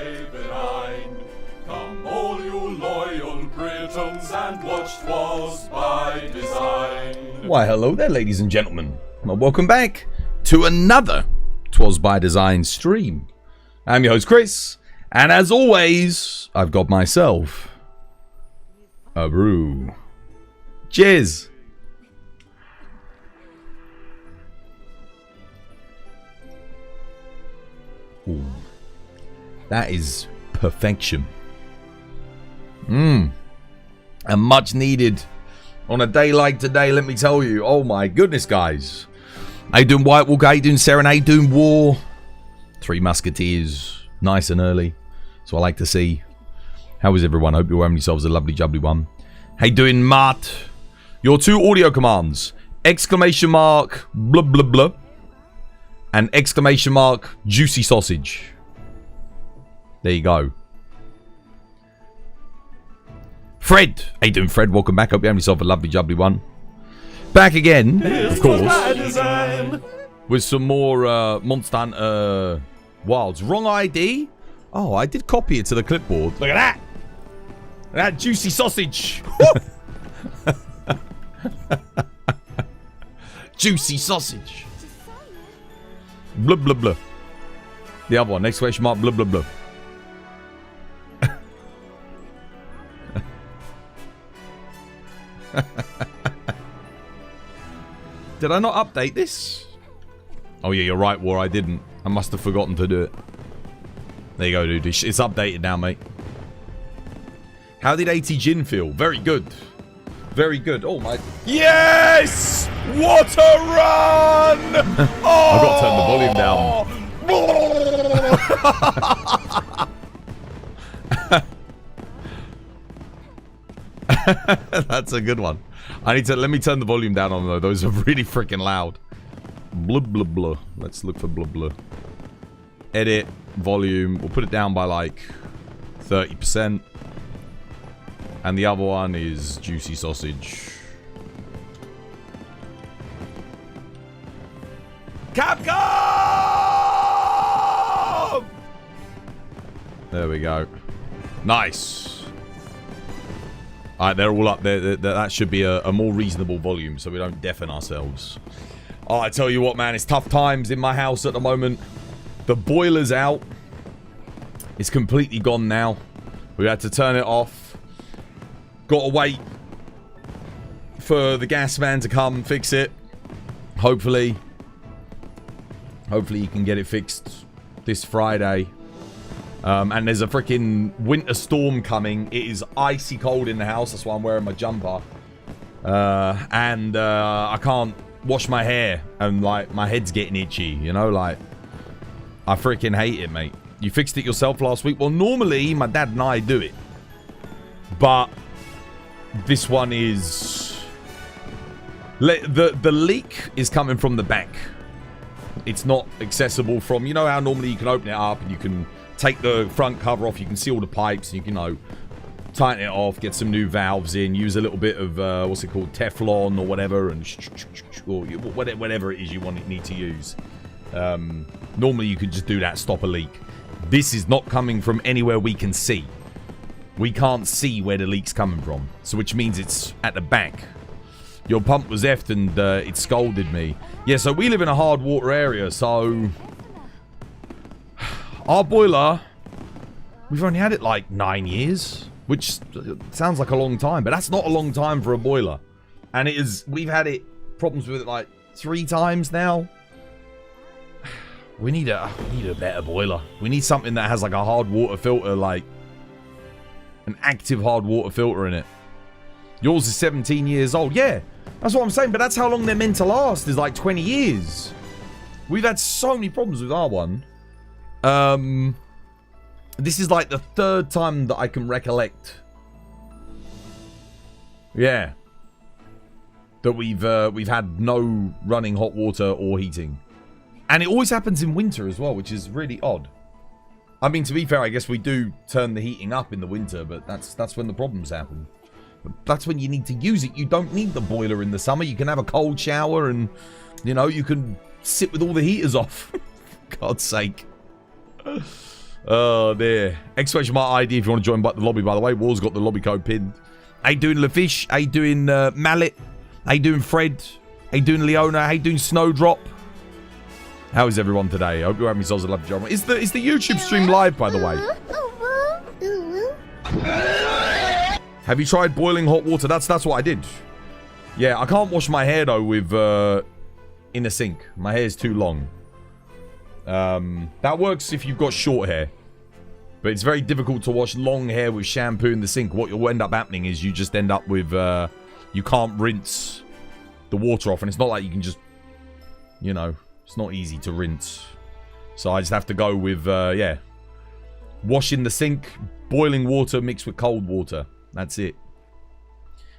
stay benign. Come all you loyal Britons and watch 'Twas by Design. Why hello there ladies and gentlemen, well, welcome back to another 'Twas by Design stream. I'm your host Chris, and as always I've got myself a brew. Cheers. Ooh, that is perfection. And much needed on a day like today, let me tell you. Oh my goodness, guys. How you doing, White Walker? How you doing, Sarah? How you doing, War? Three Musketeers, nice and early. So I like to see. How is everyone? Hope you're having yourselves a lovely, jubbly one. How you doing, Matt? Your two audio commands: exclamation mark, blah, blah, blah, and exclamation mark, juicy sausage. There you go. Fred, how you doing, Fred? Welcome back. Hope you're having yourself a lovely, jubbly one. Back again, of course, with some more Monster Hunter Wilds. Wrong ID? Oh, I did copy it to the clipboard. Look at that! That juicy sausage! Juicy sausage! Blah, blah, blah. The other one, exclamation mark, blah, blah, blah. Did I not update this? Oh yeah, you're right, War, I didn't. I must have forgotten to do it. There you go, dude. It's updated now, mate. How did AT Jin feel? Very good. Very good. Oh my... Yes! What a run! Oh! I've got to turn the volume down. That's a good one. I need to... Let me turn the volume down on them, though. Those are really freaking loud. Blah, blah, blah. Let's look for blah, blah. Edit. Volume. We'll put it down by, like, 30%. And the other one is juicy sausage. Capcom! There we go. Nice. Alright, they're all up there. That should be a more reasonable volume so we don't deafen ourselves. Oh, I tell you what, man. It's tough times in my house at the moment. The boiler's out. It's completely gone now. We had to turn it off. Got to wait for the gas man to come fix it. Hopefully you can get it fixed this Friday. And there's a freaking winter storm coming. It is icy cold in the house. That's why I'm wearing my jumper. And I can't wash my hair. And, like, my head's getting itchy. You know, like, I freaking hate it, mate. You fixed it yourself last week? Well, normally, my dad and I do it. But this one is... The leak is coming from the back. It's not accessible from... You know how normally you can open it up and you can take the front cover off. You can see all the pipes and you can, you know, tighten it off, get some new valves in, use a little bit of, what's it called, Teflon or whatever, and or whatever it is you need to use. Normally you could just do that, stop a leak. This is not coming from anywhere we can see. We can't see where the leak's coming from. So which means it's at the back. Your pump was effed and it scolded me. Yeah, so we live in a hard water area, so... Our boiler... We've only had it like 9 years. Which sounds like a long time, but that's not a long time for a boiler. And it is... We've had problems with it like 3 times now. We need a better boiler. We need something that has like a hard water filter, like an active hard water filter in it. Yours is 17 years old. Yeah, that's what I'm saying. But that's how long they're meant to last, is like 20 years. We've had so many problems with our one. This is like the 3rd time that I can recollect. Yeah. That we've had no running hot water or heating. And it always happens in winter as well, which is really odd. I mean, to be fair, I guess we do turn the heating up in the winter, but that's when the problems happen. But that's when you need to use it. You don't need the boiler in the summer. You can have a cold shower and, you know, you can sit with all the heaters off. For God's sake. Oh, there. Exclamation mark ID if you want to join the lobby, by the way. War's got the lobby code pinned. How you doing, LaFish? How you doing, Mallet? How you doing, Fred? How you doing, Leona? How you doing, Snowdrop? How is everyone today? I hope you're having yourselves a lovely job. Is the YouTube stream live, by the way? Have you tried boiling hot water? That's what I did. Yeah, I can't wash my hair, though, with, in a sink. My hair's too long. That works if you've got short hair. But it's very difficult to wash long hair with shampoo in the sink. What will end up happening is you just end up with, you can't rinse the water off. And it's not like you can just, you know, it's not easy to rinse. So I just have to go with, yeah. Wash in the sink, boiling water mixed with cold water. That's it.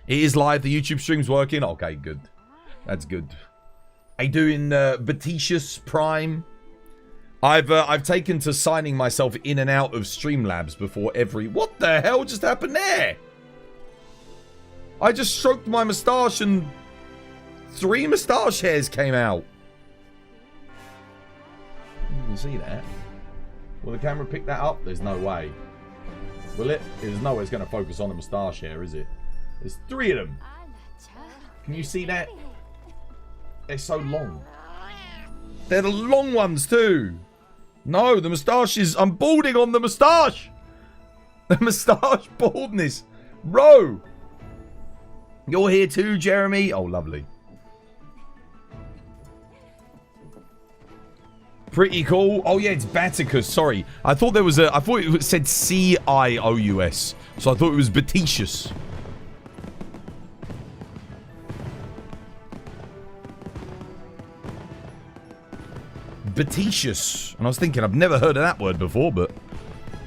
It is live. The YouTube stream's working. Okay, good. That's good. I doing Batitius Prime. I've taken to signing myself in and out of Streamlabs before every... What the hell just happened there? I just stroked my moustache and 3 moustache hairs came out. You can see that. Will the camera pick that up? There's no way. Will it? There's no way it's going to focus on a moustache hair, is it? There's 3 of them. Can you see that? They're so long. They're the long ones too. No, the moustaches. I'm balding on the moustache. The moustache baldness. Bro. You're here too, Jeremy. Oh, lovely. Pretty cool. Oh, yeah, it's Baticus. Sorry. I thought there was a... I thought it said C-I-O-U-S. So I thought it was Batitius. Batitius. And I was thinking, I've never heard of that word before, but...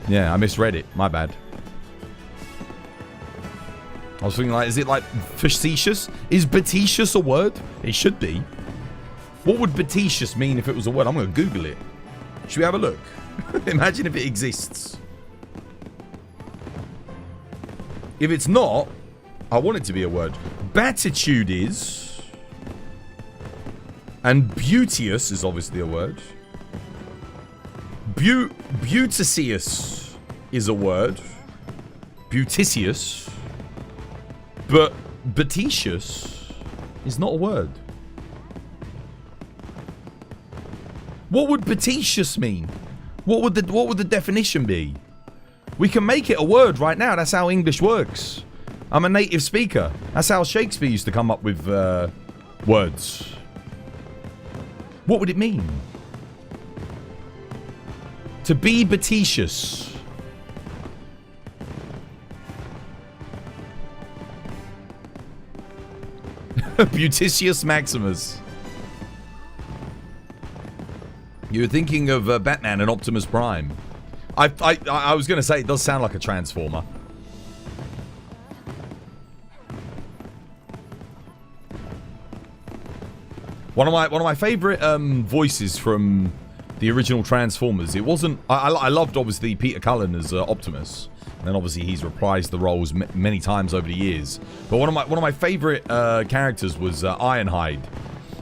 Yeah, I misread it. My bad. I was thinking, like, is it like facetious? Is Batitius a word? It should be. What would Batitius mean if it was a word? I'm going to Google it. Should we have a look? Imagine if it exists. If it's not, I want it to be a word. Batitude is... And beauteous is obviously a word. Beauticious is a word. Beauticious. But Batitius is not a word. What would Batitius mean? What would the definition be? We can make it a word right now. That's how English works. I'm a native speaker. That's how Shakespeare used to come up with words. What would it mean? To be Batitius. Beauticius Maximus. You're thinking of Batman and Optimus Prime. I was going to say it does sound like a Transformer. One of my favorite voices from the original Transformers. It wasn't. I loved obviously Peter Cullen as Optimus, and then obviously he's reprised the roles many times over the years. But one of my favorite characters was Ironhide.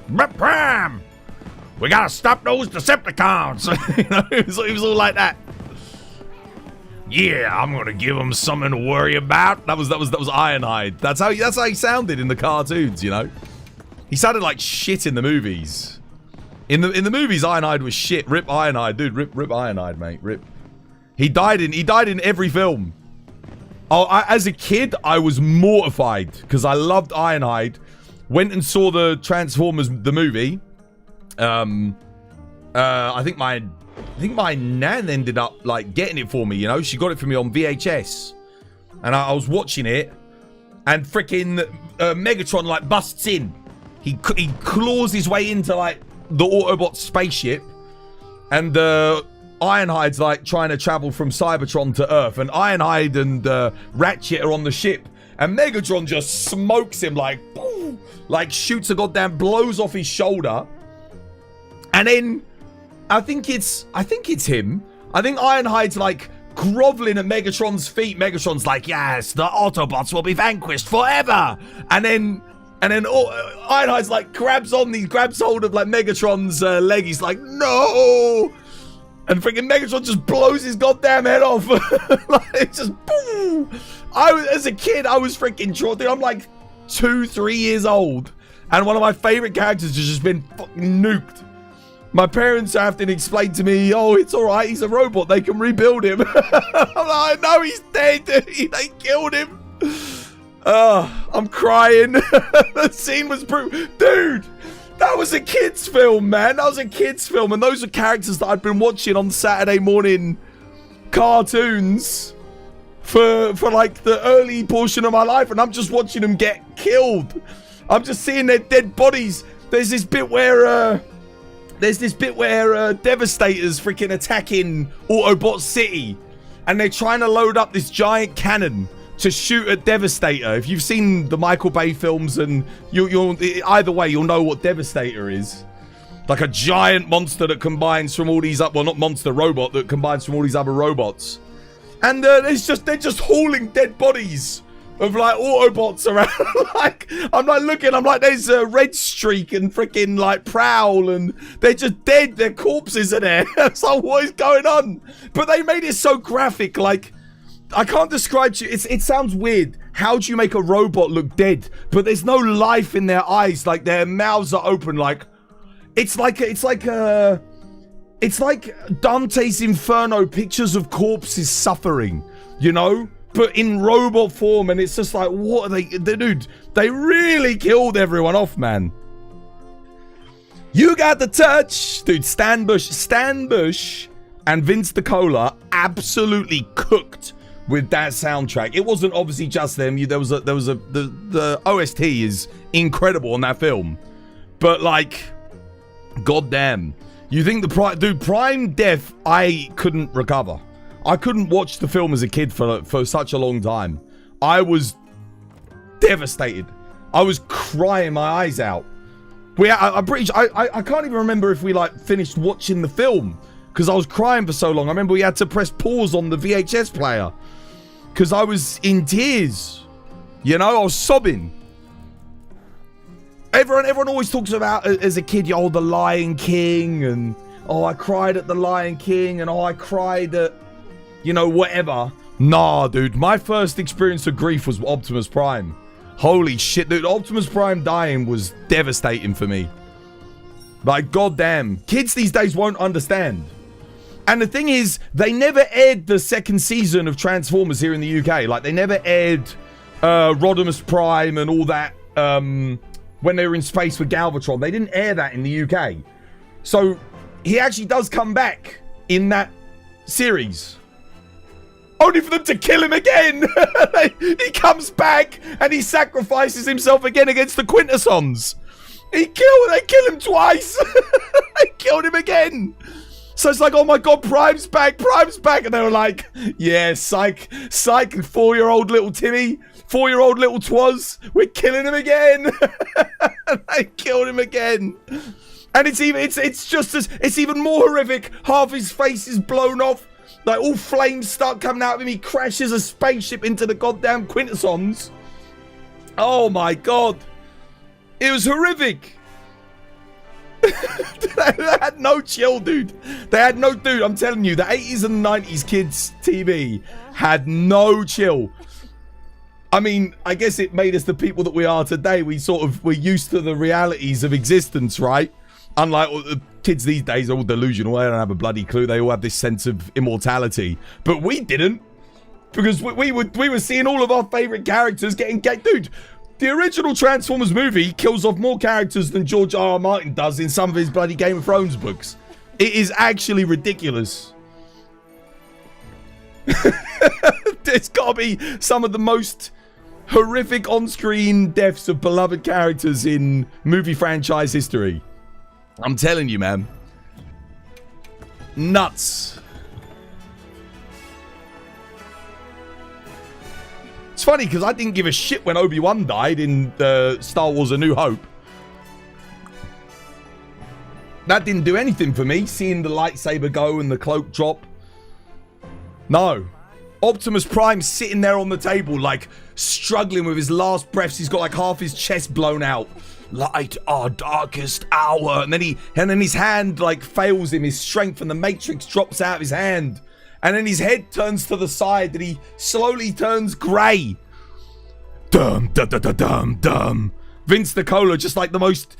Bam! We gotta stop those Decepticons. You know, it was all like that. Yeah, I'm gonna give them something to worry about. That was Ironhide. That's how he sounded in the cartoons. You know, he sounded like shit in the movies. In the movies, Ironhide was shit. Rip Ironhide, dude. Rip Ironhide, mate. Rip. He died in every film. Oh, as a kid, I was mortified because I loved Ironhide. Went and saw the Transformers the movie. I think my nan ended up like getting it for me, you know. She got it for me on VHS. And I was watching it, and freaking Megatron like busts in. He claws his way into like the Autobot spaceship, and Ironhide's like trying to travel from Cybertron to Earth, and Ironhide and Ratchet are on the ship, and Megatron just smokes him like, boom, like shoots a goddamn, blows off his shoulder. And then, I think it's him. I think Ironhide's like groveling at Megatron's feet. Megatron's like, yes, the Autobots will be vanquished forever. And then Ironhide's like grabs hold of like Megatron's leg. He's like, no. And freaking Megatron just blows his goddamn head off. Like, it's just boom. As a kid, I was freaking drawn. Dude, I'm like 2-3 years old. And one of my favorite characters has just been fucking nuked. My parents have to explain to me, oh, it's all right. He's a robot. They can rebuild him. I'm like, no, he's dead. They killed him. I'm crying. The scene was brutal. Dude, that was a kid's film, man. That was a kid's film. And those are characters that I'd been watching on Saturday morning cartoons for like the early portion of my life. And I'm just watching them get killed. I'm just seeing their dead bodies. There's this bit where Devastator's freaking attacking Autobot City. And they're trying to load up this giant cannon to shoot at Devastator. If you've seen the Michael Bay films, and you'll either way, you'll know what Devastator is. Like a giant monster that combines from all these well, not monster, robot that combines from all these other robots. And they're just hauling dead bodies of like Autobots around. Like, I'm like looking, I'm like, there's a Red Streak and freaking like Prowl, and they're just dead. Their corpses are there. It's like, what is going on? But they made it so graphic. Like, I can't describe to you. It sounds weird. How do you make a robot look dead? But there's no life in their eyes. Like, their mouths are open. Like, it's like Dante's Inferno, pictures of corpses suffering, you know? But in robot form, and it's just like, what are they? Dude, they really killed everyone off, man. You got the touch. Dude, Stan Bush and Vince DiCola absolutely cooked with that soundtrack. It wasn't obviously just them. The OST is incredible on that film. But like, goddamn. You think Prime Death, I couldn't recover. I couldn't watch the film as a kid for such a long time. I was devastated. I was crying my eyes out. I can't even remember if we like finished watching the film because I was crying for so long. I remember we had to press pause on the VHS player because I was in tears. You know, I was sobbing. Everyone always talks about as a kid, oh, the Lion King, and oh, I cried at the Lion King, and oh, I cried at, you know, whatever. Nah, dude, my first experience of grief was Optimus Prime. Holy shit, dude, Optimus Prime dying was devastating for me. Like, goddamn, kids these days won't understand. And the thing is, they never aired the second season of Transformers here in the UK. Like, they never aired Rodimus Prime and all that when they were in space with Galvatron. They didn't air that in the UK. So, he actually does come back in that series. Only for them to kill him again. He comes back and he sacrifices himself again against the Quintessons. They kill him twice. They killed him again. So it's like, oh my god, Prime's back. And they were like, yeah, psych, 4-year-old little Timmy, 4-year-old little Twaz, we're killing him again. They killed him again. And it's even more horrific. Half his face is blown off. Like, all flames start coming out of him. He crashes a spaceship into the goddamn Quintessons. Oh my god. It was horrific. They had no chill, dude. Dude, I'm telling you, the 80s and 90s kids TV had no chill. I mean, I guess it made us the people that we are today. We're used to the realities of existence, right? Unlike the kids these days are all delusional. They don't have a bloody clue. They all have this sense of immortality. But we didn't. Because we were seeing all of our favorite characters getting... Dude, the original Transformers movie kills off more characters than George R.R. Martin does in some of his bloody Game of Thrones books. It is actually ridiculous. There's got to be some of the most horrific on-screen deaths of beloved characters in movie franchise history. I'm telling you, man. Nuts. It's funny because I didn't give a shit when Obi-Wan died in Star Wars A New Hope. That didn't do anything for me, seeing the lightsaber go and the cloak drop. No. Optimus Prime sitting there on the table, like, struggling with his last breaths. He's got, like, half his chest blown out. Light our darkest hour. And then his hand, like, fails him. His strength and the Matrix drops out of his hand. And then his head turns to the side and he slowly turns grey. Dum, dum, dum, dum, dum, dum. Vince DiCola, just like the most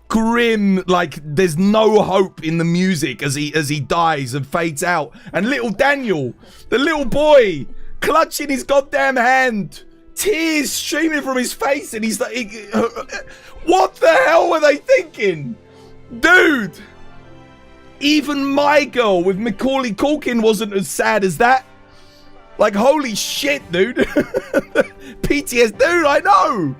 grim, like there's no hope in the music as he dies and fades out. And little Daniel, the little boy, clutching his goddamn hand, tears streaming from his face, and he's like, what the hell were they thinking? Dude! Even My Girl with Macaulay Culkin wasn't as sad as that. Like, holy shit, dude. PTS, dude, I know.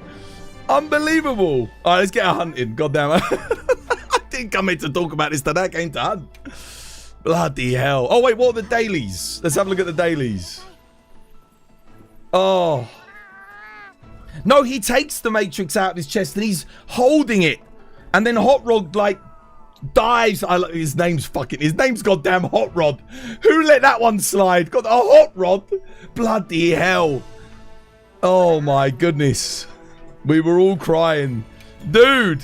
Unbelievable. All right, let's get a hunting. Goddamn it. I didn't come here to talk about this today. I came to hunt. Bloody hell. Oh, wait, what are the dailies? Let's have a look at the dailies. Oh. No, he takes the Matrix out of his chest and he's holding it. And then Hot Rod, like, dives. His name's goddamn Hot Rod. Who let that one slide? Got a Hot Rod? Bloody hell. Oh my goodness. We were all crying. Dude.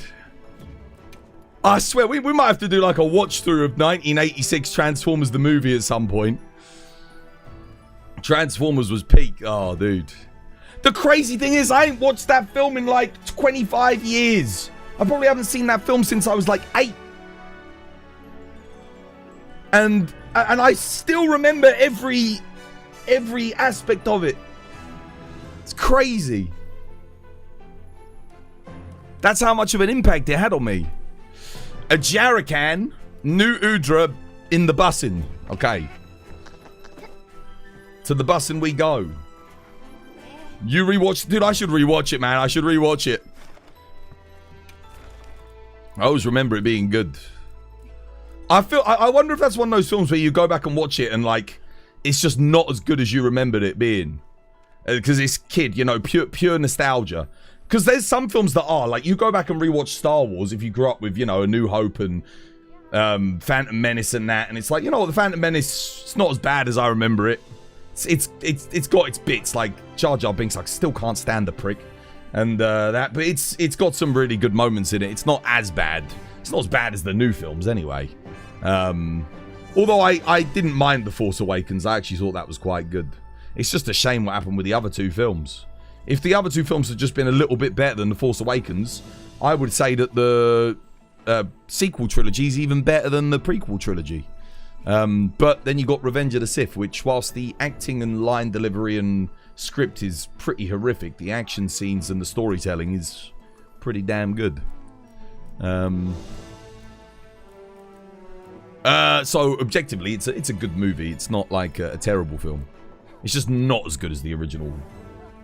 I swear, we might have to do like a watch through of 1986 Transformers the movie at some point. Transformers was peak. Oh, dude. The crazy thing is, I ain't watched that film in like 25 years. I probably haven't seen that film since I was like 8. And I still remember every aspect of it. It's crazy. That's how much of an impact it had on me. A Jarakan, New Udra in the bussin'. Okay. To the bussin' we go. You rewatch, dude, I should rewatch it, man. I should rewatch it. I always remember it being good. I wonder if that's one of those films where you go back and watch it and like it's just not as good as you remembered it being, because it's kid, you know, pure nostalgia. Because there's some films that are like, you go back and rewatch Star Wars if you grew up with, you know, A New Hope and Phantom Menace and that, and it's like, you know what, the Phantom Menace, it's not as bad as I remember it. It's got its bits, like Jar Jar Binks, I still can't stand the prick, and that, but it's got some really good moments in it. It's not as bad. It's not as bad as the new films anyway. Although I didn't mind The Force Awakens. I actually thought that was quite good. It's just a shame what happened with the other two films. If the other two films had just been a little bit better than The Force Awakens, I would say that the sequel trilogy is even better than the prequel trilogy. But then you got Revenge of the Sith, which whilst the acting and line delivery and script is pretty horrific, the action scenes and the storytelling is pretty damn good. So objectively, it's a good movie. It's not like a terrible film. It's just not as good as the original.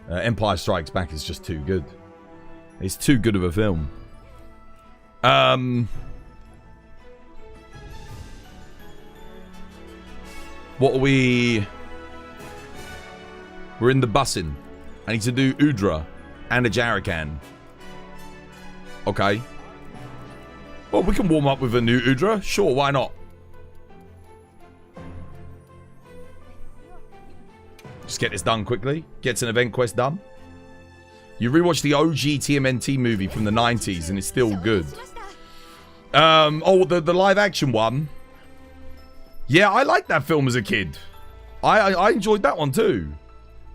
Empire Strikes Back is just too good. It's too good of a film. What are we? We're in the bussin'. I need to do Udra and a Jarakan. Okay. Well, we can warm up with a new Udra. Sure, why not? Just get this done quickly. Gets an event quest done. You rewatch the OG TMNT movie from the 90s and it's still good. Oh, the live action one. Yeah, I liked that film as a kid. I enjoyed that one too.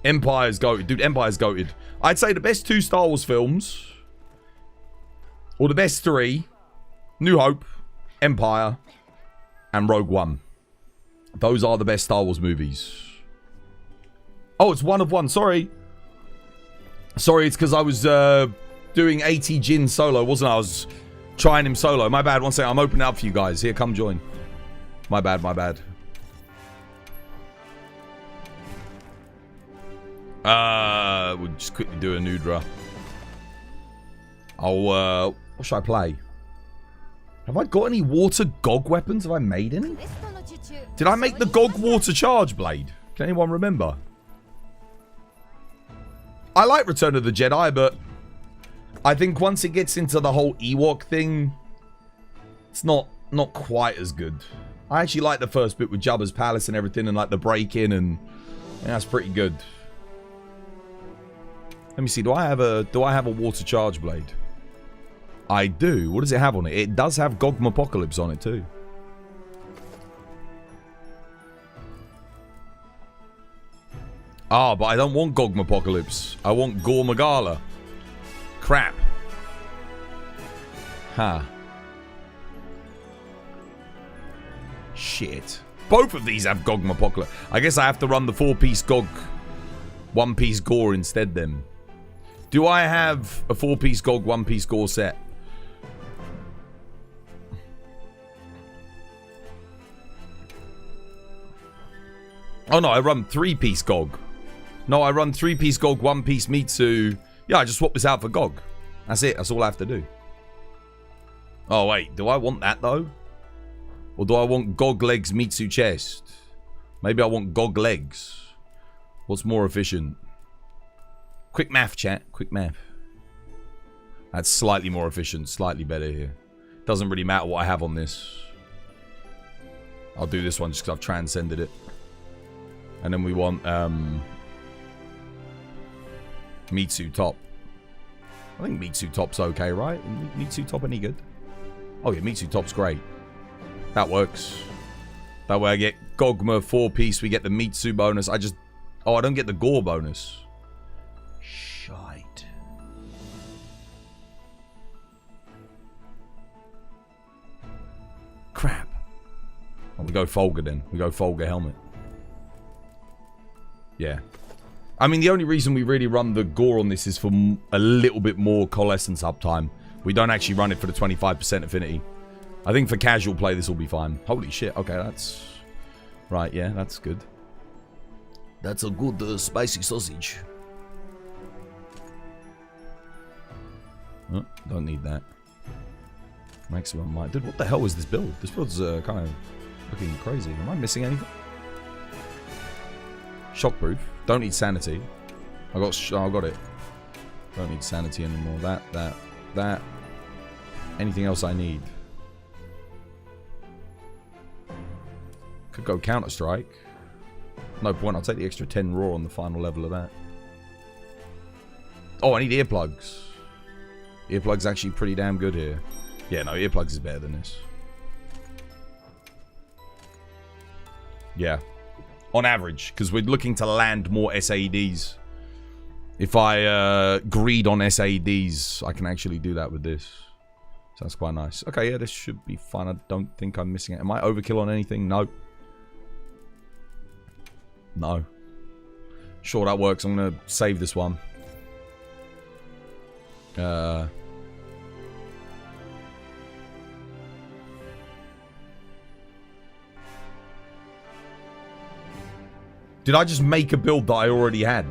Empire's goated. Dude, Empire's goated. I'd say the best 2 Star Wars films, or the best 3, New Hope, Empire, and Rogue One. Those are the best Star Wars movies. Oh, it's 1 of 1. Sorry. Sorry, it's because I was doing AT Jin solo, wasn't I? I was trying him solo. My bad. One second. I'm opening up for you guys. Here, come join. My bad, my bad. We'll just quickly do a Nudra. What should I play? Have I got any water Gog weapons? Have I made any? Did I make the Gog water charge blade? Can anyone remember? I like Return of the Jedi, but I think once it gets into the whole Ewok thing, it's not quite as good. I actually like the first bit with Jabba's palace and everything, and like the break-in and Yeah, that's pretty good. Let me see. Do I have a water charge blade? I do. What does it have on it? It does have Gogmapocalypse on it too. Ah, but I don't want Gogmapocalypse. I want Gormagala. Crap. Huh. Shit. Both of these have Gogmapocalypse. I guess I have to run the 4-piece Gog, 1-piece Gore instead then. Do I have a 4-piece Gog, 1-piece Gore set? Oh no, I run 3-piece Gog. No, I run 3-piece Gog, 1-piece Mitsu. Yeah, I just swap this out for Gog. That's it. That's all I have to do. Oh wait, do I want that though? Or do I want Gog legs, Mitsu chest? Maybe I want Gog legs. What's more efficient? Quick math, chat. Quick math. That's slightly more efficient. Slightly better here. Doesn't really matter what I have on this. I'll do this one just because I've transcended it. And then we want Mitsu top. I think Mitsu top's okay, right? Mitsu top any good? Oh yeah, Mitsu top's great. That works. That way I get Gogma 4-piece. We get the Mitsu bonus. I don't get the Gore bonus. Shite. Crap. Oh, we go Folger then. We go Folger helmet. Yeah. I mean, the only reason we really run the Gore on this is for a little bit more coalescence uptime. We don't actually run it for the 25% affinity. I think for casual play, this will be fine. Holy shit. Okay, that's... Right, yeah, that's good. That's a good spicy sausage. Oh, don't need that. Maximum might. Dude, what the hell is this build? This build's kind of looking crazy. Am I missing anything? Shockproof. Don't need sanity. I got it. Don't need sanity anymore. That. Anything else I need? Could go Counter-Strike. No point. I'll take the extra 10 raw on the final level of that. Oh, I need earplugs. Earplugs actually pretty damn good here. Yeah, no, earplugs is better than this. Yeah. On average, because we're looking to land more SADs. If I greed on SADs, I can actually do that with this. So that's quite nice. Okay, yeah, this should be fun. I don't think I'm missing it. Am I overkill on anything? No. No. Sure, that works. I'm going to save this one. Did I just make a build that I already had?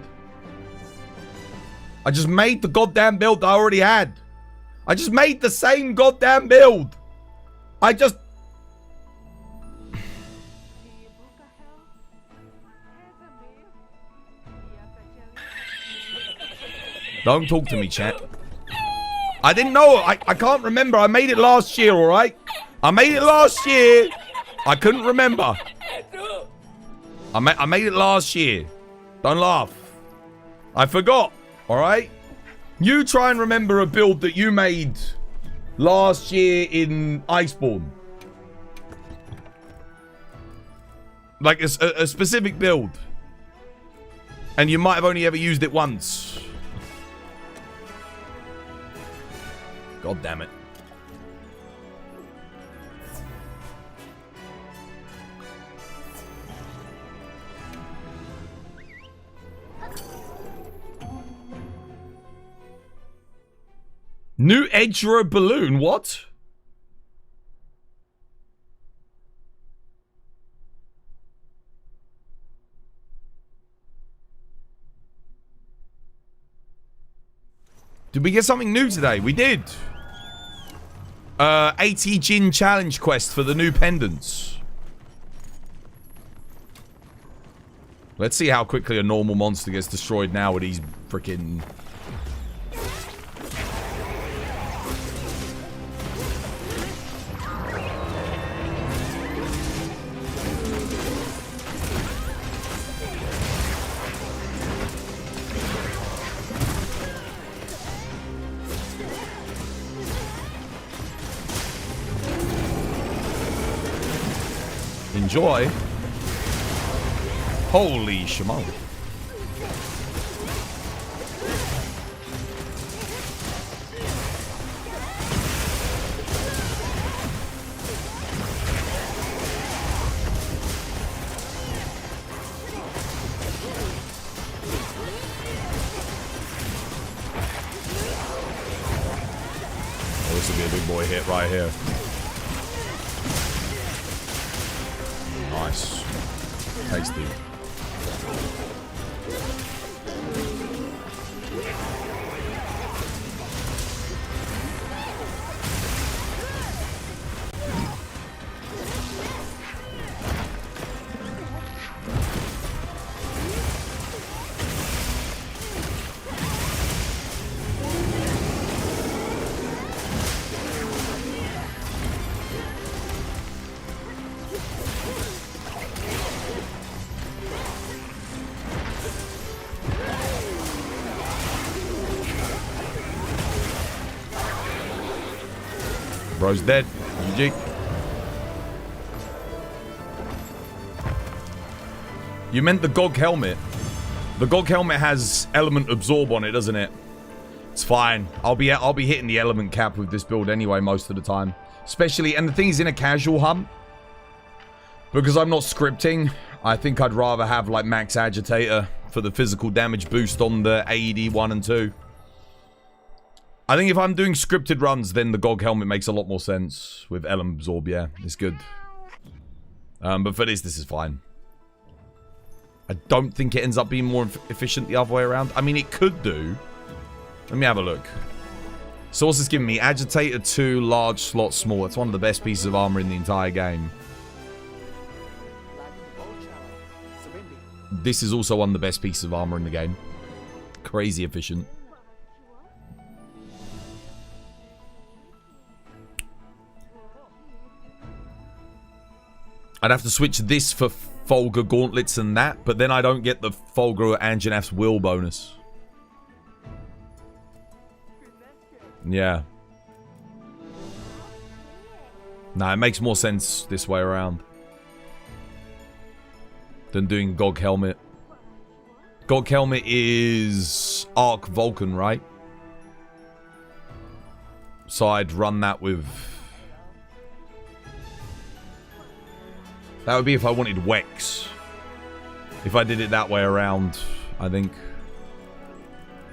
I just made the goddamn build that I already had. I just made the same goddamn build. I just... Don't talk to me, chat. I didn't know. I can't remember. I made it last year, alright? I made it last year. I couldn't remember. I made it last year. Don't laugh. I forgot. Alright? You try and remember a build that you made last year in Iceborne. Like a specific build. And you might have only ever used it once. God damn it. New Edgera balloon, what? Did we get something new today? We did. AT Jin challenge quest for the new pendants. Let's see how quickly a normal monster gets destroyed now with these freaking... enjoy. Holy shimo. This will be a big boy hit right here. Nice. Tasty. Bro's dead. GG. You meant the Gog helmet. The Gog helmet has element absorb on it, doesn't it? It's fine. I'll be hitting the element cap with this build anyway most of the time. Especially, and the thing is in a casual hunt. Because I'm not scripting, I think I'd rather have like max agitator for the physical damage boost on the AED 1 and 2. I think if I'm doing scripted runs, then the Gog helmet makes a lot more sense. With element absorb, yeah, it's good. But for this is fine. I don't think it ends up being more efficient the other way around. I mean, it could do. Let me have a look. So what's this giving me? Agitator 2, large, slot, small. That's one of the best pieces of armor in the entire game. This is also one of the best pieces of armor in the game. Crazy efficient. I'd have to switch this for Fulgur Gauntlets and that, but then I don't get the Fulgur Anjanaf's Will bonus. Yeah. Nah, it makes more sense this way around than doing Gog Helmet. Gog Helmet is Arc Vulcan, right? So I'd run that with... That would be if I wanted Wex. If I did it that way around, I think.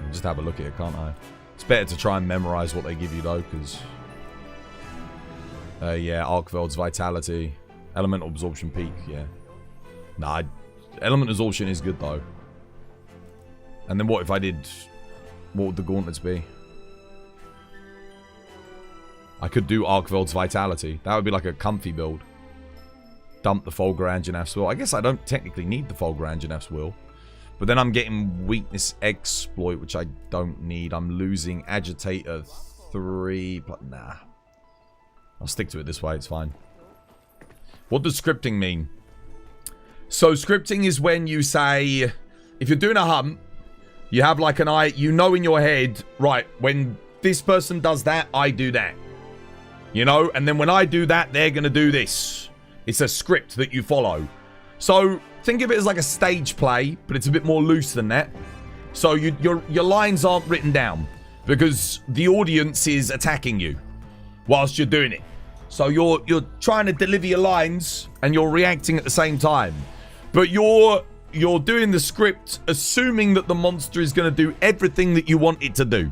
I'll just have a look at it, can't I? It's better to try and memorize what they give you, though, because... yeah, Arcveld's Vitality. Elemental Absorption Peak, yeah. Nah, Element Absorption is good, though. And then what if I did... What would the Gauntlets be? I could do Arcveld's Vitality. That would be like a comfy build. Dump the Fulgur Anjanaf's Will. I guess I don't technically need the Fulgur Anjanaf's Will. But then I'm getting Weakness Exploit, which I don't need. I'm losing Agitator 3. But nah. I'll stick to it this way. It's fine. What does scripting mean? So scripting is when you say... If you're doing a hunt, you have like an eye... You know in your head, right, when this person does that, I do that. You know? And then when I do that, they're going to do this. It's a script that you follow. So think of it as like a stage play, but it's a bit more loose than that. So your lines aren't written down because the audience is attacking you whilst you're doing it. So you're trying to deliver your lines and you're reacting at the same time. But you're doing the script assuming that the monster is going to do everything that you want it to do.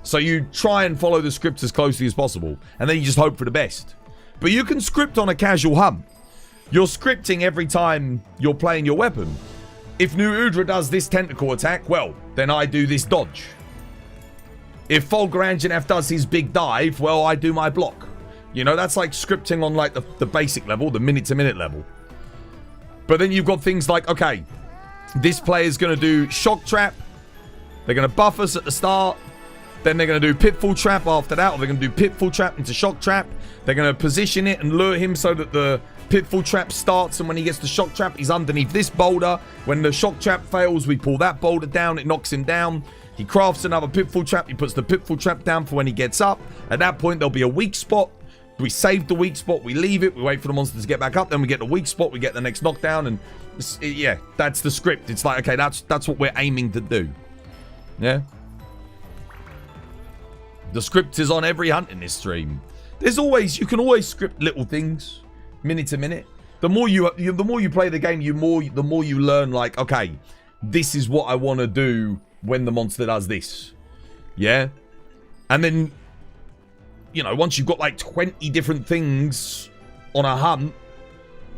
So you try and follow the script as closely as possible. And then you just hope for the best. But you can script on a casual hunt. You're scripting every time you're playing your weapon. If New Udra does this tentacle attack, well, then I do this dodge. If Fulgur Anjanaf does his big dive, well, I do my block. You know, that's like scripting on like the basic level, the minute-to-minute level. But then you've got things like, okay, this player's going to do Shock Trap. They're going to buff us at the start. Then they're going to do Pitfall Trap after that, or they're going to do Pitfall Trap into Shock Trap. They're going to position it and lure him so that the Pitfall Trap starts, and when he gets the Shock Trap, he's underneath this boulder. When the Shock Trap fails, we pull that boulder down, it knocks him down. He crafts another Pitfall Trap, he puts the Pitfall Trap down for when he gets up. At that point, there'll be a weak spot. we save the weak spot, we leave it, we wait for the monster to get back up, then we get the weak spot, we get the next knockdown, and yeah, that's the script. It's like, okay, that's what we're aiming to do. Yeah. The script is on every hunt in this stream. You can always script little things, minute to minute. The more you play the game, the more you learn, like, okay, this is what I want to do when the monster does this. Yeah? And then, you know, once you've got like 20 different things on a hunt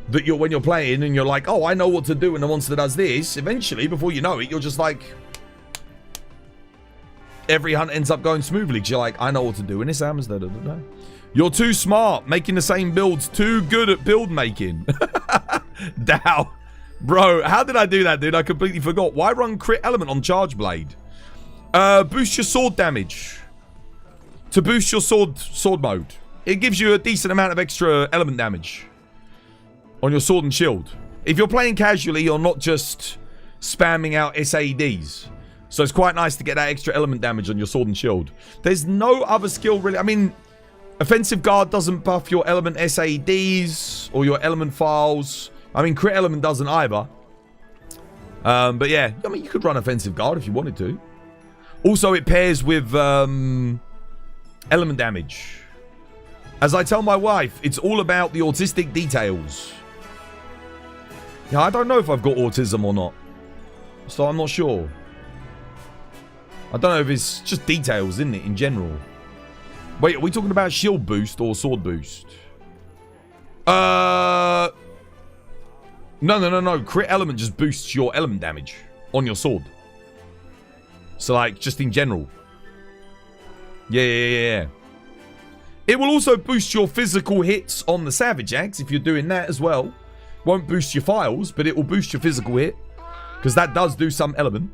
that when you're playing and you're like, oh, I know what to do when the monster does this, eventually, before you know it, you're just like, every hunt ends up going smoothly because you're like, I know what to do when this happens. Da, da, da, da. You're too smart. Making the same builds. Too good at build making. Dow. Bro, how did I do that, dude? I completely forgot. Why run crit element on charge blade? Boost your sword damage. To boost your sword mode. It gives you a decent amount of extra element damage on your sword and shield. If you're playing casually, you're not just spamming out SADs. So it's quite nice to get that extra element damage on your sword and shield. There's no other skill really. I mean, offensive guard doesn't buff your element SADs or your element files. I mean, crit element doesn't either. But yeah, I mean, you could run offensive guard if you wanted to. Also, it pairs with element damage. As I tell my wife, it's all about the autistic details. Yeah, I don't know if I've got autism or not. So I'm not sure. I don't know if it's just details, isn't it, in general? Wait, are we talking about shield boost or sword boost? No. Crit element just boosts your element damage on your sword. So, like, just in general. Yeah. It will also boost your physical hits on the Savage Axe if you're doing that as well. Won't boost your files, but it will boost your physical hit. Because that does do some element.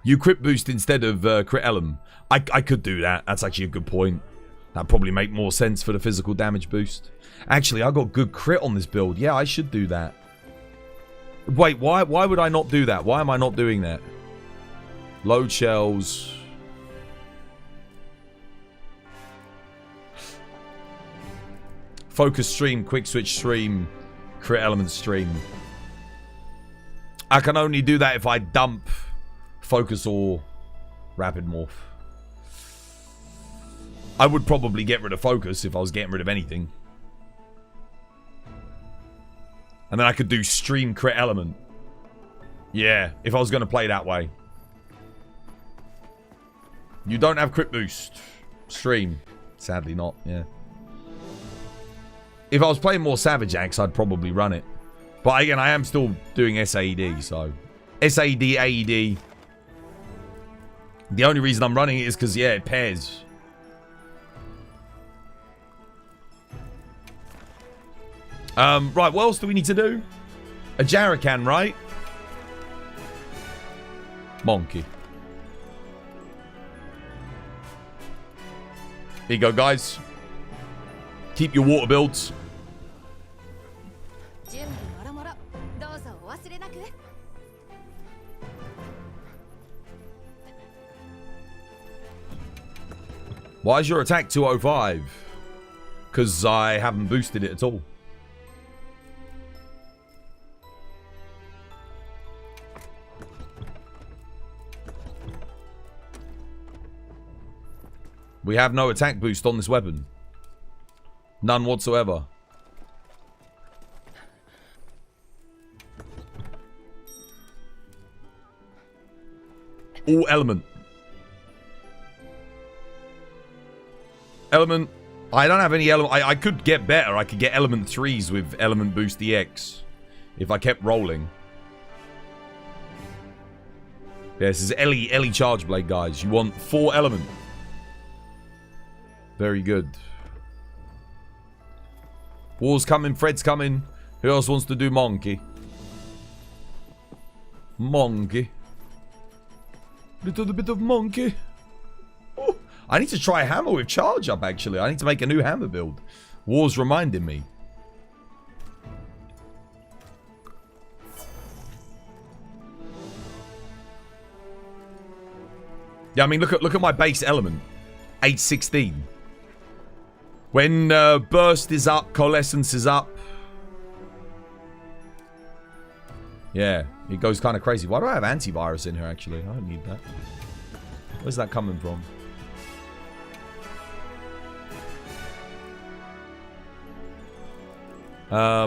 You crit boost instead of crit element. I could do that. That's actually a good point. That'd probably make more sense for the physical damage boost. Actually, I got good crit on this build. Yeah, I should do that. Wait, why would I not do that? Why am I not doing that? Load shells. Focus stream, quick switch stream, crit element stream. I can only do that if I dump focus or rapid morph. I would probably get rid of focus if I was getting rid of anything. And then I could do stream crit element. Yeah, if I was going to play that way. You don't have crit boost. Stream. Sadly not, yeah. If I was playing more Savage Axe, I'd probably run it. But again, I am still doing SAD, so... SAD, AED. The only reason I'm running it is because, yeah, it pairs. Right, what else do we need to do? A Jarracan, right? Monkey. Here you go, guys. Keep your water builds. Why is your attack 205? Because I haven't boosted it at all. We have no attack boost on this weapon. None whatsoever. All element. Element. I don't have any element. I could get better. I could get element 3s with element boost EX. If I kept rolling. Yeah, this is Ellie Charge Blade, guys. You want 4 element. Very good. War's coming. Fred's coming. Who else wants to do monkey? Monkey. Little bit of monkey. Oh, I need to try hammer with charge up, actually. I need to make a new hammer build. War's reminding me. Yeah, I mean, look at my base element. 816. When Burst is up, Coalescence is up. Yeah, it goes kind of crazy. Why do I have antivirus in here, actually? I don't need that. Where's that coming from? I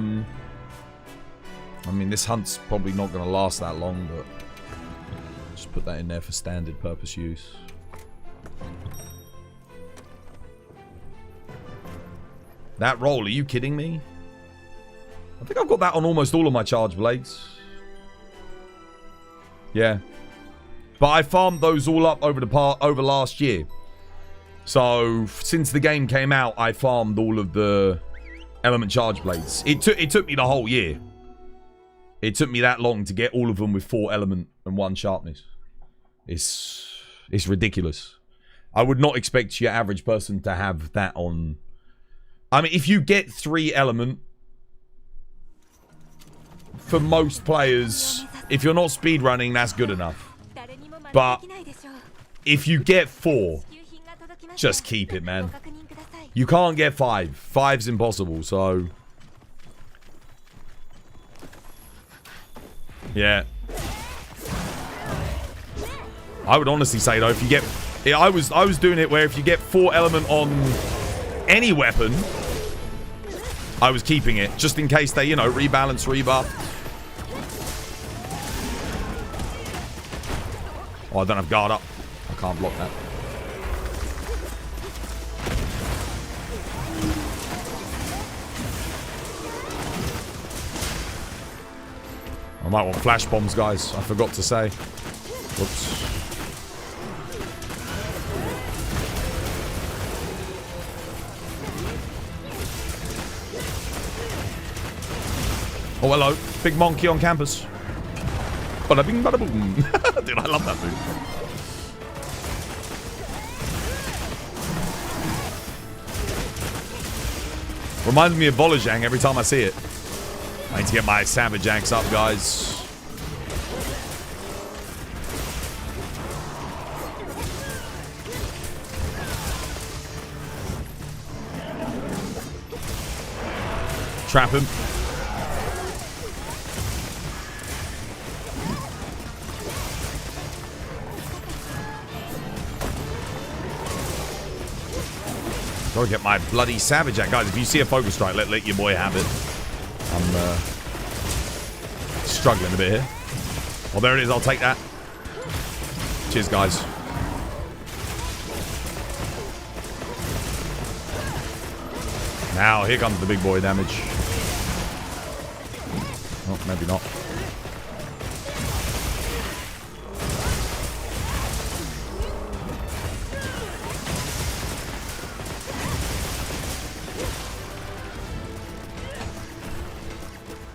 mean, this hunt's probably not going to last that long, but just put that in there for standard purpose use. That roll, are you kidding me? I think I've got that on almost all of my charge blades. Yeah. But I farmed those all up over last year. So, since the game came out, I farmed all of the element charge blades. It took me the whole year. It took me that long to get all of them with 4 element and 1 sharpness. It's ridiculous. I would not expect your average person to have that on. I mean, if you get 3 element, for most players, if you're not speedrunning, that's good enough. But if you get 4, just keep it, man. You can't get 5. 5's impossible, so... Yeah. I would honestly say, though, if you get... Yeah, I was doing it where if you get 4 element on any weapon, I was keeping it, just in case they, you know, rebalance, rebuff. Oh, I don't have guard up. I can't block that. I might want flash bombs, guys. I forgot to say. Whoops. Oh, hello. Big monkey on campus. Bada bing, bada boom. Dude, I love that move. Reminds me of Volajang every time I see it. I need to get my Savage Axe up, guys. Trap him. Gotta get my bloody Savage Axe. Guys, if you see a focus strike, let your boy have it. I'm struggling a bit here. Oh, there it is. I'll take that. Cheers, guys. Now, here comes the big boy damage. Oh, maybe not.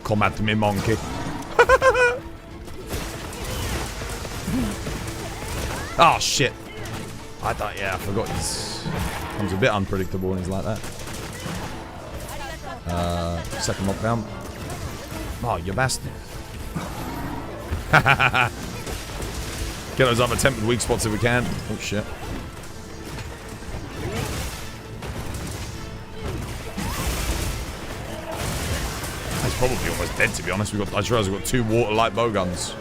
Come at me, monkey. Oh, shit. I thought, yeah, I forgot he's... Comes a bit unpredictable when he's like that. Second knockdown. Oh, you bastard. Get those other tempered weak spots if we can. Oh, shit. He's probably almost dead, to be honest. I just realized we've got 2 water light bow guns.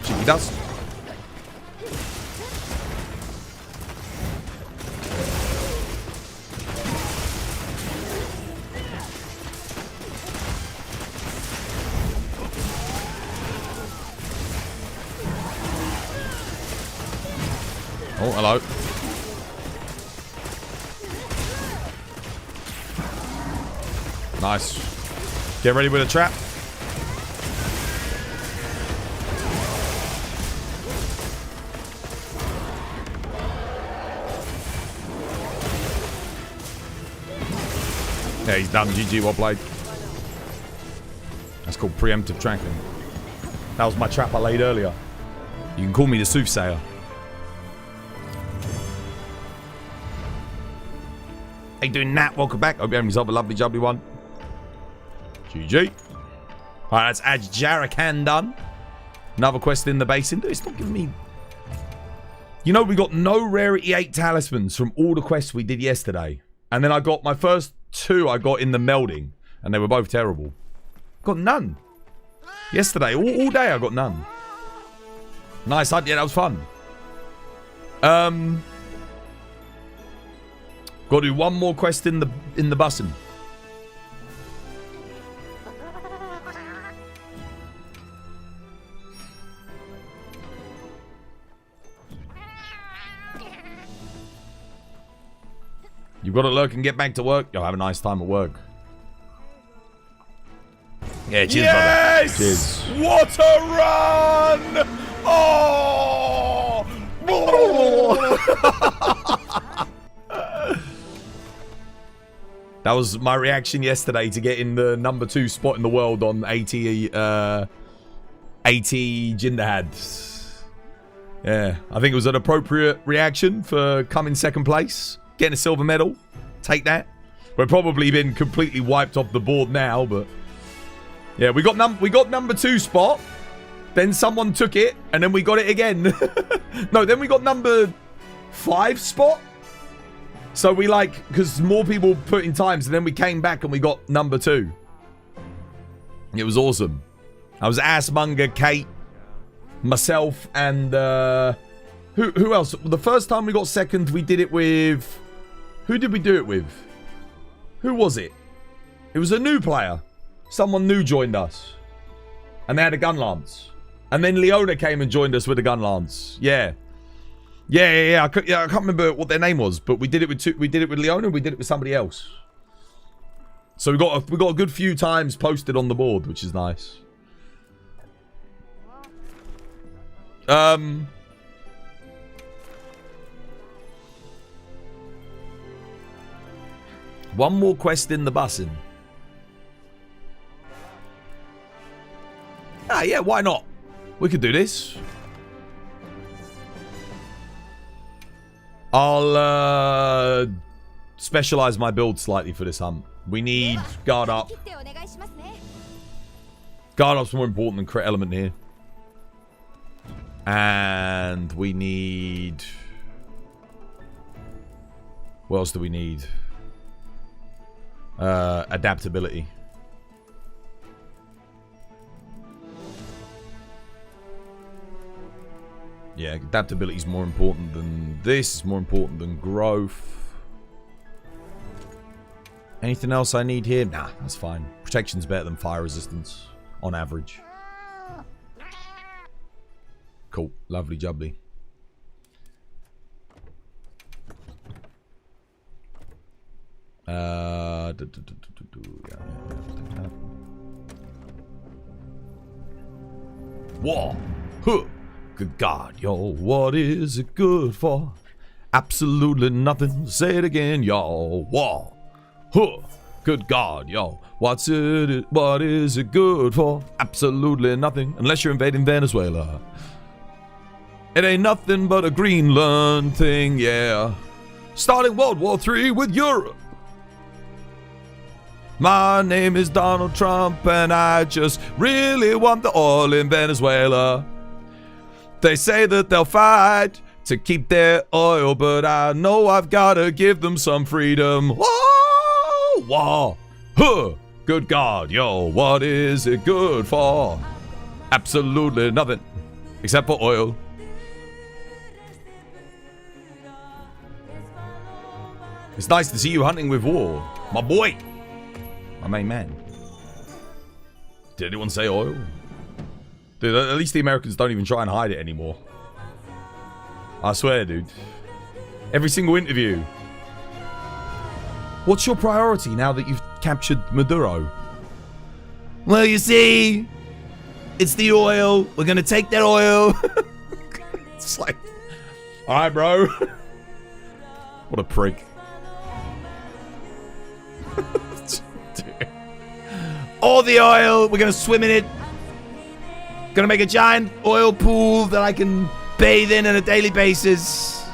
Cheeky dust. Oh, hello. Nice. Get ready with a trap. Yeah, he's done. GG, well played. That's called preemptive tracking. That was my trap I laid earlier. You can call me the soothsayer. How you doing, Nat? Welcome back. Hope you're having yourself a lovely, jubbly one. GG. Alright, that's Ajarakan done. Another quest in the basin. It's not giving me... You know, we got no rarity 8 talismans from all the quests we did yesterday. And then I got my first 2 I got in the melding. And they were both terrible. Got none. Yesterday, all day I got none. Nice. Yeah, that was fun. Got to do one more quest in the bussin'. You've got to lurk and get back to work. You'll have a nice time at work. Yeah, cheers, yes! brother. Cheers. What a run! Oh! That was my reaction yesterday to getting the number 2 spot in the world on AT Jin Dahaad. Yeah, I think it was an appropriate reaction for coming second place. Getting a silver medal. Take that. We're probably been completely wiped off the board now, but... Yeah, we got number 2 spot. Then someone took it, and then we got it again. No, then we got number 5 spot. So we because more people put in times, and then we came back and we got number 2. It was awesome. I was Assmonger, Kate, myself, and who else? The first time we got second, we did it with... Who did we do it with? Who was it? It was a new player. Someone new joined us. And they had a gun lance. And then Leona came and joined us with a gun lance. Yeah. Yeah. I can't remember what their name was, but we did it with Leona, we did it with somebody else. So we got a good few times posted on the board, which is nice. One more quest in the bussin'. Ah, yeah, why not? We could do this. I'll specialize my build slightly for this hunt. We need guard up. Guard up's more important than crit element here. And we need... What else do we need? Adaptability. Yeah, adaptability is more important than this. It's more important than growth. Anything else I need here? Nah, that's fine. Protection's better than fire resistance on average. Cool. Lovely jubbly. Whoa. Huh. Good God, yo, what is it good for? Absolutely nothing. Say it again, yo. Whoa. Huh. Good God, yo. What is it good for? Absolutely nothing. Unless you're invading Venezuela. It ain't nothing but a Greenland thing, yeah. Starting World War III with Europe. My name is Donald Trump and I just really want the oil in Venezuela. They say that they'll fight to keep their oil, but I know I've gotta give them some freedom. Whoa, whoa, huh. Good God, yo, what is it good for? Absolutely nothing, except for oil. It's nice to see you hunting with war, my boy, my main man. Did anyone say oil? Dude, at least the Americans don't even try and hide it anymore. I swear, dude. Every single interview. What's your priority now that you've captured Maduro? Well, you see, it's the oil. We're gonna take that oil. It's like, alright, bro. What a prick. All the oil, we're gonna swim in it. Gonna make a giant oil pool that I can bathe in on a daily basis.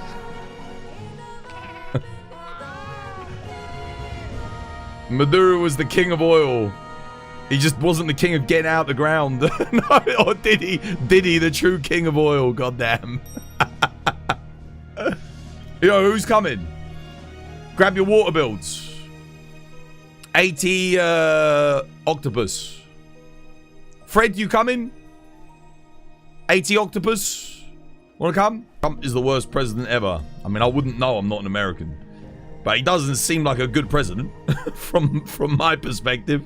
Maduro was the king of oil. He just wasn't the king of getting out the ground. No, or did he? Did he? The true king of oil. Goddamn. Yo, who's coming? Grab your water builds. AT Octopus. Fred, you coming? AT Octopus. Wanna come? Trump is the worst president ever. I mean, I wouldn't know. I'm not an American. But he doesn't seem like a good president from my perspective.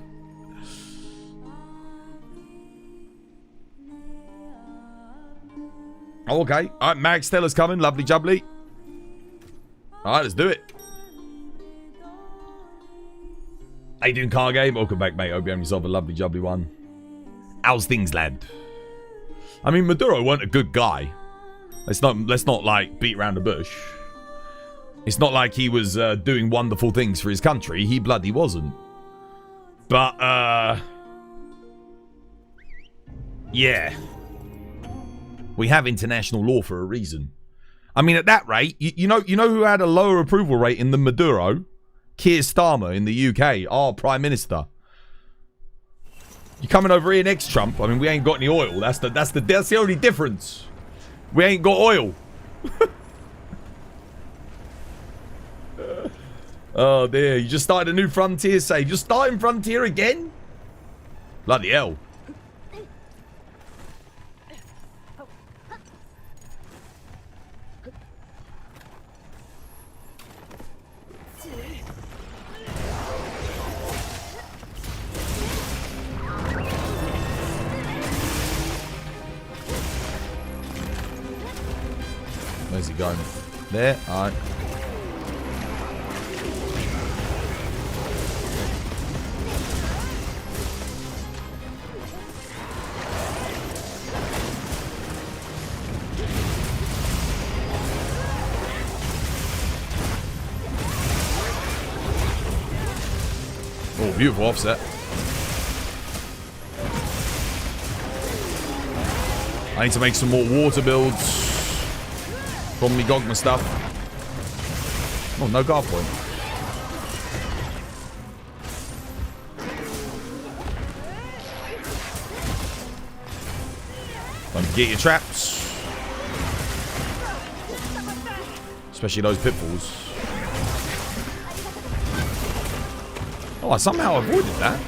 Oh, okay. All right, Mag Stella's coming. Lovely jubbly. All right, let's do it. How you doing, car game? Welcome back, mate. Hope you have yourself a lovely jubbly one. How's things, lad? I mean, Maduro weren't a good guy. Let's not like beat around the bush. It's not like he was doing wonderful things for his country. He bloody wasn't. But yeah. We have international law for a reason. I mean, at that rate, you know who had a lower approval rating than Maduro? Keir Starmer in the UK, our Prime Minister. You coming over here next, Trump? I mean, we ain't got any oil. That's the only difference. We ain't got oil. Oh dear, you just started a new frontier save. You're starting frontier again? Bloody hell. Where's he going? There? Alright. Oh, beautiful offset. I need to make some more water builds from me Gogma stuff. Oh, no guard point. Time to get your traps. Especially those pitfalls. Oh, I somehow avoided that.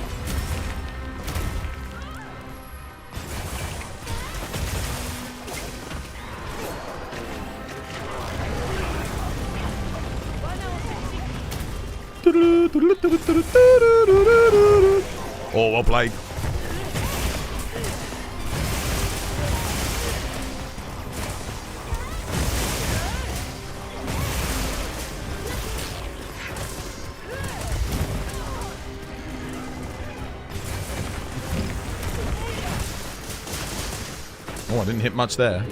Oh, well played. Oh, I didn't hit much there.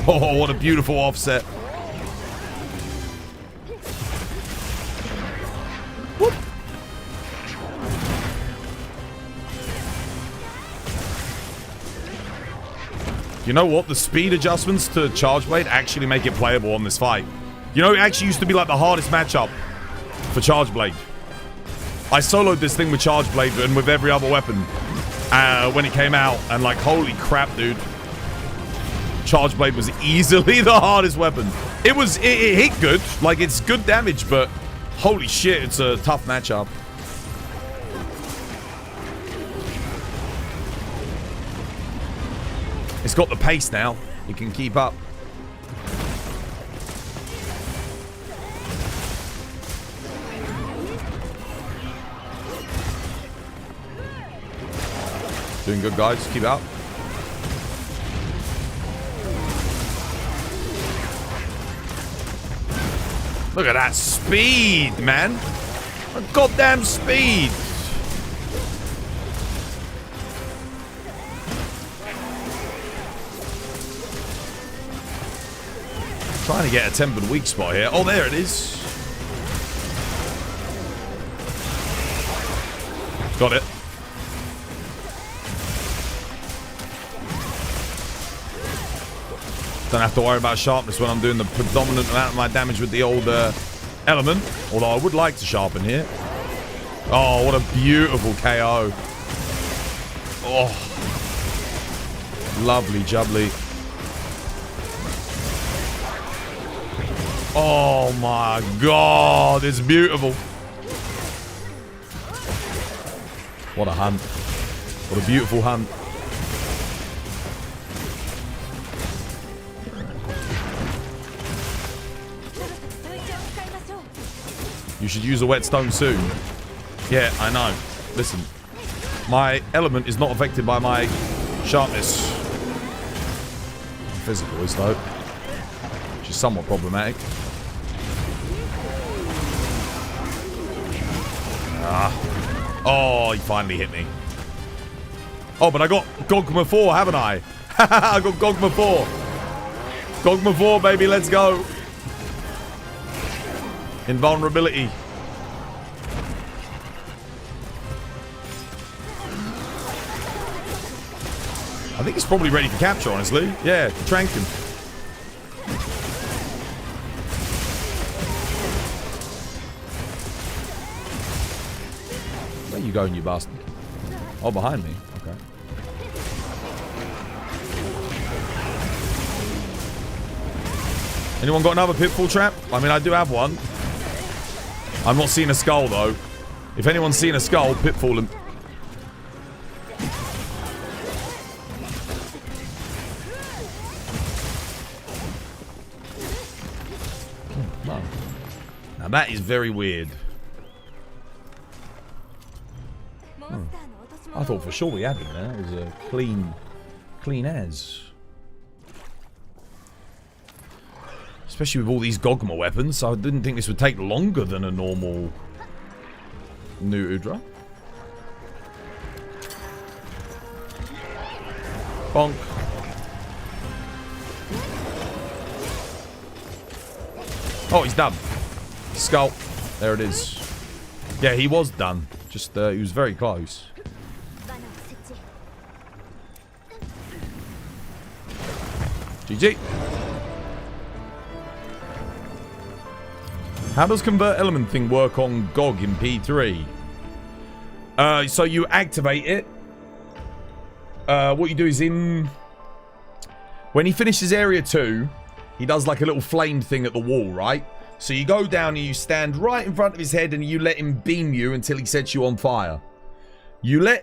Oh, what a beautiful offset. Whoop. You know what? The speed adjustments to Charge Blade actually make it playable on this fight. You know, it actually used to be like the hardest matchup for Charge Blade. I soloed this thing with Charge Blade and with every other weapon when it came out. And like, holy crap, dude. Charge Blade was easily the hardest weapon. It hit good. Like, it's good damage, but holy shit, it's a tough matchup. It's got the pace now. It can keep up. Doing good, guys. Keep out. Look at that speed, man. A goddamn speed. Trying to get a tempered weak spot here. Oh, there it is. Got it. Don't have to worry about sharpness when I'm doing the predominant amount of my damage with the old element. Although I would like to sharpen here. Oh, what a beautiful KO. Oh. Lovely jubbly. Oh my god, it's beautiful. What a hunt. What a beautiful hunt. You should use a whetstone soon. Yeah, I know. Listen, my element is not affected by my sharpness. Physical is though, which is somewhat problematic. Oh, he finally hit me. Oh, but I got Gogma 4, haven't I? I got Gogma 4. Gogma 4, baby, let's go. Invulnerability. I think it's probably ready for capture, honestly. Yeah, Trankin. Where you going, you bastard? Oh, behind me. Okay. Anyone got another pitfall trap? I mean, I do have one. I'm not seeing a skull, though. If anyone's seen a skull, pitfall him. No. Now, that is very weird. I thought for sure we had him there. It was a clean as. Especially with all these Gogma weapons, so I didn't think this would take longer than a normal new Udra. Bonk. Oh, he's done. Skull. There it is. Yeah, he was done. Just, he was very close. GG. How does convert element thing work on Gog in P3? So you activate it. What you do is when he finishes area 2, he does like a little flame thing at the wall, right? So you go down and you stand right in front of his head and you let him beam you until he sets you on fire. You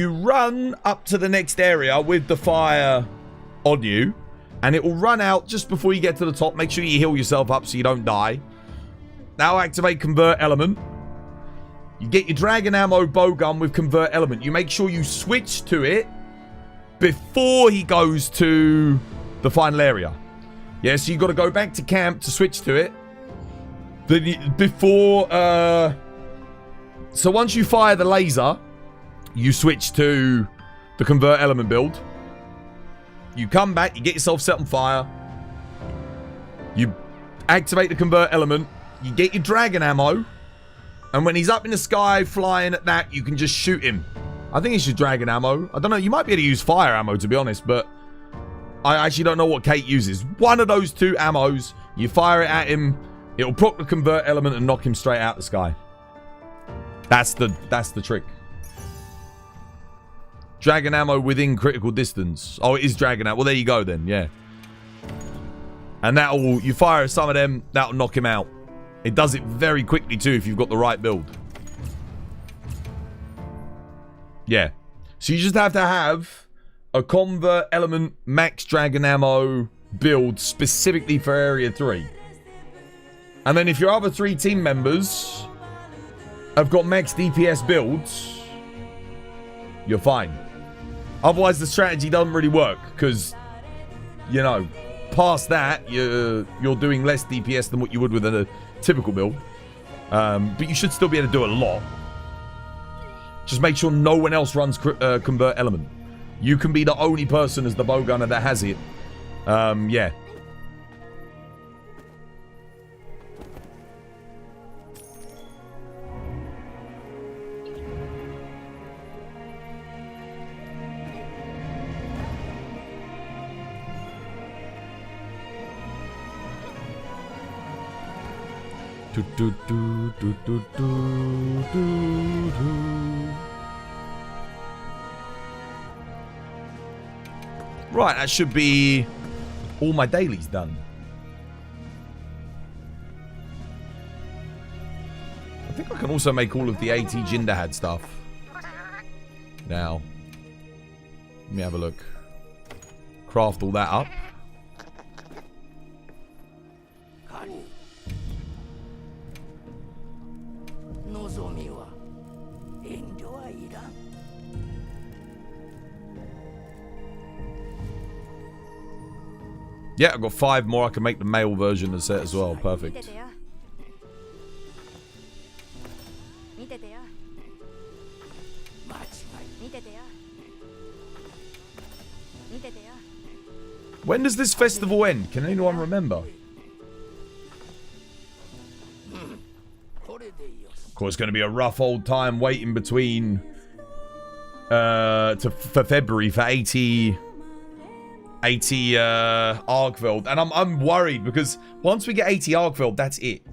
run up to the next area with the fire on you, and it will run out just before you get to the top. Make sure you heal yourself up so you don't die. Now activate convert element. You get your dragon ammo bowgun with convert element. You make sure you switch to it before he goes to the final area. Yeah, so you got to go back to camp to switch to it. So once you fire the laser, you switch to the convert element build. You come back, you get yourself set on fire. You activate the convert element. You get your dragon ammo. And when he's up in the sky flying at that, you can just shoot him. I think it's your dragon ammo. I don't know. You might be able to use fire ammo, to be honest. But I actually don't know what Kate uses. One of those two ammos, you fire it at him. It'll proc the convert element and knock him straight out the sky. That's the trick. Dragon ammo within critical distance. Oh, it is dragon ammo. Well, there you go then. Yeah. And you fire some of them, that'll knock him out. It does it very quickly too if you've got the right build. Yeah. So you just have to have a convert element max dragon ammo build specifically for area 3. And then if your other 3 team members have got max DPS builds, you're fine. Otherwise the strategy doesn't really work because, you know, past that you're doing less DPS than what you would with a typical build. But you should still be able to do a lot. Just make sure no one else runs convert element. You can be the only person as the bow gunner that has it. Yeah. Do, do, do, do, do, do, do, do. Right, that should be all my dailies done. I think I can also make all of the AT Jin Dahaad stuff. Now, let me have a look. Craft all that up. Yeah, I've got 5 more. I can make the male version of the set as well. Perfect. When does this festival end? Can anyone remember? Of course, it's going to be a rough old time waiting between for February for AT Arkveld, and I'm worried because once we get AT Arkveld, that's it.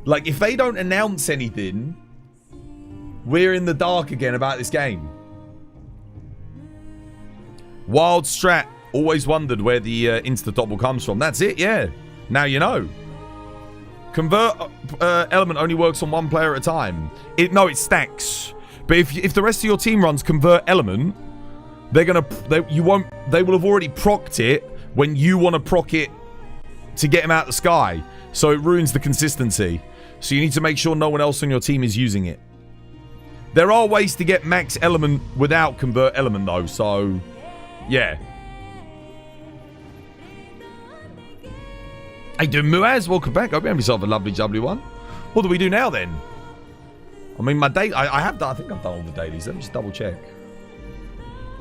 Like, if they don't announce anything, we're in the dark again about this game. Wild Strat. Always wondered where the insta-topple comes from. That's it, yeah. Now you know. Convert element only works on one player at a time. No, it stacks. But if the rest of your team runs convert element, they will have already procced it when you want to proc it to get him out of the sky. So it ruins the consistency. So you need to make sure no one else on your team is using it. There are ways to get max element without convert element though, so yeah. Hey, doing Muaz? Welcome back. Hope you have yourself a lovely, lovely one. What do we do now then? I mean, my day. I think I've done all the dailies. Let me just double check.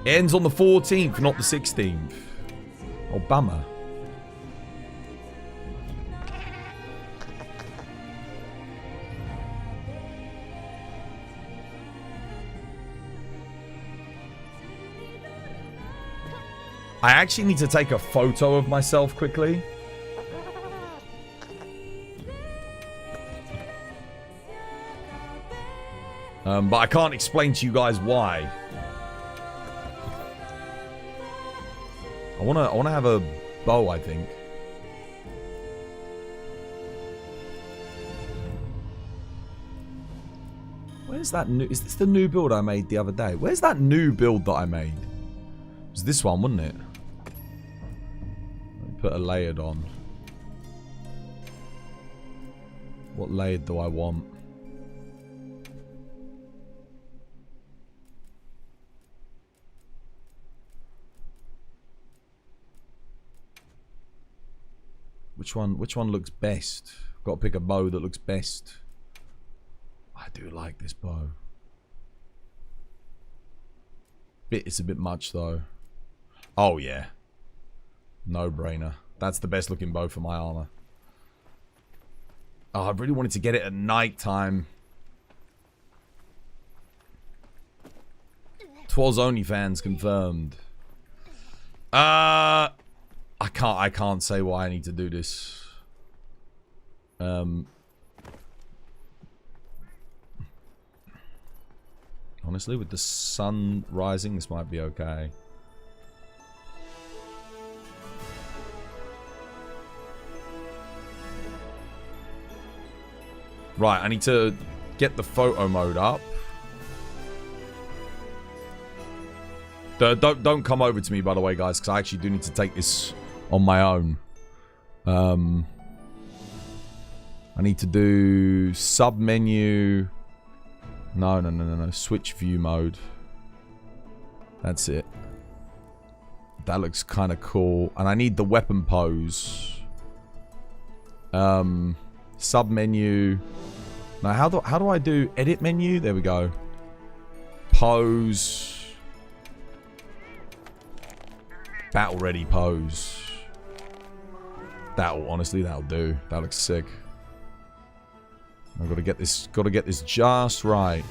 It ends on the 14th, not the 16th. Oh, bummer. I actually need to take a photo of myself quickly. But I can't explain to you guys why. I wanna have a bow, I think. Where's that new... Is this the new build I made the other day? Where's that new build that I made? It was this one, wasn't it? Let me put a layered on. What layered do I want? Which one looks best? I've got to pick a bow that looks best. I do like this bow. It's a bit much though. Oh yeah. No brainer. That's the best looking bow for my armor. Oh, I really wanted to get it at night time. 'Twas OnlyFans confirmed. I can't say why I need to do this. Honestly, with the sun rising, this might be okay. Right, I need to get the photo mode up. Don't come over to me, by the way, guys, because I actually do need to take this on my own. I need to do sub menu. No. Switch view mode. That's it. That looks kind of cool. And I need the weapon pose. Sub menu. Now, how do I do edit menu? There we go. Pose. Battle ready pose. Honestly, that'll do. That looks sick. I've got to get this just right.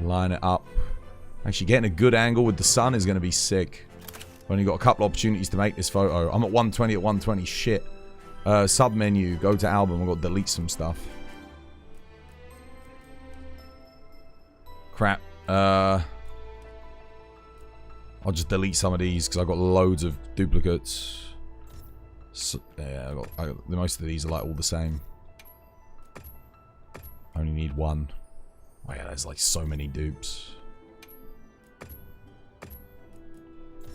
Line it up. Actually, getting a good angle with the sun is going to be sick. Only got a couple opportunities to make this photo. I'm at 120 at 120. Shit. Sub menu. Go to album. I've got to delete some stuff. Crap. I'll just delete some of these because I've got loads of duplicates. So, yeah, I got most of these are like all the same. Only need one. Oh yeah, there's like so many dupes.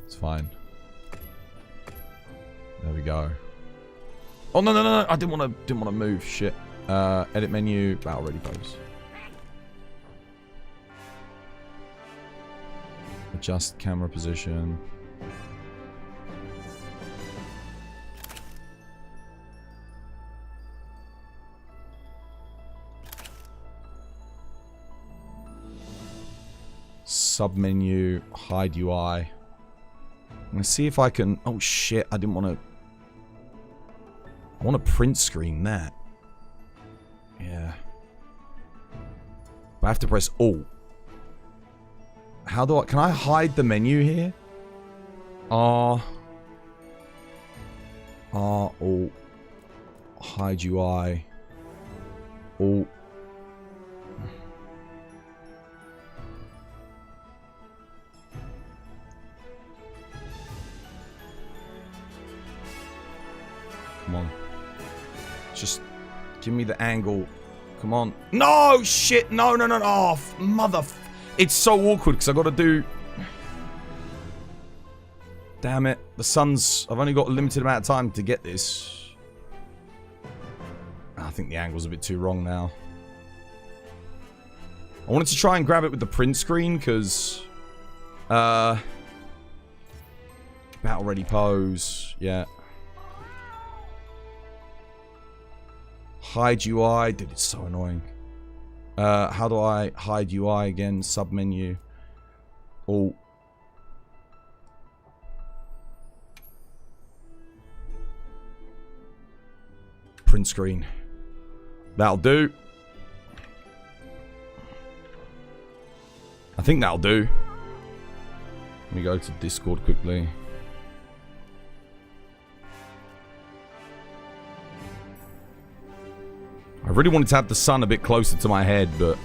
It's fine. There we go. Oh no no no no! I didn't want to move. Shit. Edit menu. Battle ready pose. Adjust camera position. Sub menu, hide UI. I'm gonna see if I can. Oh shit! I didn't want to. I want to print screen that. Yeah. But I have to press Alt. How do I? Can I hide the menu here? R, Alt, hide UI, Alt. Come on. Just give me the angle. Come on. No, shit. No, no, no, no. Oh, mother. It's so awkward because I've got to do... Damn it. The sun's... I've only got a limited amount of time to get this. I think the angle's a bit too wrong now. I wanted to try and grab it with the print screen because... Battle ready pose. Yeah. Hide UI. Dude, it's so annoying. How do I hide UI again? Sub menu. Alt. Print screen. That'll do. I think that'll do. Let me go to Discord quickly. I really wanted to have the sun a bit closer to my head, but...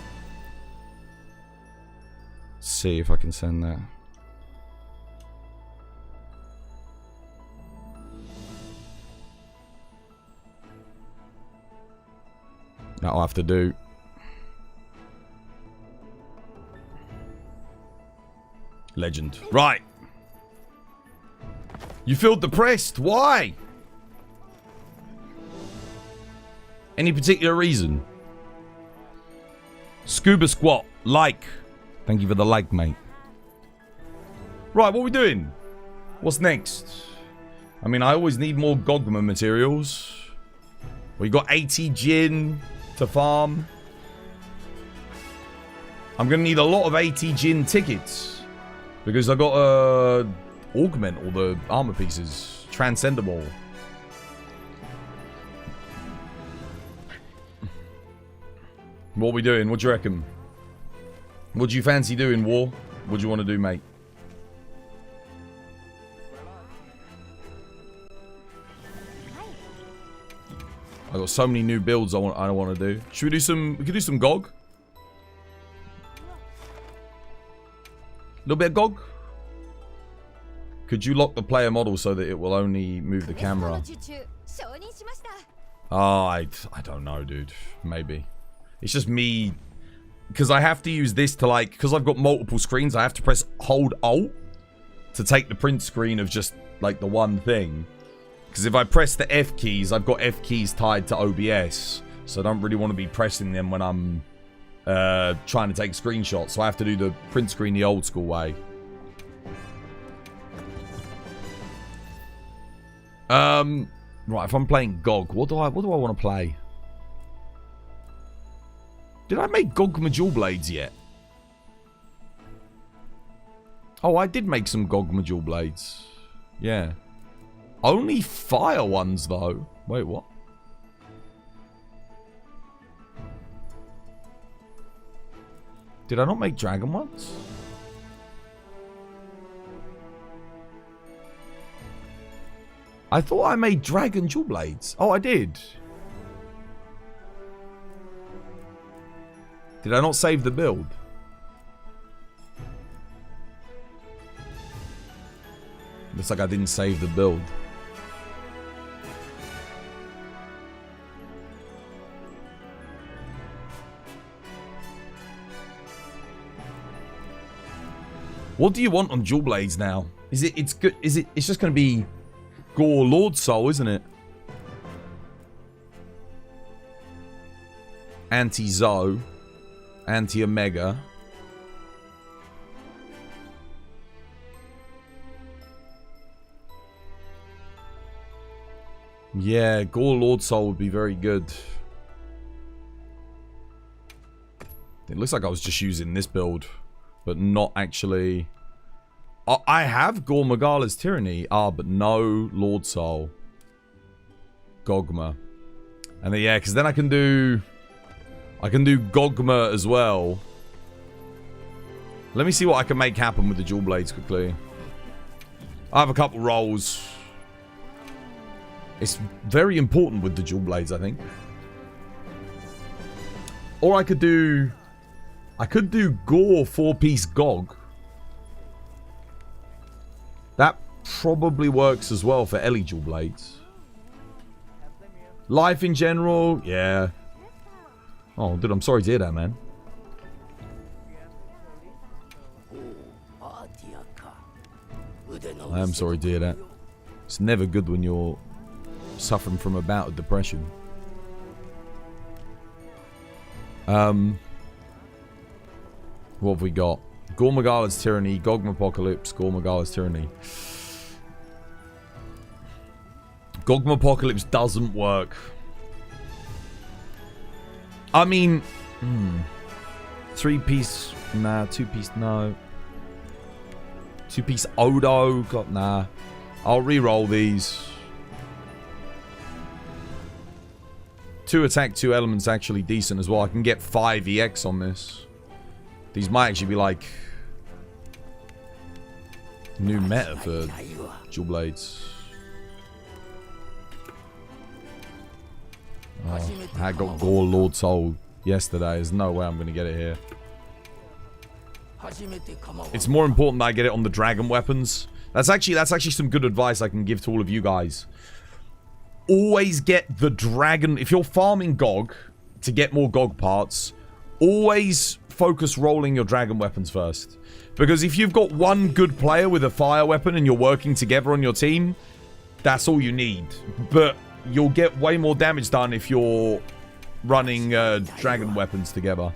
Let's see if I can send that. That'll have to do. Legend. Right. You feel depressed. Why? Any particular reason? Scuba Squat. Like. Thank you for the like, mate. Right, what are we doing? What's next? I mean, I always need more Gogma materials. We got AT Jin to farm. I'm going to need a lot of AT Jin tickets. Because I got to augment all the armor pieces. Transcend them all. What are we doing? What do you reckon? What do you fancy doing, War? What do you want to do, mate? I got so many new builds I don't want to do. Should we do some? We could do some GOG. Little bit of GOG. Could you lock the player model so that it will only move the camera? Oh, I don't know, dude. Maybe. It's just me, because I have to use this to like, because I've got multiple screens, I have to press hold Alt to take the print screen of just like the one thing. Because if I press the F keys, I've got F keys tied to OBS, so I don't really want to be pressing them when I'm trying to take screenshots. So I have to do the print screen the old school way. Right, if I'm playing GOG, what do I want to play? Did I make Gogma Dual Blades yet? Oh, I did make some Gogma Dual Blades. Yeah. Only fire ones, though. Wait, what? Did I not make dragon ones? I thought I made dragon jewel blades. Oh, I did. Did I not save the build? Looks like I didn't save the build. What do you want on jewel blades now? It's good? It's just going to be Gore Lord Soul, isn't it? Anti-Zo. Anti-Omega. Yeah, Gore Lord Soul would be very good. It looks like I was just using this build, but not actually. I have Gore Magala's Tyranny. But no Lord Soul. Gogma. And then, yeah, because then I can do Gogma as well. Let me see what I can make happen with the jewel blades quickly. I have a couple rolls. It's very important with the jewel blades, I think. Or I could do Gore 4-piece Gog. That probably works as well for Ellie jewel blades. Life in general, yeah. Oh, dude, I'm sorry to hear that, man. I am sorry to hear that. It's never good when you're suffering from a bout of depression. What have we got? Gore Magala's Tyranny, Gogma Apocalypse, Gore Magala's Tyranny. Gogma Apocalypse doesn't work. I mean, 3-piece, nah. 2-piece, no. 2-piece Odo, got nah. I'll re-roll these. 2 attack, 2 elements actually decent as well. I can get 5 EX on this. These might actually be like new meta for jewel blades. Oh, I got Gore Lord Soul yesterday. There's no way I'm going to get it here. It's more important that I get it on the dragon weapons. That's actually some good advice I can give to all of you guys. Always get the dragon. If you're farming Gog to get more Gog parts, always focus rolling your dragon weapons first. Because if you've got one good player with a fire weapon and you're working together on your team, that's all you need. But you'll get way more damage done if you're running dragon weapons together.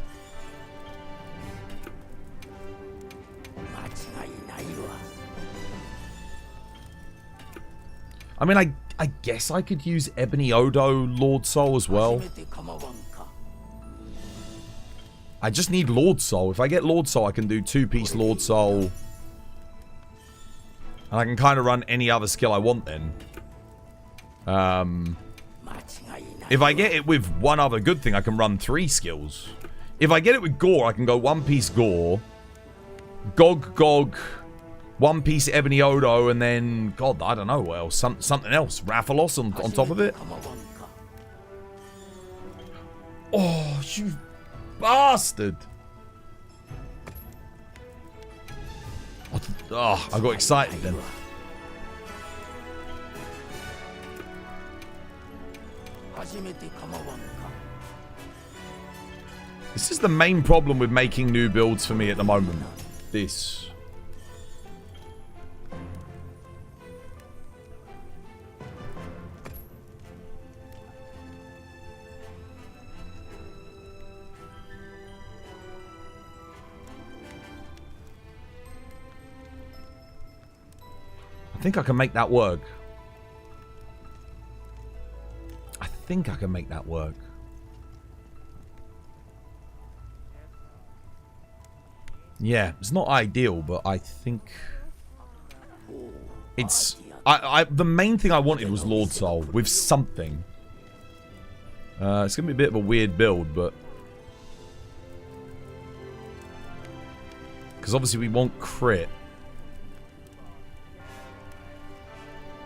I mean, I guess I could use Ebony Odo Lord Soul as well. I just need Lord Soul. If I get Lord Soul, I can do 2-piece Lord Soul. And I can kind of run any other skill I want then. If I get it with one other good thing, I can run 3 skills. If I get it with Gore, I can go 1-piece Gore, Gog, 1-piece Ebony Odo, and then, God, I don't know what else. Something else. Rathalos on top of it. Oh, you bastard. Oh, I got excited then. This is the main problem with making new builds for me at the moment. This. I think I can make that work. I think I can make that work. Yeah, it's not ideal, but I think it's... the main thing I wanted was Lord Soul with something. It's going to be a bit of a weird build, but... Because obviously we want crit.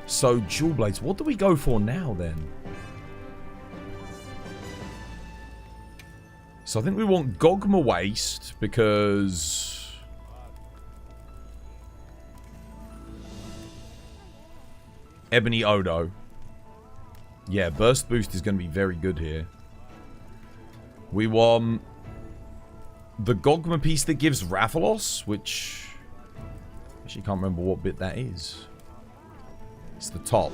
So, Dual Blades. What do we go for now, then? So, I think we want Gogma Waste, because... Ebony Odo. Yeah, Burst Boost is going to be very good here. We want... the Gogma piece that gives Rathalos, which... actually can't remember what bit that is. It's the top.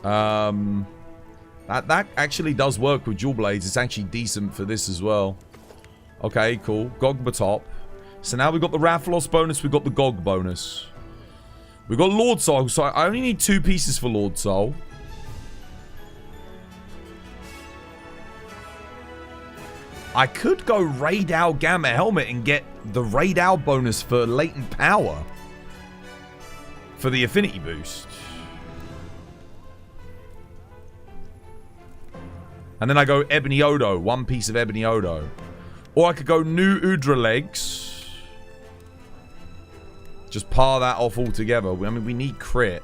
That actually does work with Dual Blades. It's actually decent for this as well. Okay, cool. Gogma top. So now we've got the Rathalos bonus. We've got the Gog bonus. We've got Lord Soul. So I only need 2 pieces for Lord Soul. I could go Raid-Owl Gamma Helmet and get the Raid-Owl bonus for Latent Power. For the Affinity boost. And then I go Ebony Odo. 1 piece of Ebony Odo. Or I could go New Udra Legs. Just par that off altogether. I mean, we need crit.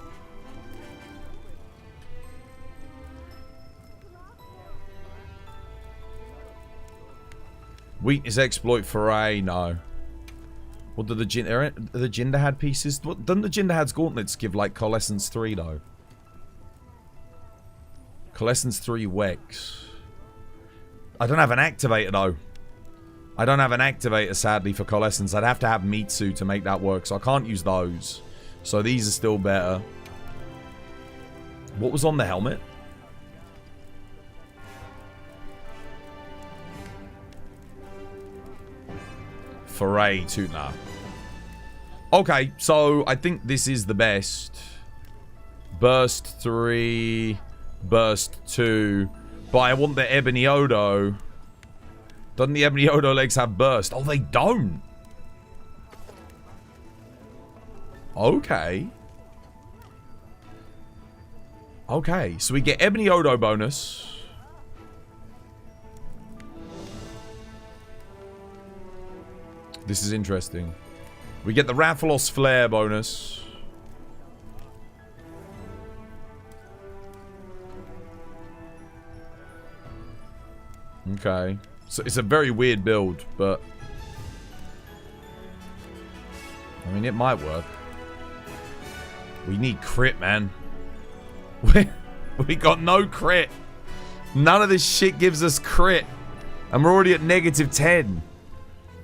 Weakness Exploit Foray. No. What do the Jin Dahaad pieces? Doesn't the Jin Dahaad's gauntlets give like Coalescence 3 though? Coalescence 3 Wex. I don't have an activator though. I don't have an activator sadly for Coalescence. I'd have to have Mitsu to make that work, so I can't use those. So these are still better. What was on the helmet? Foray Tutna. Okay, so I think this is the best. Burst 3, Burst 2. But I want the Ebony Odo. Doesn't the Ebony Odo legs have burst? Oh, they don't. Okay. Okay, so we get Ebony Odo bonus. This is interesting. We get the Rathalos Flare bonus. Okay. So it's a very weird build, but... I mean, it might work. We need crit, man. We got no crit. None of this shit gives us crit. And we're already at -10.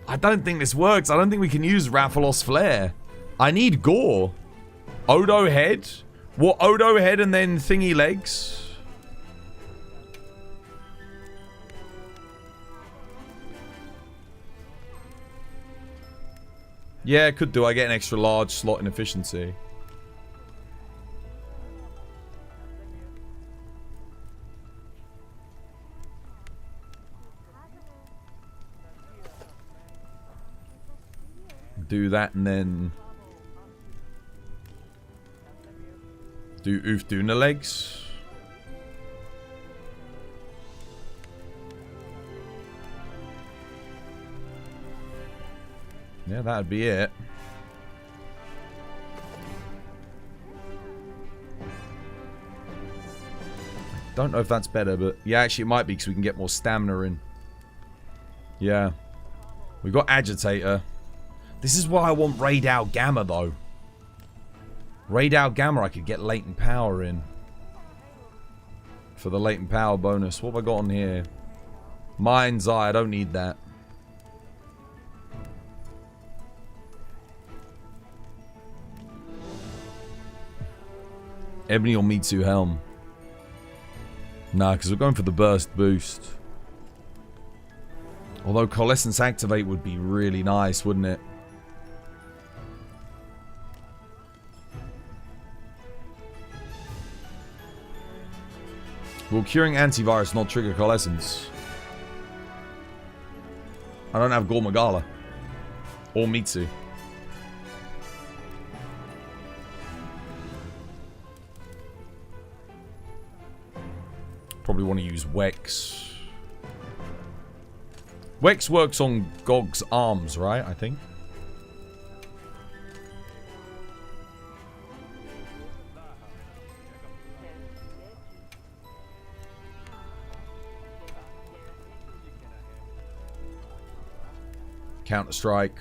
I don't think this works. I don't think we can use Rathalos Flare. I need Gore. Odo Head? What, Odo Head and then Thingy Legs? Yeah, could do. I get an extra large slot in efficiency. Do that and then do Oofduna legs. Yeah, that'd be it. Don't know if that's better, but yeah, actually it might be because we can get more stamina in. Yeah. We got Agitator. This is why I want Raid-Owl Gamma, though. Raid-Owl Gamma, I could get Latent Power in. For the Latent Power bonus. What have I got on here? Mind's Eye, I don't need that. Ebony or Mitsu Helm? Nah, because we're going for the Burst Boost. Although Coalescence Activate would be really nice, wouldn't it? Will curing antivirus not trigger Coalescence? I don't have Gormagala. Or Mitsu. Probably want to use Wex. Wex works on Gog's arms, right? I think. Counter-Strike.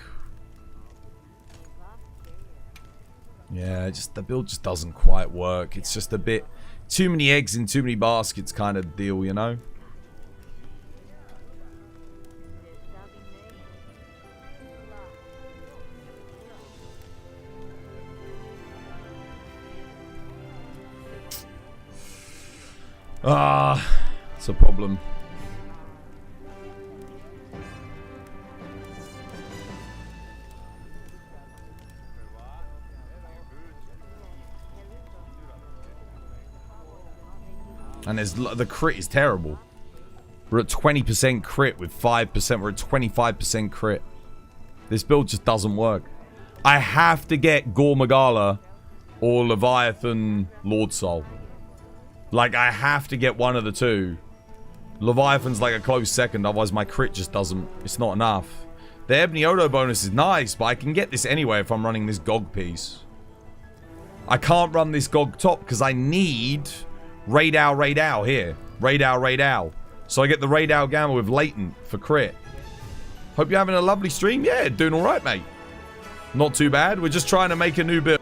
Yeah, just the build just doesn't quite work. It's just a bit too many eggs in too many baskets kind of deal, you know? It's a problem. And the crit is terrible. We're at 20% crit with 5%. We're at 25% crit. This build just doesn't work. I have to get Gormagala or Leviathan Lord Soul. Like, I have to get one of the two. Leviathan's like a close second, otherwise my crit just doesn't... It's not enough. The Ebony Odo bonus is nice, but I can get this anyway if I'm running this Gog piece. I can't run this Gog top because I need... Raid Owl here. Raid Owl. So I get the Raid Owl Gamma with Latent for crit. Hope you're having a lovely stream. Yeah, doing alright, mate. Not too bad. We're just trying to make a new build.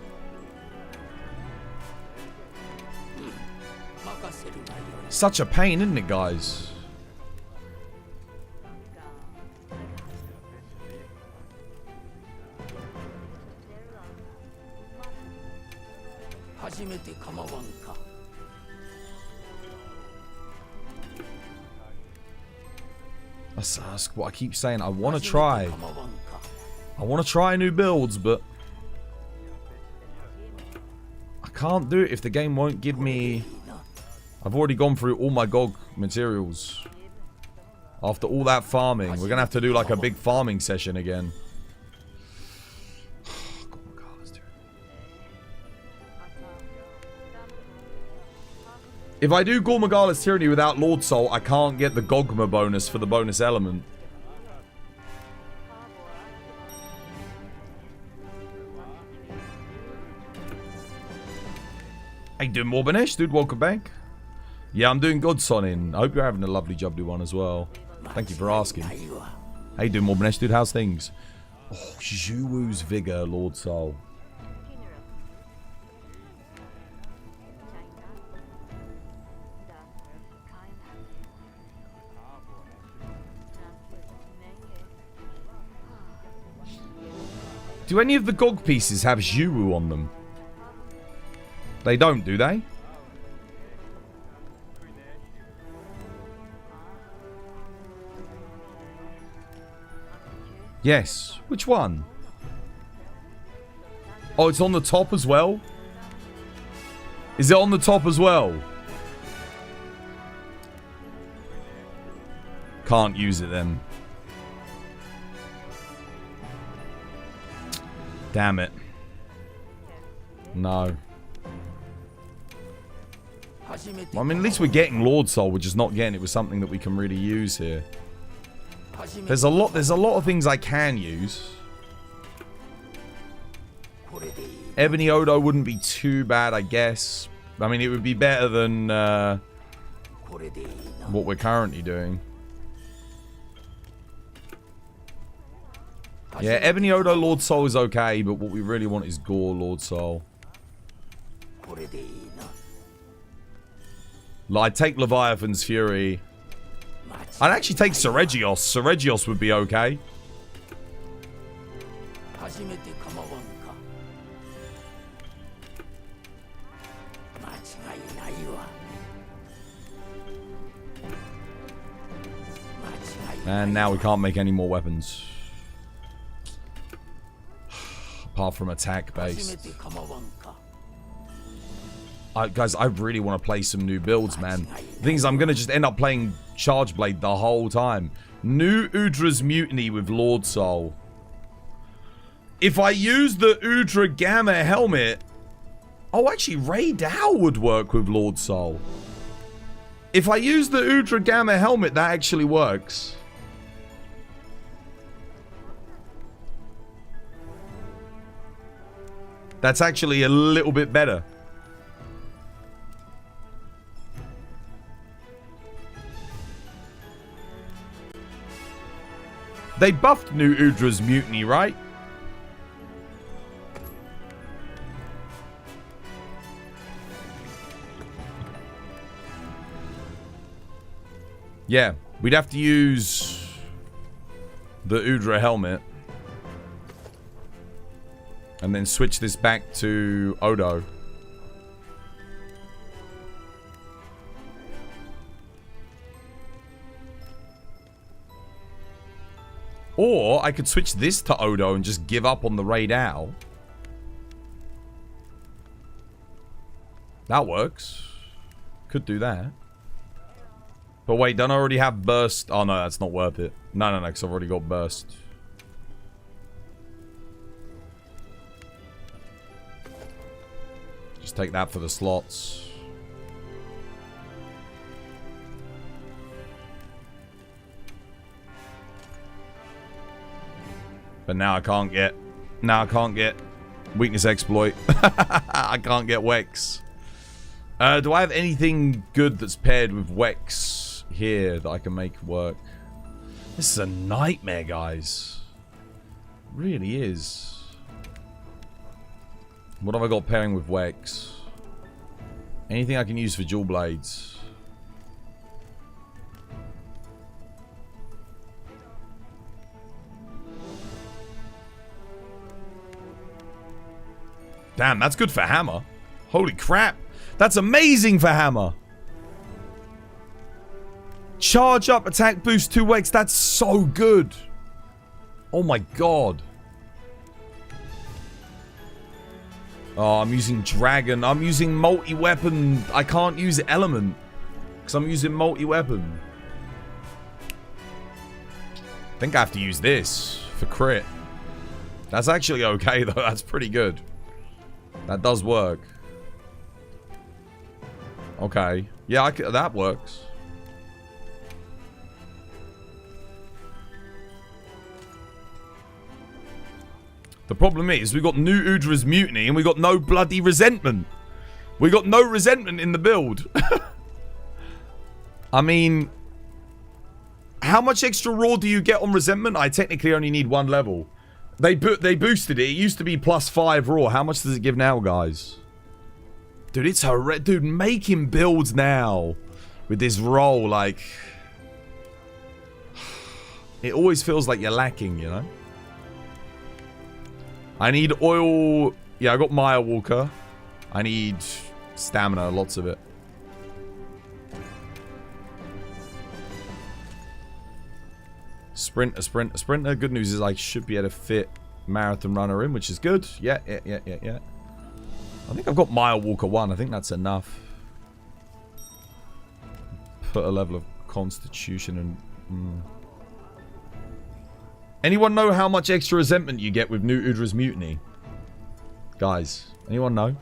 Such a pain, isn't it, guys? That's what I keep saying. I want to try. I want to try new builds, but I can't do it if the game won't give me... I've already gone through all my Gog materials. After all that farming, we're going to have to do like a big farming session again. If I do Gormagala's Tyranny without Lord Soul, I can't get the Gogma bonus for the bonus element. How you doing, Morbanesh? Dude, welcome back. Yeah, I'm doing good, Sonin. I hope you're having a lovely Jubly one as well. Thank you for asking. How you doing, Morbanesh? Dude, how's things? Oh, Zhuwu's Vigor, Lord Soul. Do any of the Gog pieces have Zhuwu on them? They don't, do they? Yes. Which one? Oh, it's on the top as well? Is it on the top as well? Can't use it then. Damn it. No. Well, I mean, at least we're getting Lord Soul. We're just not getting it with something that we can really use here. There's a lot of things I can use. Ebony Odo wouldn't be too bad, I guess. I mean, it would be better than what we're currently doing. Yeah, Ebony Odo Lord Soul is okay, but what we really want is Gore Lord Soul. I'd take Leviathan's Fury. I'd actually take Seregios. Seregios would be okay. And now we can't make any more weapons. Apart from attack based. Guys, I really want to play some new builds, man. The thing is, I'm going to just end up playing Charge Blade the whole time. New Udra's Mutiny with Lord Soul. If I use the Udra Gamma helmet... Oh, actually, Ray Dow would work with Lord Soul. If I use the Udra Gamma helmet, that actually works. That's actually a little bit better. They buffed New Udra's mutiny, right? Yeah, we'd have to use the Udra helmet. And then switch this back to Odo. Or I could switch this to Odo and just give up on the Raid Owl. That works. Could do that. But wait, don't I already have burst? Oh no, that's not worth it. No, because I've already got burst. Just take that for the slots. But now I can't get... Now I can't get weakness exploit. I can't get Wex. Do I have anything good that's paired with Wex here that I can make work? This is a nightmare, guys. It really is. What have I got pairing with Wex? Anything I can use for dual blades? Damn, that's good for hammer. Holy crap. That's amazing for hammer. Charge up, attack boost 2x. That's so good. Oh my god. Oh, I'm using dragon. I'm using multi-weapon. I can't use element. Because I'm using multi-weapon. I think I have to use this for crit. That's actually okay though. That's pretty good. That does work. Okay. Yeah, that works. The problem is, we got New Udra's mutiny and we got no bloody resentment. We got no resentment in the build. I mean, how much extra raw do you get on resentment? I technically only need 1 level. They boosted it. It used to be +5 raw. How much does it give now, guys? Dude, it's horrendous. Dude, making builds now with this roll, like... It always feels like you're lacking, you know? I need oil. Yeah, I got Maya Walker. I need stamina, lots of it. Sprinter. Good news is I should be able to fit Marathon Runner in, which is good. Yeah. I think I've got Maya Walker 1. I think that's enough. Put a level of Constitution and... Anyone know how much extra resentment you get with New Udra's mutiny? Guys, anyone know?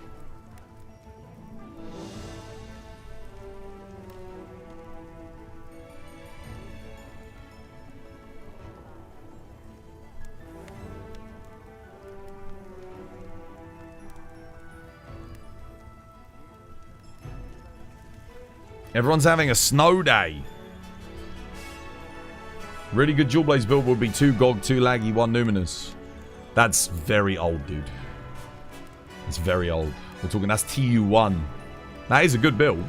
Everyone's having a snow day. Really good Dual Blades build would be 2 Gog, 2 Laggy, 1 Numinous. That's very old, dude. That's very old. We're talking, that's TU1. That is a good build.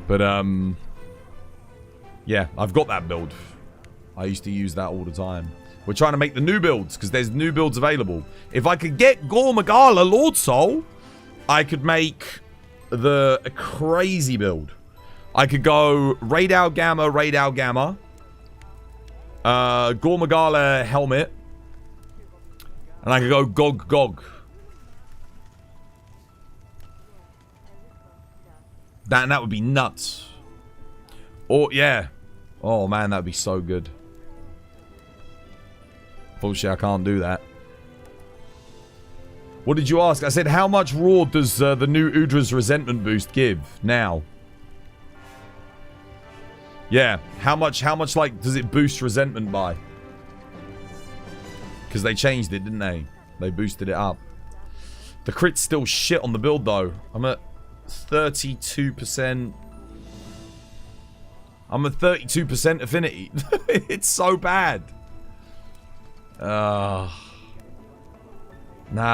But, yeah, I've got that build. I used to use that all the time. We're trying to make the new builds, because there's new builds available. If I could get Gore Magala Lord Soul, I could make a crazy build. I could go Raid Owl Gamma, Gore Magala Helmet. And I could go Gog. That would be nuts. Or, yeah. Oh, man, that would be so good. Unfortunately, I can't do that. What did you ask? I said, how much raw does the new Udra's resentment boost give now? Yeah, how much like does it boost resentment by? Because they changed it, didn't they? They boosted it up. The crit's still shit on the build, though. I'm at 32%. I'm at 32% affinity. It's so bad. Nah,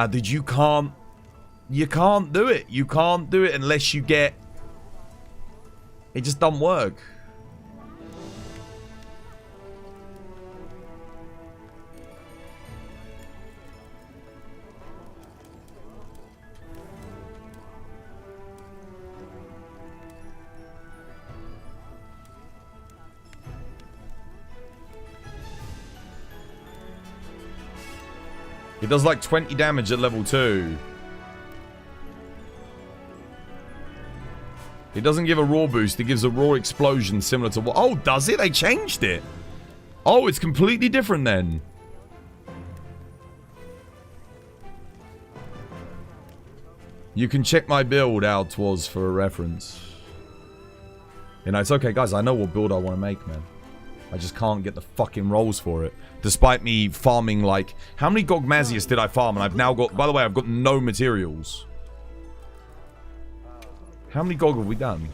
dude, you can't do it. You can't do it unless you get... It just doesn't work. It does like 20 damage at level 2. It doesn't give a raw boost. It gives a raw explosion similar to what... Oh, does it? They changed it. Oh, it's completely different then. You can check my build out was for a reference. You know, it's okay, guys. I know what build I want to make, man. I just can't get the fucking rolls for it. Despite me farming, like... How many Gogmazios did I farm? And I've now got... By the way, I've got no materials. How many Gog have we done?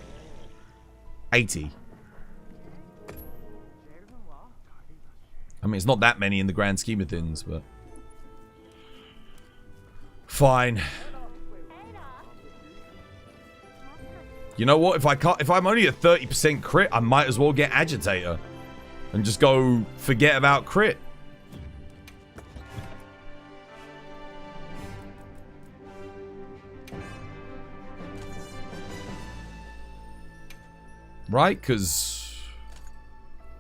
80. I mean, it's not that many in the grand scheme of things, but... Fine. You know what? If I'm only at 30% crit, I might as well get Agitator. And just go forget about crit. Right? Because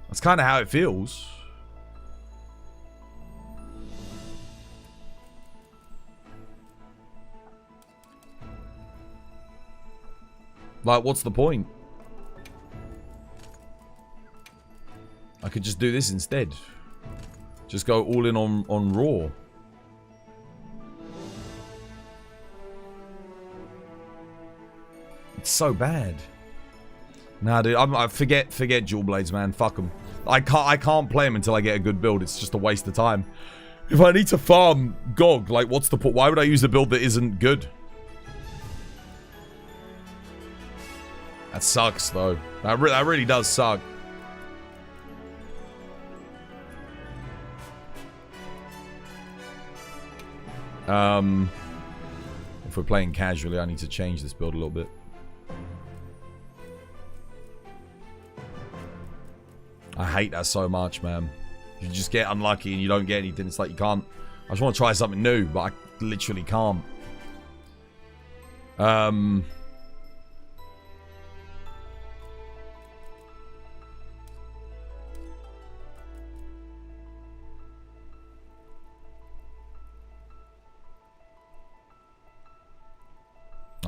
that's kind of how it feels. Like, what's the point? I could just do this instead. Just go all in on raw. It's so bad. Nah, dude, I forget dual blades, man. Fuck them. I can't play them until I get a good build. It's just a waste of time. If I need to farm Gog, like, what's the point? Why would I use a build that isn't good? That sucks, though. That really does suck. If we're playing casually, I need to change this build a little bit. I hate that so much, man. You just get unlucky and you don't get anything. It's like you can't... I just want to try something new, but I literally can't. I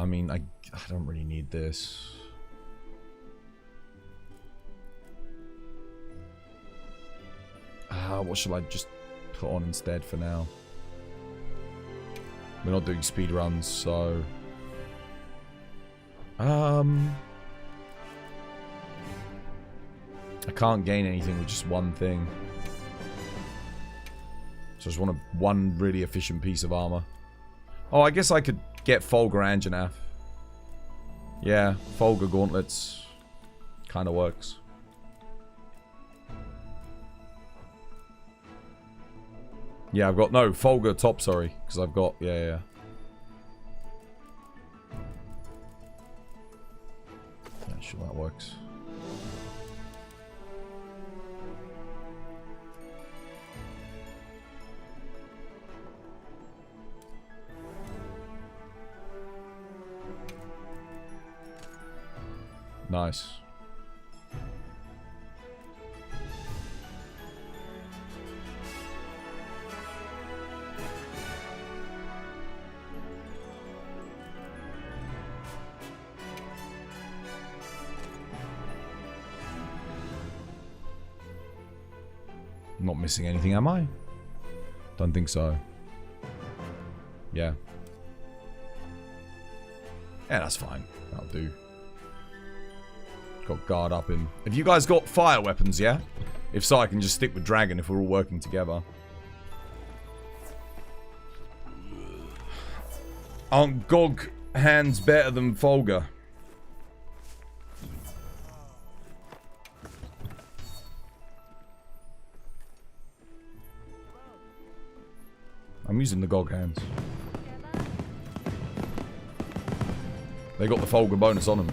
mean, I don't really need this. What should I just put on instead for now? We're not doing speed runs, so... I can't gain anything with just one thing. So I just want one really efficient piece of armor. Oh, I guess I could get Folger Anjanath. Yeah, Folger Gauntlets. Kind of works. Yeah, I've got... No, Folger top, sorry. Because I've got... Yeah. Yeah, sure that works. Nice. Not missing anything, am I? Don't think so. Yeah. Yeah, that's fine. That'll do. Got guard up in. Have you guys got fire weapons, yeah? If so, I can just stick with dragon if we're all working together. Aren't Gog hands better than Folger? I'm using the Gog hands. They got the Folger bonus on them.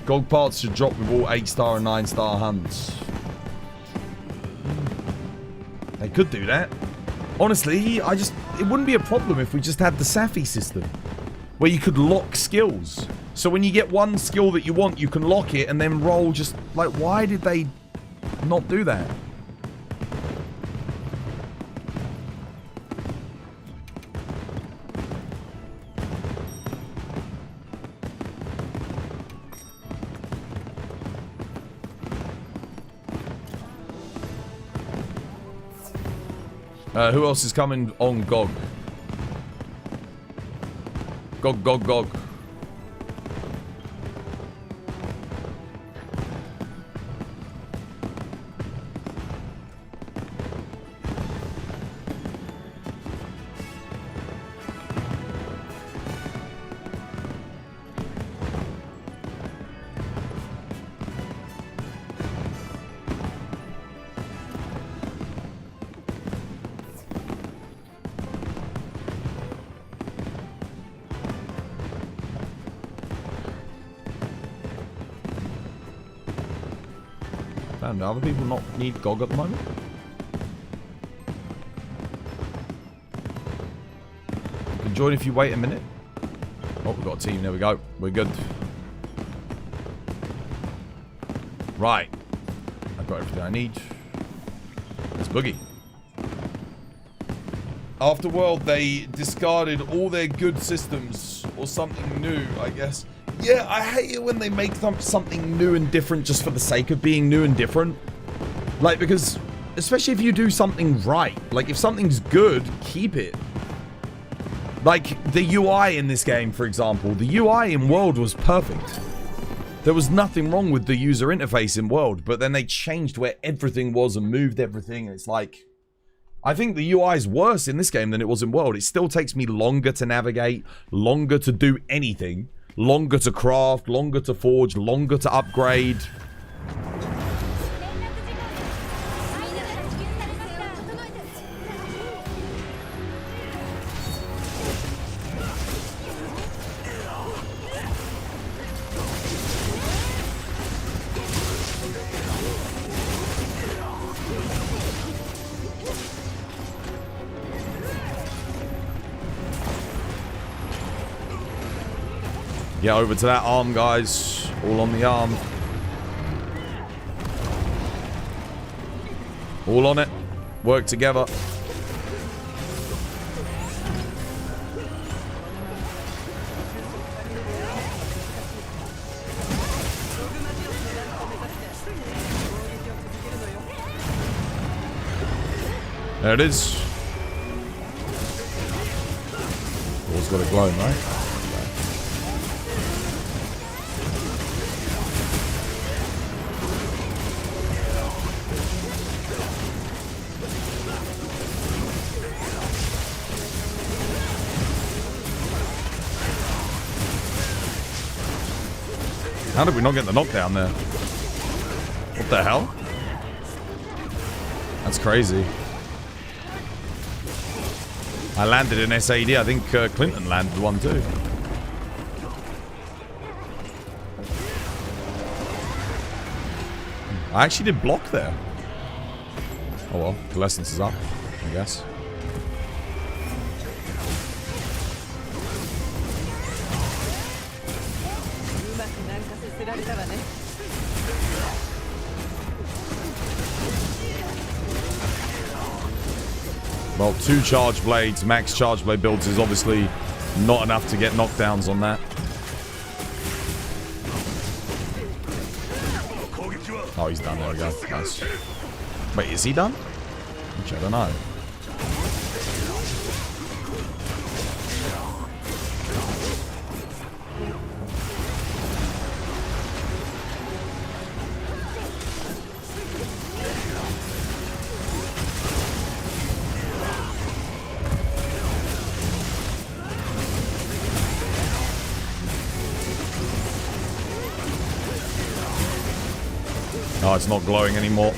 Gog parts should drop with all 8-star and 9-star hands. They could do that. Honestly, it wouldn't be a problem if we just had the Safi system. Where you could lock skills. So when you get one skill that you want, you can lock it and then roll just... Like, why did they not do that? Who else is coming on Gog? Gog. Damn, do other people not need Gog at the moment? You can join if you wait a minute. Oh, we've got a team. There we go. We're good. Right. I've got everything I need. Let's boogie. Afterworld, they discarded all their good systems or something new, I guess. Yeah, I hate it when they make something new and different just for the sake of being new and different. Like, because, especially if you do something right. Like, if something's good, keep it. Like, the UI in this game, for example. The UI in World was perfect. There was nothing wrong with the user interface in World, but then they changed where everything was and moved everything, and it's like... I think the UI is worse in this game than it was in World. It still takes me longer to navigate, longer to do anything. Longer to craft, longer to forge, longer to upgrade. Yeah, over to that arm, guys. All on the arm. All on it. Work together. There it is. Always got it glowing, right? How did we not get the knockdown there? What the hell? That's crazy. I landed an SAD. I think Clinton landed one too. I actually did block there. Oh well, Coalescence is up, I guess. Well, 2 charge blades, max charge blade builds is obviously not enough to get knockdowns on that. Oh, he's done. There we go. Nice. Wait, is he done? Which I don't know. Oh, it's not glowing anymore.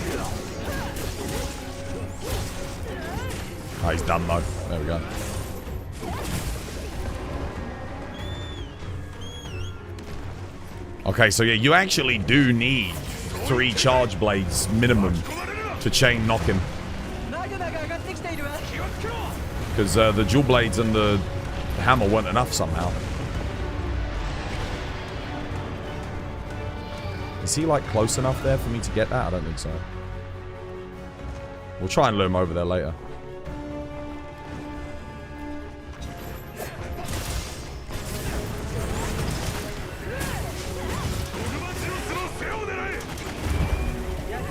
Oh, he's done though. There we go. Okay, so yeah, you actually do need 3 charge blades minimum to chain knock him. Because the dual blades and the hammer weren't enough somehow. Is he like close enough there for me to get that? I don't think so. We'll try and lure him over there later.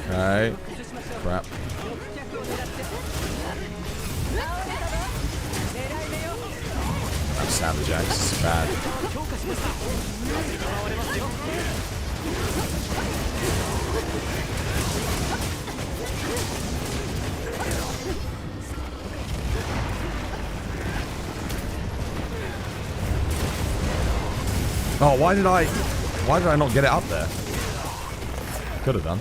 Okay. Crap. That's Savage Axe. This is bad. Oh, why did I not get it up there? Could have done.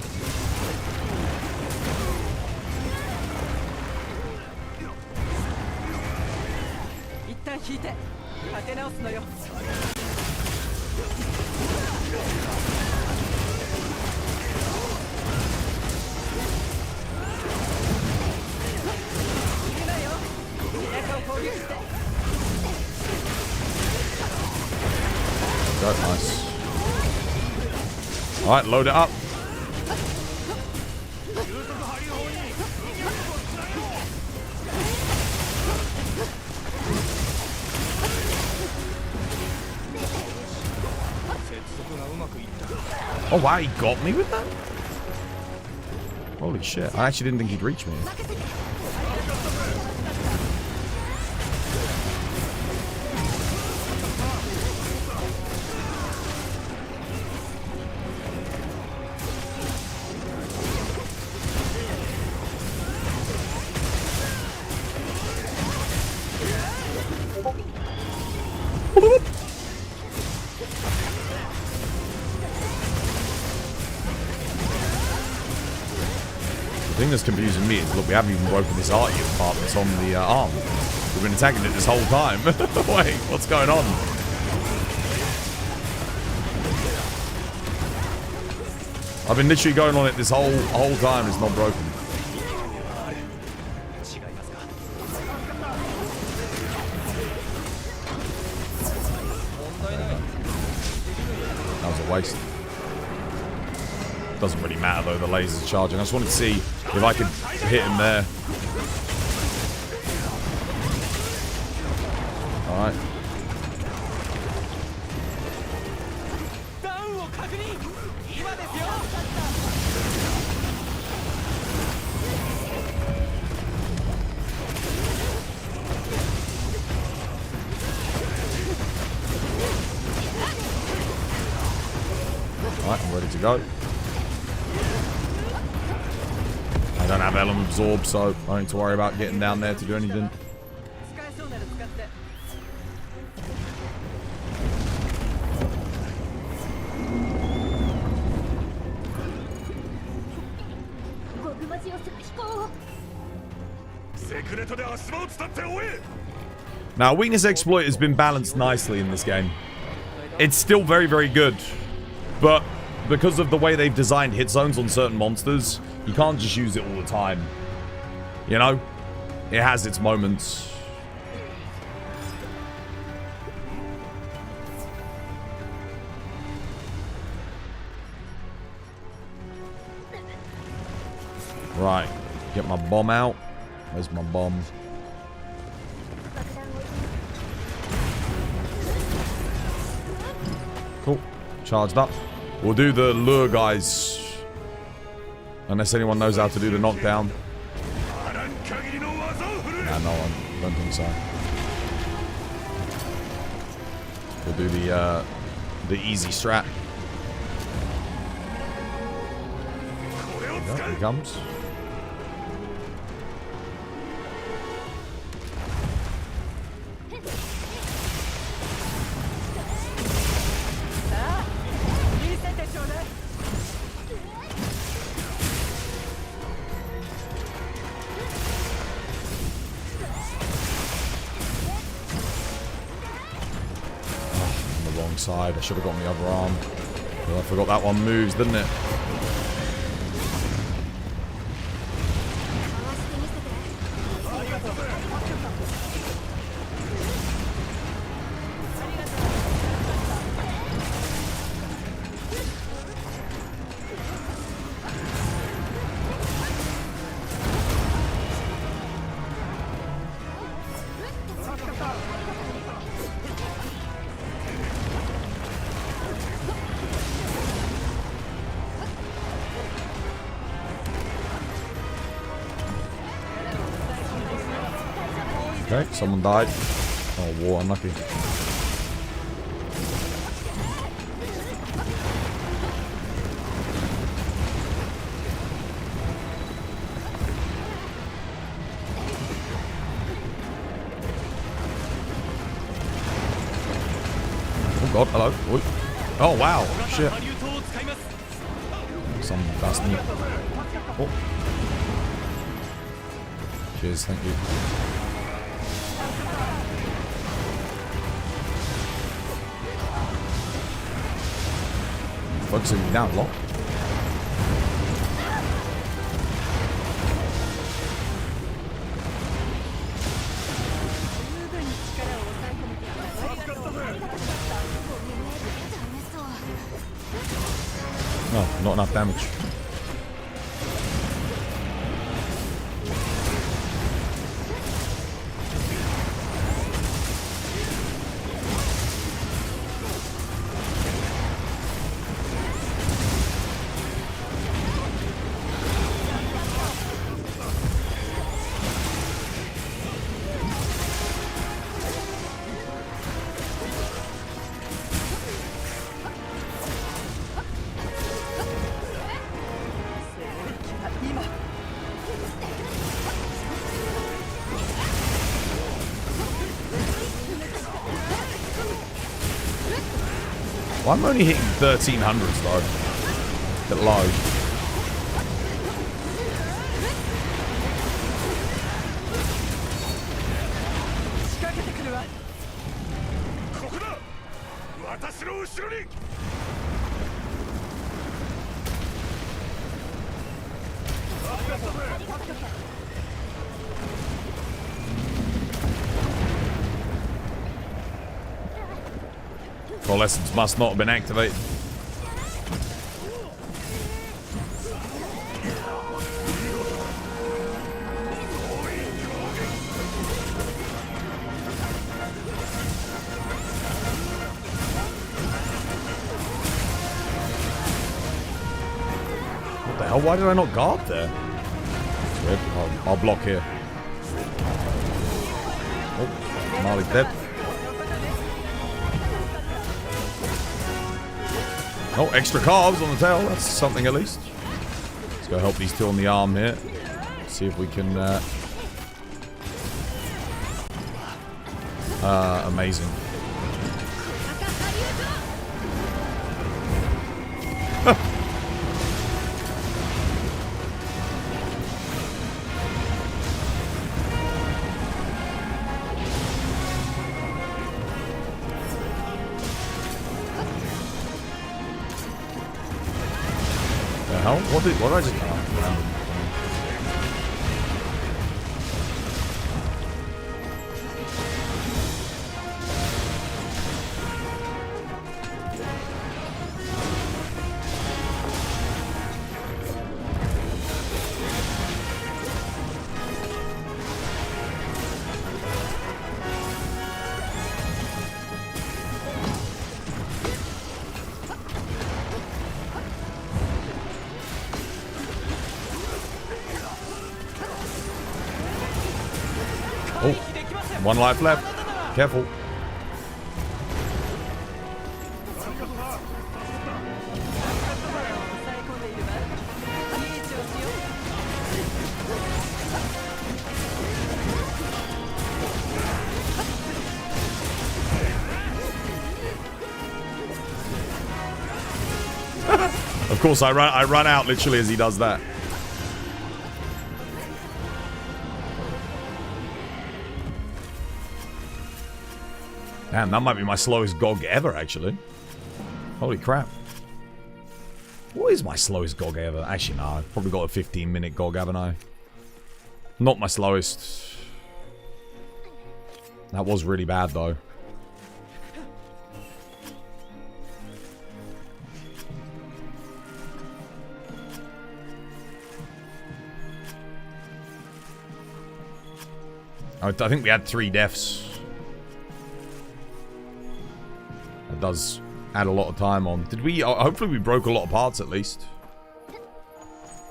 Nice. Alright, load it up. Oh wow, he got me with that? Holy shit, I actually didn't think he'd reach me. The thing that's confusing me is, look, we haven't even broken this arty part that's on the arm. We've been attacking it this whole time. Wait, what's going on? I've been literally going on it this whole time. It's not broken. That was a waste. Doesn't really matter though, the laser's charging. I just wanted to see if I could hit him there. Alright. Alright, I'm ready to go. I don't have element absorb, so I don't need to worry about getting down there to do anything. Now, weakness exploit has been balanced nicely in this game. It's still very, very good, but because of the way they've designed hit zones on certain monsters, you can't just use it all the time. You know? It has its moments. Right. Get my bomb out. Where's my bomb? Cool. Charged up. We'll do the lure, guys. Unless anyone knows how to do the knockdown. Nah, no one. Don't think so. We'll do the easy strat. There he comes. wrong side. I should have gotten the other arm. But I forgot that one moves, didn't it? Okay, someone died. Oh, war, unlucky. Oh god, hello. Oi. Oh wow, shit. Some dusty. Oh. Cheers, thank you. Focusing me down a lot. No, not enough damage. Well, I'm only hitting 1300s though. Bit low. Coalescence must not have been activated. What the hell? Why did I not guard there? That's weird. I'll block here. Oh, Marley's dead. Oh, extra carbs on the tail. That's something at least. Let's go help these two on the arm here. See if we can... amazing. What did I just... Oh, one life left. Careful. Of course, I run out literally as he does that. Damn, that might be my slowest GOG ever, actually. Holy crap. What is my slowest GOG ever? Actually, no. I've probably got a 15-minute GOG, haven't I? Not my slowest. That was really bad, though. I think we had 3 deaths. That does add a lot of time on. Did we... hopefully we broke a lot of parts at least.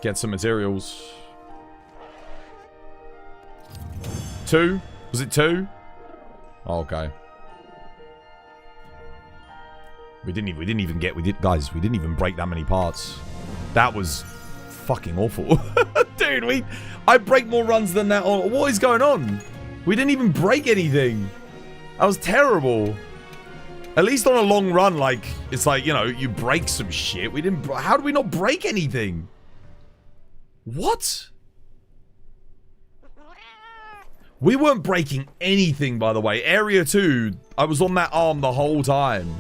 Get some materials. 2? Was it 2? Oh, okay. We didn't even get... guys, we didn't even break that many parts. That was fucking awful. Dude, I break more runs than that. What is going on? We didn't even break anything. That was terrible. At least on a long run, like, it's like, you know, you break some shit. We didn't... How do we not break anything? What? We weren't breaking anything, by the way. Area 2, I was on that arm the whole time.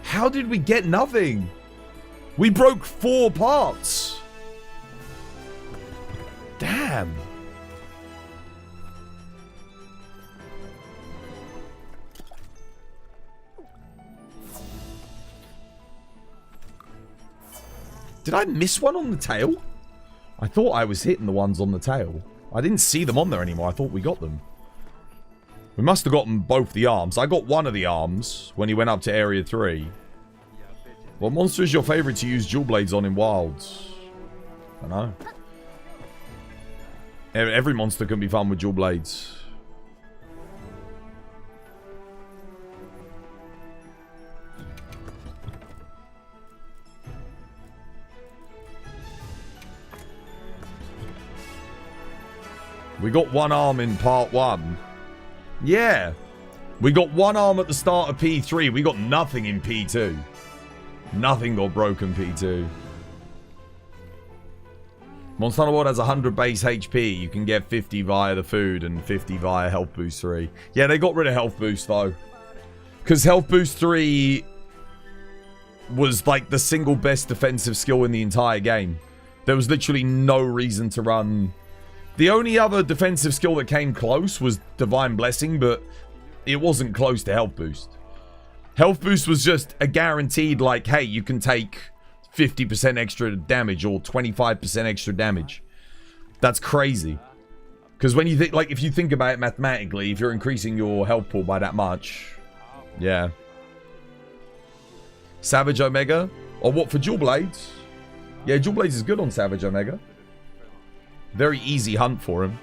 How did we get nothing? We broke 4 parts. Damn. Did I miss one on the tail? I thought I was hitting the ones on the tail. I didn't see them on there anymore. I thought we got them. We must have gotten both the arms. I got one of the arms when he went up to Area 3. What monster is your favorite to use dual blades on in Wilds? I don't know. Every monster can be fun with dual blades. We got one arm in part 1. Yeah. We got one arm at the start of P3. We got nothing in P2. Nothing got broken P2. Monster Hunter World has 100 base HP. You can get 50 via the food and 50 via Health Boost 3. Yeah, they got rid of Health Boost, though. Because Health Boost 3 was, like, the single best defensive skill in the entire game. There was literally no reason to run... The only other defensive skill that came close was Divine Blessing, but it wasn't close to Health Boost. Health Boost was just a guaranteed, like, hey, you can take 50% extra damage or 25% extra damage. That's crazy. Because when you think, like, if you think about it mathematically, if you're increasing your health pool by that much, yeah. Savage Omega? Or what, for Dual Blades? Yeah, Dual Blades is good on Savage Omega. Very easy hunt for him.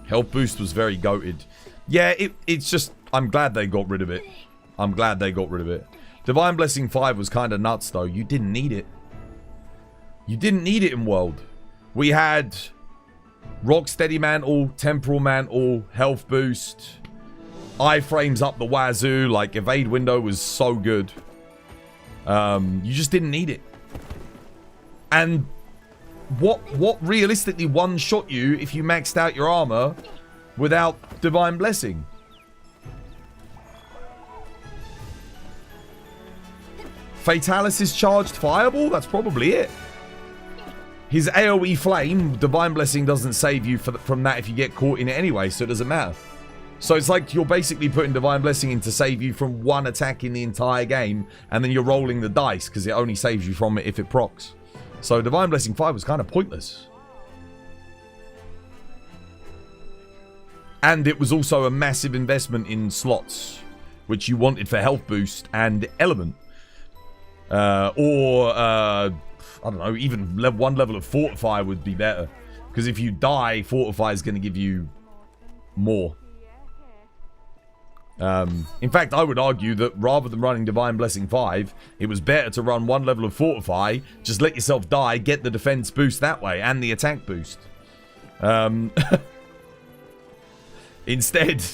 Health Boost was very goated. Yeah, it's just... I'm glad they got rid of it. I'm glad they got rid of it. Divine Blessing 5 was kind of nuts, though. You didn't need it. You didn't need it in World. We had... Rocksteady Mantle, Temporal Mantle, Health Boost, iframes up the wazoo, like Evade Window was so good. You just didn't need it. And what realistically one-shot you if you maxed out your armor without Divine Blessing? Fatalis' charged Fireball? That's probably it. His AoE Flame, Divine Blessing doesn't save you from that if you get caught in it anyway, so it doesn't matter. So it's like you're basically putting Divine Blessing in to save you from one attack in the entire game, and then you're rolling the dice, because it only saves you from it if it procs. So Divine Blessing 5 was kind of pointless. And it was also a massive investment in slots, which you wanted for Health Boost and Element. I don't know, even one level of Fortify would be better. Because if you die, Fortify is going to give you more. In fact, I would argue that rather than running Divine Blessing 5, it was better to run one level of Fortify, just let yourself die, get the defense boost that way, and the attack boost. Instead,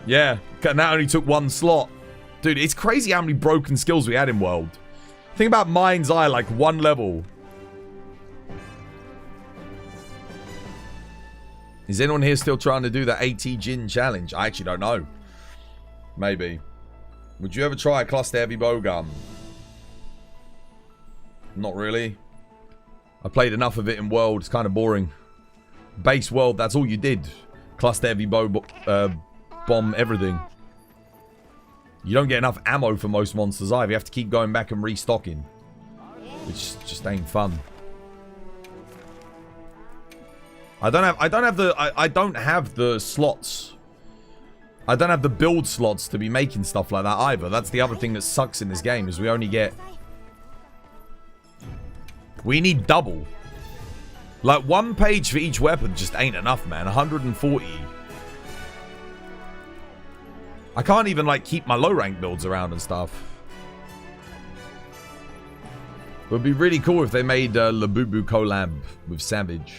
Yeah, and that only took 1 slot. Dude, it's crazy how many broken skills we had in World. Think about Mind's Eye, like 1 level. Is anyone here still trying to do the AT Jin challenge? I actually don't know. Maybe. Would you ever try a cluster heavy bowgun? Not really. I played enough of it in World. It's kind of boring. Base World, that's all you did. Cluster heavy bomb everything. You don't get enough ammo for most monsters either. You have to keep going back and restocking, which just ain't fun. I don't have the slots. I don't have the build slots to be making stuff like that either. That's the other thing that sucks in this game, is we only get... We need double. Like, 1 page for each weapon just ain't enough, man. 140. I can't even, like, keep my low rank builds around and stuff. It would be really cool if they made Labubu collab with Savage.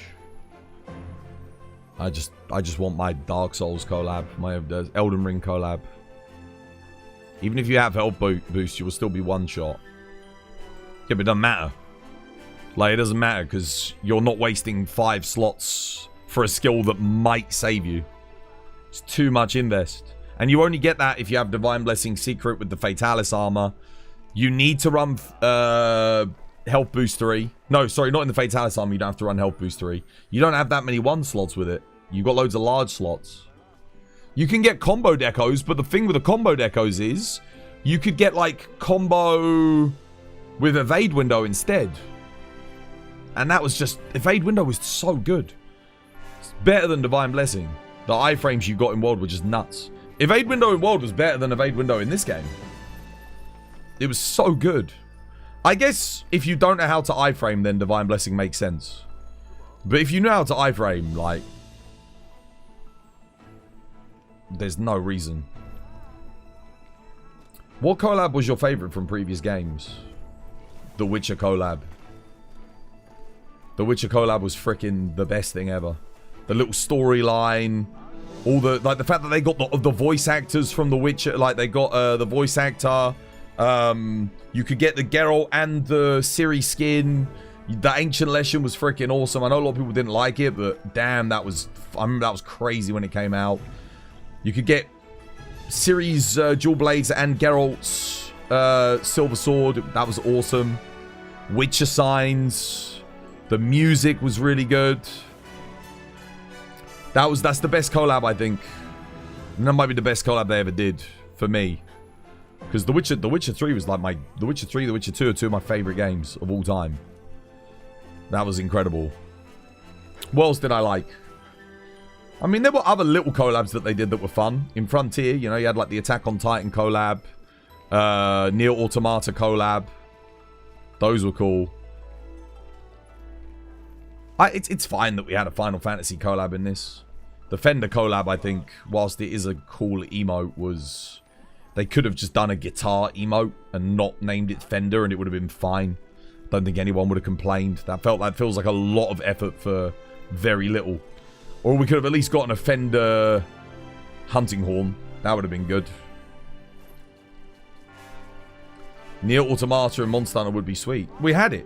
I just want my Dark Souls collab, my Elden Ring collab. Even if you have health boost, you will still be one shot. Yeah, but it doesn't matter. Like, it doesn't matter because you're not wasting 5 slots for a skill that might save you. It's too much invest. And you only get that if you have Divine Blessing Secret with the Fatalis armor. You need to run Health Boost 3. No, sorry, not in the Fatalis armor. You don't have to run Health Boost 3. You don't have that many 1 slots with it. You've got loads of large slots. You can get combo decos, but the thing with the combo decos is you could get, like, combo with Evade Window instead. And that was just... Evade Window was so good. It's better than Divine Blessing. The iframes you got in World were just nuts. Evade Window in World was better than Evade Window in this game. It was so good. I guess if you don't know how to iframe, then Divine Blessing makes sense. But if you know how to iframe, like... There's no reason. What collab was your favorite from previous games? The Witcher collab. The Witcher collab was freaking the best thing ever. The little storyline, all the, like, the fact that they got the voice actors from The Witcher, like, they got the voice actor. You could get the Geralt and the Ciri skin. The Ancient Lesson was freaking awesome. I know a lot of people didn't like it, but damn, that was, I remember that was crazy when it came out. You could get Ciri's Dual Blades and Geralt's Silver Sword. That was awesome. Witcher signs. The music was really good. That's the best collab, I think. And that might be the best collab they ever did for me. Because The Witcher 3 was like The Witcher 3, The Witcher 2 are 2 of my favorite games of all time. That was incredible. What else did I like? I mean, there were other little collabs that they did that were fun. In Frontier, you know, you had like the Attack on Titan collab. Nier Automata collab. Those were cool. It's fine that we had a Final Fantasy collab in this. The Fender collab, I think, whilst it is a cool emote, was... They could have just done a guitar emote and not named it Fender and it would have been fine. Don't think anyone would have complained. That feels like a lot of effort for very little. Or we could have at least gotten a Fender hunting horn. That would have been good. Nier Automata and Monster Hunter would be sweet. We had it.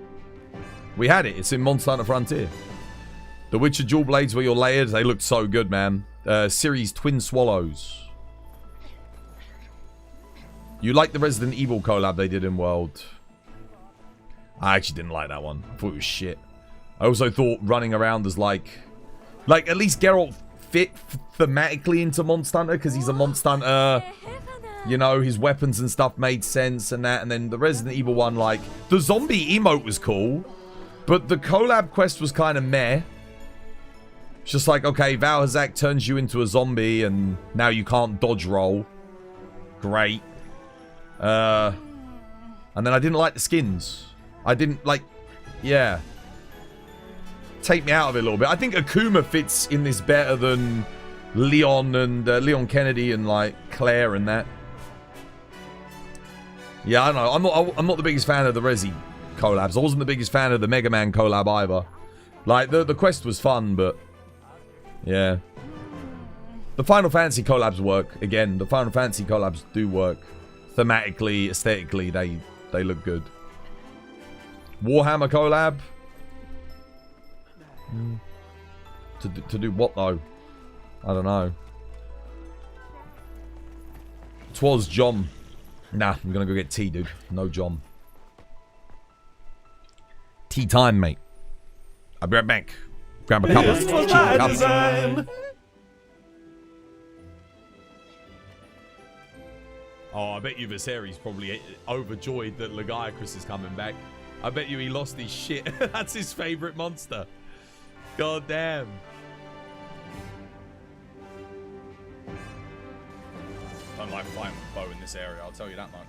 We had it. It's in Monster Hunter Frontier. The Witcher Dual Blades where you're layered. They looked so good, man. Ciri's Twin Swallows. You like the Resident Evil collab they did in World? I actually didn't like that one. I thought it was shit. I also thought running around as like at least Geralt fit thematically into Monster Hunter because he's a Monster Hunter. You know, his weapons and stuff made sense and that. And then the Resident Evil one, like, the zombie emote was cool. But the collab quest was kind of meh. It's just like, okay, Valhazak turns you into a zombie and now you can't dodge roll. Great. And then I didn't like the skins. I didn't like... Yeah. Take me out of it a little bit. I think Akuma fits in this better than Leon and Leon Kennedy and, like, Claire and that. Yeah, I don't know. I'm not the biggest fan of the Resi collabs. I wasn't the biggest fan of the Mega Man collab either. Like, the quest was fun, but... Yeah. The Final Fantasy collabs work. Again, the Final Fantasy collabs do work. Thematically, aesthetically, they look good. Warhammer collab. To do what though? I don't know. Twas John. Nah, I'm gonna go get tea, dude. No John. Tea time, mate. I'll be right back. Grab a cup of tea. Oh, I bet you Viserys probably overjoyed that Lagiacrus is coming back. I bet you he lost his shit. That's his favorite monster. God damn. Don't like fighting with bow in this area, I'll tell you that much.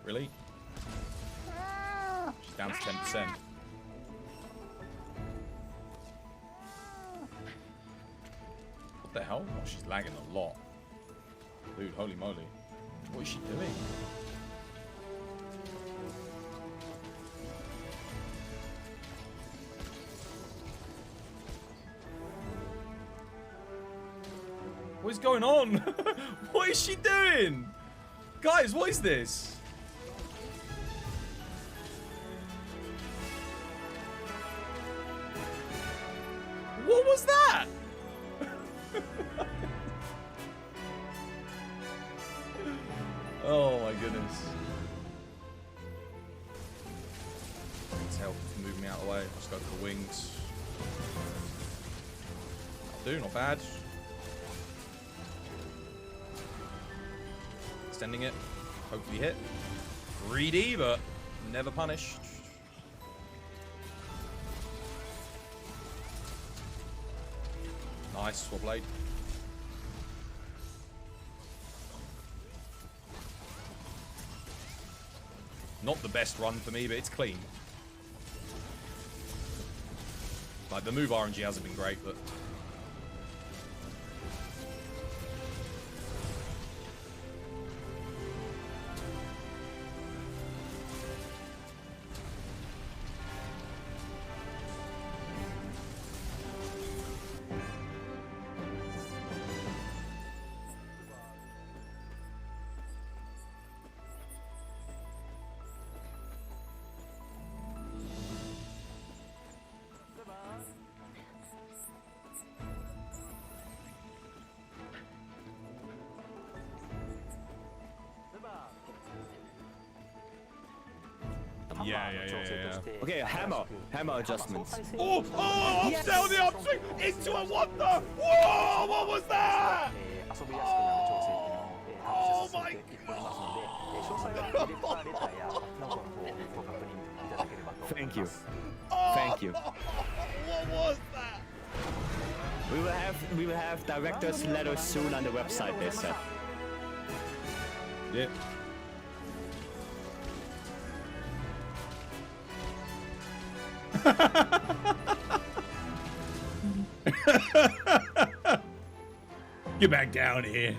Really? She's down to 10%. What the hell? Oh, she's lagging a lot. Dude, holy moly. What is she doing? What is going on? What is she doing? Guys, what is this? What was that? Oh my goodness. Needs help to move me out of the way. Let's go for the wings. That'll do, not bad. Extending it. Hopefully hit. Greedy, but never punished. Nice, well played. Not the best run for me, but it's clean. Like, the move RNG hasn't been great, but... Yeah. Okay, hammer adjustments. Oh, off down the upswing into a wonder. Whoa, what was that? Oh my God. Thank you. Oh, Thank you. What was that? We will have director's letters soon on the website, they said. Yeah. Get back down here.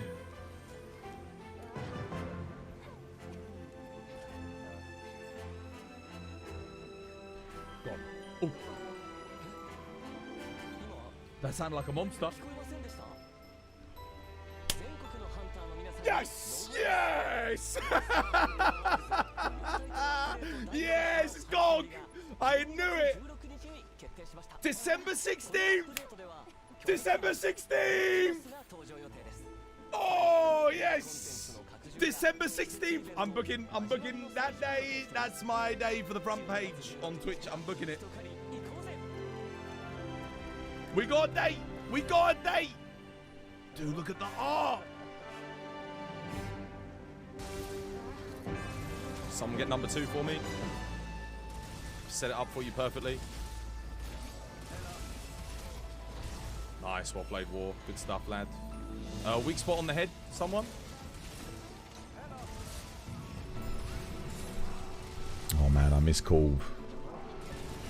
God. Oh. That sounded like a monster. Yes! Yes! Yes, it's Gog! I knew it! December 16th! December 16th! Oh, yes! December 16th! I'm booking that day. That's my day for the front page on Twitch. I'm booking it. We got a date! We got a date! Dude, look at the art! Someone get number 2 for me. Set it up for you perfectly. Nice, well played, War. Good stuff, lad. Weak spot on the head, someone? Oh man, I miss Call.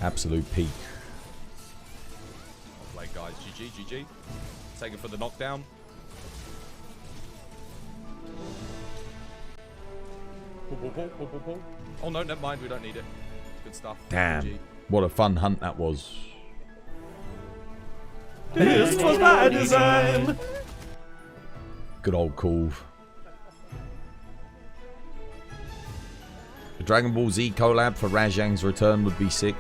Absolute peak. Well played, guys. GG. Take it for the knockdown. Oh no, never mind. We don't need it. Good stuff. Damn. GG. What a fun hunt that was. This was by design. Good old Cove. A Dragon Ball Z collab for Rajang's return would be sick.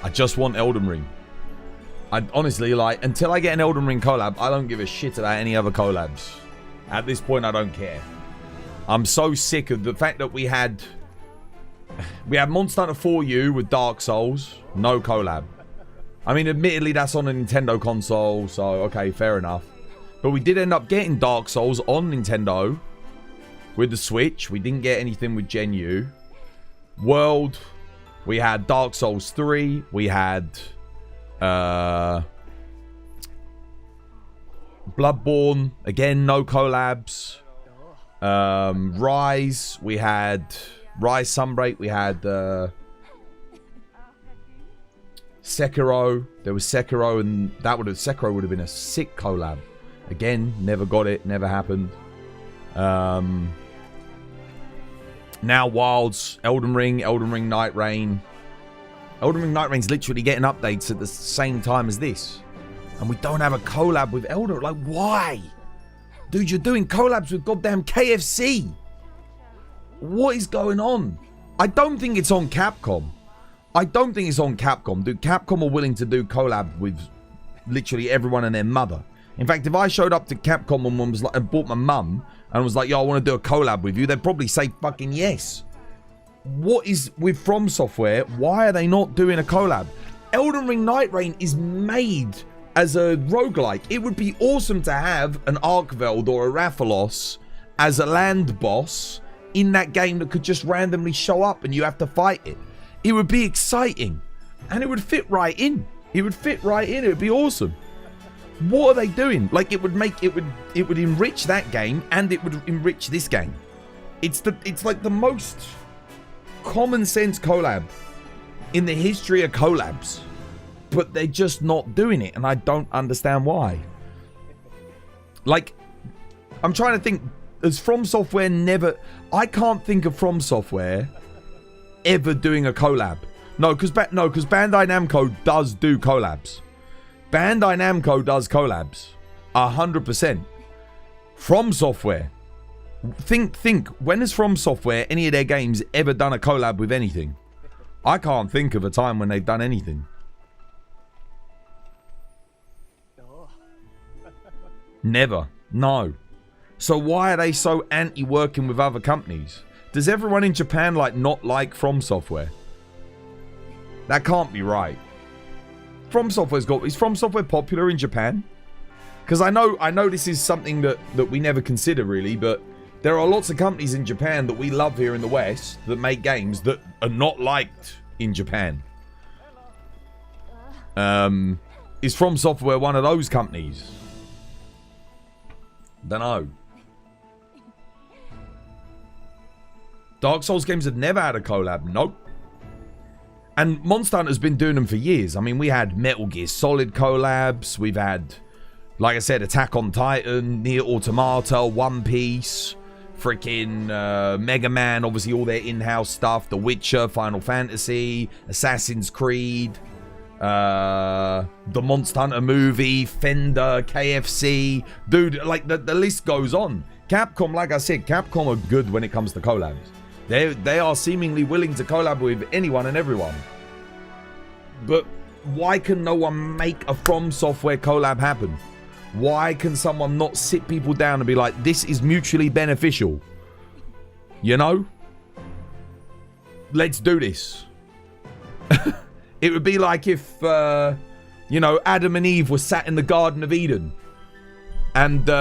I just want Elden Ring. I honestly, like, until I get an Elden Ring collab, I don't give a shit about any other collabs. At this point, I don't care. I'm so sick of the fact that we had Monster Hunter 4U with Dark Souls, no collab. I mean, admittedly, that's on a Nintendo console, so okay, fair enough. But we did end up getting Dark Souls on Nintendo with the Switch. We didn't get anything with Gen U. World, we had Dark Souls 3. We had Bloodborne, again, no collabs. Rise, we had Rise Sunbreak. We had Sekiro. There was Sekiro, and Sekiro would have been a sick collab. Again, never got it, never happened. Now Wilds, Elden Ring Night Rain. Elden Ring Night Rain's literally getting updates at the same time as this. And we don't have a collab with Elden Ring. Like, why? Dude, you're doing collabs with goddamn KFC. What is going on? I don't think it's on Capcom. Dude, Capcom are willing to do collab with literally everyone and their mother. In fact, if I showed up to Capcom and was like, and bought my mum and was like, yo, I want to do a collab with you, they'd probably say fucking yes. What is with From Software? Why are they not doing a collab? Elden Ring Night Rain is made as a roguelike. It would be awesome to have an Arkveld or a Rathalos as a land boss in that game that could just randomly show up and you have to fight it. It would be exciting. And it would fit right in. It would be awesome. What are they doing? Like, it would enrich that game and it would enrich this game. It's like the most common sense collab in the history of collabs. But they're just not doing it, and I don't understand why. Like, I'm trying to think, has From Software never... I can't think of From Software ever doing a collab. No, because Bandai Namco does do collabs. Bandai Namco does collabs. 100%. From Software. Think, when has From Software, any of their games, ever done a collab with anything? I can't think of a time when they've done anything. Never. No. So why are they so anti-working with other companies? Does everyone in Japan not like From Software? That can't be right. Is From Software popular in Japan? Because I know this is something that we never consider really, but there are lots of companies in Japan that we love here in the West that make games that are not liked in Japan. Is From Software one of those companies? Dunno. Dark Souls games have never had a collab. Nope. And Monster Hunter's been doing them for years. I mean, we had Metal Gear Solid collabs. We've had, like I said, Attack on Titan, Nier Automata, One Piece, freaking Mega Man, obviously all their in-house stuff, The Witcher, Final Fantasy, Assassin's Creed, the Monster Hunter movie, Fender, KFC. Dude, like the list goes on. Capcom, like I said, Capcom are good when it comes to collabs. They are seemingly willing to collab with anyone and everyone. But why can no one make a From Software collab happen? Why can someone not sit people down and be like, this is mutually beneficial? You know? Let's do this. It would be like if, you know, Adam and Eve were sat in the Garden of Eden. And they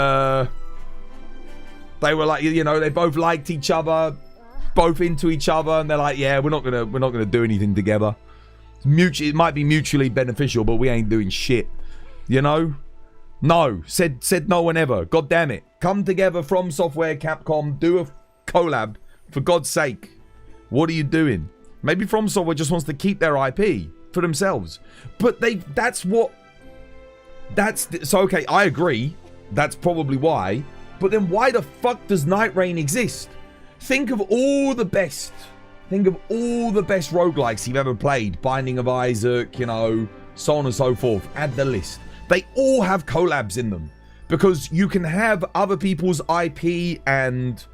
were like, you know, they both liked each other, both into each other, and they're like, yeah, we're not gonna do anything together. It might be mutually beneficial, but we ain't doing shit. You know? No. Said no one ever. God damn it. Come together, From Software, Capcom, do a collab. For God's sake. What are you doing? Maybe From Software just wants to keep their IP for themselves. But so okay, I agree. That's probably why. But then why the fuck does Night Rain exist? Think of all the best. Think of all the best roguelikes you've ever played. Binding of Isaac, you know, so on and so forth. Add the list. They all have collabs in them. Because you can have other people's IP and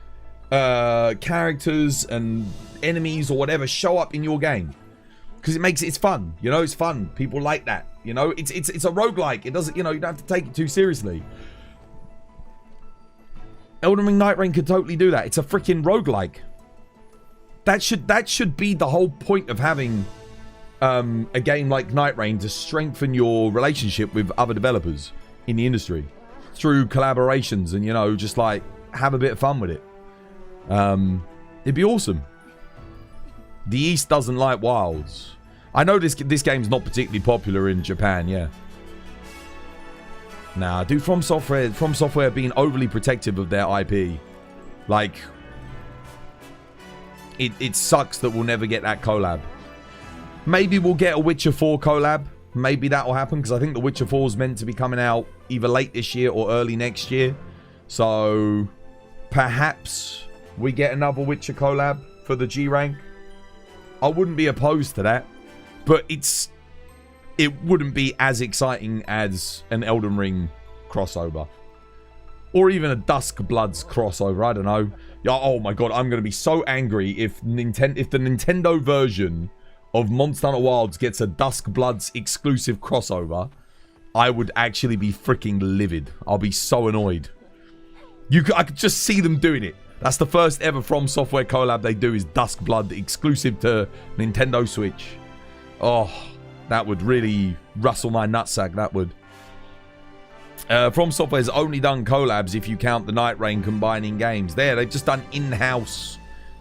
characters and enemies or whatever show up in your game. Because it's fun. You know, it's fun. People like that. You know, it's a roguelike. It doesn't, you know, you don't have to take it too seriously. Elden Ring Night Rain could totally do that. It's a freaking roguelike. That should be the whole point of having a game like Night Rain, to strengthen your relationship with other developers in the industry through collaborations and, you know, just like have a bit of fun with it. It'd be awesome. The East doesn't like Wilds. I know this game's not particularly popular in Japan, yeah. Nah, dude, From Software being overly protective of their IP. Like, it sucks that we'll never get that collab. Maybe we'll get a Witcher 4 collab. Maybe that will happen, because I think The Witcher 4 is meant to be coming out either late this year or early next year. So, perhaps we get another Witcher collab for the G rank. I wouldn't be opposed to that, but it wouldn't be as exciting as an Elden Ring crossover, or even a Dusk Bloods crossover. I don't know. Yeah, oh my god, I'm gonna be so angry if the Nintendo version of Monster Hunter Wilds gets a Dusk Bloods exclusive crossover. I would actually be freaking livid. I'll be so annoyed. I could just see them doing it. That's the first ever From Software collab they do, is Dusk Blood, exclusive to Nintendo Switch. Oh, that would really rustle my nutsack, that would. From Software's only done collabs if you count the Night Rain combining games. They've just done in-house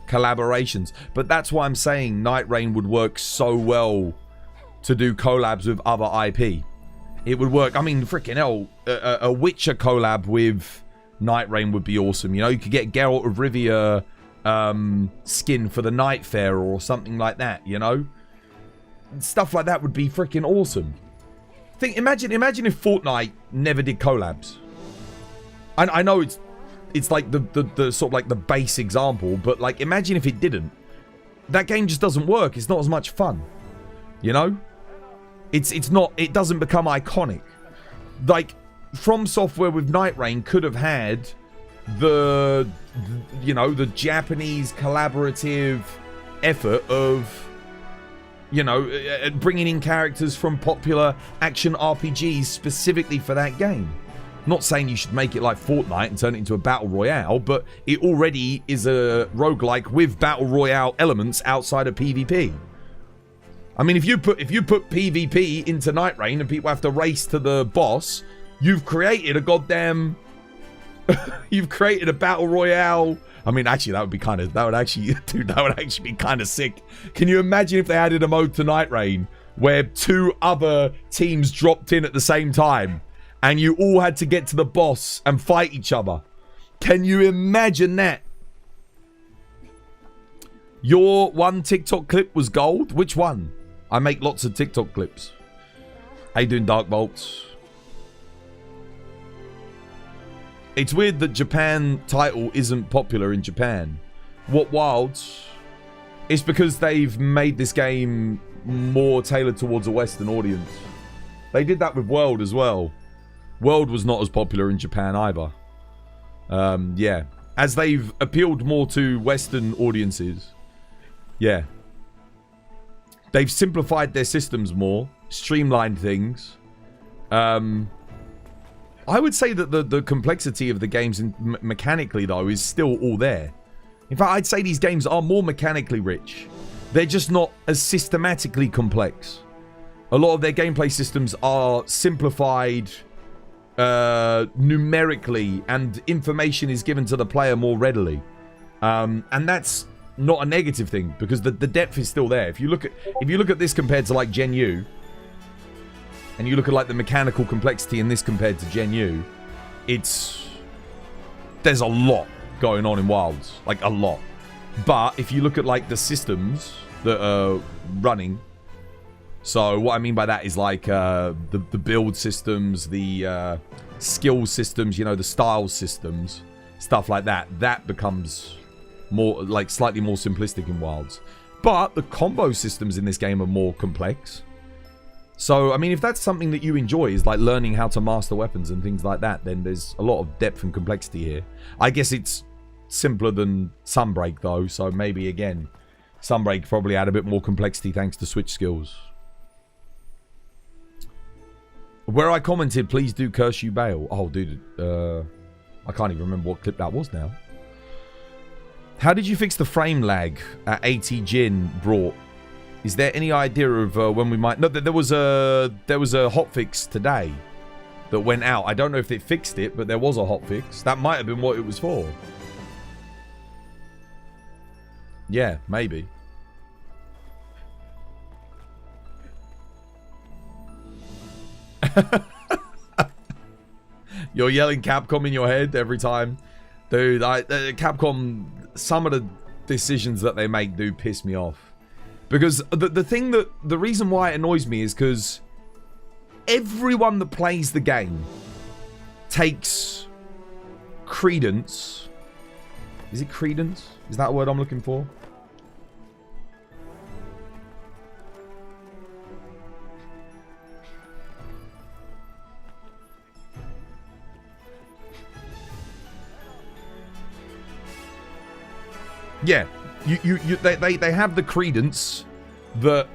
collaborations. But that's why I'm saying Night Rain would work so well to do collabs with other IP. It would work. I mean, freaking hell, a Witcher collab with Night Rain would be awesome. You know, you could get Geralt of Rivia skin for the Night Fair or something like that, you know? Stuff like that would be freaking awesome. Imagine if Fortnite never did collabs. I know it's like the sort of like the base example, but like imagine if it didn't. That game just doesn't work. It's not as much fun. You know? It doesn't become iconic. Like, From Software with Night Rain could have had the Japanese collaborative effort of, you know, bringing in characters from popular action RPGs specifically for that game. Not saying you should make it like Fortnite and turn it into a battle royale, but it already is a roguelike with battle royale elements outside of PvP. I mean, if you put PvP into Night Rain and people have to race to the boss, you've created a goddamn you've created a battle royale. I mean, actually, that would actually be kind of sick. Can you imagine if they added a mode to Night Rain where two other teams dropped in at the same time and you all had to get to the boss and fight each other? Can you imagine that? Your one TikTok clip was gold? Which one? I make lots of TikTok clips. How you doing, Dark Bolts? It's weird that Japan title isn't popular in Japan. What Wilds? It's because they've made this game more tailored towards a Western audience. They did that with World as well. World was not as popular in Japan either. Yeah. As they've appealed more to Western audiences. Yeah. They've simplified their systems more. Streamlined things. I would say that the complexity of the games mechanically, though, is still all there. In fact, I'd say these games are more mechanically rich. They're just not as systematically complex. A lot of their gameplay systems are simplified numerically, and information is given to the player more readily. And that's not a negative thing, because the depth is still there. If you look at this compared to like Gen U, and you look at like the mechanical complexity in this compared to Gen U, there's a lot going on in Wilds, like a lot. But if you look at like the systems that are running, so what I mean by that is like the build systems, the skill systems, you know, the style systems, stuff like that, that becomes more, like, slightly more simplistic in Wilds. But the combo systems in this game are more complex. So, I mean, if that's something that you enjoy, is like learning how to master weapons and things like that, then there's a lot of depth and complexity here. I guess it's simpler than Sunbreak, though, so maybe, again, Sunbreak probably had a bit more complexity thanks to Switch skills. Where I commented, please do curse you Bale. Oh, dude, I can't even remember what clip that was now. How did you fix the frame lag AT Jin brought? Is there any idea of when we might... No, there was a hotfix today that went out. I don't know if it fixed it, but there was a hotfix. That might have been what it was for. Yeah, maybe. You're yelling Capcom in your head every time. Dude, Capcom, some of the decisions that they make do piss me off. Because the reason why it annoys me is because everyone that plays the game takes credence. Is it credence? Is that a word I'm looking for? Yeah, they have the credence that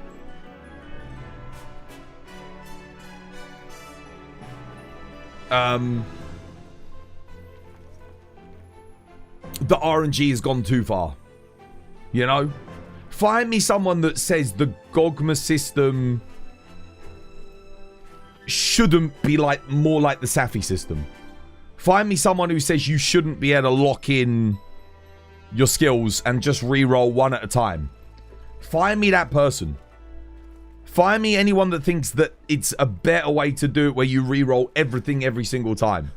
the RNG has gone too far. You know? Find me someone that says the Gogma system shouldn't be like more like the Safi system. Find me someone who says you shouldn't be able to lock in your skills and just re-roll one at a time. Find me that person. Find me anyone that thinks that it's a better way to do it where you re-roll everything every single time.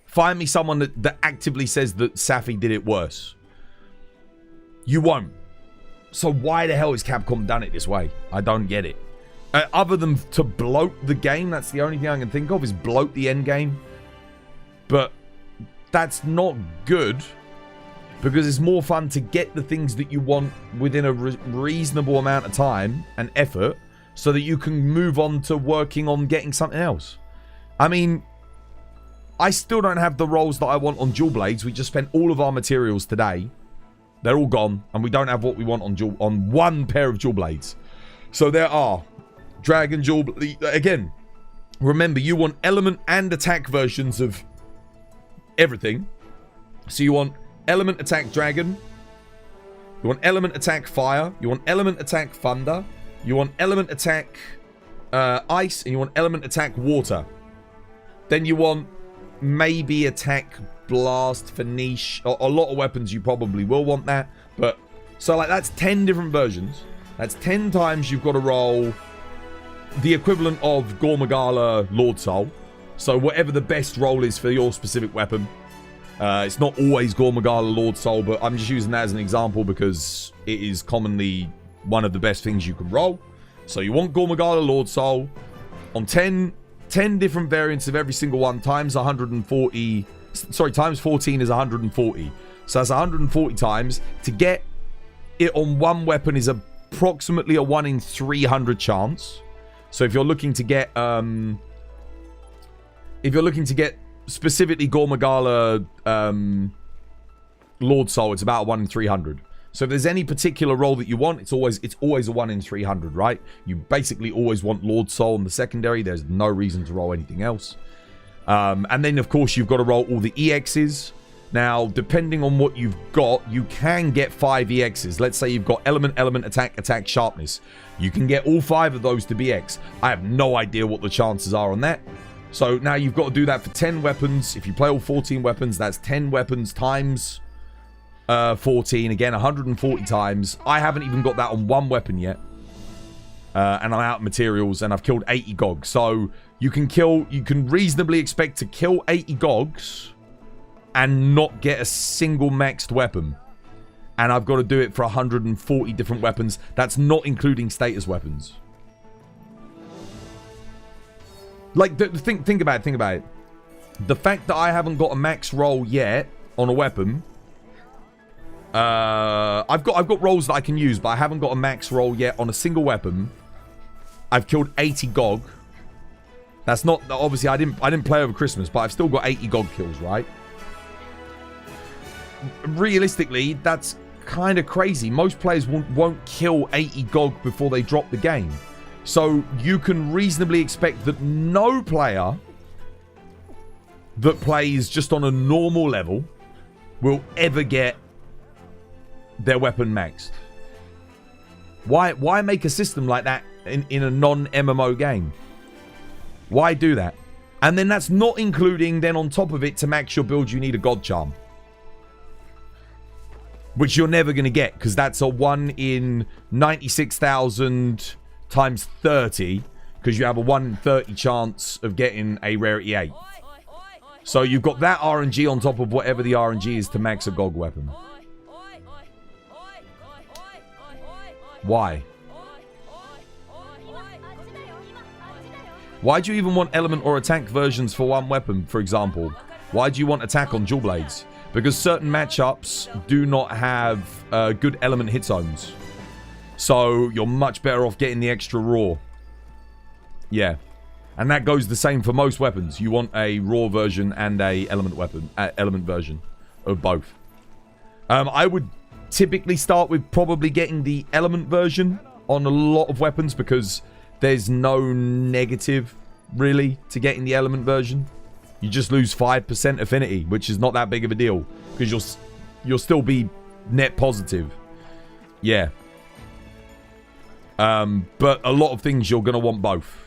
Find me someone that actively says that Safi did it worse. You won't. So why the hell has Capcom done it this way? I don't get it. Other than to bloat the game, that's the only thing I can think of, is bloat the end game. But that's not good, because it's more fun to get the things that you want within a reasonable amount of time and effort, so that you can move on to working on getting something else. I mean, I still don't have the rolls that I want on dual blades. We just spent all of our materials today. They're all gone, and we don't have what we want on one pair of dual blades. So there are dragon dual... Again, remember, you want element and attack versions of everything. So you want element attack dragon, you want element attack fire, you want element attack thunder, you want element attack ice, and you want element attack water. Then you want maybe attack blast for niche. A lot of weapons you probably will want that, but so like that's 10 different versions. That's 10 times you've got to roll the equivalent of Gormagala Lord Soul. So whatever the best roll is for your specific weapon. It's not always Gormagala Lord Soul, but I'm just using that as an example because it is commonly one of the best things you can roll. So you want Gormagala Lord Soul on 10 different variants of every single one times 140. Sorry, times 14 is 140. So that's 140 times. To get it on one weapon is approximately a 1 in 300 chance. So if you're looking to get specifically Gormagala Lord Soul, it's about a 1 in 300. So if there's any particular role that you want, it's always a 1 in 300, right? You basically always want Lord Soul in the secondary. There's no reason to roll anything else. And then, of course, you've got to roll all the EXs. Now, depending on what you've got, you can get 5 EXs. Let's say you've got element, attack, sharpness. You can get all 5 of those to be X. I have no idea what the chances are on that. So now you've got to do that for 10 weapons. If you play all 14 weapons, that's 10 weapons times 14. Again, 140 times. I haven't even got that on one weapon yet. And I'm out of materials, and I've killed 80 Gogs. So you can reasonably expect to kill 80 Gogs and not get a single maxed weapon. And I've got to do it for 140 different weapons. That's not including status weapons. Like, think about it. The fact that I haven't got a max roll yet on a weapon. I've got rolls that I can use, but I haven't got a max roll yet on a single weapon. I've killed 80 Gog. That's not, obviously I didn't play over Christmas, but I've still got 80 Gog kills, right? Realistically, that's kind of crazy. Most players won't kill 80 Gog before they drop the game. So you can reasonably expect that no player that plays just on a normal level will ever get their weapon maxed. Why make a system like that in a non-MMO game? Why do that? And then that's not including then on top of it, to max your build you need a God Charm, which you're never going to get, because that's a 1 in 96,000 times 30, because you have a 1 in 30 chance of getting a rarity 8. So you've got that RNG on top of whatever the RNG is to max a GOG weapon. Why? Why do you even want element or attack versions for one weapon, for example? Why do you want attack on dual blades? Because certain matchups do not have good element hit zones. So you're much better off getting the extra raw. Yeah. And that goes the same for most weapons. You want a raw version and a element weapon, element version of both. I would typically start with probably getting the element version on a lot of weapons, because there's no negative really to getting the element version. You just lose 5% affinity, which is not that big of a deal, because you'll still be net positive. Yeah. But a lot of things you're going to want both.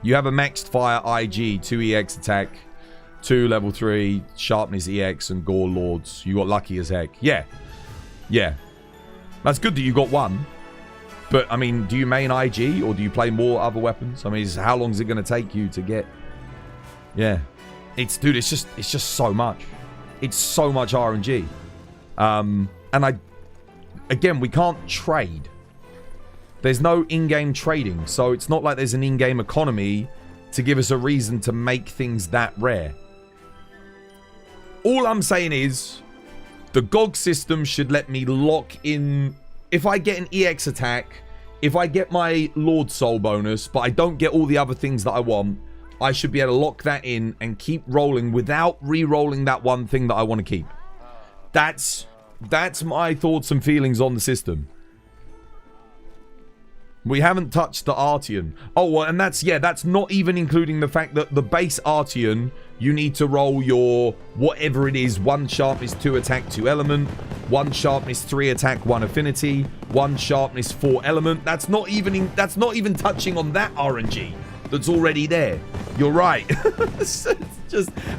You have a maxed fire IG, 2 EX attack, 2 level 3 sharpness EX, and Gore Lords. You got lucky as heck. Yeah. Yeah. That's good that you got one. But, I mean, do you main IG, or do you play more other weapons? I mean, how long is it going to take you to get... Yeah. Dude, it's just so much. It's so much RNG. And again, we can't trade. There's no in-game trading, so it's not like there's an in-game economy to give us a reason to make things that rare. All I'm saying is, the GOG system should let me lock in... If I get an EX attack, if I get my Lord Soul bonus, but I don't get all the other things that I want, I should be able to lock that in and keep rolling without re-rolling that one thing that I want to keep. That's my thoughts and feelings on the system. We haven't touched the Artian. Oh, well, and that's not even including the fact that the base Artian, you need to roll your whatever it is, 1 sharpness, 2 attack, 2 element, 1 sharpness, 3 attack, 1 affinity, 1 sharpness, 4 element. That's not even touching on that RNG that's already there. You're right.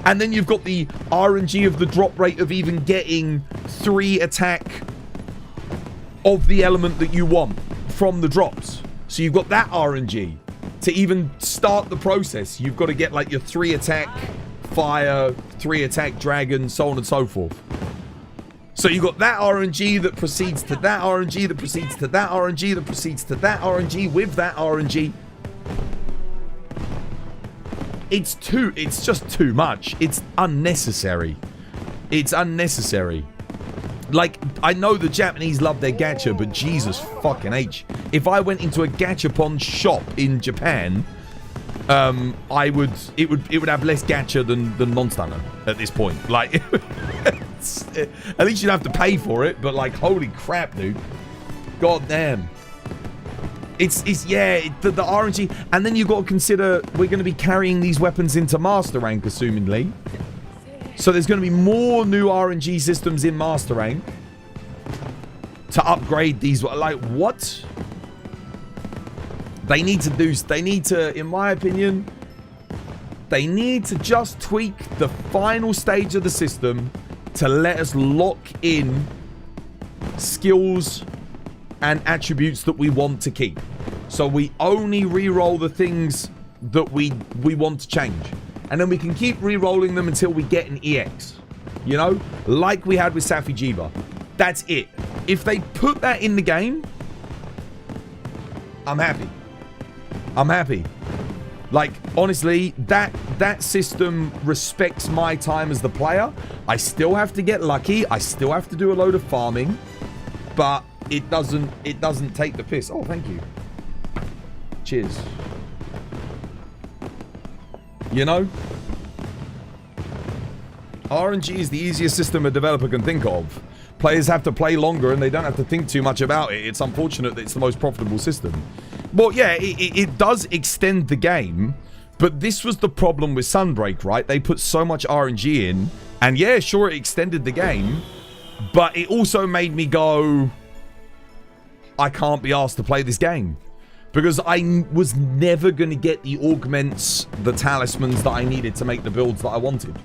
And then you've got the RNG of the drop rate of even getting 3 attack of the element that you want from the drops. So you've got that RNG to even start the process. You've got to get like your 3 attack fire, 3 attack dragon, so on and so forth. So you've got that RNG that proceeds to that RNG that proceeds to that RNG that proceeds to that RNG with that RNG. It's just too much. It's unnecessary. It's unnecessary. Like, I know the Japanese love their gacha, but Jesus fucking H. If I went into a gachapon shop in Japan, it would have less gacha than non-stunner at this point. Like, at least you'd have to pay for it, but like, holy crap, dude. God damn. The RNG, and then you've got to consider we're going to be carrying these weapons into Master Rank, assumingly. So there's going to be more new RNG systems in Master Rank to upgrade these. Like, what? They need to, in my opinion, they need to just tweak the final stage of the system to let us lock in skills and attributes that we want to keep. So we only re-roll the things that we want to change. And then we can keep re-rolling them until we get an EX. You know? Like we had with Safi Jiva. That's it. If they put that in the game, I'm happy. I'm happy. Like, honestly, that system respects my time as the player. I still have to get lucky. I still have to do a load of farming. But it doesn't take the piss. Oh, thank you. Cheers. You know? RNG is the easiest system a developer can think of. Players have to play longer and they don't have to think too much about it. It's unfortunate that it's the most profitable system. Well, yeah, it does extend the game. But this was the problem with Sunbreak, right? They put so much RNG in. And yeah, sure, it extended the game. But it also made me go, I can't be asked to play this game. Because I was never going to get the augments, the talismans that I needed to make the builds that I wanted.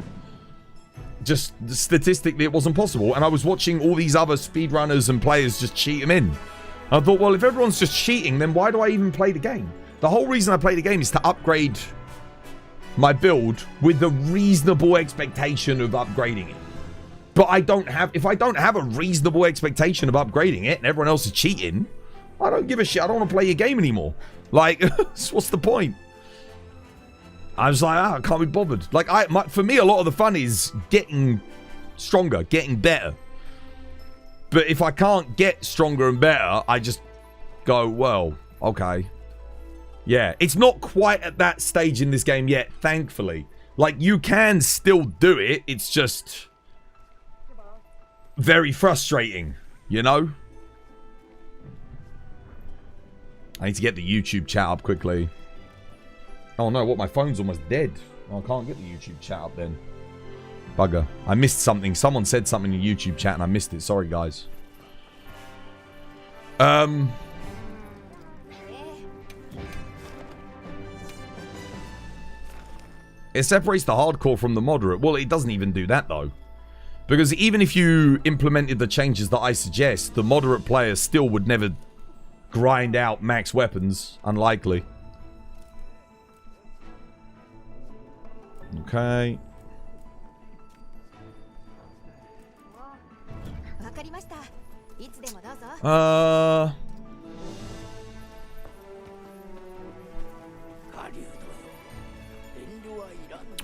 Just statistically, it wasn't possible. And I was watching all these other speedrunners and players just cheat them in. I thought, well, if everyone's just cheating, then why do I even play the game? The whole reason I play the game is to upgrade my build with the reasonable expectation of upgrading it. But if I don't have a reasonable expectation of upgrading it and everyone else is cheating, I don't give a shit. I don't want to play your game anymore. Like, what's the point? I was like, I can't be bothered. Like, for me, a lot of the fun is getting stronger, getting better. But if I can't get stronger and better, I just go, well, okay. Yeah, it's not quite at that stage in this game yet, thankfully. Like, you can still do it. It's just very frustrating, you know? I need to get the YouTube chat up quickly. Oh no, what? My phone's almost dead. Oh, I can't get the YouTube chat up then. Bugger. I missed something. Someone said something in the YouTube chat and I missed it. Sorry, guys. It separates the hardcore from the moderate. Well, it doesn't even do that, though. Because even if you implemented the changes that I suggest, the moderate player still would never grind out max weapons. Unlikely. Okay.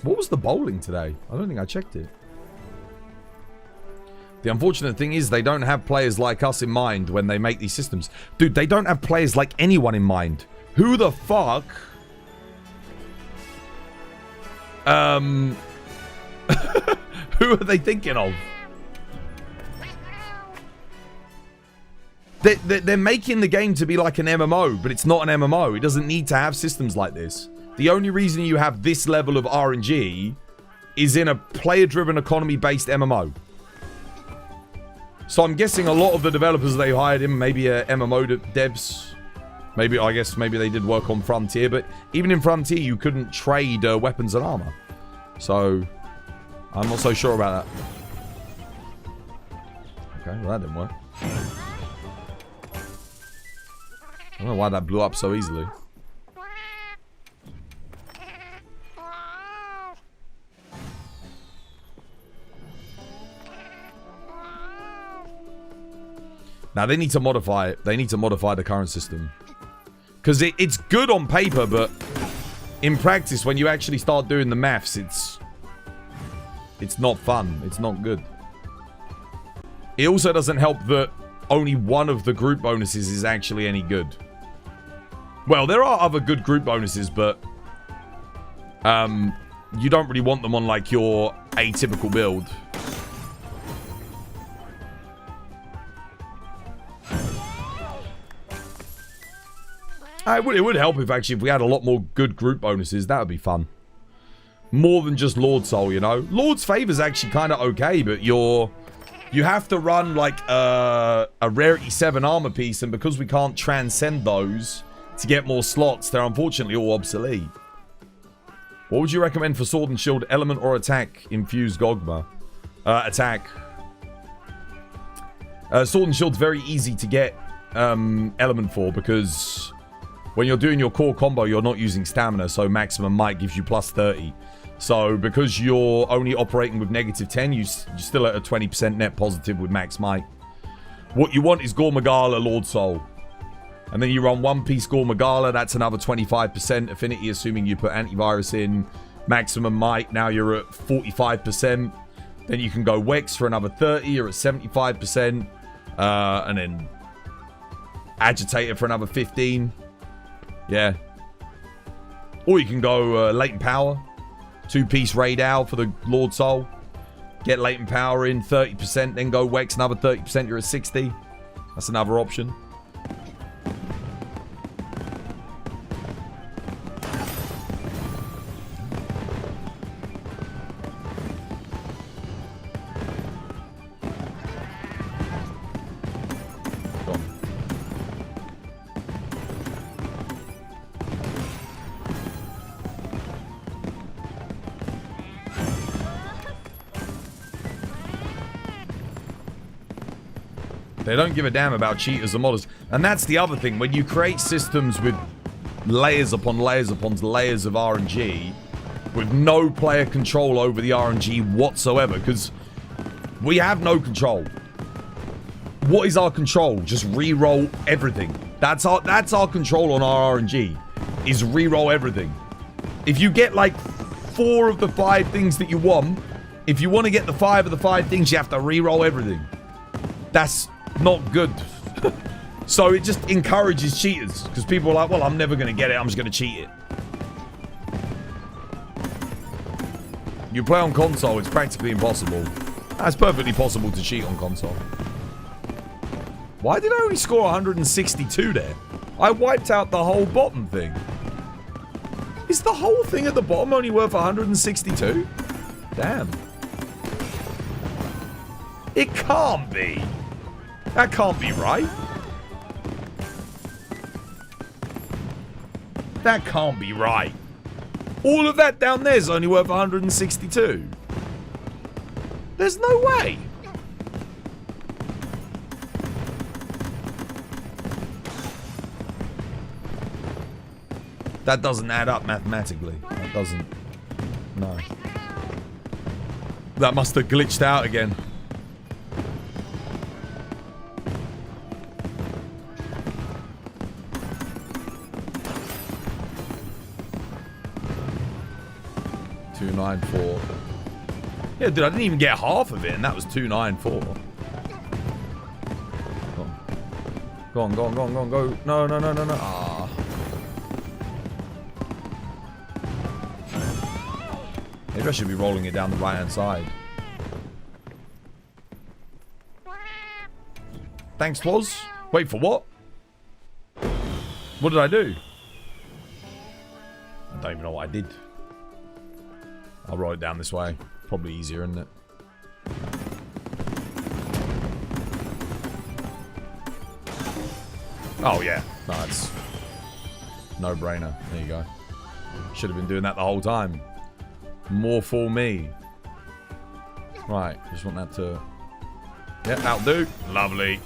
What was the bowling today? I don't think I checked it. The unfortunate thing is they don't have players like us in mind when they make these systems. Dude, they don't have players like anyone in mind. Who the fuck? Who are they thinking of? They're making the game to be like an MMO, but it's not an MMO. It doesn't need to have systems like this. The only reason you have this level of RNG is in a player-driven economy-based MMO. So I'm guessing a lot of the developers they hired in, maybe MMO devs. Maybe, I guess, maybe they did work on Frontier, but even in Frontier, you couldn't trade weapons and armor. So, I'm not so sure about that. Okay, well, that didn't work. I don't know why that blew up so easily. Now, they need to modify it. They need to modify the current system. Because it's good on paper, but in practice, when you actually start doing the maths, it's not fun. It's not good. It also doesn't help that only one of the group bonuses is actually any good. Well, there are other good group bonuses, but you don't really want them on, like, your atypical build. It would help if we had a lot more good group bonuses. That would be fun. More than just Lord Soul, you know? Lord's Favor's actually kind of okay, but you have to run, like, a Rarity 7 armor piece, and because we can't transcend those to get more slots, they're unfortunately all obsolete. What would you recommend for Sword and Shield, element or attack infused Gogma? Attack. Sword and Shield's very easy to get element for, because when you're doing your core combo, you're not using stamina, so maximum might gives you plus 30. So because you're only operating with -10, you're still at a 20% net positive with max might. What you want is Gormagala, Lord Soul. And then you run one piece Gormagala, that's another 25% affinity, assuming you put antivirus in. Maximum might, now you're at 45%. Then you can go Wex for another 30. You're at 75%. And then Agitator for another 15. Yeah. Or you can go Latent Power. 2-piece Raid Owl for the Lord Soul. Get Latent Power in 30%. Then go Wex another 30%. You're at 60. That's another option. They don't give a damn about cheaters and modders. And that's the other thing. When you create systems with layers upon layers upon layers of RNG, with no player control over the RNG whatsoever, because we have no control. What is our control? Just re-roll everything. That's our control on our RNG, is re-roll everything. If you get like 4 of the 5 things that you want, if you want to get the 5 of the 5 things, you have to re-roll everything. That's not good. So it just encourages cheaters, because people are like, well, I'm never going to get it, I'm just going to cheat it. You play on console, it's practically impossible. It's perfectly possible to cheat on console. Why did I only score 162 there? I wiped out the whole bottom thing. Is the whole thing at the bottom only worth 162? Damn. It can't be. That can't be right. That can't be right. All of that down there is only worth 162. There's no way. That doesn't add up mathematically. That doesn't. No. That must have glitched out again. $294. Yeah, dude, I didn't even get half of it, and that was $294. Go on, go on, go on, go on, go. No, no, no, no, no. Ah. Maybe I should be rolling it down the right-hand side. Thanks, Twas. Wait, for what? What did I do? I don't even know what I did. I'll roll it down this way. Probably easier, isn't it? Oh, yeah. No, it's no-brainer. There you go. Should have been doing that the whole time. More for me. Right. Just want that to... Yeah, that'll do. Lovely.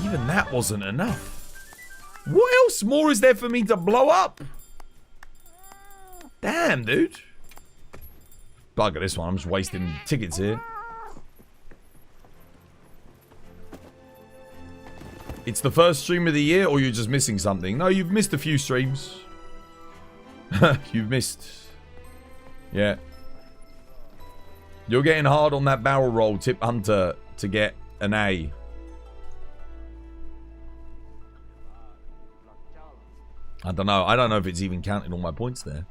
Even that wasn't enough. What else more is there for me to blow up? Damn, dude. Bugger this one. I'm just wasting tickets here. It's the first stream of the year, or you're just missing something? No, you've missed a few streams. You've missed. Yeah. You're getting hard on that barrel roll, Tip Hunter, to get an A. I don't know. I don't know if it's even counting all my points there.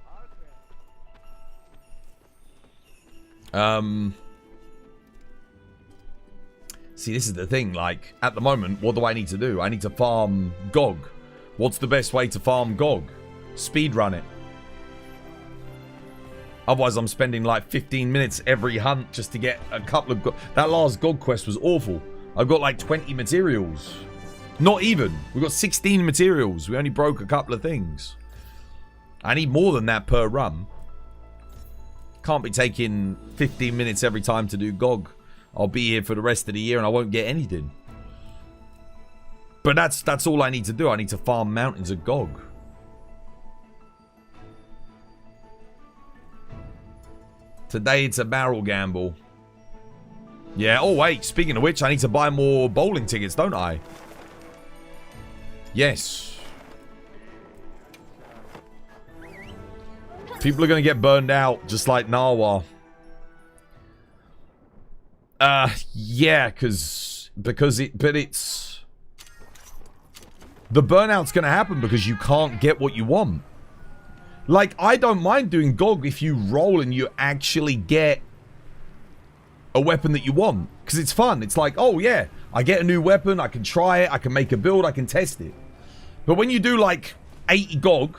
See, this is the thing. Like, at the moment, what do I need to do? I need to farm GOG. What's the best way to farm GOG? Speedrun it. Otherwise, I'm spending like 15 minutes every hunt just to get a couple of... That last GOG quest was awful. I've got like 20 materials. Not even. We've got 16 materials. We only broke a couple of things. I need more than that per run. Can't be taking 15 minutes every time to do GOG. I'll be here for the rest of the year and I won't get anything. But that's all I need to do. I need to farm mountains of GOG. Today it's a barrel gamble. Yeah, oh wait, speaking of which, I need to buy more bowling tickets, don't I? People are going to get burned out, just like Narwa. Yeah, because it's... The burnout's going to happen because you can't get what you want. Like, I don't mind doing GOG if you roll and you actually get a weapon that you want. Because it's fun. It's like, oh yeah, I get a new weapon, I can try it, I can make a build, I can test it. But when you do like 80 GOG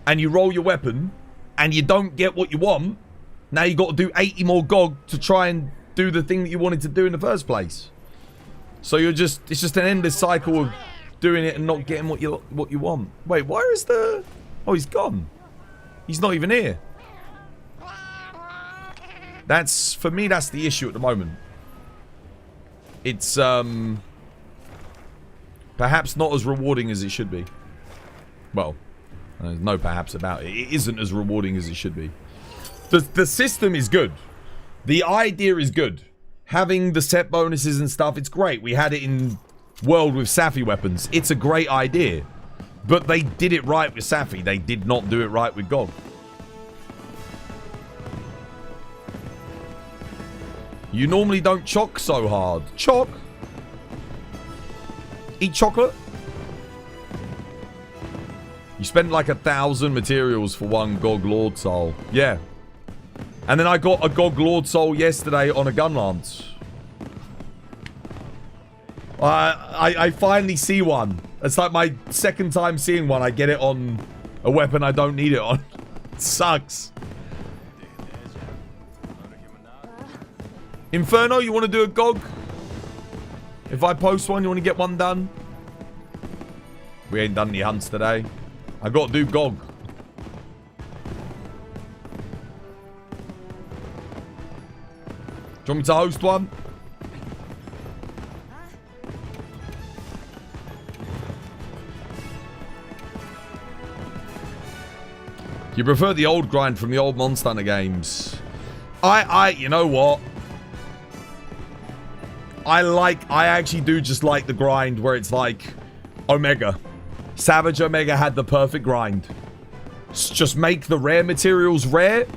and you roll your weapon and you don't get what you want, now you got to do 80 more GOG to try and do the thing that you wanted to do in the first place. So it's just an endless cycle of doing it and not getting what you want. Wait, where is the... Oh, he's gone. He's not even here. That's, for me, that's the issue at the moment. It's, perhaps not as rewarding as it should be. Well, there's no perhaps about it. It isn't as rewarding as it should be. The system is good. The idea is good. Having the set bonuses and stuff, it's great. We had it in World with Safi weapons. It's a great idea. But they did it right with Safi. They did not do it right with GOG. You normally don't chock so hard. Chock? Eat chocolate? You spend like 1,000 materials for one GOG Lord Soul. Yeah. And then I got a GOG Lord Soul yesterday on a gun lance. I finally see one. It's like my second time seeing one. I get it on a weapon I don't need it on. It sucks. Inferno, you want to do a GOG? If I post one, you want to get one done? We ain't done any hunts today. I got to do GOG. Do you want me to host one? You prefer the old grind from the old Monster Hunter games? You know what? I actually do just like the grind where it's like Omega. Savage Omega had the perfect grind. Just make the rare materials rare.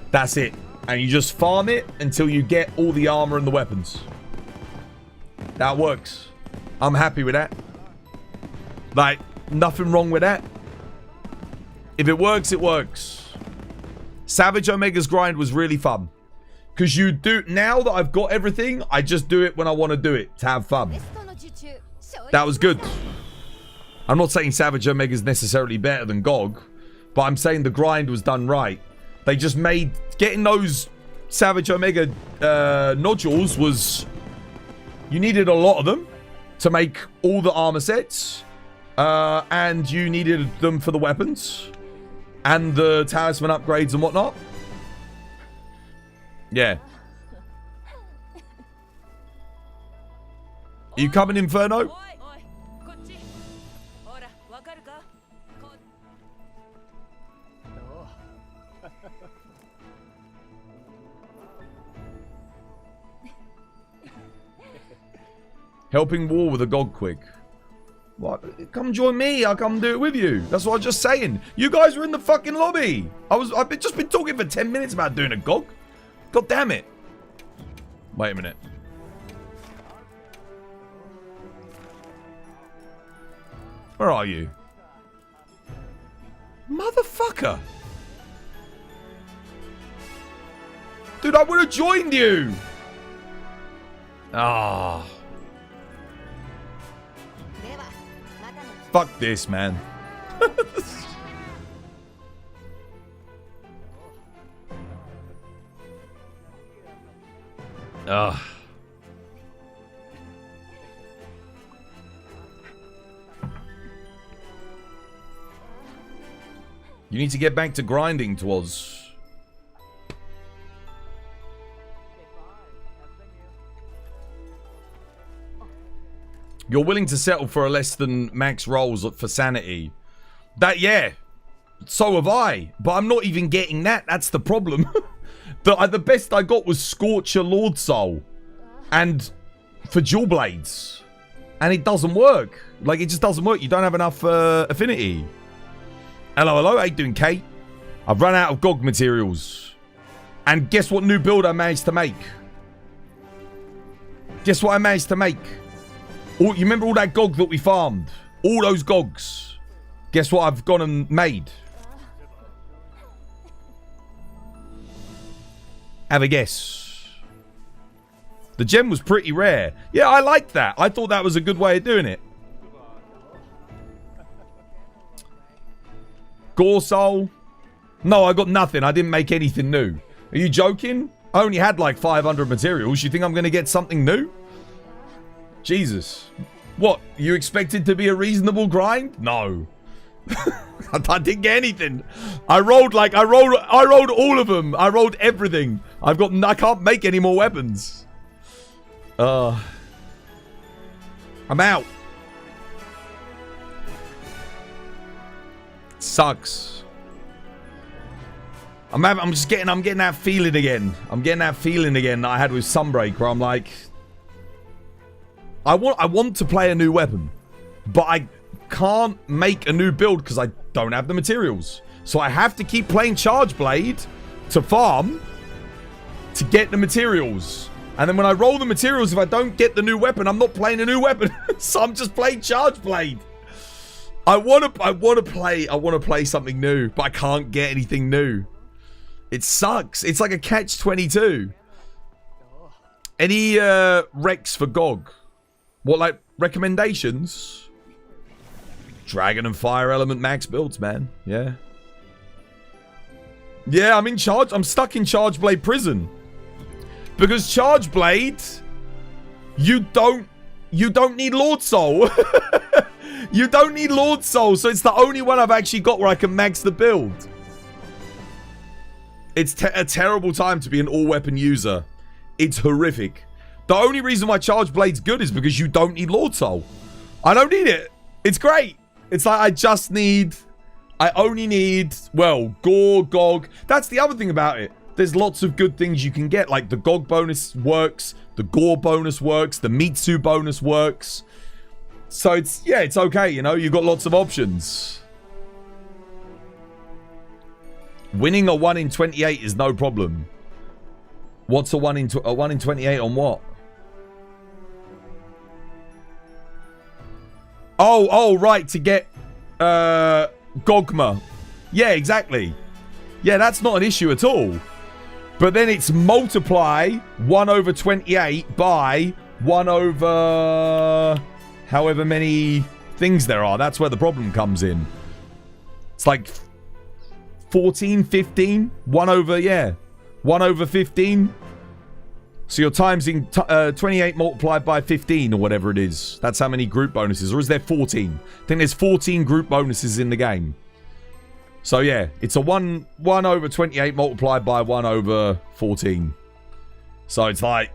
That's it. And you just farm it until you get all the armor and the weapons. That works. I'm happy with that. Like, nothing wrong with that. If it works, it works. Savage Omega's grind was really fun. Because you do... Now that I've got everything, I just do it when I want to do it. To have fun. That was good. I'm not saying Savage Omega is necessarily better than GOG. But I'm saying the grind was done right. They just made... Getting those Savage Omega nodules was... You needed a lot of them to make all the armor sets. And you needed them for the weapons. And the talisman upgrades and whatnot. Yeah. Are you coming, Inferno? Helping war with a GOG quick. What? Come join me. I'll come do it with you. That's what I was just saying. You guys were in the fucking lobby. I've just been talking for 10 minutes about doing a GOG. God damn it. Wait a minute. Where are you? Motherfucker. Dude, I would have joined you. Ah. Fuck this, man. Ugh. You need to get back to grinding, Twas. You're willing to settle for a less than max rolls for sanity. That, yeah. So have I. But I'm not even getting that. That's the problem. The best I got was Scorcher Lord Soul. And for dual blades. And it doesn't work. Like, it just doesn't work. You don't have enough affinity. Hello, hello. How you doing, Kate? I've run out of GOG materials. And guess what new build I managed to make? Guess what I managed to make? You remember all that GOG that we farmed? All those GOGs. Guess what I've gone and made? Have a guess. The gem was pretty rare. Yeah, I liked that. I thought that was a good way of doing it. Gore Soul. No, I got nothing. I didn't make anything new. Are you joking? I only had like 500 materials. You think I'm going to get something new? Jesus. What? You expected to be a reasonable grind? No. I didn't get anything. I rolled all of them. I rolled everything. I can't make any more weapons. I'm out. Sucks. I'm getting that feeling again. I'm getting that feeling again that I had with Sunbreak, where I'm like, I want to play a new weapon, but I can't make a new build because I don't have the materials. So I have to keep playing Charge Blade to farm to get the materials. And then when I roll the materials, if I don't get the new weapon, I'm not playing a new weapon. So I'm just playing Charge Blade. I want to play something new, but I can't get anything new. It sucks. It's like a catch-22. Any recs for GOG? What, like recommendations? Dragon and Fire Element max builds, man. Yeah. Yeah, I'm stuck in Charge Blade prison. Because Charge Blade, you don't need Lord Soul. You don't need Lord Soul, so it's the only one I've actually got where I can max the build. It's a terrible time to be an all-weapon user. It's horrific. The only reason why Charge Blade's good is because you don't need Lord Soul. I don't need it. It's great. It's like I only need, well, Gore, GOG. That's the other thing about it. There's lots of good things you can get. Like the GOG bonus works. The Gore bonus works. The Mitsu bonus works. So it's okay, you know. You've got lots of options. Winning a 1 in 28 is no problem. What's a 1 in 28 on what? Oh, right, to get Gogma. Yeah, exactly. Yeah, that's not an issue at all. But then it's multiply 1 over 28 by 1 over however many things there are. That's where the problem comes in. It's like 14, 15, 1 over 15. So you're timesing 28 multiplied by 15 or whatever it is. That's how many group bonuses. Or is there 14? I think there's 14 group bonuses in the game. So yeah, it's a 1 over 28 multiplied by 1 over 14. So it's like,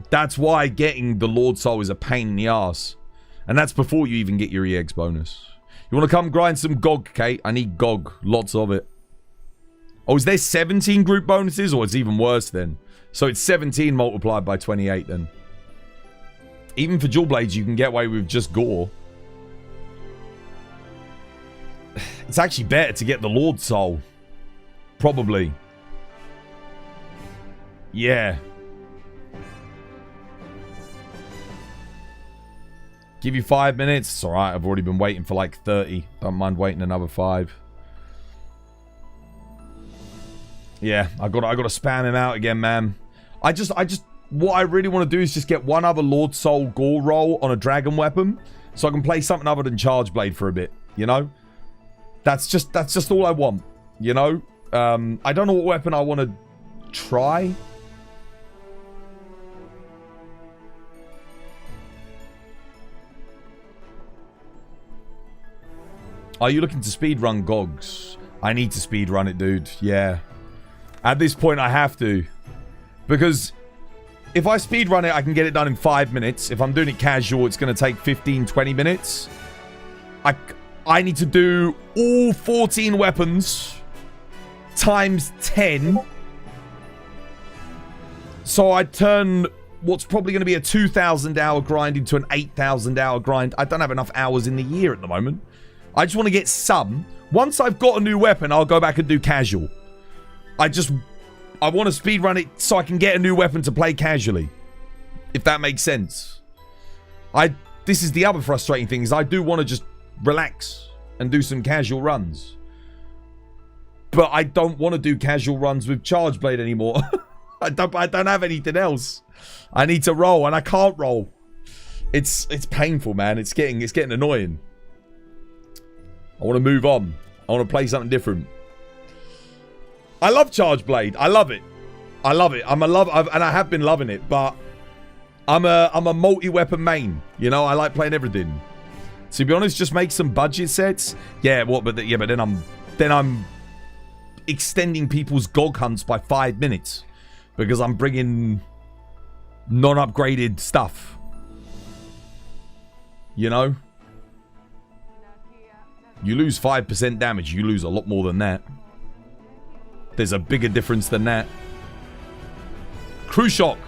that's why getting the Lord Soul is a pain in the ass. And that's before you even get your EX bonus. You want to come grind some GOG, Kate? I need GOG. Lots of it. Oh, is there 17 group bonuses? Or it's even worse then. So it's 17 multiplied by 28 then. Even for dual blades, you can get away with just Gore. It's actually better to get the Lord Soul. Probably. Yeah. Give you 5 minutes. It's alright, I've already been waiting for like 30. Don't mind waiting another 5. Yeah, I gotta spam him out again, man. What I really want to do is just get one other Lord Soul Gore roll on a dragon weapon, so I can play something other than Charge Blade for a bit. You know, that's just all I want. You know, I don't know what weapon I want to try. Are you looking to speedrun GOGs? I need to speedrun it, dude. Yeah. At this point, I have to. Because if I speedrun it, I can get it done in 5 minutes. If I'm doing it casual, it's going to take 15, 20 minutes. I need to do all 14 weapons times 10. So I turn what's probably going to be a 2,000 hour grind into an 8,000 hour grind. I don't have enough hours in the year at the moment. I just want to get some. Once I've got a new weapon, I'll go back and do casual. I want to speedrun it so I can get a new weapon to play casually. If that makes sense. This is the other frustrating thing, is I do want to just relax and do some casual runs. But I don't want to do casual runs with Charge Blade anymore. I don't have anything else. I need to roll, and I can't roll. It's painful, man. It's getting annoying. I want to move on. I want to play something different. I love Charge Blade. I love it. I love it. And I have been loving it, but I'm a multi-weapon main. You know, I like playing everything. To be honest, just make some budget sets. Yeah, what? But then I'm extending people's GOG hunts by 5 minutes because I'm bringing non-upgraded stuff. You know? You lose 5% damage, you lose a lot more than that. There's a bigger difference than that. Crew shock.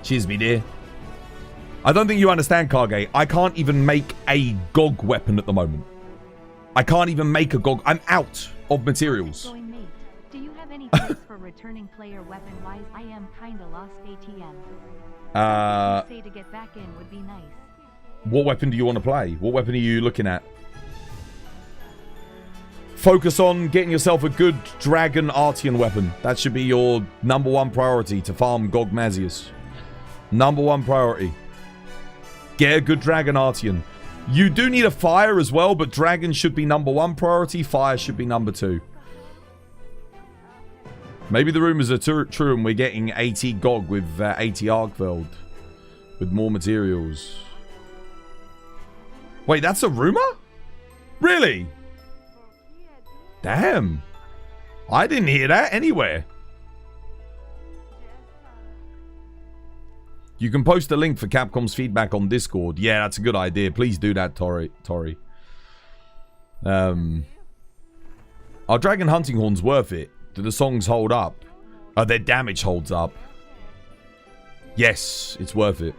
Cheers, me dear. I don't think you understand, Kage. I can't even make a GOG weapon at the moment. I can't even make a GOG. I'm out of materials. Do you have any tips for returning player weapon-wise? I am kinda lost ATM. Say to get back in would be nice. What weapon do you want to play? What weapon are you looking at? Focus on getting yourself a good Dragon Artian weapon. That should be your #1 priority to farm Gogmazios. #1 priority. Get a good Dragon Artian. You do need a fire as well, but Dragon should be #1 priority. Fire should be #2. Maybe the rumors are true and we're getting AT Gog with AT Argfeld. With more materials. Wait, that's a rumor? Really? Damn. I didn't hear that anywhere. You can post a link for Capcom's feedback on Discord. Yeah, that's a good idea. Please do that, Tori. Are Dragon Hunting Horns worth it? Do the songs hold up? Their damage holds up. Yes, it's worth it.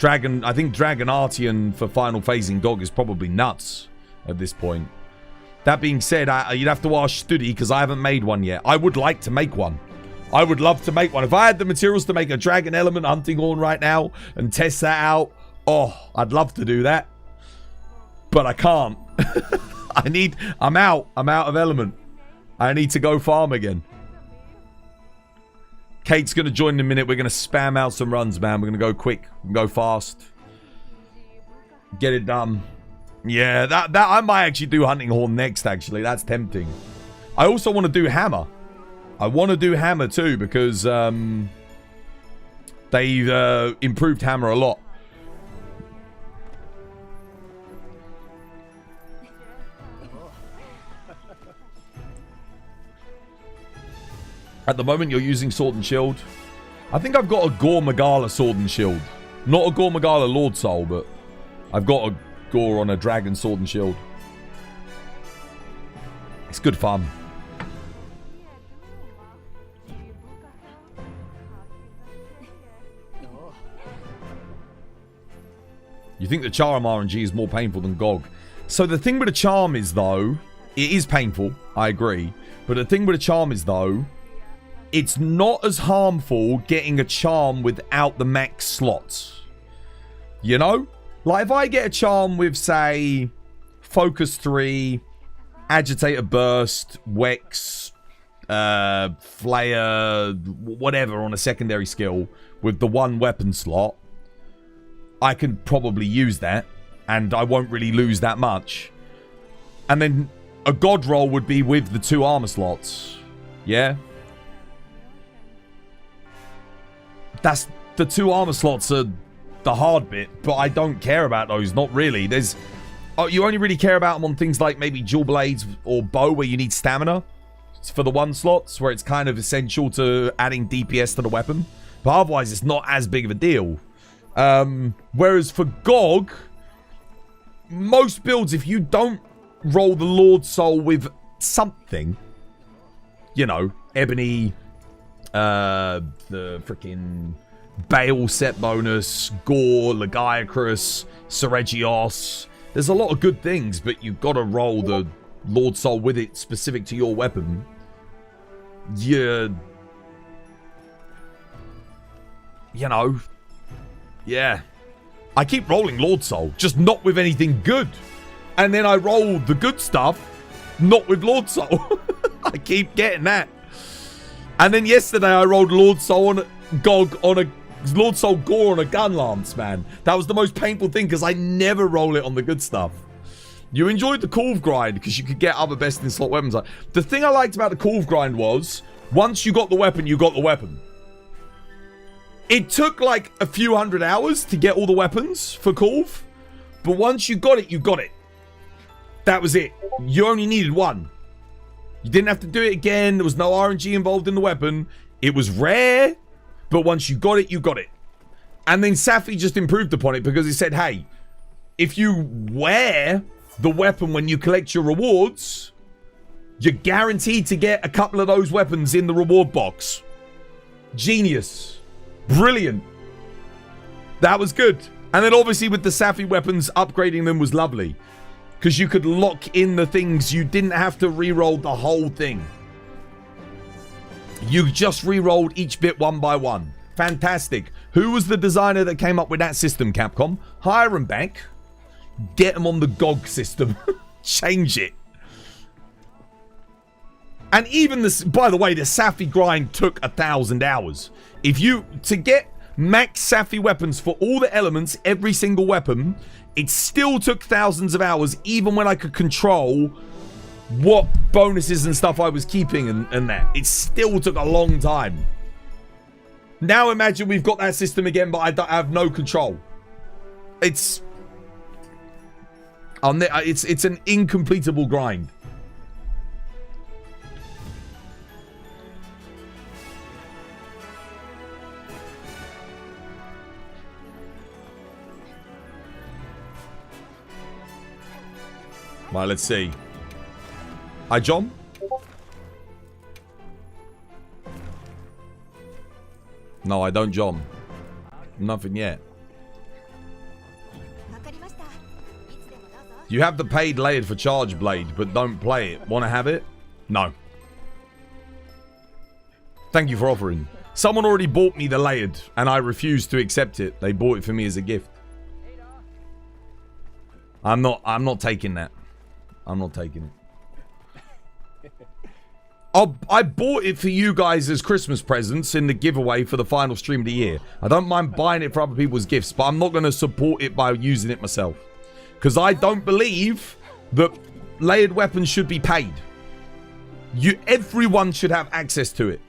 I think Dragon Artian for final phasing GOG is probably nuts at this point. That being said, you'd have to ask Studi because I haven't made one yet. I would like to make one. I would love to make one. If I had the materials to make a Dragon Element Hunting Horn right now and test that out, oh, I'd love to do that. But I can't. I'm out of Element. I need to go farm again. Kate's going to join in a minute. We're going to spam out some runs, man. We're going to go quick. Go fast. Get it done. Yeah, that I might actually do Hunting Horn next, actually. That's tempting. I also want to do Hammer. I want to do Hammer too because they've improved Hammer a lot. At the moment, you're using Sword and Shield. I think I've got a Gore Magala Sword and Shield. Not a Gore Magala Lord Soul, but I've got a Gore on a Dragon Sword and Shield. It's good fun. You think the Charm RNG is more painful than GOG? So the thing with the Charm is, though, it is painful. I agree. But the thing with the Charm is, though, it's not as harmful getting a Charm without the max slots. You know? Like, if I get a Charm with, say, Focus 3, Agitator Burst, Wex, Flayer, whatever on a secondary skill with the 1 weapon slot, I can probably use that, and I won't really lose that much. And then a God roll would be with the 2 armor slots. Yeah? That's the 2 armor slots are the hard bit, but I don't care about those. Not really. You only really care about them on things like maybe dual blades or bow where you need stamina for the 1 slots, where it's kind of essential to adding DPS to the weapon. But otherwise, it's not as big of a deal. Whereas for GOG, most builds, if you don't roll the Lord Soul with something, you know, Ebony, the freaking Bale set bonus, Gore, Lagiacrus, Seregios. There's a lot of good things, but you've got to roll the Lord Soul with it specific to your weapon. You know, yeah. I keep rolling Lord Soul, just not with anything good. And then I roll the good stuff, not with Lord Soul. I keep getting that. And then yesterday I rolled Lord Soul on a Lord Soul Gore on a gun lance, man. That was the most painful thing because I never roll it on the good stuff. You enjoyed the Corv grind because you could get other best in slot weapons. The thing I liked about the Corv grind was once you got the weapon, you got the weapon. It took like a few hundred hours to get all the weapons for Corv, but once you got it, you got it. That was it. You only needed one. You didn't have to do it again. There was no RNG involved in the weapon. It was rare, but once you got it, you got it. And then Safi just improved upon it because he said, hey, if you wear the weapon when you collect your rewards, you're guaranteed to get a couple of those weapons in the reward box. Genius. Brilliant. That was good. And then obviously with the Safi weapons, upgrading them was lovely. Because you could lock in the things. You didn't have to re-roll the whole thing. You just re-rolled each bit one by one. Fantastic. Who was the designer that came up with that system, Capcom? Hire them back. Get them on the GOG system. Change it. And even this, by the way, the Safi grind took 1,000 hours. If you, to get max Safi weapons for all the elements, every single weapon, it still took thousands of hours, even when I could control what bonuses and stuff I was keeping and that. It still took a long time. Now imagine we've got that system again, but I have no control. It's an incompletable grind. Right, let's see. Hi, John. No, I don't, John. Nothing yet. You have the paid layered for Charge Blade, but don't play it. Want to have it? No. Thank you for offering. Someone already bought me the layered, and I refused to accept it. They bought it for me as a gift. I'm not taking that. I'm not taking it. I bought it for you guys as Christmas presents in the giveaway for the final stream of the year. I don't mind buying it for other people's gifts, but I'm not going to support it by using it myself. Because I don't believe that layered weapons should be paid. Everyone should have access to it.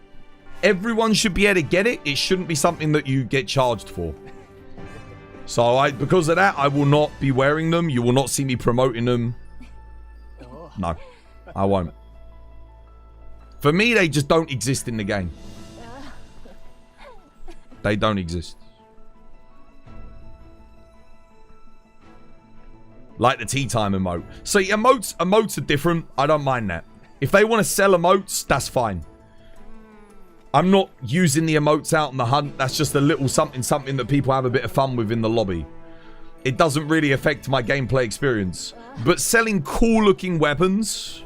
Everyone should be able to get it. It shouldn't be something that you get charged for. So because of that, I will not be wearing them. You will not see me promoting them. No, I won't. For me, they just don't exist in the game. They don't exist. Like the tea time emote. So emotes are different. I don't mind that. If they want to sell emotes, that's fine. I'm not using the emotes out on the hunt. That's just a little something that people have a bit of fun with in the lobby. It doesn't really affect my gameplay experience. But selling cool looking weapons,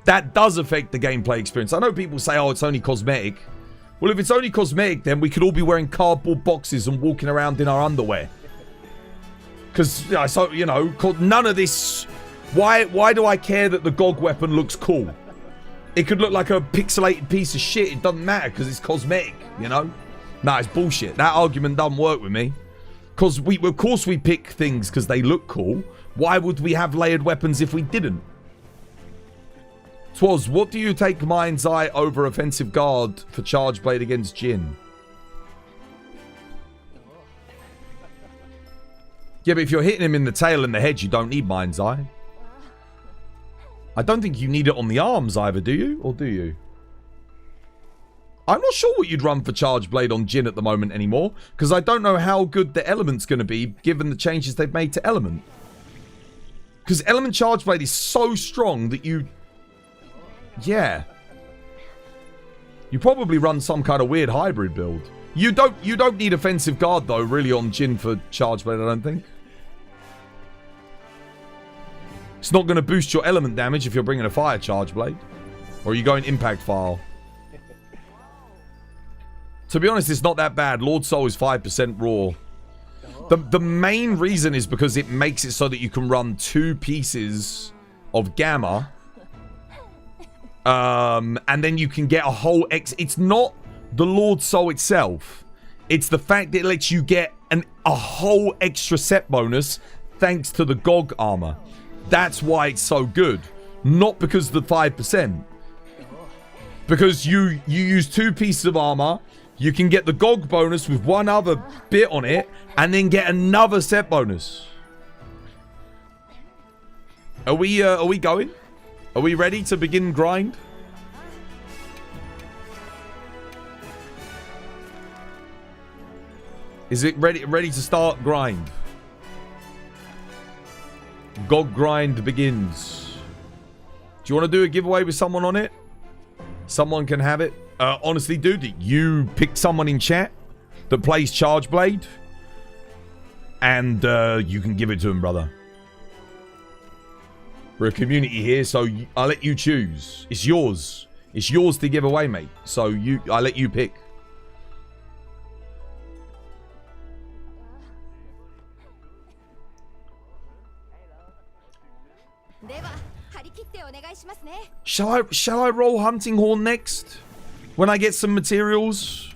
that does affect the gameplay experience. I know people say, oh, it's only cosmetic. Well, if it's only cosmetic, then we could all be wearing cardboard boxes and walking around in our underwear. Because, you know, none of this... Why do I care that the GOG weapon looks cool? It could look like a pixelated piece of shit. It doesn't matter because it's cosmetic, you know? Nah, it's bullshit. That argument doesn't work with me. Because of course we pick things because they look cool. Why would we have layered weapons if we didn't? Twaz, what do you take Mind's Eye over Offensive Guard for Charge Blade against Jin? Yeah, but if you're hitting him in the tail and the head, you don't need Mind's Eye. I don't think you need it on the arms either, do you? Or do you? I'm not sure what you'd run for Charge Blade on Jin at the moment anymore. Because I don't know how good the Element's going to be given the changes they've made to Element. Because Element Charge Blade is so strong that you... Yeah. You probably run some kind of weird hybrid build. You don't need offensive guard though, really, on Jin for charge blade, I don't think. It's not going to boost your element damage if you're bringing a fire charge blade. Or are you going impact file? To be honest, it's not that bad. Lord Soul is 5% raw. The main reason is because it makes it so that you can run 2 pieces of Gamma. And then you can get a whole It's not the Lord Soul itself. It's the fact that it lets you get a whole extra set bonus thanks to the Gog armor. That's why it's so good. Not because of the 5%. Because you use 2 pieces of armor. You can get the Gog bonus with 1 other bit on it, and then get another set bonus. Are we going? Are we ready to begin grind? Is it ready to start grind? Gog grind begins. Do you want to do a giveaway with someone on it? Someone can have it. Honestly, dude, you pick someone in chat that plays Charge Blade, and you can give it to him, brother. We're a community here, so I'll let you choose. It's yours. It's yours to give away, mate. So I'll let you pick. Shall I roll Hunting Horn next? When I get some materials?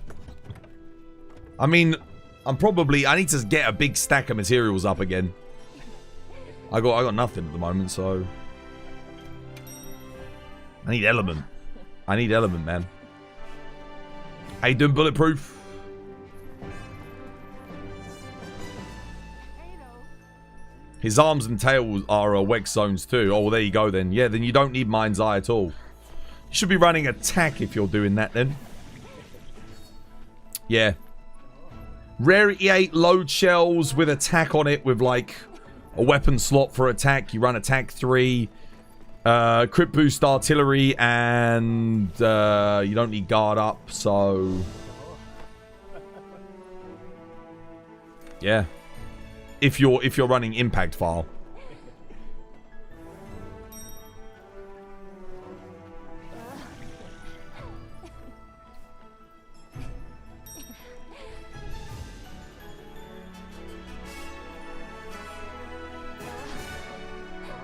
I mean, I need to get a big stack of materials up again. I got nothing at the moment, so I need element. I need element, man. How you doing, Bulletproof? His arms and tail are Wex zones too. Oh, well, there you go then. Yeah, then you don't need Mind's Eye at all. You should be running attack if you're doing that then. Yeah. Rarity 8 load shells with attack on it with like a weapon slot for attack. You run attack 3. Crit boost artillery, and you don't need guard up, so yeah. If you're running impact file.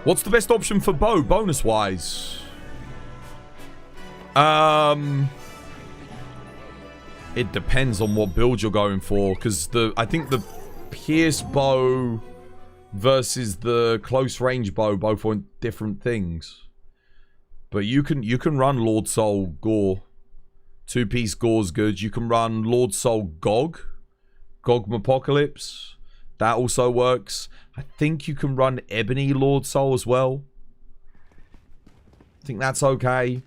What's the best option for bow, bonus-wise? It depends on what build you're going for, because I think the Pierce bow versus the close range bow both want different things. But you can run Lord Soul Gore. 2-piece Gore's good. You can run Lord Soul Gogmapocalypse. That also works. I think you can run Ebony Lord Soul as well. I think that's okay.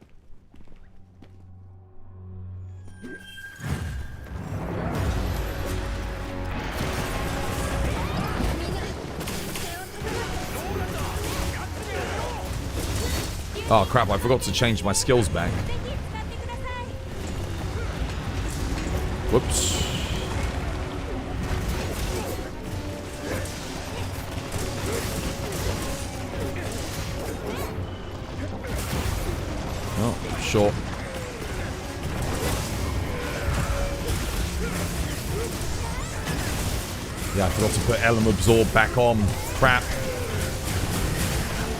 Oh crap, I forgot to change my skills back. Whoops. Oh, sure. Yeah, I forgot to put Element Absorb back on. Crap.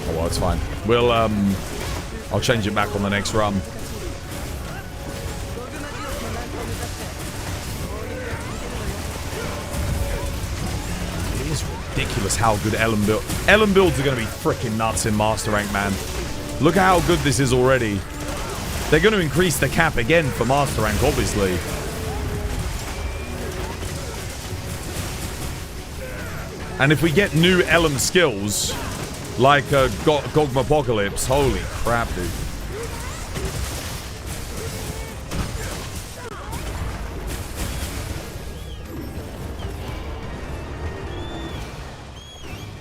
Oh well, it's fine. We'll, I'll change it back on the next run. It is ridiculous how good Ellen build. Ellen builds are going to be freaking nuts in Master Rank, man. Look at how good this is already. They're going to increase the cap again for Master Rank, obviously. And if we get new Ellen skills, like Gogmapocalypse, holy crap, dude.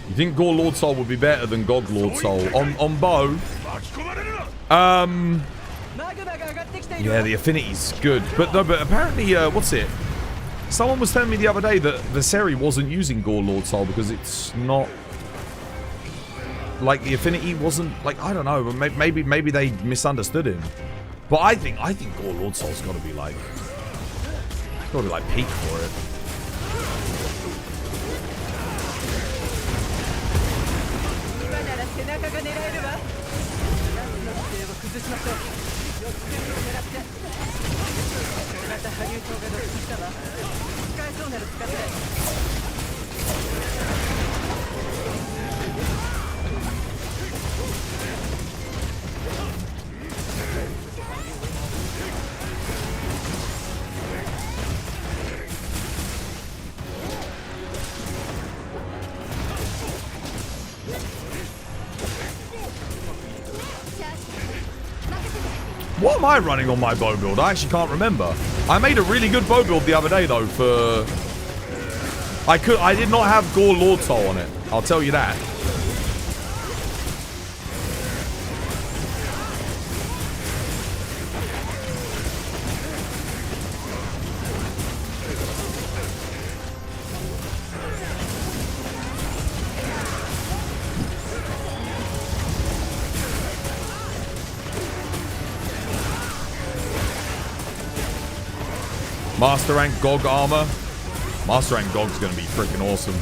You think Gore Lord Soul would be better than Gog Lord Soul? On bow? Yeah, the affinity's good. But no, but apparently, what's it? Someone was telling me the other day that Viseri wasn't using Gore Lord Soul because it's not... Like, the affinity wasn't... Like, I don't know. Maybe they misunderstood him. But I think Gore Lord Soul's got to be like... It's got to be like peak for it. What am I running on my bow build? I actually can't remember. I made a really good bow build the other day though for... I did not have Gore Lord Soul on it. I'll tell you that. Master rank Gog armor. Master rank Gog's gonna be freaking awesome.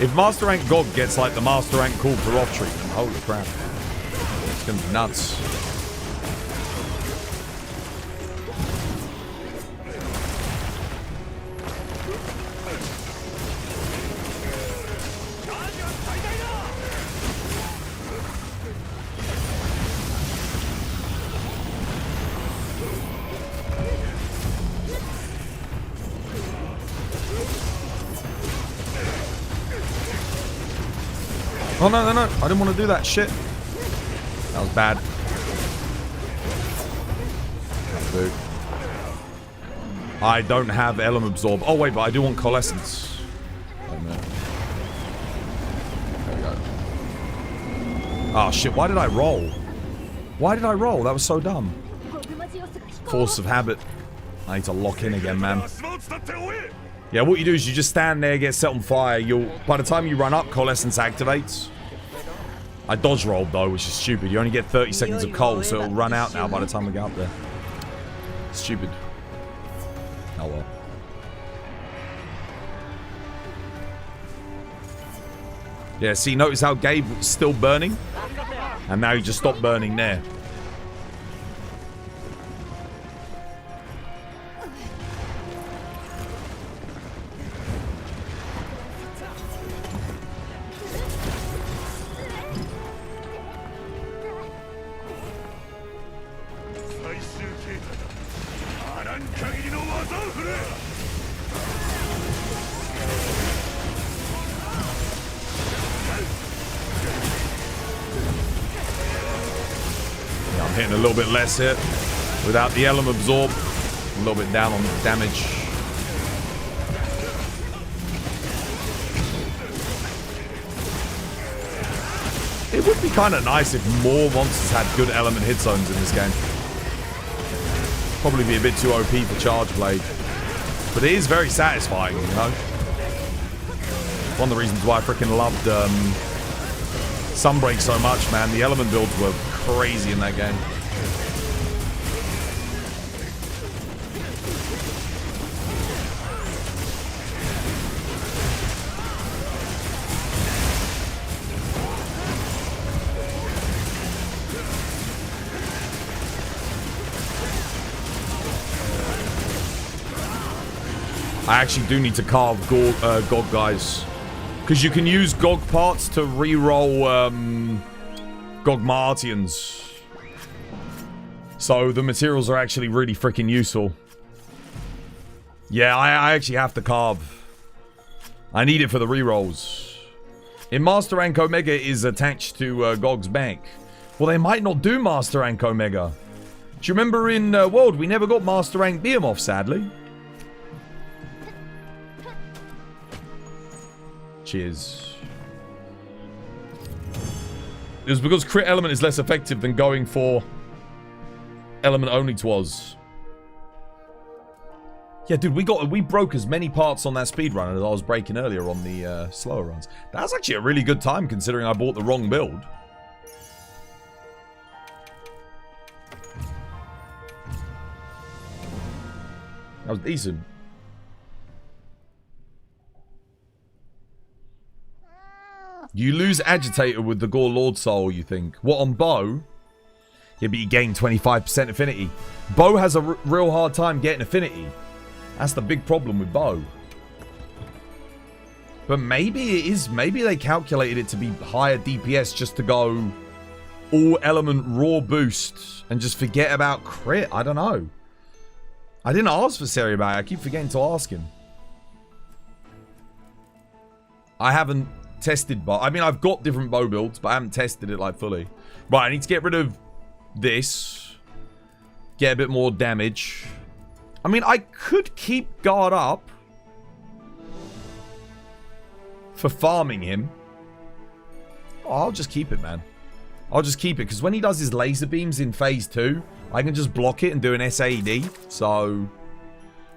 If Master rank Gog gets like the Master rank cool for off treatment, holy crap. It's gonna be nuts. Oh, no, no, no. I didn't want to do that shit. That was bad. Dude. I don't have Element Absorb. Oh, wait, but I do want Coalescence. Wait a minute. There we go. Oh, shit. Why did I roll? Why did I roll? That was so dumb. Force of habit. I need to lock in again, man. Yeah, what you do is you just stand there, get set on fire. By the time you run up, Coalescence activates. I dodge rolled though, which is stupid. You only get 30 seconds of coal, so it'll run out now by the time we get up there. Stupid. Oh well. Yeah, see, notice how Gabe was still burning? And now he just stopped burning there. Hitting a little bit less here without the Element Absorb. A little bit down on damage. It would be kind of nice if more monsters had good element hit zones in this game. Probably be a bit too OP for Charge Blade. But it is very satisfying, you know? One of the reasons why I freaking loved Sunbreak so much, man. The element builds were crazy in that game. I actually do need to carve Gog guys. Because you can use Gog parts to reroll Gogmatians. So the materials are actually really freaking useful. Yeah, I actually have to carve. I need it for the rerolls. In Master Rank Omega is attached to Gog's bank. Well, they might not do Master Rank Omega. Do you remember in World, we never got Master Rank Behemoth, sadly. Cheers. It was because crit element is less effective than going for element only twas. Yeah, dude, we broke as many parts on that speedrun as I was breaking earlier on the slower runs. That's actually a really good time considering I bought the wrong build. That was decent. You lose Agitator with the Gore Lord Soul, you think? What, on Bo? Yeah, but you gain 25% affinity. Bo has a real hard time getting affinity. That's the big problem with Bo. But maybe it is... Maybe they calculated it to be higher DPS just to go all element raw boost and just forget about crit. I don't know. I didn't ask for Seri about it. I keep forgetting to ask him. I haven't tested Bo. I mean, I've got different Bo builds, but I haven't tested it like fully. Right, I need to get rid of this. Get a bit more damage. I mean, I could keep guard up for farming him. Oh, I'll just keep it, man. I'll just keep it, because when he does his laser beams in phase 2, I can just block it and do an SAED. So,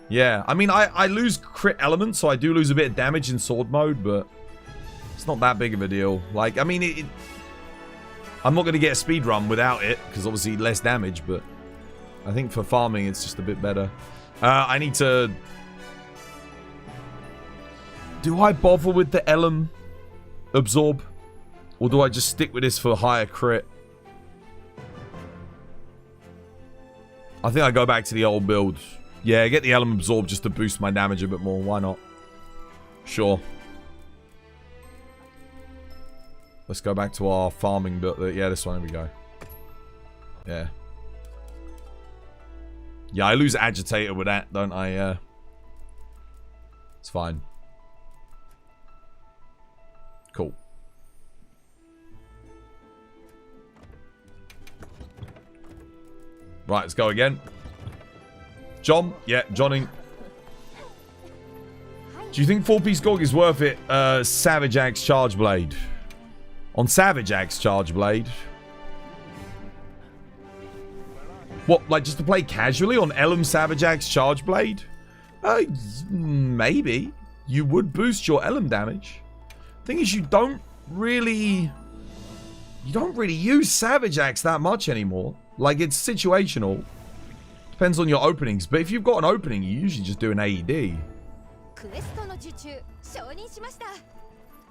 yeah. I mean, I lose crit element, so I do lose a bit of damage in sword mode, but it's not that big of a deal. Like, I mean, I'm not going to get a speed run without it, because obviously less damage, but I think for farming, it's just a bit better. I need to... Do I bother with the Elm Absorb? Or do I just stick with this for higher crit? I think I go back to the old build. Yeah, get the Elm Absorb just to boost my damage a bit more. Why not? Sure. Let's go back to our farming build. Yeah, this one. Here we go. Yeah. Yeah, I lose Agitator with that, don't I? It's fine. Cool. Right, let's go again. John? Yeah, Johnny. Do you think 4-piece Gog is worth it? Savage Axe Charge Blade. On Savage Axe Charge Blade. What, like just to play casually on Elm Savage Axe Charge Blade? Maybe. You would boost your Elm damage. Thing is, you don't really use Savage Axe that much anymore. Like, it's situational. Depends on your openings. But if you've got an opening, you usually just do an AED.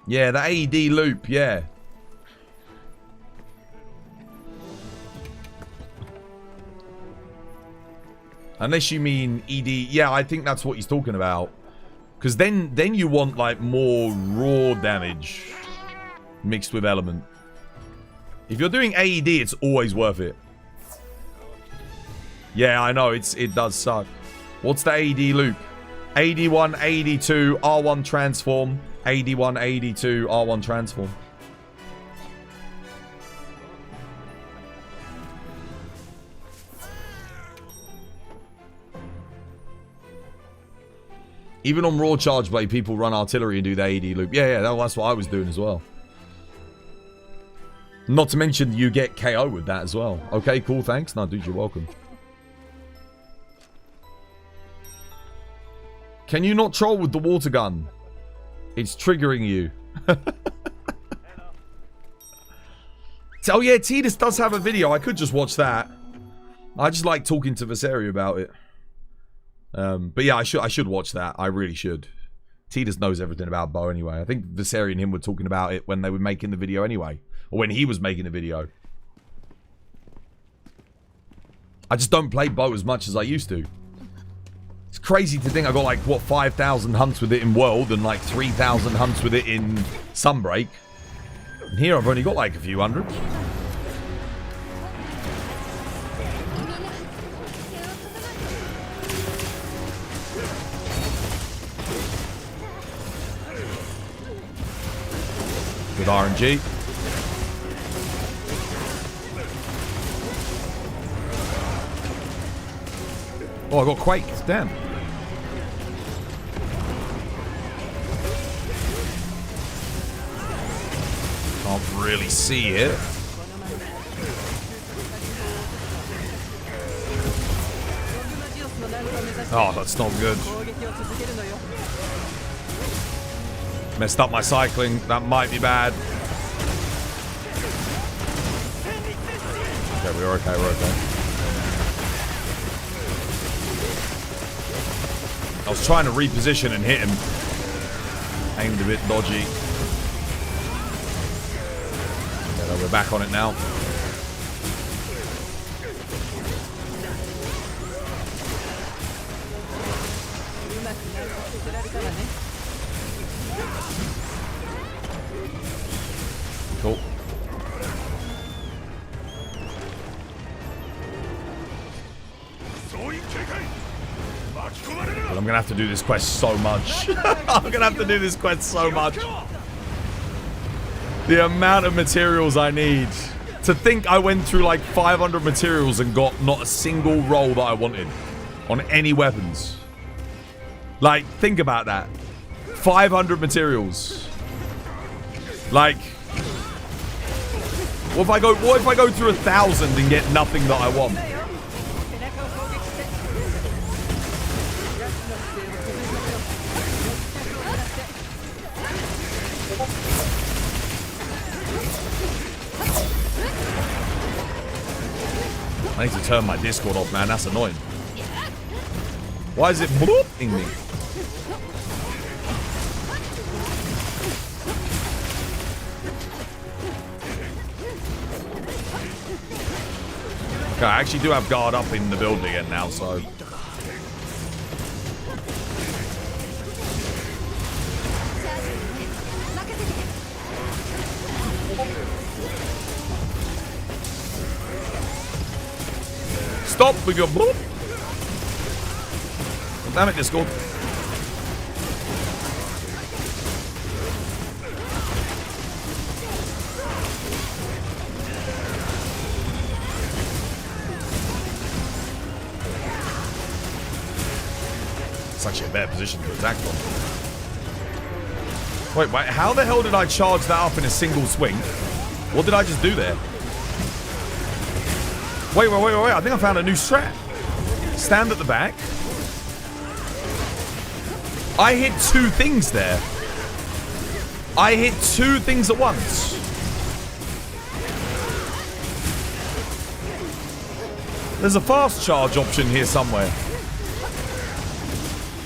Yeah, the AED loop, yeah. Unless you mean ED. Yeah, I think that's what he's talking about. Because then you want, like, more raw damage mixed with element. If you're doing AED, it's always worth it. Yeah, I know. It does suck. What's the AED loop? AD1, AD2, R1 transform. AD1, AD2, R1 transform. Even on Raw Charge Blade, people run artillery and do the AD loop. Yeah, that's what I was doing as well. Not to mention you get KO with that as well. Okay, cool, thanks. No, dude, you're welcome. Can you not troll with the water gun? It's triggering you. Oh yeah, Tidus does have a video. I could just watch that. I just like talking to Viseri about it. But yeah, I should watch that. I really should. Tidus knows everything about Bo anyway. I think Viseri and him were talking about it when they were making the video anyway. Or when he was making the video. I just don't play Bo as much as I used to. It's crazy to think I got like, what, 5,000 hunts with it in World and like 3,000 hunts with it in Sunbreak. And here I've only got like a few hundred. Good RNG. Oh, I got quaked. Damn. Can't really see it. Oh, that's not good. Messed up my cycling. That might be bad. Okay, we're okay, we're okay. I was trying to reposition and hit him. Aimed a bit dodgy. Okay, we're back on it now. Cool. But I'm gonna have to do this quest so much. I'm gonna have to do this quest so much. The amount of materials I need. To think I went through like 500 materials and got not a single roll that I wanted on any weapons. Like, think about that. 500 materials. Like, what if I go through 1,000 and get nothing that I want? I need to turn my Discord off, man. That's annoying. Why is it blooping me? Okay, I actually do have guard up in the build again now, so... Stop with your bloop! Oh, damn it, Discord. It's actually a better position to attack from. Wait, how the hell did I charge that up in a single swing? What did I just do there? Wait, I think I found a new strat. Stand at the back. I hit 2 things there. I hit 2 things at once. There's a fast charge option here somewhere.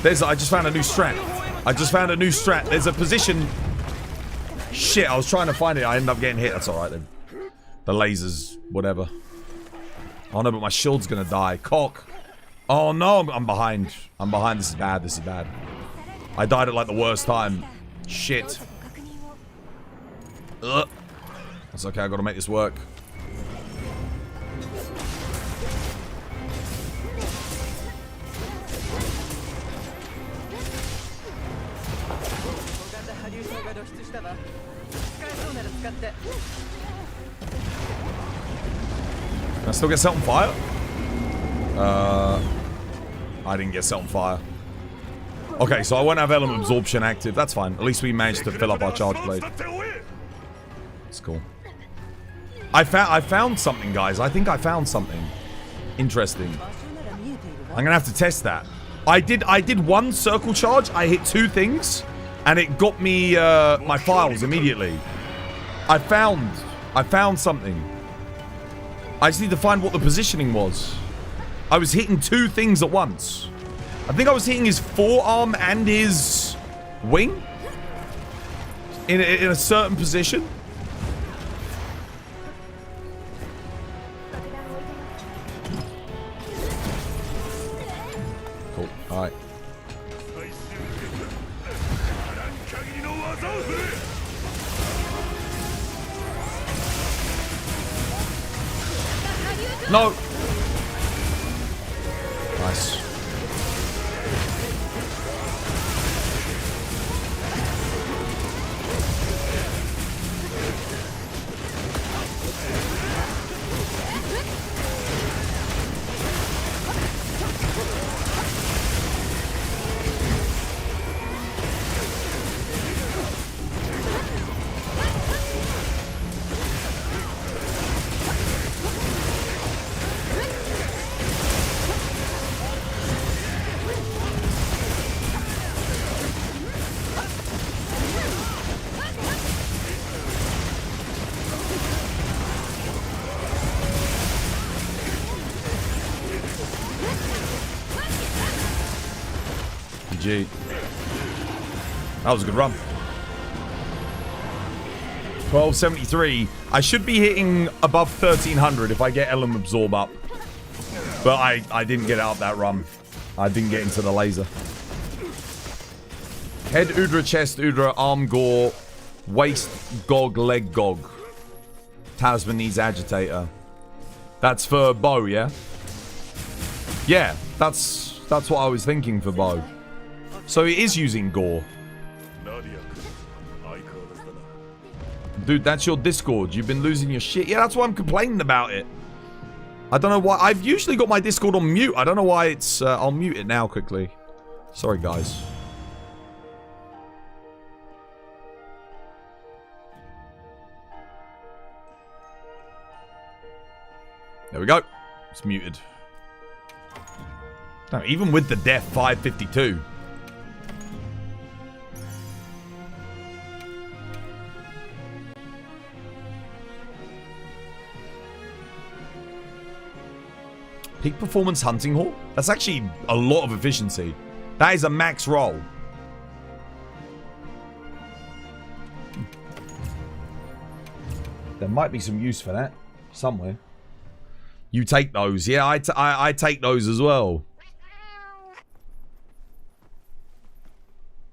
I just found a new strat. There's a position. Shit, I was trying to find it. I ended up getting hit. That's alright then. The lasers, whatever. Oh no, but my shield's gonna die. Cock. Oh no, I'm behind. This is bad. I died at like the worst time. Shit. Ugh. That's okay, I gotta make this work. Can I still get set on fire? I didn't get set on fire. Okay, so I won't have element absorption active. That's fine. At least we managed to fill up our charge blade. It's cool. I found something, guys. I think I found something interesting. I'm gonna have to test that. I did 1 circle charge. I hit 2 things, and it got me my files immediately. I found something. I just need to find what the positioning was. I was hitting 2 things at once. I think I was hitting his forearm and his wing in a certain position. Cool. All right. No. Nice. GG. That was a good run. 1273. I should be hitting above 1300 if I get Element Absorb up. But I didn't get out that run. I didn't get into the laser. Head Udra, chest Udra, arm Gore, waist Gog, leg Gog. Talisman needs Agitator. That's for Bow, yeah? Yeah, that's what I was thinking for Bow. So he is using Gore. Dude, that's your Discord. You've been losing your shit. Yeah, that's why I'm complaining about it. I don't know why. I've usually got my Discord on mute. I don't know why it's... I'll mute it now quickly. Sorry, guys. There we go. It's muted. No, even with the death, 552. Peak performance hunting haul? That's actually a lot of efficiency. That is a max roll. There might be some use for that somewhere. You take those. Yeah, I take those as well.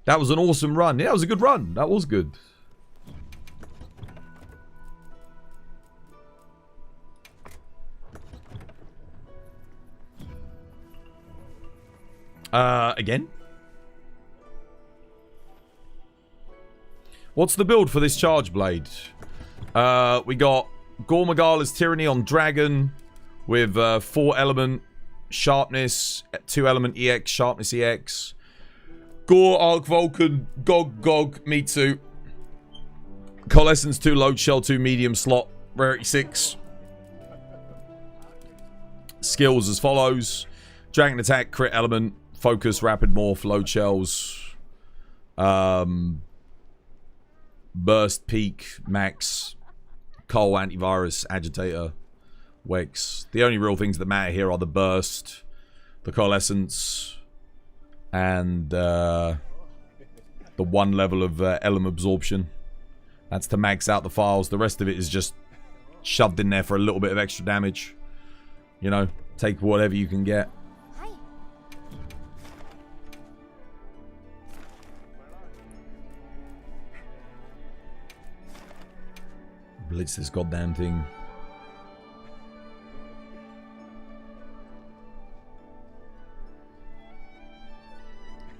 That was an awesome run. Yeah, it was a good run. That was good. Again? What's the build for this charge blade? We got Gormagala's Tyranny on Dragon with 4 element sharpness, 2 element EX, sharpness EX. Gore, Arc Vulcan, Gog, Mitsu. Coalescence 2, Load Shell 2, medium slot, rarity 6. Skills as follows: Dragon Attack, crit element, focus, rapid morph, load shells, burst, peak, max, coal, antivirus, agitator, Wex. The only real things that matter here are the burst, the coalescence, and the 1 level of element absorption. That's to max out the files. The rest of it is just shoved in there for a little bit of extra damage. You know, take whatever you can get. Blitz this goddamn thing.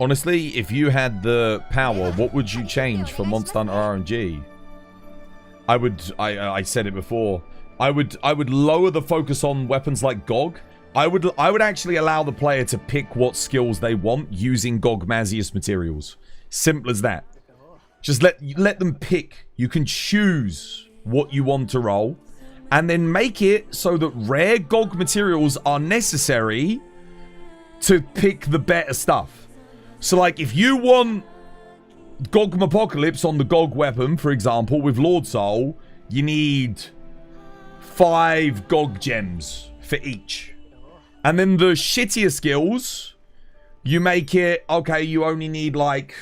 Honestly, if you had the power, what would you change for Monster Hunter RNG? I said it before. I would lower the focus on weapons like Gog. I would actually allow the player to pick what skills they want using Gogmazios materials. Simple as that. Just let them pick. You can choose what you want to roll, and then make it so that rare Gog materials are necessary to pick the better stuff. So like if you want Gogmapocalypse on the Gog weapon, for example, with Lord Soul, you need 5 Gog gems for each. And then the shittier skills, you make it, okay, you only need like,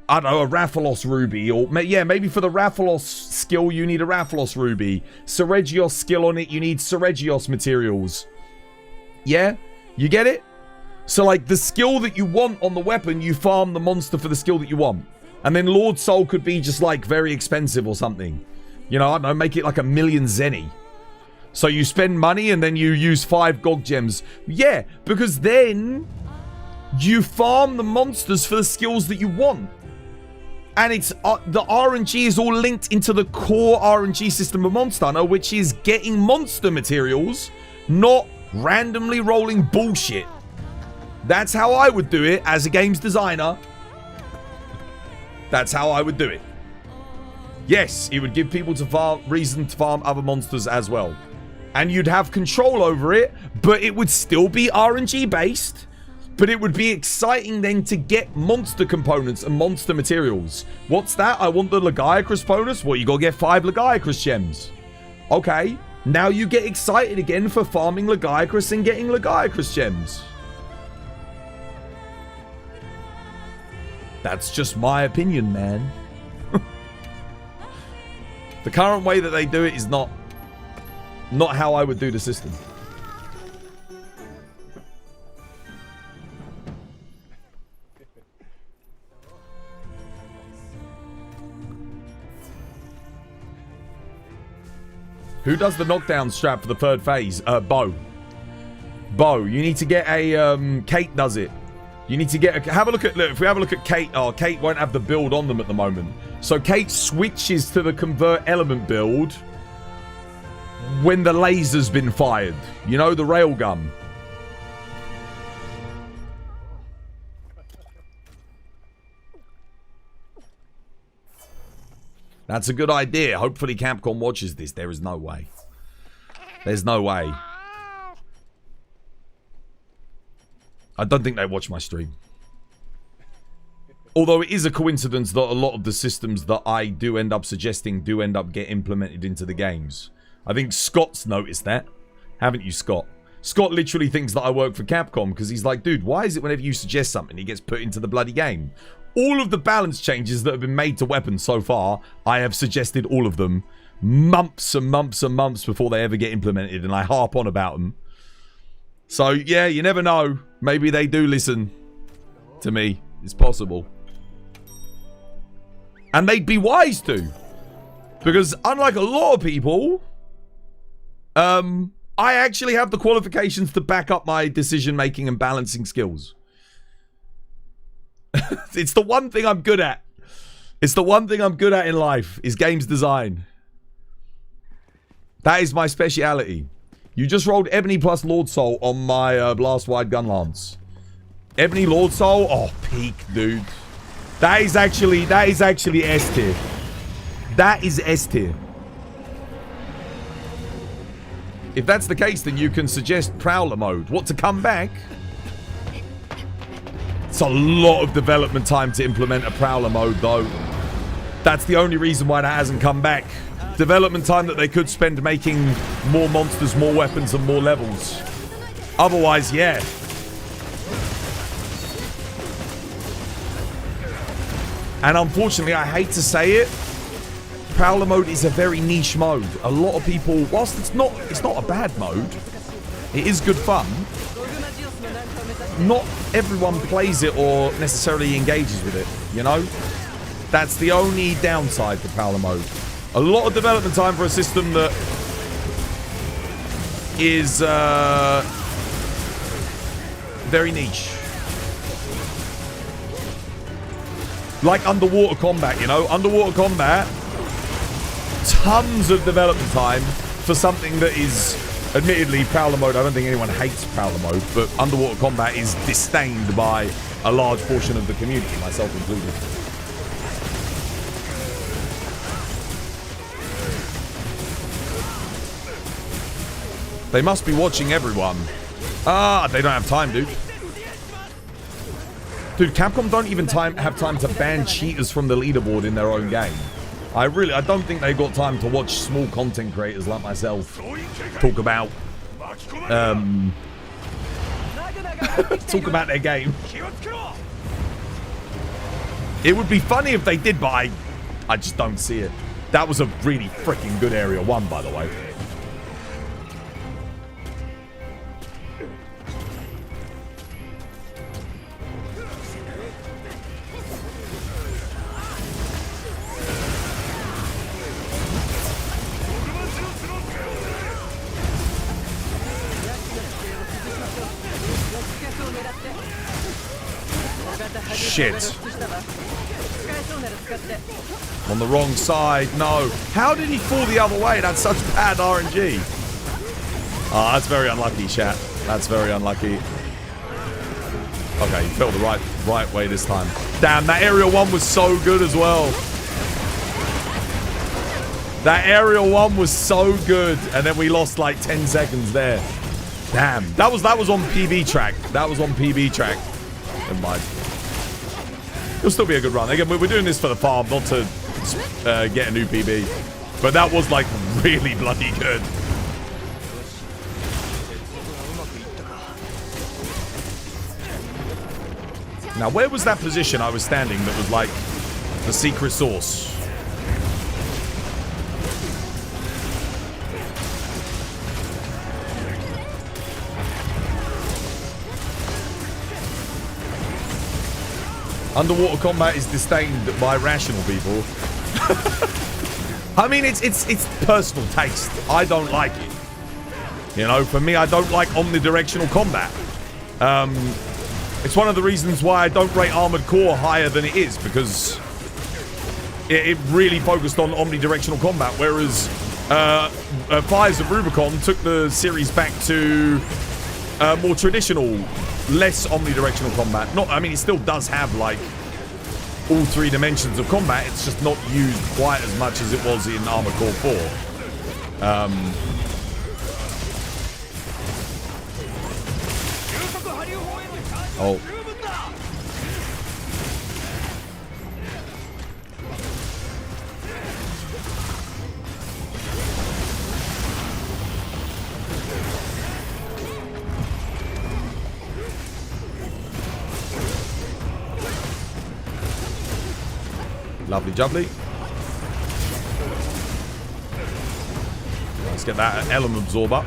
I don't know, a Rathalos Ruby. Or, yeah, maybe for the Rathalos skill, you need a Rathalos Ruby. Seregios skill on it, you need Seregios materials. Yeah? You get it? So, like, the skill that you want on the weapon, you farm the monster for the skill that you want. And then Lord Soul could be just, like, very expensive or something. You know, I don't know, make it like 1,000,000 Zenny. So you spend money and then you use 5 Gog gems. Yeah, because then you farm the monsters for the skills that you want. And it's the RNG is all linked into the core RNG system of Monster Hunter, which is getting monster materials, not randomly rolling bullshit. That's how I would do it as a games designer. That's how I would do it. Yes, it would give people reason to farm other monsters as well. And you'd have control over it, but it would still be RNG based. But it would be exciting then to get monster components and monster materials. What's that? I want the Lagiacrus bonus? Well, you gotta get 5 Lagiacrus gems. Okay, now you get excited again for farming Lagiacrus and getting Lagiacrus gems. That's just my opinion, man. The current way that they do it is not how I would do the system. Who does the knockdown strap for the third phase? Bo. Bo, you need to get a, Kate does it. You need to get a, have a look at, look, if we have a look at Kate, oh, Kate won't have the build on them at the moment. So Kate switches to the convert element build when the laser's been fired. You know, the railgun. That's a good idea. Hopefully Capcom watches this. There is no way. There's no way. I don't think they watch my stream. Although it is a coincidence that a lot of the systems that I do end up suggesting do end up get implemented into the games. I think Scott's noticed that. Haven't you, Scott? Scott literally thinks that I work for Capcom because he's like, dude, why is it whenever you suggest something, it gets put into the bloody game? All of the balance changes that have been made to weapons so far, I have suggested all of them months and months and months before they ever get implemented, and I harp on about them. So, yeah, you never know. Maybe they do listen to me. It's possible. And they'd be wise to. Because unlike a lot of people, I actually have the qualifications to back up my decision-making and balancing skills. It's the one thing I'm good at. It's the one thing I'm good at in life, is games design. That is my speciality. You just rolled Ebony plus Lord Soul on my Blast Wide Gun Lance. Ebony Lord Soul? Oh, peak, dude. That is actually S tier. That is S tier. If that's the case, then you can suggest Prowler mode. What, to come back? It's a lot of development time to implement a Prowler mode, though. That's the only reason why that hasn't come back. Development time that they could spend making more monsters, more weapons, and more levels. Otherwise, yeah. And unfortunately, I hate to say it, Prowler mode is a very niche mode. A lot of people, whilst it's not a bad mode, it is good fun. Not everyone plays it or necessarily engages with it, you know? That's the only downside to Prowler mode. A lot of development time for a system that is very niche. Like underwater combat, you know? Underwater combat, tons of development time for something that is, admittedly, Prowler mode. I don't think anyone hates Prowler mode, but underwater combat is disdained by a large portion of the community, myself included. They must be watching everyone. Ah, they don't have time, dude. Dude, Capcom don't even have time to ban cheaters from the leaderboard in their own game. I don't think they've got time to watch small content creators like myself talk about talk about their game. It would be funny if they did, but I just don't see it. That was a really freaking good Area 1, by the way. Shit. On the wrong side. No. How did he fall the other way? That's such bad RNG. Oh, that's very unlucky, chat. That's very unlucky. Okay, he fell the right way this time. Damn, that aerial one was so good as well. That aerial one was so good. And then we lost like 10 seconds there. Damn. That was on PB track. That was on PB track. Never mind. It'll still be a good run. Again, we're doing this for the farm, not to get a new PB. But that was like really bloody good. Now, where was that position I was standing that was like the secret sauce? Underwater combat is disdained by rational people. I mean, it's personal taste. I don't like it. You know, for me, I don't like omnidirectional combat. It's one of the reasons why I don't rate Armored Core higher than it is, because it really focused on omnidirectional combat, whereas Fires of Rubicon took the series back to more traditional, less omnidirectional combat. I mean, it still does have, like, all 3 dimensions of combat. It's just not used quite as much as it was in Armored Core 4. Oh. Lovely jubbly. Let's get that element absorb up.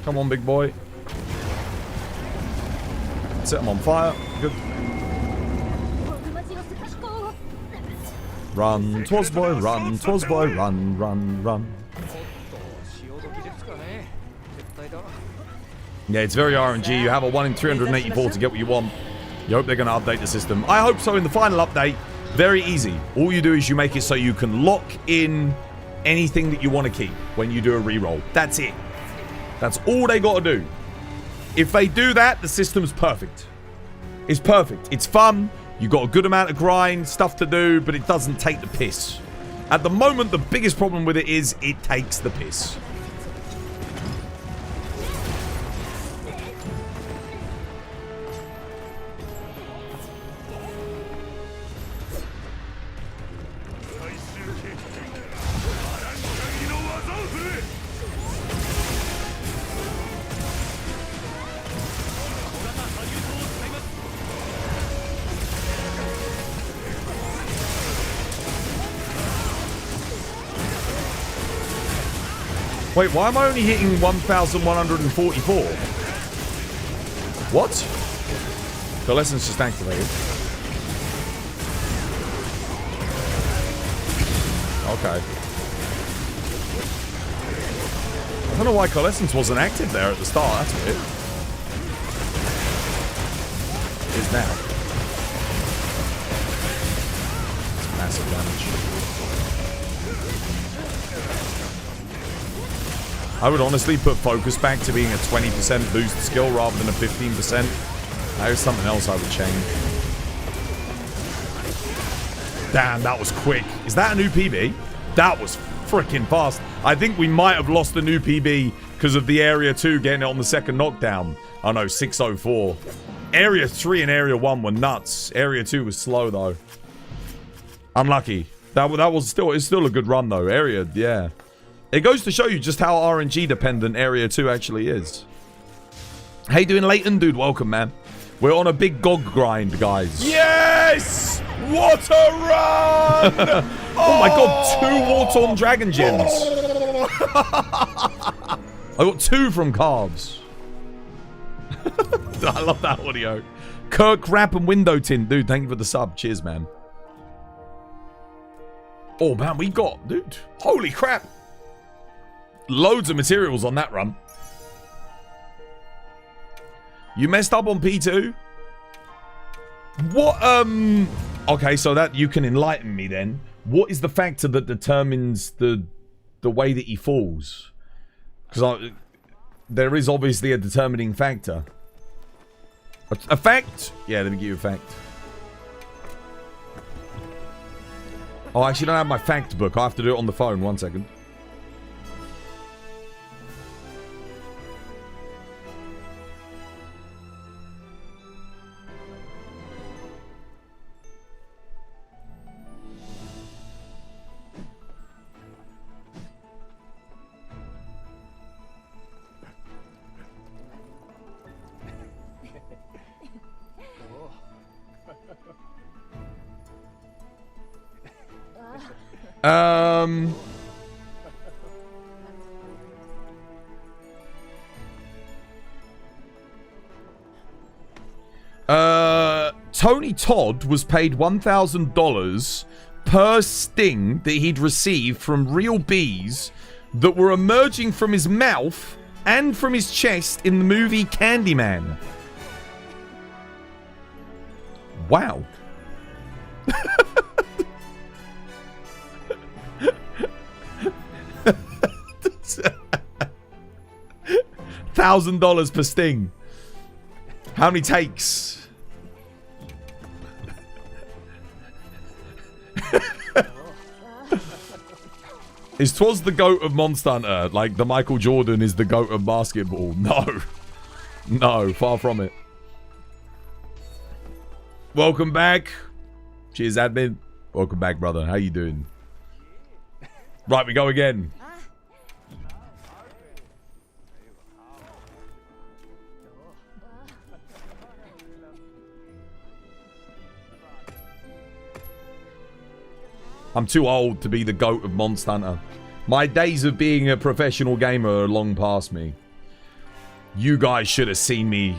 Come on, big boy. Set him on fire. Good. Run, 'twas boy, run, 'twas boy, run, run, run. Yeah, it's very RNG. You have a 1 in 384 to get what you want. You hope they're going to update the system. I hope so in the final update. Very easy. All you do is you make it so you can lock in anything that you want to keep when you do a reroll. That's it. That's all they got to do. If they do that, the system's perfect. It's perfect. It's fun. You got a good amount of grind, stuff to do, but it doesn't take the piss. At the moment, the biggest problem with it is it takes the piss. Wait, why am I only hitting 1,144? What? The lesson's just activated. Okay. I don't know why Coalescence wasn't active there at the start. That's weird. It is now. It's massive damage. I would honestly put focus back to being a 20% boost skill rather than a 15%. That is something else I would change. Damn, that was quick. Is that a new PB? That was freaking fast. I think we might have lost the new PB because of the Area 2 getting it on the second knockdown. Oh no, 604. Area 3 and Area 1 were nuts. Area 2 was slow though. Unlucky. That was still, it's still a good run though. Area, yeah. It goes to show you just how RNG dependent Area 2 actually is. How you doing, Leighton? Dude, welcome, man. We're on a big GOG grind, guys. Yes! What a run! Oh my god, 2 War-Torn Dragon Gems. I got 2 from Carbs. I love that audio. Kirk, Rap, and Window Tint. Dude, thank you for the sub. Cheers, man. Oh, man, we got... Dude, holy crap. Loads of materials on that run. You messed up on P2? What, okay, so that you can enlighten me then. What is the factor that determines the way that he falls? Because there is obviously a determining factor. A fact? Yeah, let me give you a fact. Oh, I actually don't have my fact book. I have to do it on the phone. 1 second. Tony Todd was paid $1,000 per sting that he'd received from real bees that were emerging from his mouth and from his chest in the movie Candyman. Wow. $1,000 per sting. How many takes? Is Twas the GOAT of Monster Hunter like the Michael Jordan is the GOAT of basketball? No. No, far from it. Welcome back. Cheers, admin. Welcome back, brother. How you doing? Right, we go again. I'm too old to be the GOAT of Monster Hunter. My days of being a professional gamer are long past me. You guys should have seen me,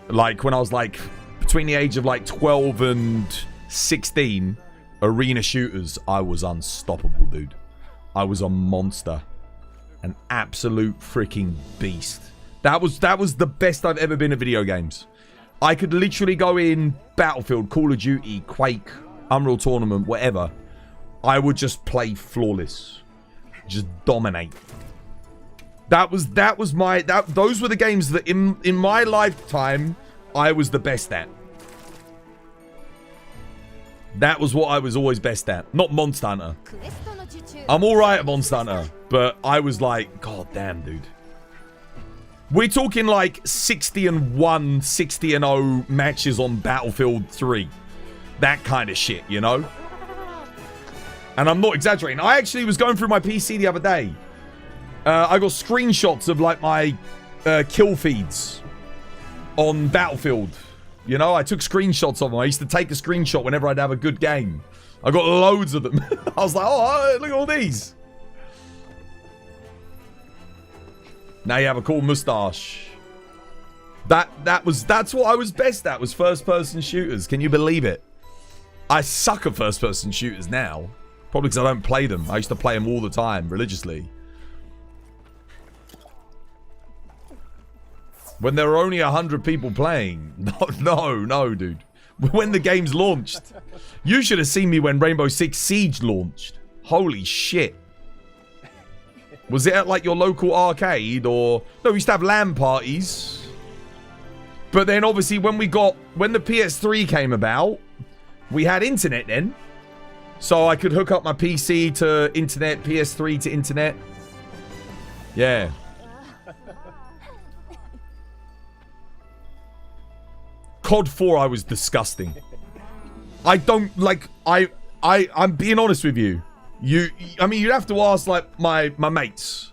like, when I was, like, between the age of, like, 12 and 16, arena shooters, I was unstoppable, dude. I was a monster. An absolute freaking beast. That was the best I've ever been at video games. I could literally go in Battlefield, Call of Duty, Quake, Unreal Tournament, whatever. I would just play flawless. Just dominate. Those were the games that in my lifetime I was the best at. That was what I was always best at. Not Monster Hunter. I'm alright at Monster Hunter, but I was like, god damn, dude. We're talking like 60-1, 60-0 matches on Battlefield 3. That kind of shit, you know? And I'm not exaggerating. I actually was going through my PC the other day. I got screenshots of like my kill feeds on Battlefield. You know, I took screenshots of them. I used to take a screenshot whenever I'd have a good game. I got loads of them. I was like, oh, look at all these. Now you have a cool mustache. That's what I was best at, was first-person shooters. Can you believe it? I suck at first-person shooters now. Probably because I don't play them. I used to play them all the time, religiously. When there were only 100 people playing. No, dude. When the game's launched. You should have seen me when Rainbow Six Siege launched. Holy shit. Was it at like your local arcade or... No, we used to have LAN parties. But then obviously when the PS3 came about, we had internet then. So I could hook up my PC to internet, PS3 to internet. Yeah. COD 4, I was disgusting. I don't, like, I'm being honest with you. I mean, you'd have to ask, like, my mates.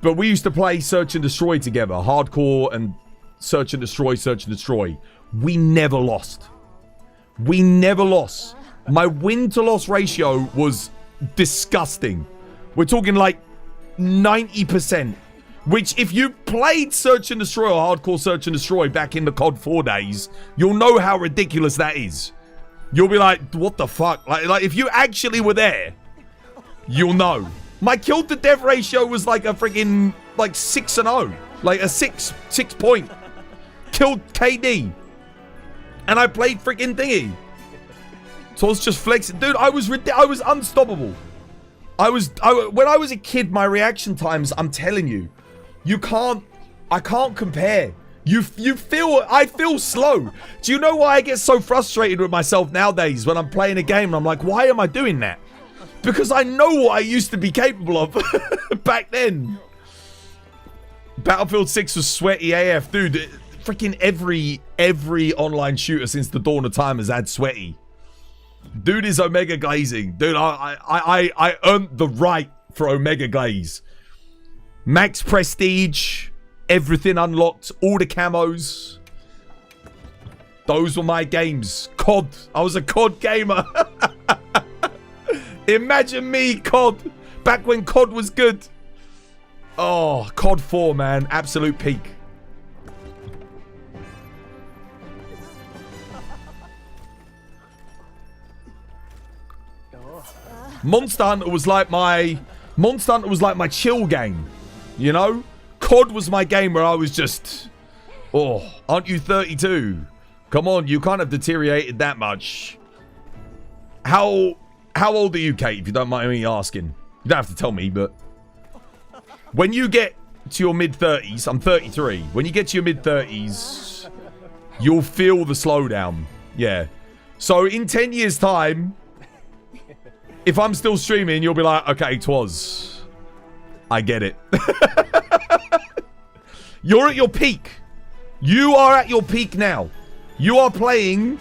But we used to play Search and Destroy together. Hardcore and Search and Destroy, Search and Destroy. We never lost. We never lost. My win-to-loss ratio was disgusting. We're talking, like, 90%. Which, if you played Search and Destroy or Hardcore Search and Destroy back in the COD 4 days, you'll know how ridiculous that is. You'll be like, what the fuck? Like if you actually were there, you'll know. My kill to death ratio was like a freaking, like 6-0. Like a 6 point. Killed KD. And I played freaking thingy. So I was just flexing. Dude, I was unstoppable. When I was a kid, my reaction times, I'm telling you, I can't compare. I feel slow. Do you know why I get so frustrated with myself nowadays when I'm playing a game and I'm like, why am I doing that? Because I know what I used to be capable of back then. Battlefield 6 was sweaty AF, dude. Freaking every online shooter since the dawn of time has had sweaty. Dude is Omega glazing. Dude, I earned the right for Omega glaze. Max prestige, everything unlocked, all the camos. Those were my games. COD. I was a COD gamer. Imagine me, COD. Back when COD was good. Oh, COD 4, man. Absolute peak. Monster Hunter was like my chill game. You know? COD was my game where I was just... Oh, aren't you 32? Come on, you can't have deteriorated that much. How old are you, Kate, if you don't mind me asking? You don't have to tell me, but... When you get to your mid-30s, I'm 33. When you get to your mid-30s, you'll feel the slowdown. Yeah. So in 10 years' time, if I'm still streaming, you'll be like, okay, twas. I get it. You're at your peak. You are at your peak now. You are playing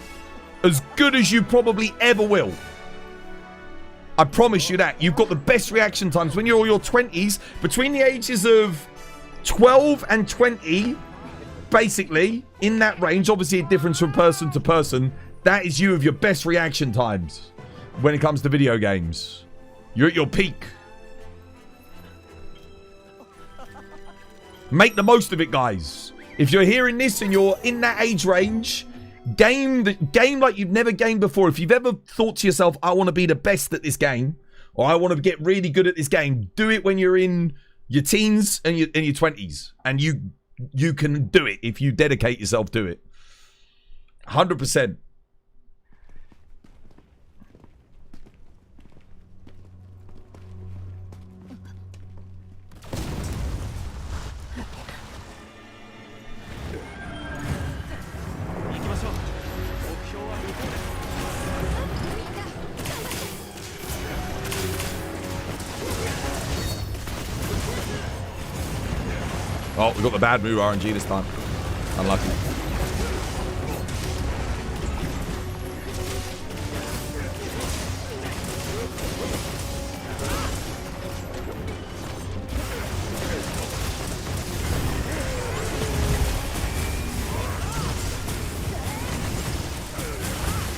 as good as you probably ever will. I promise you that. You've got the best reaction times when you're in your 20s. Between the ages of 12 and 20, basically, in that range, obviously a difference from person to person, that is you of your best reaction times when it comes to video games. You're at your peak. Make the most of it, guys. If you're hearing this and you're in that age range, game like you've never gamed before. If you've ever thought to yourself, I want to be the best at this game, or I want to get really good at this game, do it when you're in your teens and your 20s. And you can do it if you dedicate yourself to it. 100%. Oh, we got the bad move RNG this time. Unlucky.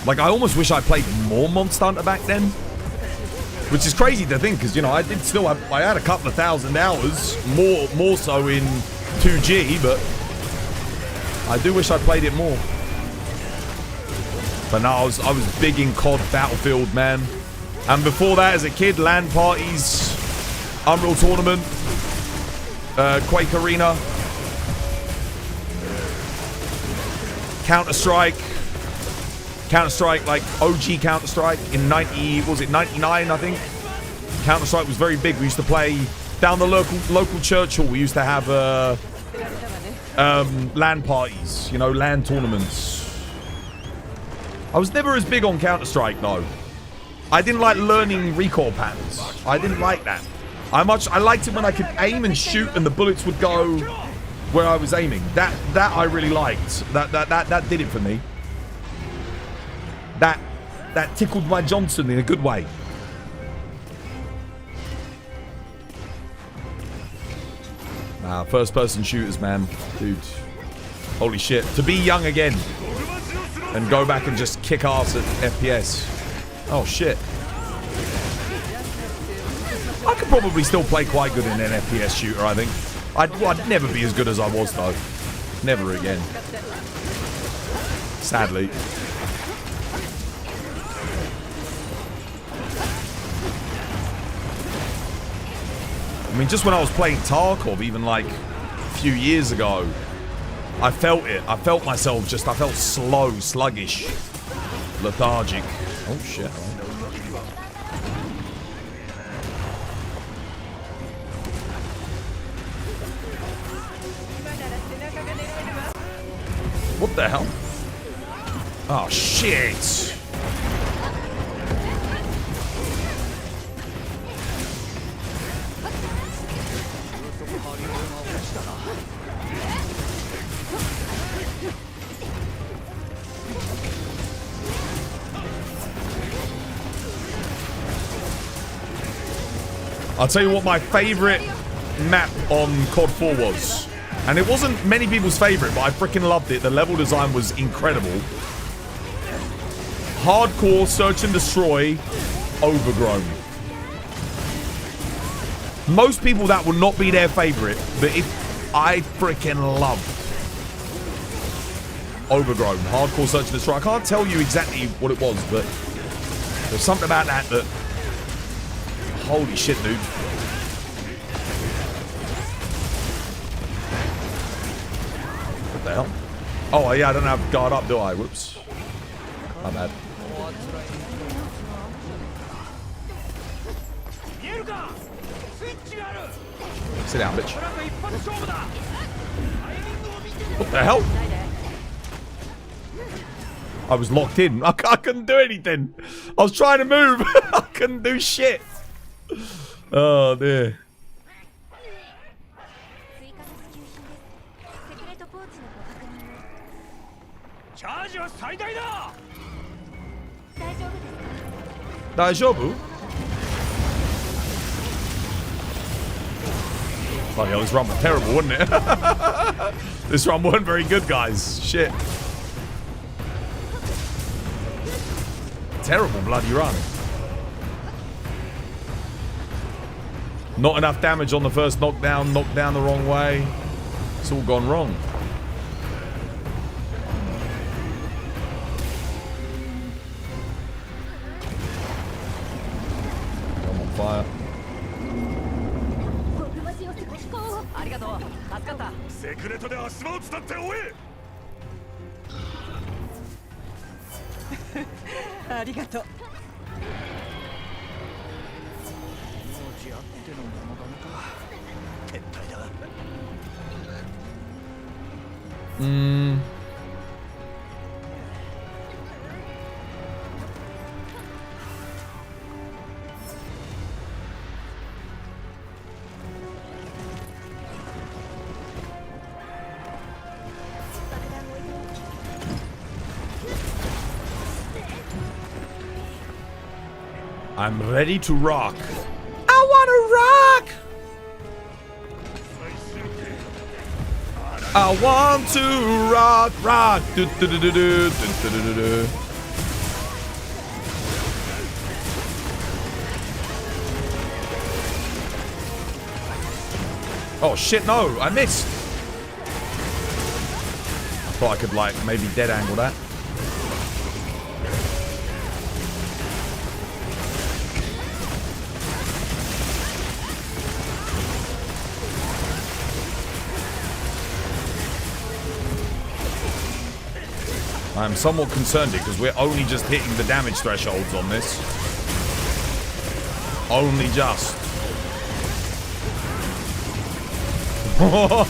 Like, I almost wish I played more Monster Hunter back then. Which is crazy to think, because, you know, I had a couple of thousand hours, more so in 2G, but I do wish I played it more. But no, I was big in COD Battlefield, man. And before that, as a kid, LAN parties, Unreal Tournament, Quake Arena, Counter-Strike, like OG Counter-Strike in 99, I think. Counter-Strike was very big. We used to play down the local church hall. We used to have LAN parties, you know, LAN tournaments. I was never as big on Counter-Strike, though. I didn't like learning recoil patterns. I didn't like that. I liked it when I could aim and shoot and the bullets would go where I was aiming. That I really liked. That did it for me. That tickled my Johnson in a good way. Nah, first-person shooters, man. Dude. Holy shit. To be young again and go back and just kick ass at FPS. Oh, shit. I could probably still play quite good in an FPS shooter, I think. I'd never be as good as I was, though. Never again. Sadly. I mean, just when I was playing Tarkov, even like a few years ago, I felt it. I felt myself just, I felt slow, sluggish, lethargic. Oh, shit. What the hell? Oh, shit. I'll tell you what my favorite map on COD 4 was. And it wasn't many people's favorite, but I freaking loved it. The level design was incredible. Hardcore Search and Destroy Overgrown. Most people that will not be their favorite, but if I freaking love Overgrown, Hardcore Search and Destroy. I can't tell you exactly what it was, but there's something about that that, holy shit, dude. What the hell? Oh yeah, I don't have guard up, do I? Whoops. My bad. Sit down, bitch. What the hell? I was locked in. I couldn't do anything. I was trying to move. I couldn't do shit. Oh, dear. Daijoubu? Bloody hell, this run was terrible, wasn't it? This run wasn't very good, guys. Shit. Terrible bloody run. Not enough damage on the first knockdown, knocked down the wrong way. It's all gone wrong. I'm on fire. I'm ready to rock. I wanna rock. I want to rock, rock. Do, do, do, do, do, do, do, do. Oh shit, no, I missed. I thought I could like maybe dead angle that. I'm somewhat concerned because we're only just hitting the damage thresholds on this. Only just. Oh,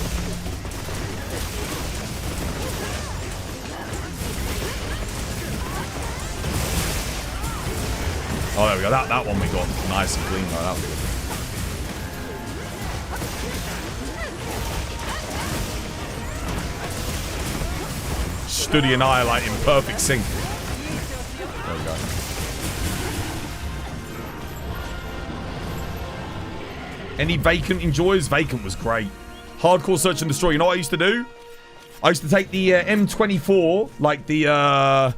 there we go. That one we got nice and clean though. That was good. Studi and I are like in perfect sync. There we go. Any Vacant enjoys? Vacant was great. Hardcore Search and Destroy. You know what I used to do? I used to take the M24, like the and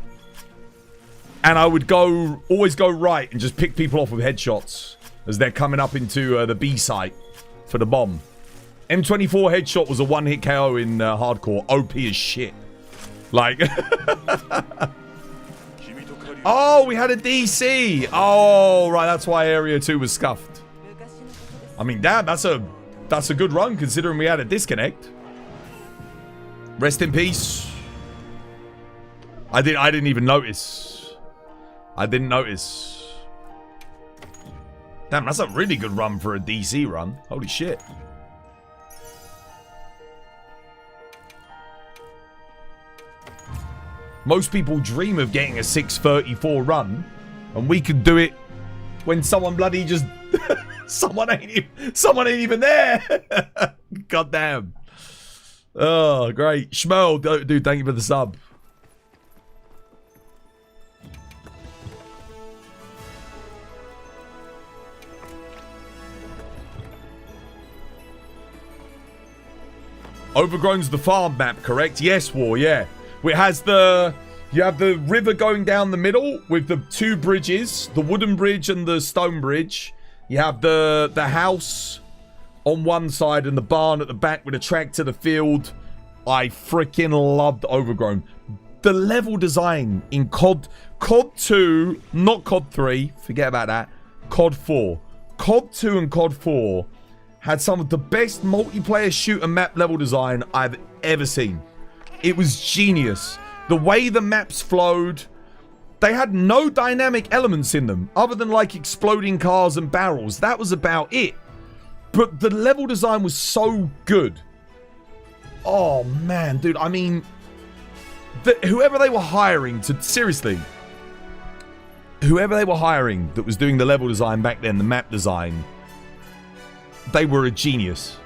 I would always go right and just pick people off with headshots as they're coming up into the B site for the bomb. M24 headshot was a one-hit KO in hardcore. OP as shit. Like, oh, we had a DC. Oh, right, that's why Area 2 was scuffed. I mean, damn, that's a good run considering we had a disconnect. Rest in peace. I didn't even notice. I didn't notice. Damn, that's a really good run for a DC run. Holy shit. Most people dream of getting a 634 run, and we could do it when someone bloody just someone ain't even there. God damn. Oh, great. Schmel, dude, thank you for the sub. Overgrown's the farm map, correct? Yes, War, yeah. It has you have the river going down the middle with the two bridges, the wooden bridge and the stone bridge. You have the house on one side and the barn at the back with a track to the field. I freaking loved Overgrown. The level design in COD 2, not COD 3, forget about that, COD 4. COD 2 and COD 4 had some of the best multiplayer shooter map level design I've ever seen. It was genius. The way the maps flowed, they had no dynamic elements in them other than like exploding cars and barrels. That was about it. But the level design was so good. Oh man, dude, I mean, whoever they were hiring to, seriously, whoever they were hiring that was doing the level design back then, the map design, they were a genius.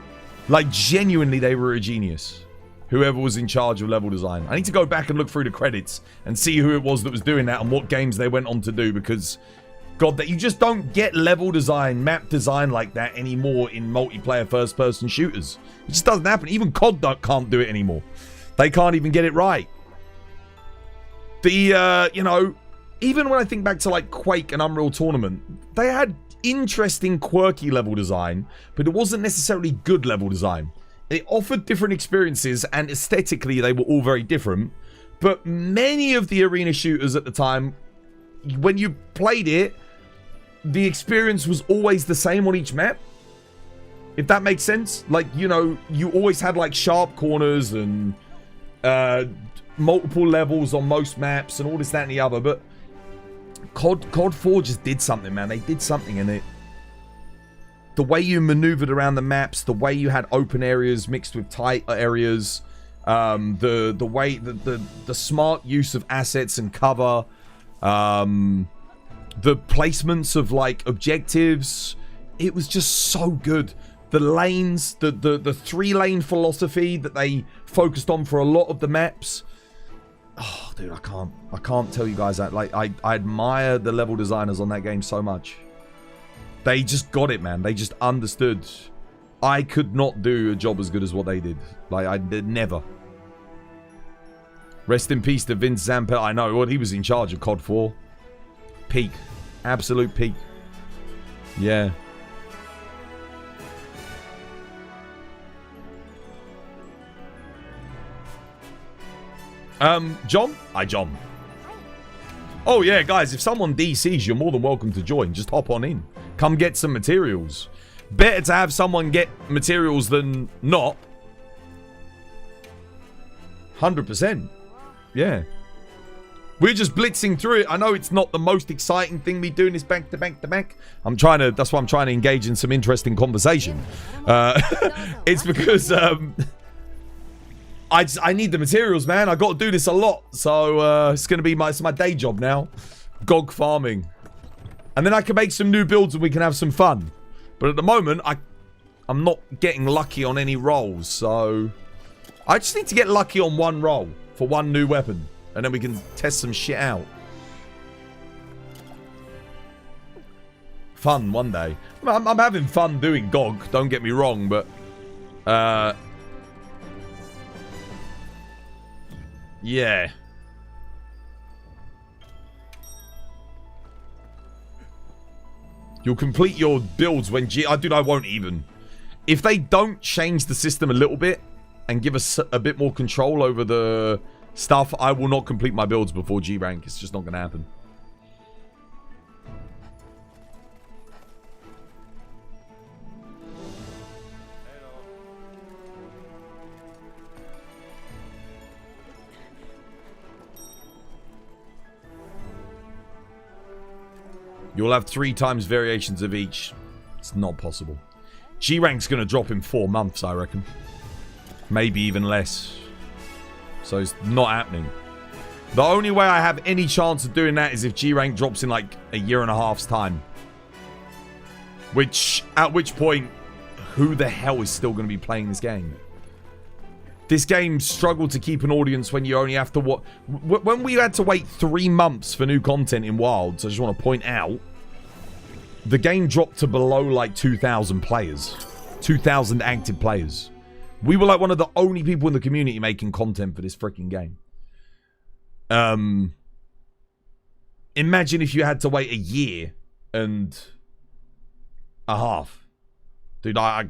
Like, genuinely, they were a genius. Whoever was in charge of level design. I need to go back and look through the credits and see who it was that was doing that and what games they went on to do, because, God, that you just don't get level design, map design like that anymore in multiplayer first-person shooters. It just doesn't happen. Even COD can't do it anymore. They can't even get it right. The, you know, even when I think back to, like, Quake and Unreal Tournament, they had interesting, quirky level design, but it wasn't necessarily good level design. It offered different experiences, and aesthetically, they were all very different. But many of the arena shooters at the time, when you played it, the experience was always the same on each map. If that makes sense. Like, you know, you always had, like, sharp corners and multiple levels on most maps and all this, that, and the other. But COD 4 just did something, man. They did something in it. The way you maneuvered around the maps, the way you had open areas mixed with tight areas, the way the smart use of assets and cover, the placements of like objectives, it was just so good. The lanes, the 3-lane philosophy that they focused on for a lot of the maps. Oh, dude, I can't tell you guys that. Like, I admire the level designers on that game so much. They just got it, man. They just understood. I could not do a job as good as what they did. Like, I did never. Rest in peace to Vince Zampella. I know, well, he was in charge of COD 4. Peak. Absolute peak. Yeah. John? Hi, John. Oh, yeah, guys, if someone DCs, you're more than welcome to join. Just hop on in. Come get some materials. Better to have someone get materials than not. 100%. Yeah. We're just blitzing through it. I know it's not the most exciting thing we do in this back to back to back. That's why I'm trying to engage in some interesting conversation. It's because I need the materials, man. I got to do this a lot. So it's going to be my day job now. Gog farming. And then I can make some new builds and we can have some fun. But at the moment, I'm not getting lucky on any rolls. So I just need to get lucky on one roll for one new weapon. And then we can test some shit out. Fun one day. I'm having fun doing GOG. Don't get me wrong, but yeah. You'll complete your builds when dude, I won't even. If they don't change the system a little bit and give us a bit more control over the stuff, I will not complete my builds before G rank. It's just not going to happen. You'll have 3 times variations of each. It's not possible. G rank's going to drop in 4 months, I reckon. Maybe even less. So it's not happening. The only way I have any chance of doing that is if G rank drops in like a year and a half's time. At which point, who the hell is still going to be playing this game? This game struggled to keep an audience when you only have to watch. When we had to wait 3 months for new content in Wilds, I just want to point out, the game dropped to below like 2,000 players. 2,000 active players. We were like one of the only people in the community making content for this freaking game. Imagine if you had to wait a year and a half. Dude, I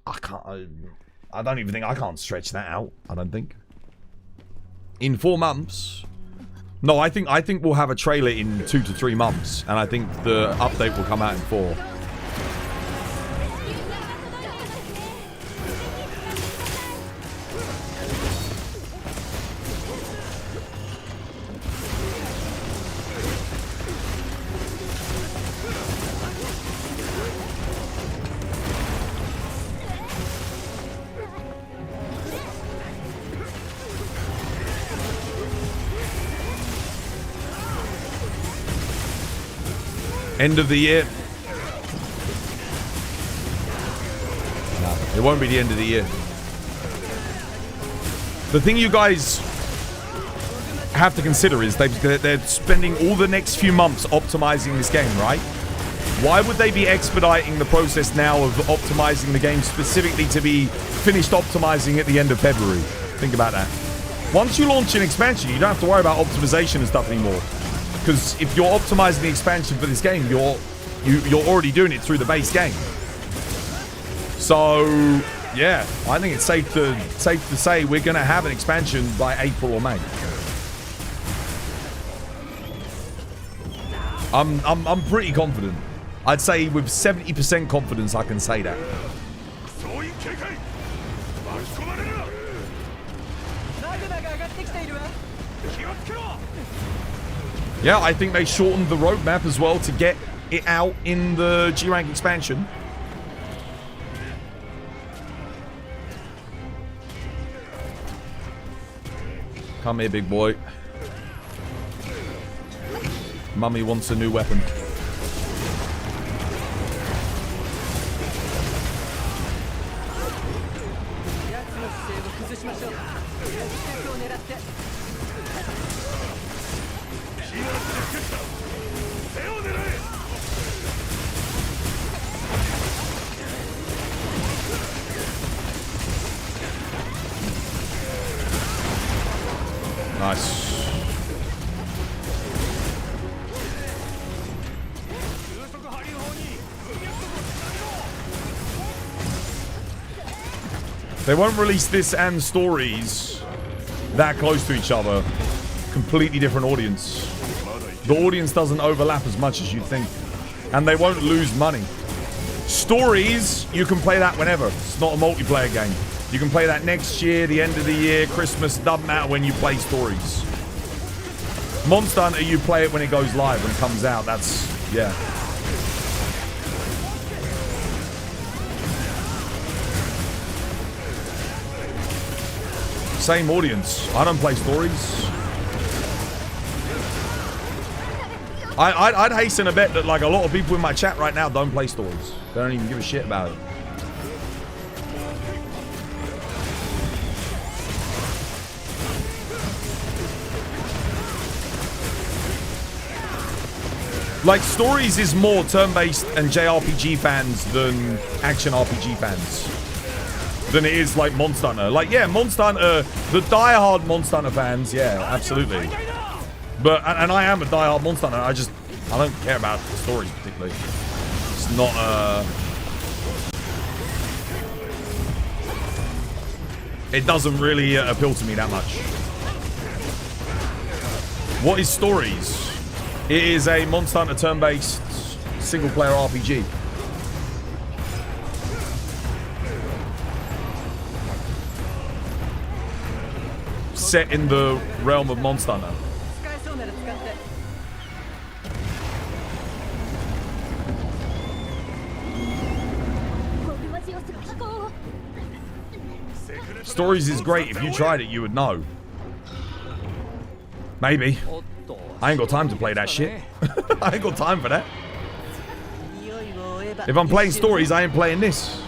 I don't even think I can't stretch that out. I don't think. In 4 months. No, I think we'll have a trailer in 2 to 3 months, and I think the update will come out in 4. End of the year. No, it won't be the end of the year. The thing you guys have to consider is they're spending all the next few months optimizing this game, right? Why would they be expediting the process now of optimizing the game specifically to be finished optimizing at the end of February? Think about that. Once you launch an expansion, you don't have to worry about optimization and stuff anymore. Because if you're optimizing the expansion for this game, you're already doing it through the base game. So yeah, I think it's safe to say we're gonna have an expansion by April or May. I'm pretty confident. I'd say with 70% confidence I can say that. Yeah, I think they shortened the roadmap as well to get it out in the G-Rank expansion. Come here, big boy. Mummy wants a new weapon. Nice. They won't release this and stories that close to each other. Completely different audience. The audience doesn't overlap as much as you'd think. And they won't lose money. Stories, you can play that whenever. It's not a multiplayer game. You can play that next year, the end of the year, Christmas, doesn't matter when you play stories. Monster Hunter, you play it when it goes live and comes out. That's, yeah. Same audience. I don't play stories. I'd hasten a bet that like a lot of people in my chat right now don't play stories. They don't even give a shit about it. Like, stories is more turn-based and JRPG fans than action RPG fans. Than it is, like, Monster Hunter. Like, yeah, Monster Hunter, the die-hard Monster Hunter fans, yeah, absolutely. But, and I am a die-hard Monster Hunter, I don't care about the stories particularly. It's not, it doesn't really appeal to me that much. What is stories? It is a Monster Hunter turn-based single-player RPG. Set in the realm of Monster Hunter. Stories is great. If you tried it, you would know. Maybe. I ain't got time to play that shit. I ain't got time for that. If I'm playing stories, I ain't playing this.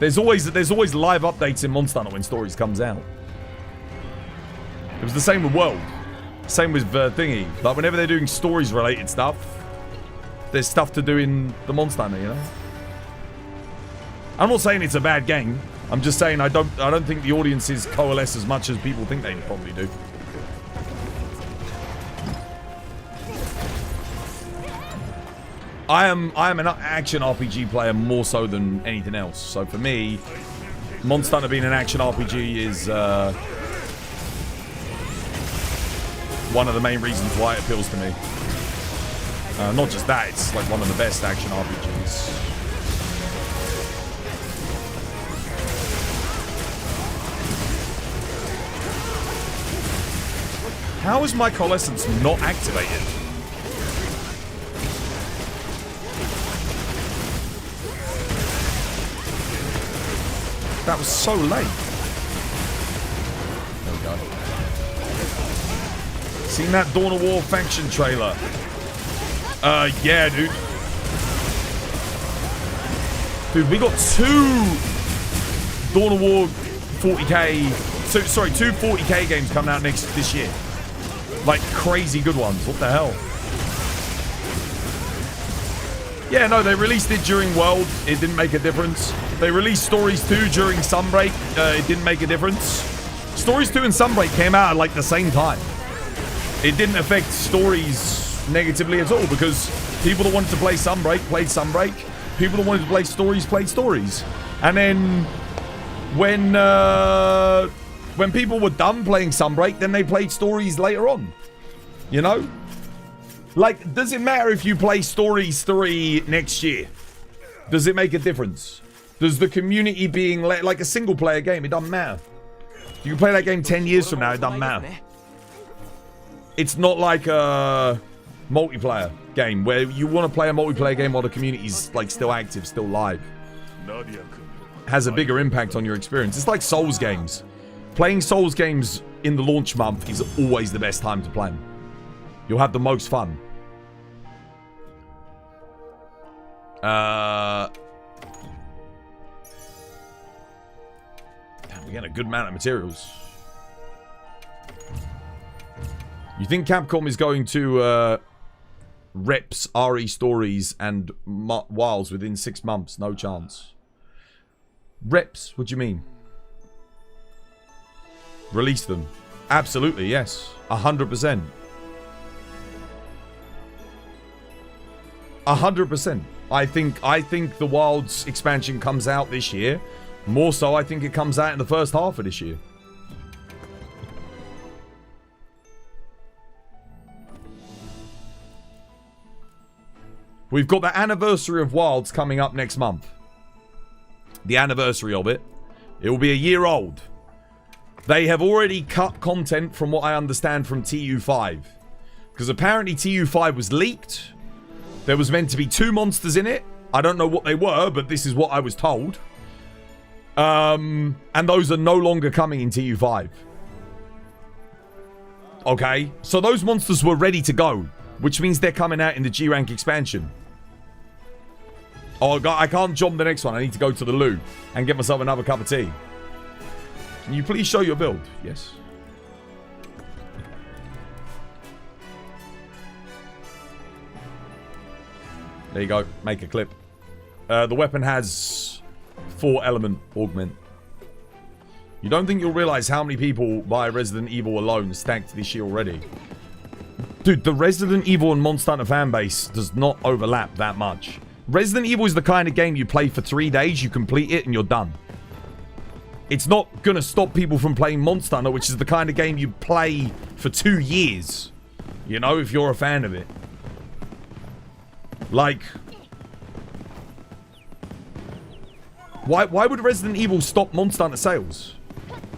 There's always live updates in Monster Hunter when stories comes out. It was the same with World. Same with Thingy. Like whenever they're doing stories related stuff, there's stuff to do in the Monster Hunter, you know? I'm not saying it's a bad game. I'm just saying I don't think the audiences coalesce as much as people think they probably do. I am an action RPG player more so than anything else. So for me, Monster Hunter being an action RPG is one of the main reasons why it appeals to me. Not just that, it's like one of the best action RPGs. How is my coalescence not activated? That was so late. There we go. Seen that Dawn of War faction trailer? Yeah, dude. Dude, we got two Dawn of War 40k... sorry, two 40k games coming out this year. Like, crazy good ones. What the hell? Yeah, no, they released it during World. It didn't make a difference. They released Stories 2 during Sunbreak. It didn't make a difference. Stories 2 and Sunbreak came out at, like, the same time. It didn't affect Stories negatively at all because people that wanted to play Sunbreak played Sunbreak. People that wanted to play Stories played Stories. And then when people were done playing Sunbreak, then they played Stories later on. You know? Like, does it matter if you play Stories 3 next year? Does it make a difference? Does the community being like a single player game, it doesn't matter. You can play that game 10 years from now, it doesn't matter. It's not like a multiplayer game where you want to play a multiplayer game while the community's like still active, still live. Has a bigger impact on your experience. It's like Souls games. Playing Souls games in the launch month is always the best time to play them. You'll have the most fun. Damn, we're getting a good amount of materials. You think Capcom is going to reps RE Stories and Wilds within 6 months? No chance. Reps? What do you mean? Release them? Absolutely, yes. 100%. 100%. I think the Wilds expansion comes out this year. More so, I think it comes out in the first half of this year. We've got the anniversary of Wilds coming up next month. The anniversary of it. It will be a year old. They have already cut content from what I understand from TU5. Because apparently TU5 was leaked. There was meant to be 2 monsters in it. I don't know what they were, but this is what I was told. And those are no longer coming in TU5. Okay, so those monsters were ready to go, which means they're coming out in the G-Rank expansion. Oh, I can't jump the next one. I need to go to the loo and get myself another cup of tea. Can you please show your build? Yes. There you go. Make a clip. The weapon has 4 element augment. You don't think you'll realize how many people buy Resident Evil alone stacked this year already? Dude, the Resident Evil and Monster Hunter fanbase does not overlap that much. Resident Evil is the kind of game you play for 3 days, you complete it, and you're done. It's not gonna stop people from playing Monster Hunter, which is the kind of game you play for 2 years. You know, if you're a fan of it. Like... Why would Resident Evil stop Monster Hunter sales?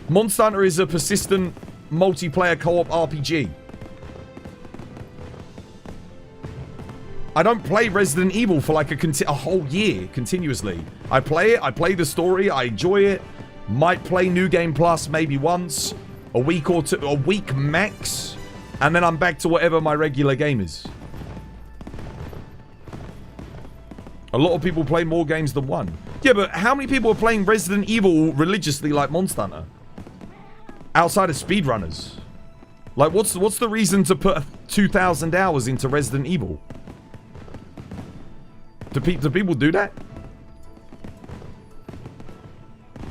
Monster Hunter is a persistent multiplayer co-op RPG. I don't play Resident Evil for like a whole year continuously. I play it, I play the story, I enjoy it. Might play New Game Plus maybe once, a week or two, a week max, and then I'm back to whatever my regular game is. A lot of people play more games than one. Yeah, but how many people are playing Resident Evil religiously like Monster Hunter? Outside of speedrunners. Like, what's the reason to put 2,000 hours into Resident Evil? Do people do that?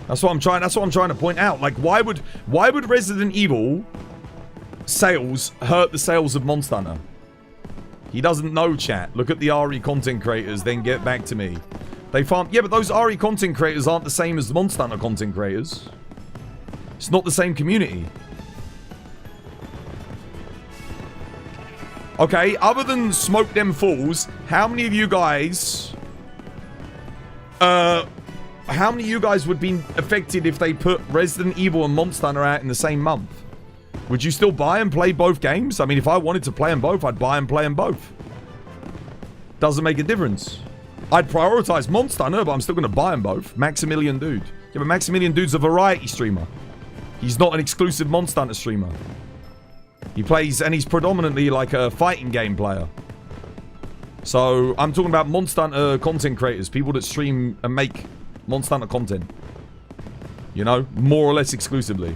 That's what I'm trying to point out. Like, why would Resident Evil sales hurt the sales of Monster Hunter? He doesn't know, chat. Look at the RE content creators, then get back to me. They farm... Yeah, but those RE content creators aren't the same as the Monster Hunter content creators. It's not the same community. Okay, other than Smoke Them Fools, how many of you guys... how many of you guys would be affected if they put Resident Evil and Monster Hunter out in the same month? Would you still buy and play both games? I mean, if I wanted to play them both, I'd buy and play them both. Doesn't make a difference. I'd prioritize Monster Hunter, but I'm still going to buy them both. Maximilian Dude. Yeah, but Maximilian Dude's a variety streamer. He's not an exclusive Monster Hunter streamer. He plays, and he's predominantly like a fighting game player. So, I'm talking about Monster Hunter content creators. People that stream and make Monster Hunter content. You know? More or less exclusively.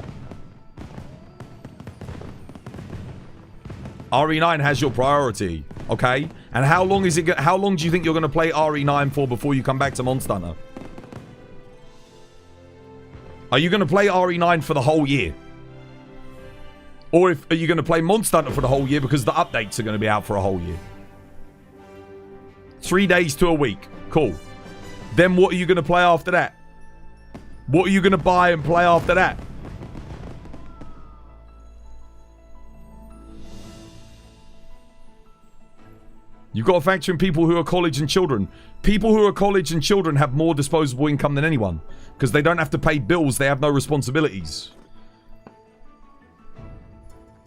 RE9 has your priority. Okay? And how long is it? How long do you think you're going to play RE9 for before you come back to Monster Hunter? Are you going to play RE9 for the whole year? Or are you going to play Monster Hunter for the whole year because the updates are going to be out for a whole year? 3 days to a week. Cool. Then what are you going to play after that? What are you going to buy and play after that? You've got to factor in people who are college and children. People who are college and children have more disposable income than anyone. Because they don't have to pay bills. They have no responsibilities.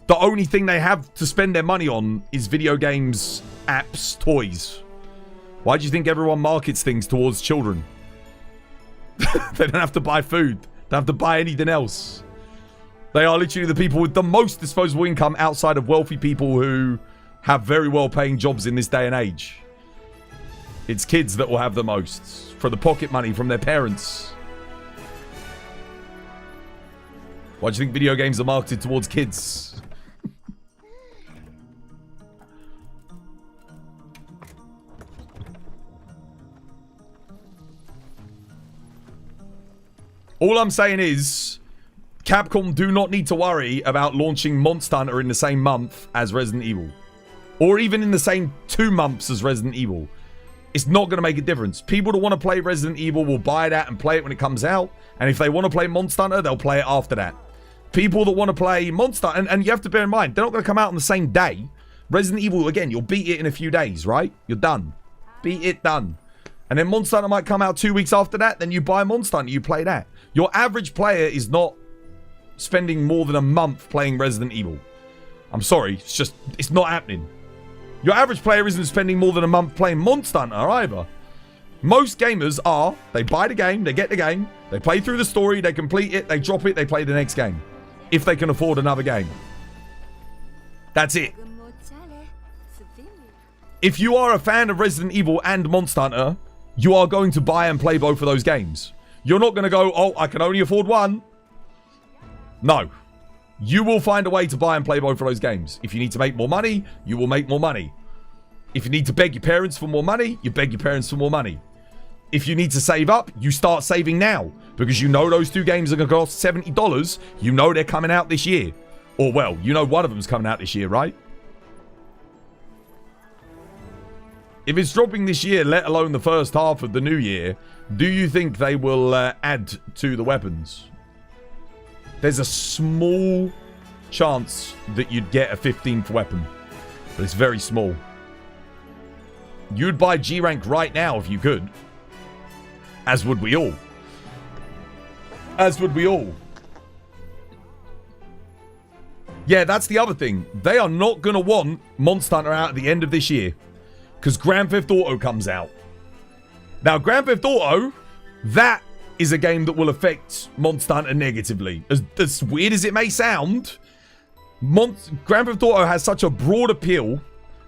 The only thing they have to spend their money on is video games, apps, toys. Why do you think everyone markets things towards children? They don't have to buy food. They don't have to buy anything else. They are literally the people with the most disposable income outside of wealthy people who have very well-paying jobs in this day and age. It's kids that will have the most for the pocket money from their parents. Why do you think video games are marketed towards kids? All I'm saying is, Capcom do not need to worry about launching Monster Hunter in the same month as Resident Evil. Or even in the same 2 months as Resident Evil. It's not going to make a difference. People that want to play Resident Evil will buy that and play it when it comes out. And if they want to play Monster Hunter, they'll play it after that. People that want to play Monster Hunter, and you have to bear in mind, they're not going to come out on the same day. Resident Evil, again, you'll beat it in a few days, right? You're done. Beat it, done. And then Monster Hunter might come out 2 weeks after that. Then you buy Monster Hunter, you play that. Your average player is not spending more than a month playing Resident Evil. I'm sorry, it's not happening. Your average player isn't spending more than a month playing Monster Hunter either. Most gamers are, they buy the game, they get the game, they play through the story, they complete it, they drop it, they play the next game. If they can afford another game. That's it. If you are a fan of Resident Evil and Monster Hunter, you are going to buy and play both of those games. You're not going to go, oh, I can only afford one. No. You will find a way to buy and play both of those games. If you need to make more money, you will make more money. If you need to beg your parents for more money, you beg your parents for more money. If you need to save up, you start saving now. Because you know those 2 games are going to cost $70. You know they're coming out this year. Or, well, you know one of them's coming out this year, right? If it's dropping this year, let alone the first half of the new year, do you think they will add to the weapons? There's a small chance that you'd get a 15th weapon. But it's very small. You'd buy G rank right now if you could. As would we all. As would we all. Yeah, that's the other thing. They are not going to want Monster Hunter out at the end of this year. Because Grand Theft Auto comes out. Now, Grand Theft Auto, that is a game that will affect Monster Hunter negatively. As weird as it may sound, Grand Theft Auto has such a broad appeal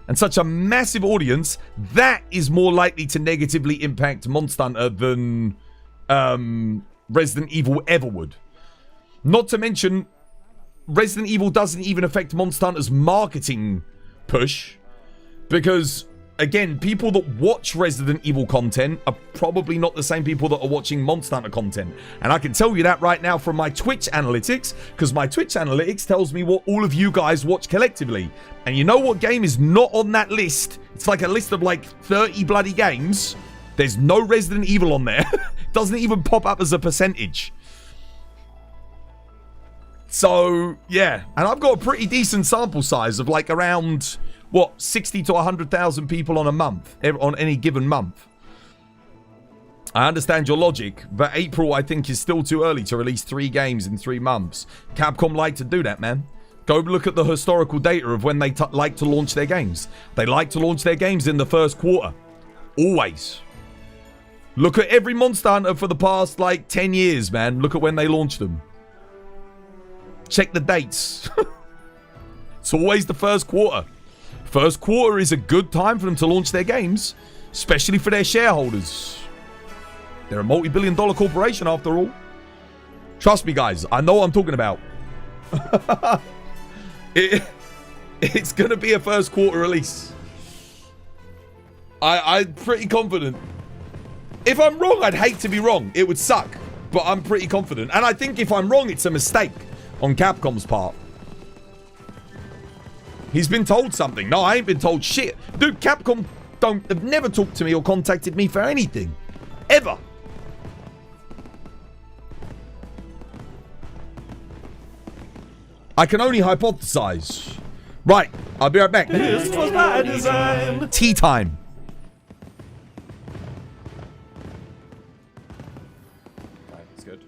and such a massive audience, that is more likely to negatively impact Monster Hunter than Resident Evil ever would. Not to mention, Resident Evil doesn't even affect Monster Hunter's marketing push, because again, people that watch Resident Evil content are probably not the same people that are watching Monster Hunter content. And I can tell you that right now from my Twitch analytics, because my Twitch analytics tells me what all of you guys watch collectively. And you know what game is not on that list? It's like a list of like 30 bloody games. There's no Resident Evil on there. Doesn't even pop up as a percentage. So, yeah. And I've got a pretty decent sample size of like around, what, 60 to 100,000 people on a month, on any given month. I understand your logic, but April, I think, is still too early to release 3 games in 3 months. Capcom like to do that, man. Go look at the historical data of when they like to launch their games. They like to launch their games in the first quarter. Always. Look at every Monster Hunter for the past, like, 10 years, man. Look at when they launched them. Check the dates. It's always the first quarter. First quarter is a good time for them to launch their games, especially for their shareholders. They're a multi-billion-dollar corporation, after all. Trust me, guys. I know what I'm talking about. It's going to be a first quarter release. I'm pretty confident. If I'm wrong, I'd hate to be wrong. It would suck. But I'm pretty confident. And I think if I'm wrong, it's a mistake on Capcom's part. He's been told something. No, I ain't been told shit. Dude, Capcom have never talked to me or contacted me for anything. Ever. I can only hypothesize. Right, I'll be right back. This was my design. Tea time. Okay, that's good.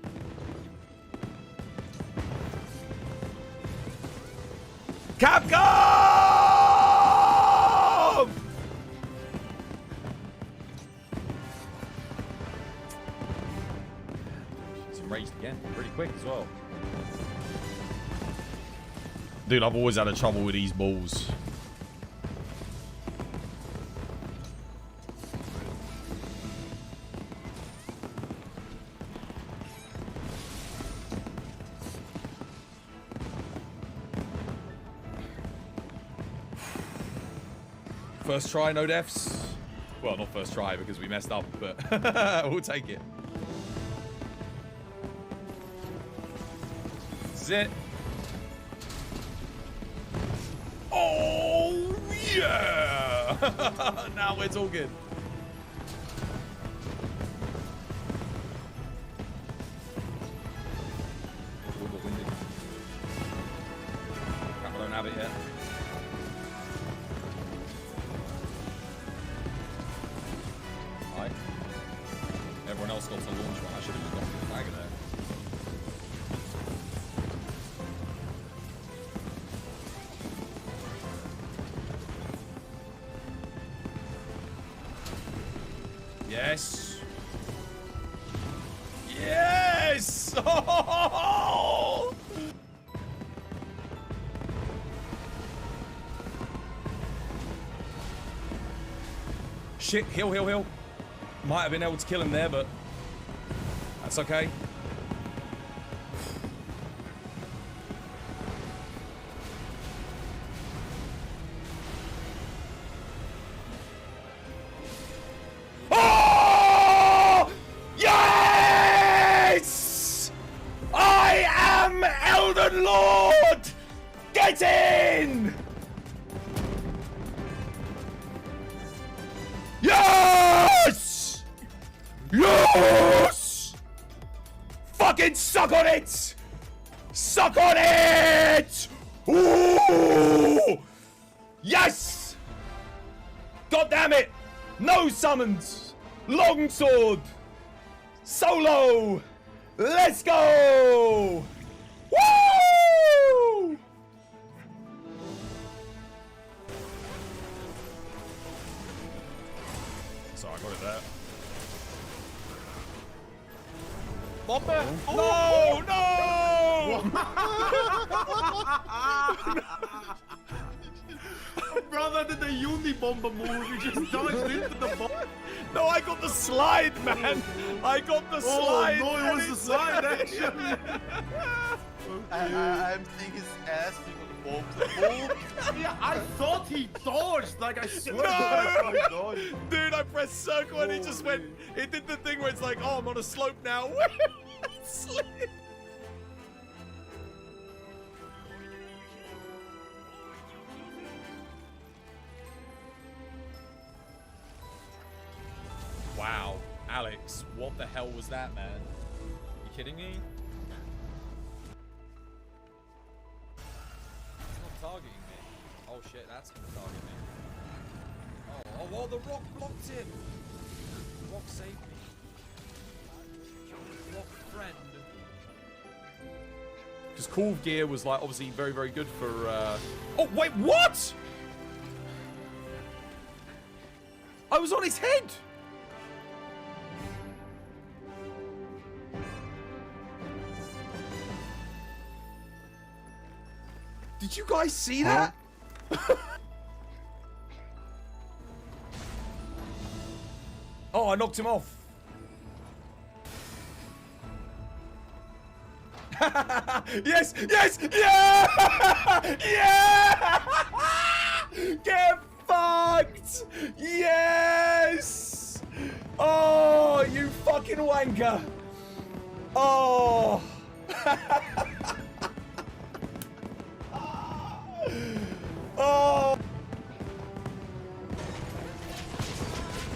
Capcom! It's enraged again, pretty quick as well. Dude, I've always had a trouble with these balls. First try, no deaths. Well, not first try because we messed up, but we'll take it. This is it. Oh, yeah! Now we're talking. I don't have it yet. Right. Everyone else got to launch one. I should have just gone for the flag there. Yes. Yes! Oh! Shit, heal. Might have been able to kill him there, but that's okay. Lord! Get in! Yes! Yes! Fucking suck on it! Suck on it! Ooh! Yes! God damn it! No summons! Longsword! Solo! Let's go! Woo! So I got it there. Bomber! Oh. No! Brother did the Uni-Bomber move. He just dodged into the bomb. No, I got the slide, man. I got the slide. Oh, no, it was the slide action. I'm seeing his ass. Yeah, I thought he dodged. Like, I swear to God, I thought he dodged. Dude, I pressed circle and it just went. It did the thing where it's like, oh, I'm on a slope now. Wow, Alex, what the hell was that, man? You kidding me? It's not targeting me. Oh shit, that's gonna target me. Oh, well, the rock blocked him. The rock saved me. Rock friend. Because Cool Gear was like obviously very, very good for. Oh wait, what? I was on his head. Did you guys see that? Oh, I knocked him off. Yes, yes, yeah! Yeah! Get fucked! Yes! Oh, you fucking wanker! Oh! Oh!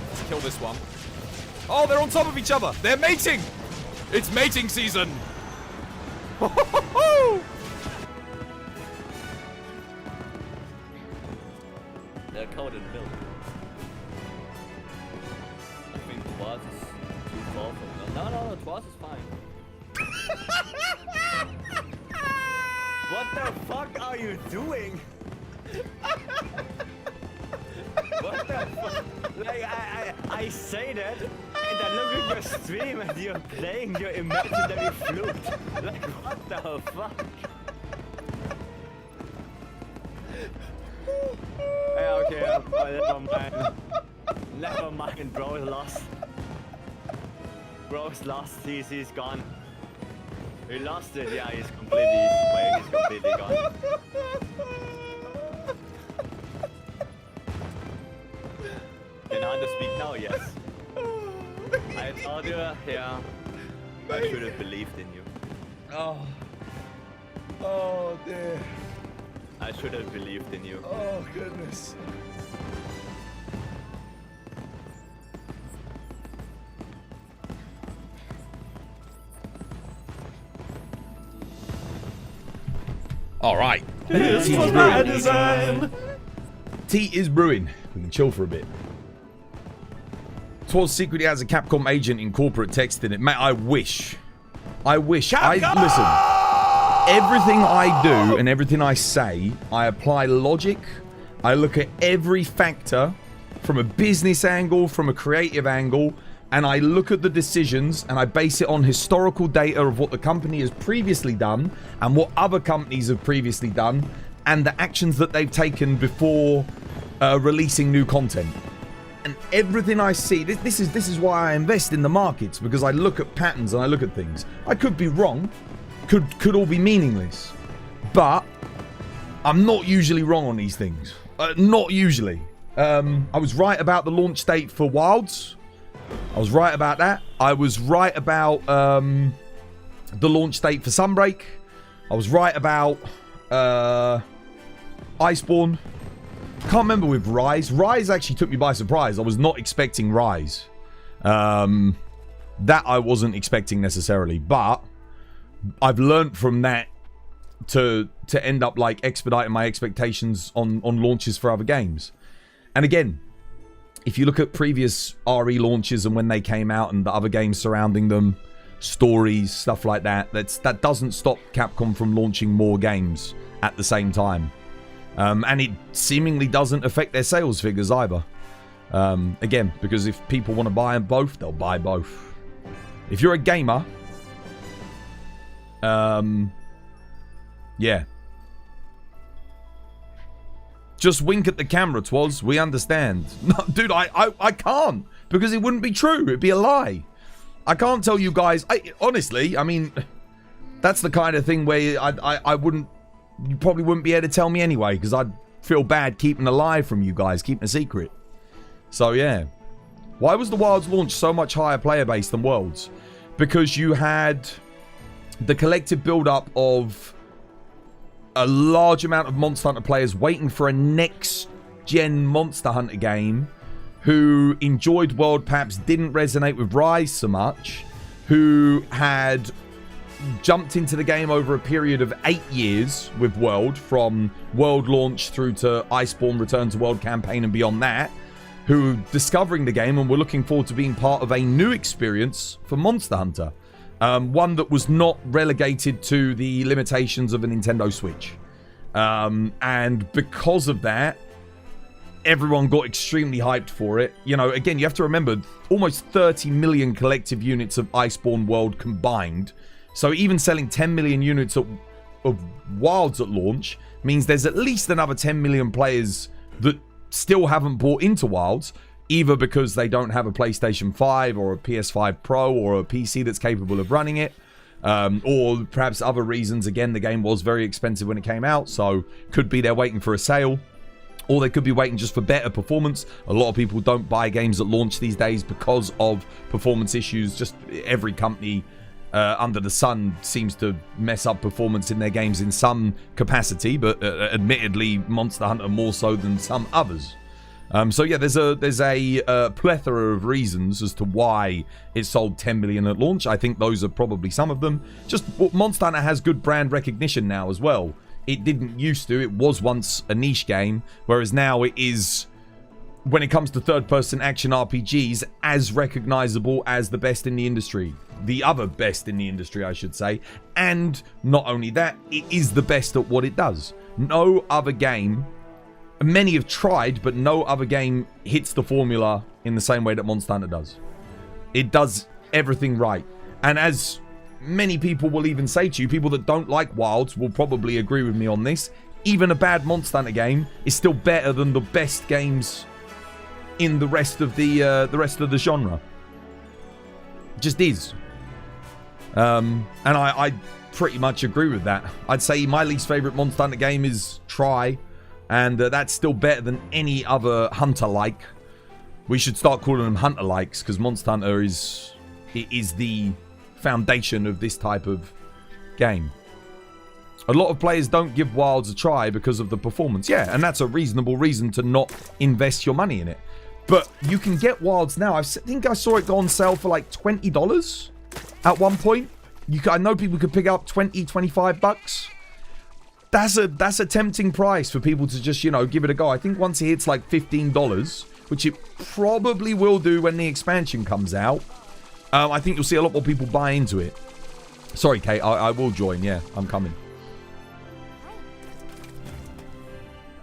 Let's kill this one. Oh, they're on top of each other. They're mating. It's mating season. They're covered in milk. I think twice is too far from milk. No, twice is fine. What the fuck are you doing? What the fuck? Like, I say that, and I look at your stream and you're playing your imaginary flute. Like, what the fuck? Yeah, okay, never mind. Never mind, bro is lost. Bro's lost, he's gone. He lost it, yeah, he's completely gone. Can I speak now? Yes. I told you, yeah. I should have believed in you. Oh. Oh, dear. I should have believed in you. Oh, goodness. All right. This was my design. Tea is brewing. We can chill for a bit. Twas secretly has a Capcom agent in corporate text in it. Mate, I wish. Listen. Everything I do and everything I say, I apply logic. I look at every factor from a business angle, from a creative angle, and I look at the decisions and I base it on historical data of what the company has previously done and what other companies have previously done and the actions that they've taken before releasing new content. And everything I see, this is why I invest in the markets, because I look at patterns and I look at things. I could be wrong, could all be meaningless, but I'm not usually wrong on these things. Not usually. I was right about the launch date for Wilds. I was right about that. I was right about the launch date for Sunbreak. I was right about Iceborne. Can't remember with Rise. Rise actually took me by surprise. I was not expecting Rise. That I wasn't expecting necessarily, but I've learned from that to end up like expediting my expectations on launches for other games. And again, if you look at previous RE launches and when they came out and the other games surrounding them, stories, stuff like that, that doesn't stop Capcom from launching more games at the same time. And it seemingly doesn't affect their sales figures either. Again, because if people want to buy them both, they'll buy both. If you're a gamer, yeah. Just wink at the camera, Twas. We understand. No, dude, I can't. Because it wouldn't be true. It'd be a lie. I can't tell you guys. Honestly, I mean, that's the kind of thing where I wouldn't you probably wouldn't be able to tell me anyway, because I'd feel bad keeping a lie from you guys, keeping a secret. So yeah. Why was the Wilds launch so much higher player base than Worlds? Because you had the collective build-up of a large amount of Monster Hunter players waiting for a next-gen Monster Hunter game, who enjoyed World, perhaps didn't resonate with Rise so much, who had jumped into the game over a period of 8 years with World, from World launch through to Iceborne Return to World campaign and beyond that, who discovering the game and were looking forward to being part of a new experience for Monster Hunter. One that was not relegated to the limitations of a Nintendo Switch. And because of that, everyone got extremely hyped for it. You know, again, you have to remember, almost 30 million collective units of Iceborne World combined. So even selling 10 million units of Wilds at launch means there's at least another 10 million players that still haven't bought into Wilds, either because they don't have a PlayStation 5 or a PS5 Pro or a PC that's capable of running it, or perhaps other reasons. Again, the game was very expensive when it came out, so could be they're waiting for a sale, or they could be waiting just for better performance. A lot of people don't buy games at launch these days because of performance issues. Just every company under the sun seems to mess up performance in their games in some capacity, but admittedly Monster Hunter more so than some others. So yeah, there's a plethora of reasons as to why it sold 10 million at launch. I think those are probably some of them. Just Monster Hunter has good brand recognition now as well. It didn't used to. It was once a niche game, whereas now it is, when it comes to third-person action RPGs, as recognizable as the best in the industry. The other best in the industry, I should say. And not only that, it is the best at what it does. No other game, many have tried, but no other game hits the formula in the same way that Monster Hunter does. It does everything right. And as many people will even say to you, people that don't like Wilds will probably agree with me on this, even a bad Monster Hunter game is still better than the best games in the rest of the genre. It just is. And I pretty much agree with that. I'd say my least favorite Monster Hunter game is Try, and that's still better than any other Hunter-like. We should start calling them Hunter-likes, because Monster Hunter is the foundation of this type of game. A lot of players don't give Wilds a try because of the performance. Yeah, and that's a reasonable reason to not invest your money in it. But you can get Wilds now. I think I saw it go on sale for like $20 at one point. I know people could pick up 20, 25 bucks. That's a tempting price for people to just, you know, give it a go. I think once it hits like $15, which it probably will do when the expansion comes out, I think you'll see a lot more people buy into it. Sorry, Kate, I will join. Yeah, I'm coming.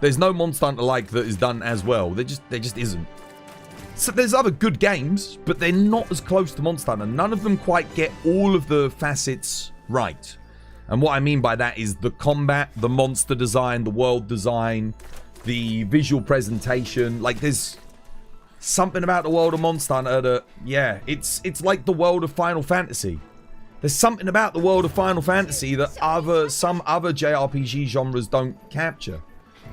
There's no Monster Hunter like that is done as well. There just isn't. So there's other good games, but they're not as close to Monster Hunter. None of them quite get all of the facets right. And what I mean by that is the combat, the monster design, the world design, the visual presentation. Like, there's something about the world of Monster Hunter that, yeah, it's like the world of Final Fantasy. There's something about the world of Final Fantasy that some other JRPG genres don't capture.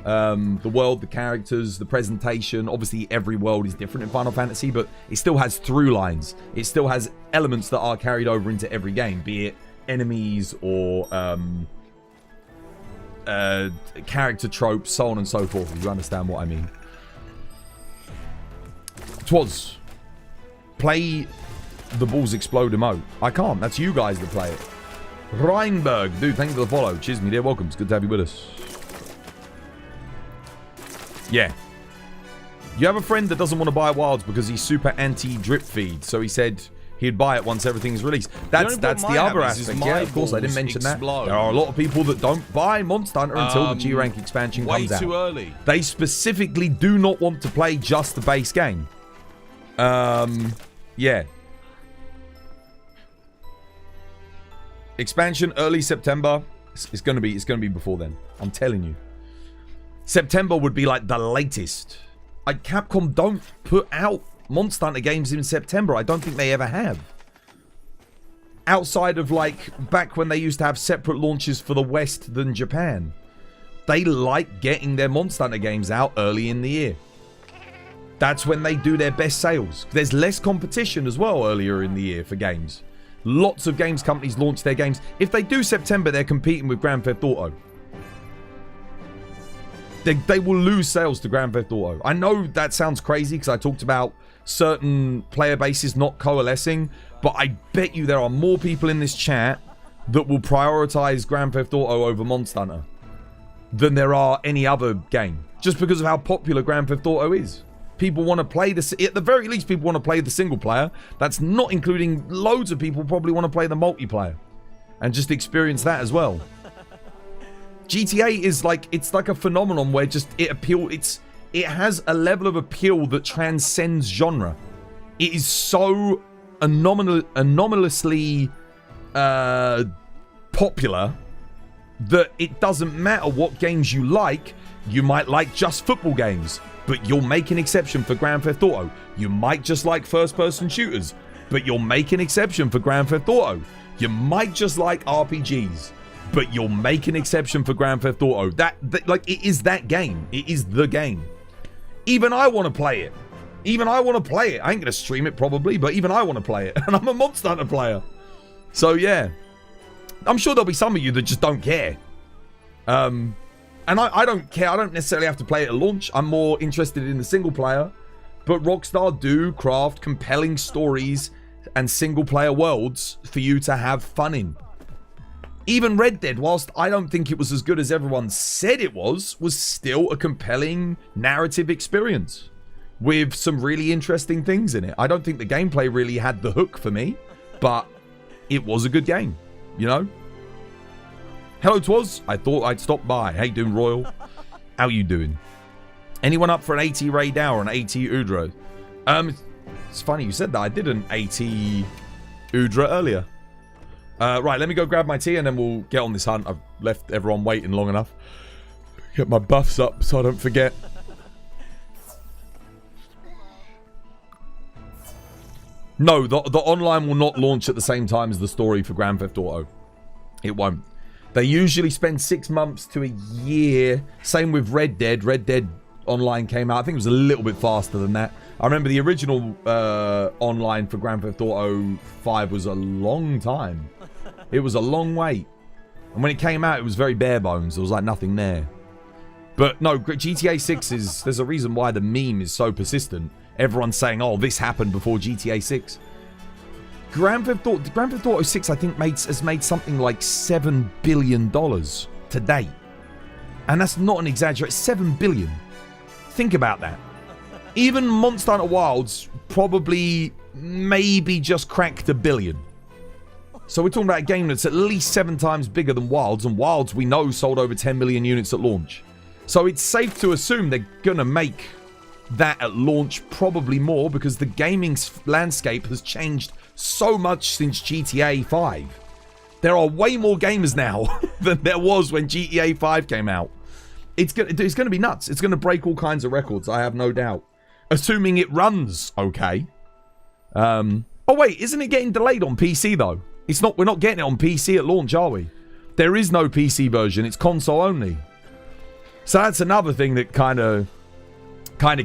The world, the characters, the presentation. Obviously, every world is different in Final Fantasy, but it still has through lines. It still has elements that are carried over into every game, be it enemies or character tropes, so on and so forth, if you understand what I mean. Twas. Play the balls explode emote. I can't. That's you guys that play it. Reinberg. Dude, thank you for the follow. Cheers, me dear. Welcome. It's good to have you with us. Yeah. You have a friend that doesn't want to buy Wilds because he's super anti-drip feed, so he said he'd buy it once everything's released. That's the other aspect. Yeah, of course, I didn't mention that. There are a lot of people that don't buy Monster Hunter until the G-Rank expansion comes out. Way too early. They specifically do not want to play just the base game. Yeah. Expansion early September. It's gonna be before then. I'm telling you. September would be like the latest. Capcom don't put out Monster Hunter games in September. I don't think they ever have. Outside of like back when they used to have separate launches for the West than Japan. they like getting their Monster Hunter games out early in the year. That's when they do their best sales. There's less competition as well earlier in the year for games. Lots of games companies launch their games. If they do September, they're competing with Grand Theft Auto. They will lose sales to Grand Theft Auto. I know that sounds crazy because I talked about certain player bases not coalescing, but I bet you there are more people in this chat that will prioritize Grand Theft Auto over Monster Hunter than there are any other game, just because of how popular Grand Theft Auto is. People want to play this, at the very least people want to play the single player. That's not including loads of people probably want to play the multiplayer and just experience that as well. GTA is like, it's like a phenomenon where just it has a level of appeal that transcends genre. It is so anomalously popular that it doesn't matter what games you like. You might like just football games, but you'll make an exception for Grand Theft Auto. You might just like first-person shooters, but you'll make an exception for Grand Theft Auto. You might just like RPGs, but you'll make an exception for Grand Theft Auto. That like, it is that game. It is the game. Even I want to play it. Even I want to play it. I ain't going to stream it probably, but even I want to play it. And I'm a Monster Hunter player. So yeah. I'm sure there'll be some of you that just don't care. And I don't care. I don't necessarily have to play it at launch. I'm more interested in the single player. But Rockstar do craft compelling stories and single player worlds for you to have fun in. Even Red Dead, whilst I don't think it was as good as everyone said it was still a compelling narrative experience with some really interesting things in it. I don't think the gameplay really had the hook for me, but it was a good game, you know? Hello, Twas. I thought I'd stop by. How you doing, Royal? How you doing? Anyone up for an AT Ray Dow or an AT Udra? It's funny you said that. I did an AT Udra earlier. Right, let me go grab my tea and then we'll get on this hunt. I've left everyone waiting long enough. Get my buffs up so I don't forget. No, the online will not launch at the same time as the story for Grand Theft Auto. It won't. They usually spend 6 months to a year. Same with Red Dead. Red Dead Online came out. I think it was a little bit faster than that. I remember the original online for Grand Theft Auto 5 was a long time. It was a long wait. And when it came out, it was very bare bones. There was like nothing there. But no, GTA 6 is... There's a reason why the meme is so persistent. Everyone's saying, oh, this happened before GTA 6. Grand Theft Auto 6, I think, has made something like $7 billion to date. And that's not an exaggeration. $7 billion. Think about that. Even Monster Hunter Wilds probably maybe just cracked $1 billion. So we're talking about a game that's at least 7 times bigger than Wilds, and Wilds we know sold over 10 million units at launch. So it's safe to assume they're gonna make that at launch, probably more, because the gaming landscape has changed so much since GTA 5. There are way more gamers now than there was when GTA 5 came out. It's gonna be nuts. It's gonna break all kinds of records, I have no doubt. Assuming it runs okay. Oh wait, isn't it getting delayed on PC though? We're not getting it on PC at launch, are we? There is no PC version, it's console only. So that's another thing that kind of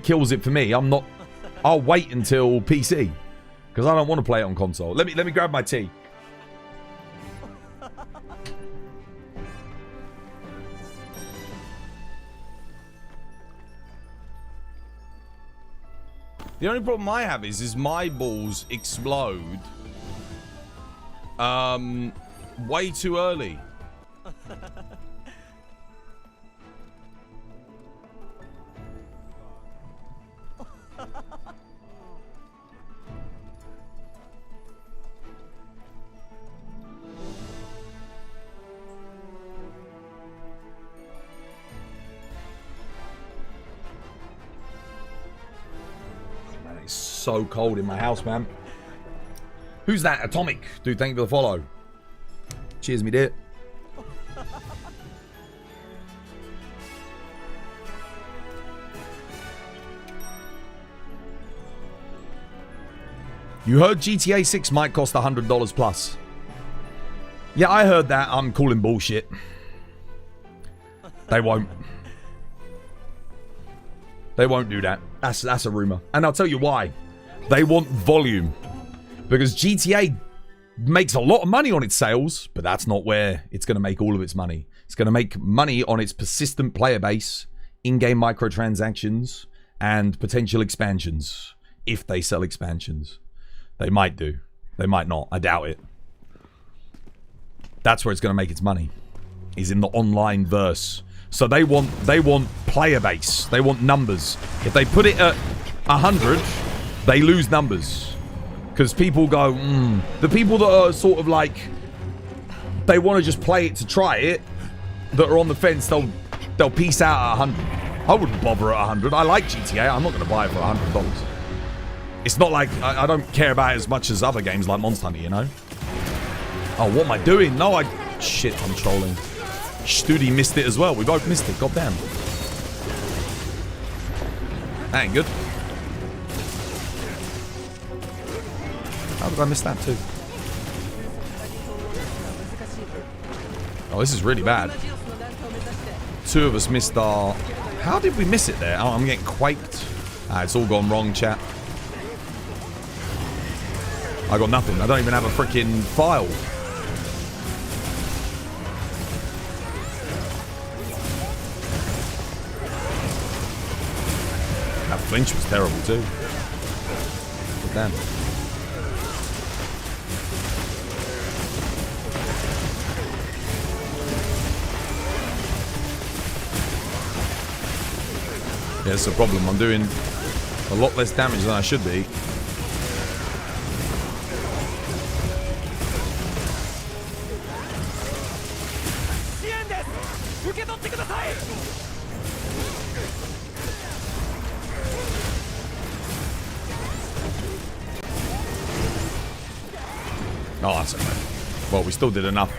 kills it for me. I'll wait until PC because I don't want to play it on console. Let me grab my tea. The only problem I have is my balls explode way too early. It's so cold in my house, man. Who's that? Atomic. Dude, thank you for the follow. Cheers, me dear. You heard GTA 6 might cost $100 plus. Yeah, I heard that. I'm calling bullshit. They won't. They won't do that. That's a rumor. And I'll tell you why. They want volume. Because GTA makes a lot of money on its sales, but that's not where it's going to make all of its money. It's going to make money on its persistent player base, in-game microtransactions, and potential expansions. If they sell expansions. They might do. They might not. I doubt it. That's where it's going to make its money. Is in the online verse. So they want player base. They want numbers. If they put it at 100, they lose numbers. Because people go, The people that are sort of like, they want to just play it to try it, that are on the fence, they'll peace out at 100. I wouldn't bother at 100. I like GTA. I'm not going to buy it for $100. It's not like, I don't care about it as much as other games like Monster Hunter, you know? Oh, what am I doing? No, shit, I'm trolling. Studi missed it as well. We both missed it. Goddamn. That ain't good. How did I miss that too? Oh, this is really bad. Two of us missed our... How did we miss it there? Oh, I'm getting quaked. Ah, it's all gone wrong, chat. I got nothing. I don't even have a freaking file. That flinch was terrible too. But damn. Yeah, that's the problem. I'm doing a lot less damage than I should be. Oh, that's okay. Well, we still did enough.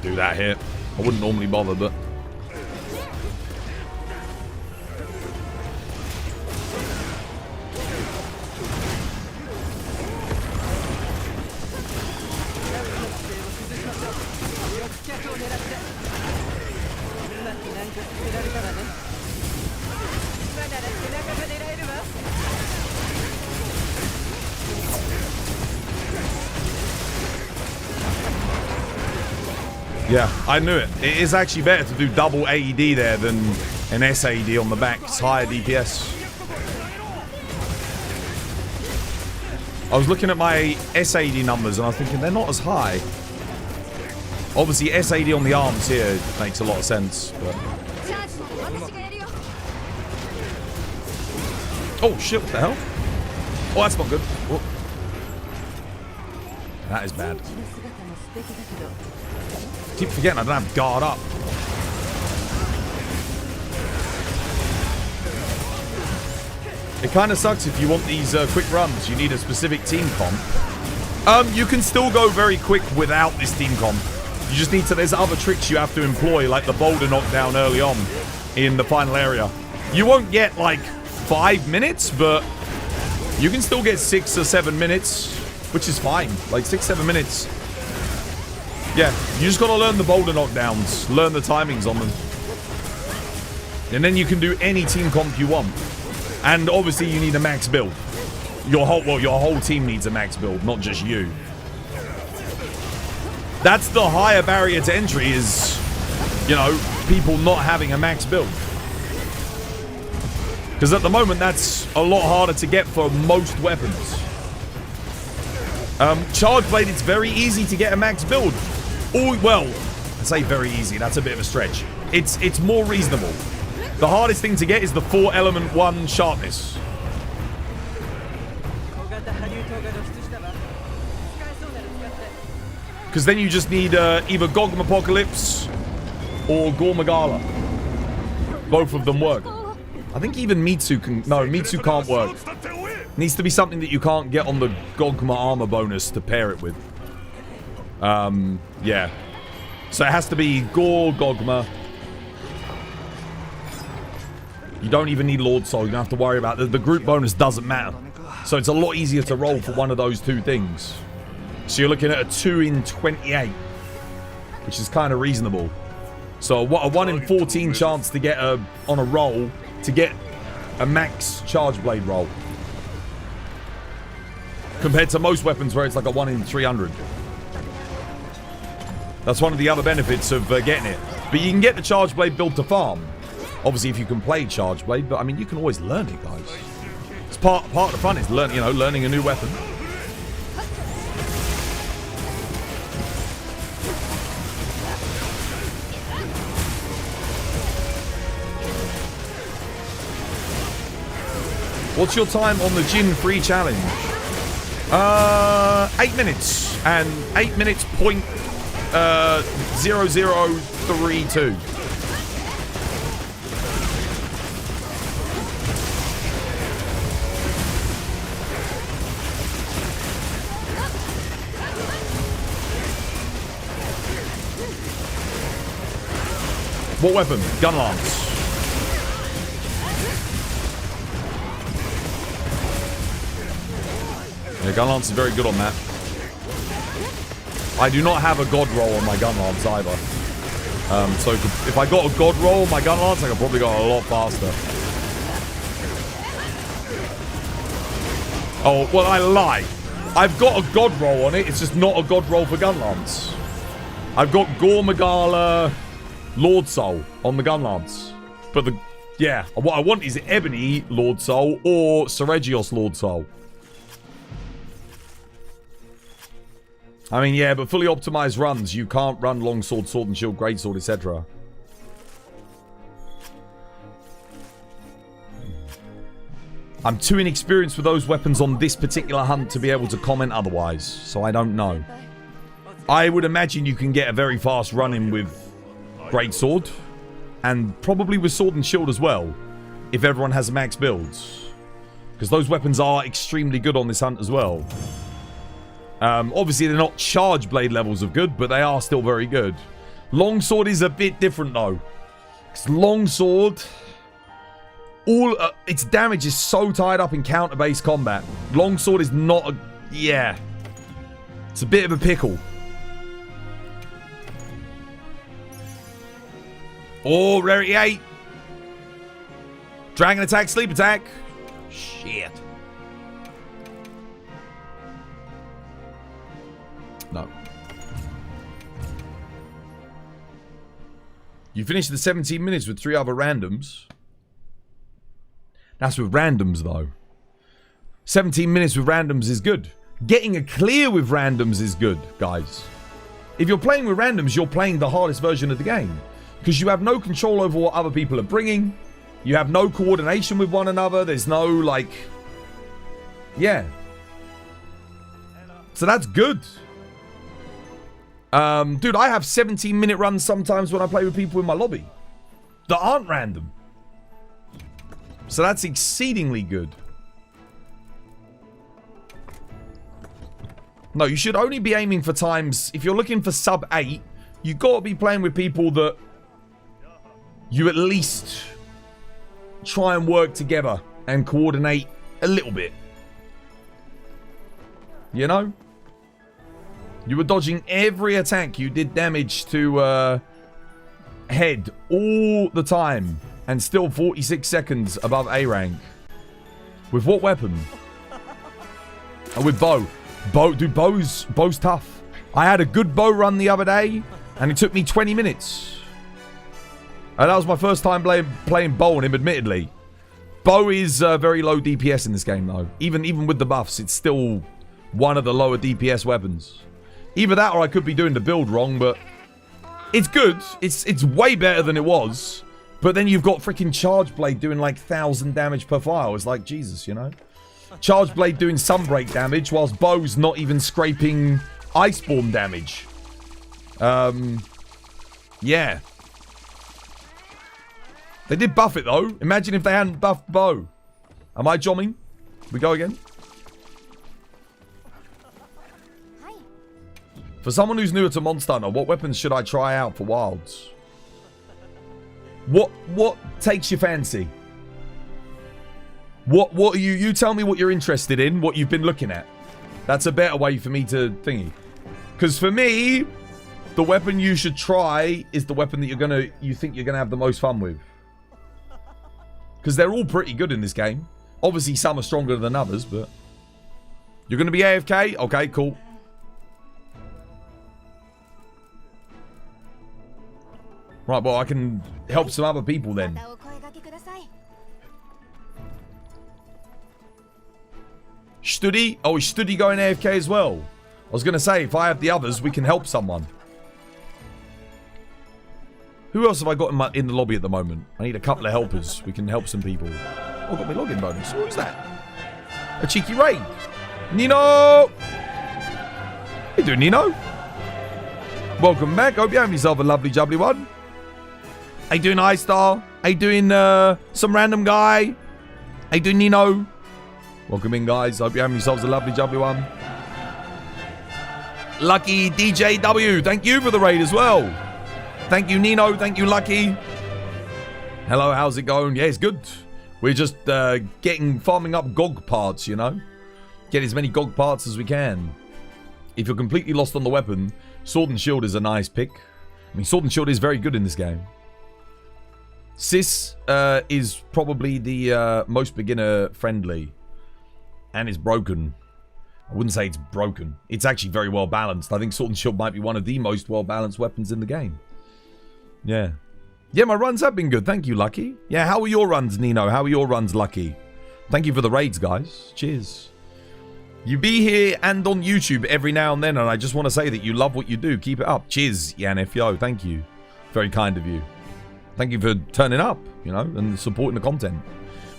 Do that here. I wouldn't normally bother, but... Yeah, I knew it. It is actually better to do double AED there than an SAED on the back. It's higher DPS. I was looking at my SAED numbers and I was thinking they're not as high. Obviously, SAED on the arms here makes a lot of sense. But... Oh, shit, what the hell? Oh, that's not good. Oh. That is bad. I keep forgetting I don't have guard up. It kind of sucks if you want these quick runs. You need a specific team comp. You can still go very quick without this team comp. You just need to... There's other tricks you have to employ, like the boulder knockdown early on in the final area. You won't get, like, 5 minutes, but you can still get 6 or 7 minutes, which is fine. Like, 6-7 minutes. Yeah, you just gotta learn the boulder knockdowns, learn the timings on them. And then you can do any team comp you want. And obviously you need a max build. Your whole team needs a max build, not just you. That's the higher barrier to entry is, you know, people not having a max build. Because at the moment that's a lot harder to get for most weapons. Charge Blade, it's very easy to get a max build. Oh, well, I say very easy, that's a bit of a stretch. It's more reasonable. The hardest thing to get is the 4-element 1 sharpness. Because then you just need either Gogmapocalypse or Gormagala. Both of them work. I think even Mitsu can... No, Mitsu can't work. Needs to be something that you can't get on the Gogma armor bonus to pair it with. Yeah. So it has to be Gore Gogma. You don't even need Lord Soul. You don't have to worry about the group bonus doesn't matter. So it's a lot easier to roll for one of those two things. So you're looking at a 2 in 28, which is kind of reasonable. So what, a 1 in 14 chance to get on a roll to get a max charge blade roll. Compared to most weapons where it's like a 1 in 300. That's one of the other benefits of getting it. But you can get the charge blade built to farm. Obviously, if you can play charge blade, but I mean, you can always learn it, guys. It's part of the fun is learning a new weapon. What's your time on the Jin free challenge? 8 minutes and 8 minutes point 0032. What weapon? Gun lance. Yeah, gun lance is very good on that. I do not have a god roll on my gun lance either. So if I got a god roll on my gun lance, I could probably go a lot faster. Oh, well, I lie. I've got a god roll on it. It's just not a god roll for gun lance. I've got Gore Magala Lord Soul on the gun lance. But yeah, what I want is Ebony Lord Soul or Seregios Lord Soul. I mean, yeah, but fully optimized runs, you can't run longsword, sword and shield, greatsword, etc. I'm too inexperienced with those weapons on this particular hunt to be able to comment otherwise, so I don't know. I would imagine you can get a very fast run-in with greatsword, and probably with sword and shield as well, if everyone has max builds. Because those weapons are extremely good on this hunt as well. Obviously, they're not charge blade levels of good, but they are still very good. Longsword is a bit different, though. Because longsword, its damage is so tied up in counter-based combat. Longsword is not a... Yeah. It's a bit of a pickle. Oh, rarity 8. Dragon attack, sleep attack. Shit. No. You finished the 17 minutes with 3 other randoms. That's with randoms, though. 17 minutes with randoms is good. Getting a clear with randoms is good, guys. If you're playing with randoms, you're playing the hardest version of the game. Because you have no control over what other people are bringing. You have no coordination with one another. There's no, like... Yeah. So that's good. Dude, I have 17-minute runs sometimes when I play with people in my lobby that aren't random. So that's exceedingly good. No, you should only be aiming for times... If you're looking for sub 8, you got to be playing with people that you at least try and work together and coordinate a little bit. You know? You were dodging every attack. You did damage to head all the time. And still 46 seconds above A rank. With what weapon? Oh, with bow. Dude, bow's tough. I had a good bow run the other day. And it took me 20 minutes. And that was my first time playing bow on him, admittedly. Bow is very low DPS in this game, though. Even with the buffs, it's still one of the lower DPS weapons. Either that or I could be doing the build wrong, but it's good. It's way better than it was. But then you've got freaking Charge Blade doing like 1,000 damage per file. It's like, Jesus, you know? Charge Blade doing Sunbreak damage, whilst Bow's not even scraping Iceborne damage. Yeah. They did buff it, though. Imagine if they hadn't buffed Bow. Am I jomming? We go again? For someone who's newer to Monster Hunter, what weapons should I try out for Wilds? What takes your fancy? What are you tell me what you're interested in, what you've been looking at. That's a better way for me to thingy. Because for me, the weapon you should try is the weapon that you think you're gonna have the most fun with. Because they're all pretty good in this game. Obviously, some are stronger than others, but you're gonna be AFK? Okay, cool. Right, well, I can help some other people then. Studi? Oh, is Studi going AFK as well? I was going to say, if I have the others, we can help someone. Who else have I got in the lobby at the moment? I need a couple of helpers. We can help some people. Oh, got my login bonus. Who's that? A cheeky raid. Nino! How you doing, Nino? Welcome back. Hope you're having yourself a lovely, jubbly one. How you doing, iStar? How you doing, some random guy? How you doing, Nino? Welcome in, guys. Hope you're having yourselves a lovely, jubbly one. Lucky DJW. Thank you for the raid as well. Thank you, Nino. Thank you, Lucky. Hello, how's it going? Yeah, it's good. We're just farming up GOG parts, you know? Get as many GOG parts as we can. If you're completely lost on the weapon, Sword and Shield is a nice pick. I mean, Sword and Shield is very good in this game. Sis is probably the most beginner friendly. And it's broken. I wouldn't say it's broken. It's actually very well balanced. I think Sword and Shield might be one of the most well balanced weapons in the game. Yeah. Yeah, my runs have been good. Thank you, Lucky. Yeah, how are your runs, Nino? How are your runs, Lucky? Thank you for the raids, guys. Cheers. You be here and on YouTube every now and then, and I just want to say that you love what you do. Keep it up. Cheers, Yan-F-Yo. Thank you. Very kind of you. Thank you for turning up, you know, and supporting the content.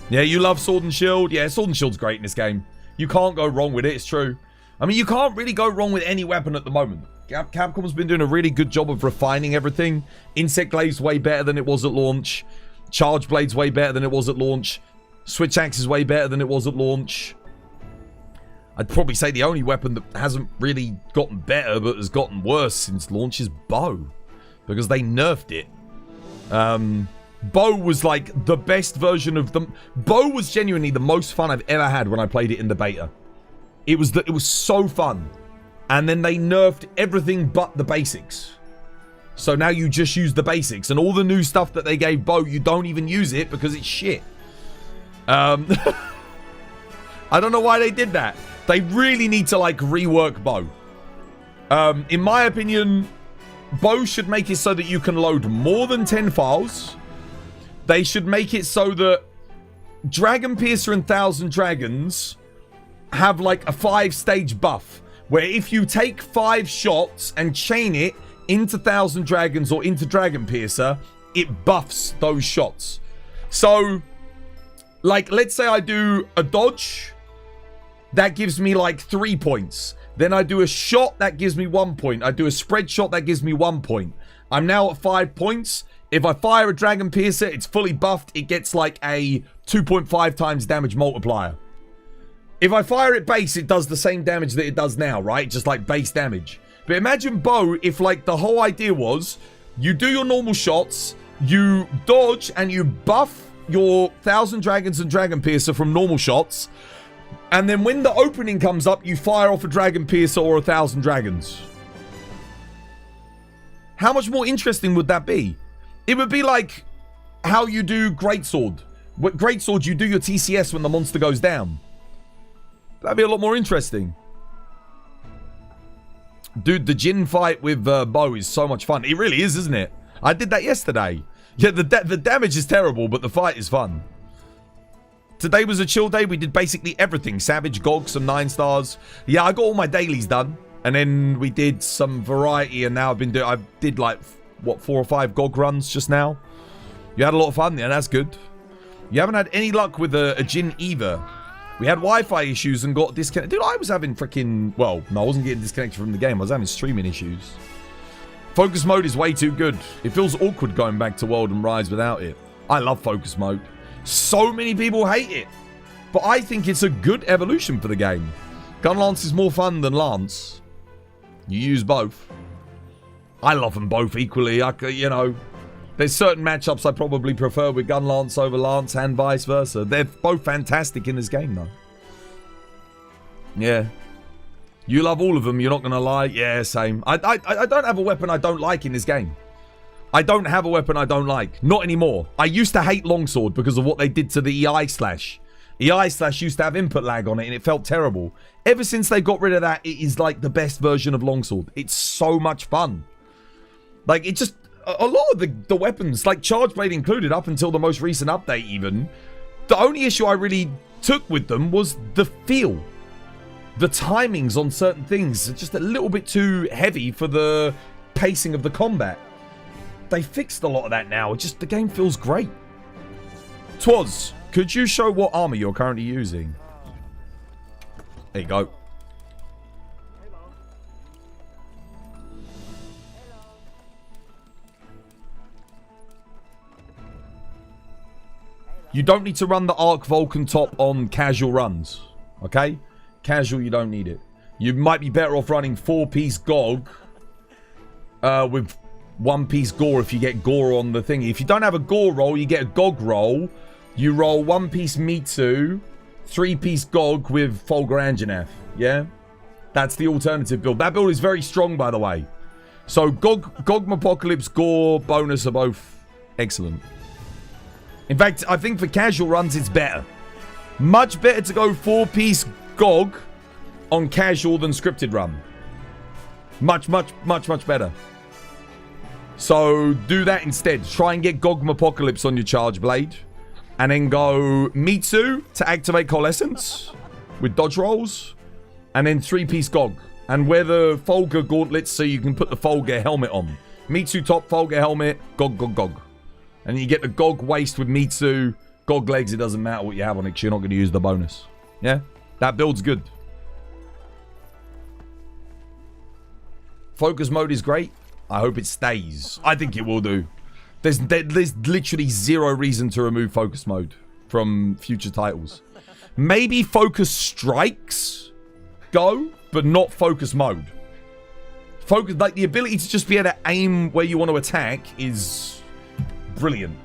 Yeah, you love Sword and Shield. Yeah, Sword and Shield's great in this game. You can't go wrong with it, it's true. I mean, you can't really go wrong with any weapon at the moment. Capcom's been doing a really good job of refining everything. Insect Glave's way better than it was at launch. Charge Blade's way better than it was at launch. Switch Axe is way better than it was at launch. I'd probably say the only weapon that hasn't really gotten better but has gotten worse since launch is Bow. Because they nerfed it. Bow was like the best version of them. Bow was genuinely the most fun I've ever had when I played it in the beta. It was so fun. And then they nerfed everything but the basics. So now you just use the basics. And all the new stuff that they gave Bow, you don't even use it because it's shit. I don't know why they did that. They really need to like rework Bow. In my opinion, Bow should make it so that you can load more than 10 files. They should make it so that Dragon Piercer and Thousand Dragons have like a 5-stage buff. Where if you take 5 shots and chain it into Thousand Dragons or into Dragon Piercer, it buffs those shots. So, like, let's say I do a dodge. That gives me like 3 points. Then I do a shot, that gives me 1 point. I do a spread shot, that gives me 1 point. I'm now at 5 points. If I fire a Dragon Piercer, it's fully buffed. It gets like a 2.5 times damage multiplier. If I fire it base, it does the same damage that it does now, right? Just like base damage. But imagine Bow if like the whole idea was you do your normal shots, you dodge and you buff your Thousand Dragons and Dragon Piercer from normal shots. And then when the opening comes up, you fire off a Dragon Piercer or a Thousand Dragons. How much more interesting would that be? It would be like how you do Greatsword. With Greatsword, you do your TCS when the monster goes down. That'd be a lot more interesting. Dude, the Jin fight with Bow is so much fun. It really is, isn't it? I did that yesterday. Yeah, the damage is terrible, but the fight is fun. Today was a chill day. We did basically everything. Savage, GOG, some 9 stars. Yeah, I got all my dailies done. And then we did some variety, and now I did like, what, 4 or 5 GOG runs just now. You had a lot of fun, yeah, that's good. You haven't had any luck with a Jin either. We had Wi-Fi issues and got disconnected. Dude, I was having freaking... Well, no, I wasn't getting disconnected from the game. I was having streaming issues. Focus mode is way too good. It feels awkward going back to World and Rise without it. I love focus mode. So many people hate it. But I think it's a good evolution for the game. Gun Lance is more fun than Lance. You use both. I love them both equally. You know, there's certain matchups I probably prefer with Gun Lance over Lance and vice versa. They're both fantastic in this game, though. Yeah. You love all of them, you're not going to lie. Yeah, same. I don't have a weapon I don't like in this game. I don't have a weapon I don't like. Not anymore. I used to hate Longsword because of what they did to the EI slash. EI slash used to have input lag on it and it felt terrible. Ever since they got rid of that, it is like the best version of Longsword. It's so much fun. Like, it just... A lot of the weapons, like Charge Blade included, up until the most recent update even, the only issue I really took with them was the feel. The timings on certain things are just a little bit too heavy for the pacing of the combat. They fixed a lot of that now. The game feels great. Twas, could you show what armor you're currently using? There you go. You don't need to run the Arc Vulcan top on casual runs. Okay? Casual, you don't need it. You might be better off running 4-piece Gog with 1-piece Gore if you get Gore on the thing. If you don't have a Gore roll, you get a Gog roll. You roll 1-piece Mitsu, 3-piece Gog with Fulgur Anjanath. Yeah? That's the alternative build. That build is very strong, by the way. So Gogmapocalypse, Gore, bonus are both excellent. In fact, I think for casual runs, it's better. Much better to go 4-piece Gog on casual than scripted run. Much better. So do that instead. Try and get Gogmapocalypse on your Charge Blade. And then go Mitsu to activate Coalescence with dodge rolls. And then 3-piece Gog. And wear the Fulgur gauntlets so you can put the Fulgur helmet on. Mitsu top, Fulgur helmet, Gog. And you get the Gog waist with Mitsu. Gog legs, it doesn't matter what you have on it because you're not going to use the bonus. Yeah? That build's good. Focus mode is great. I hope it stays. I think it will do. There's literally zero reason to remove focus mode from future titles. Maybe focus strikes go, but not focus mode. Focus, like the ability to just be able to aim where you want to attack is... brilliant.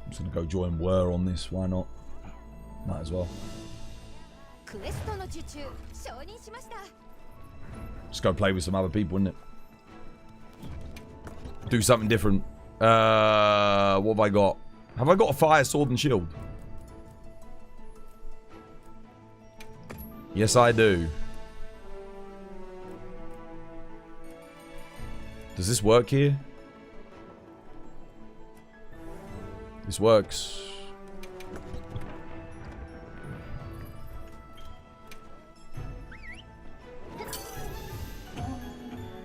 I'm just gonna go join Whir on this. Why not? Might as well. Just go play with some other people, wouldn't it? Do something different. What have I got? Have I got a fire, sword, and shield? Yes, I do. Does this work here? This works.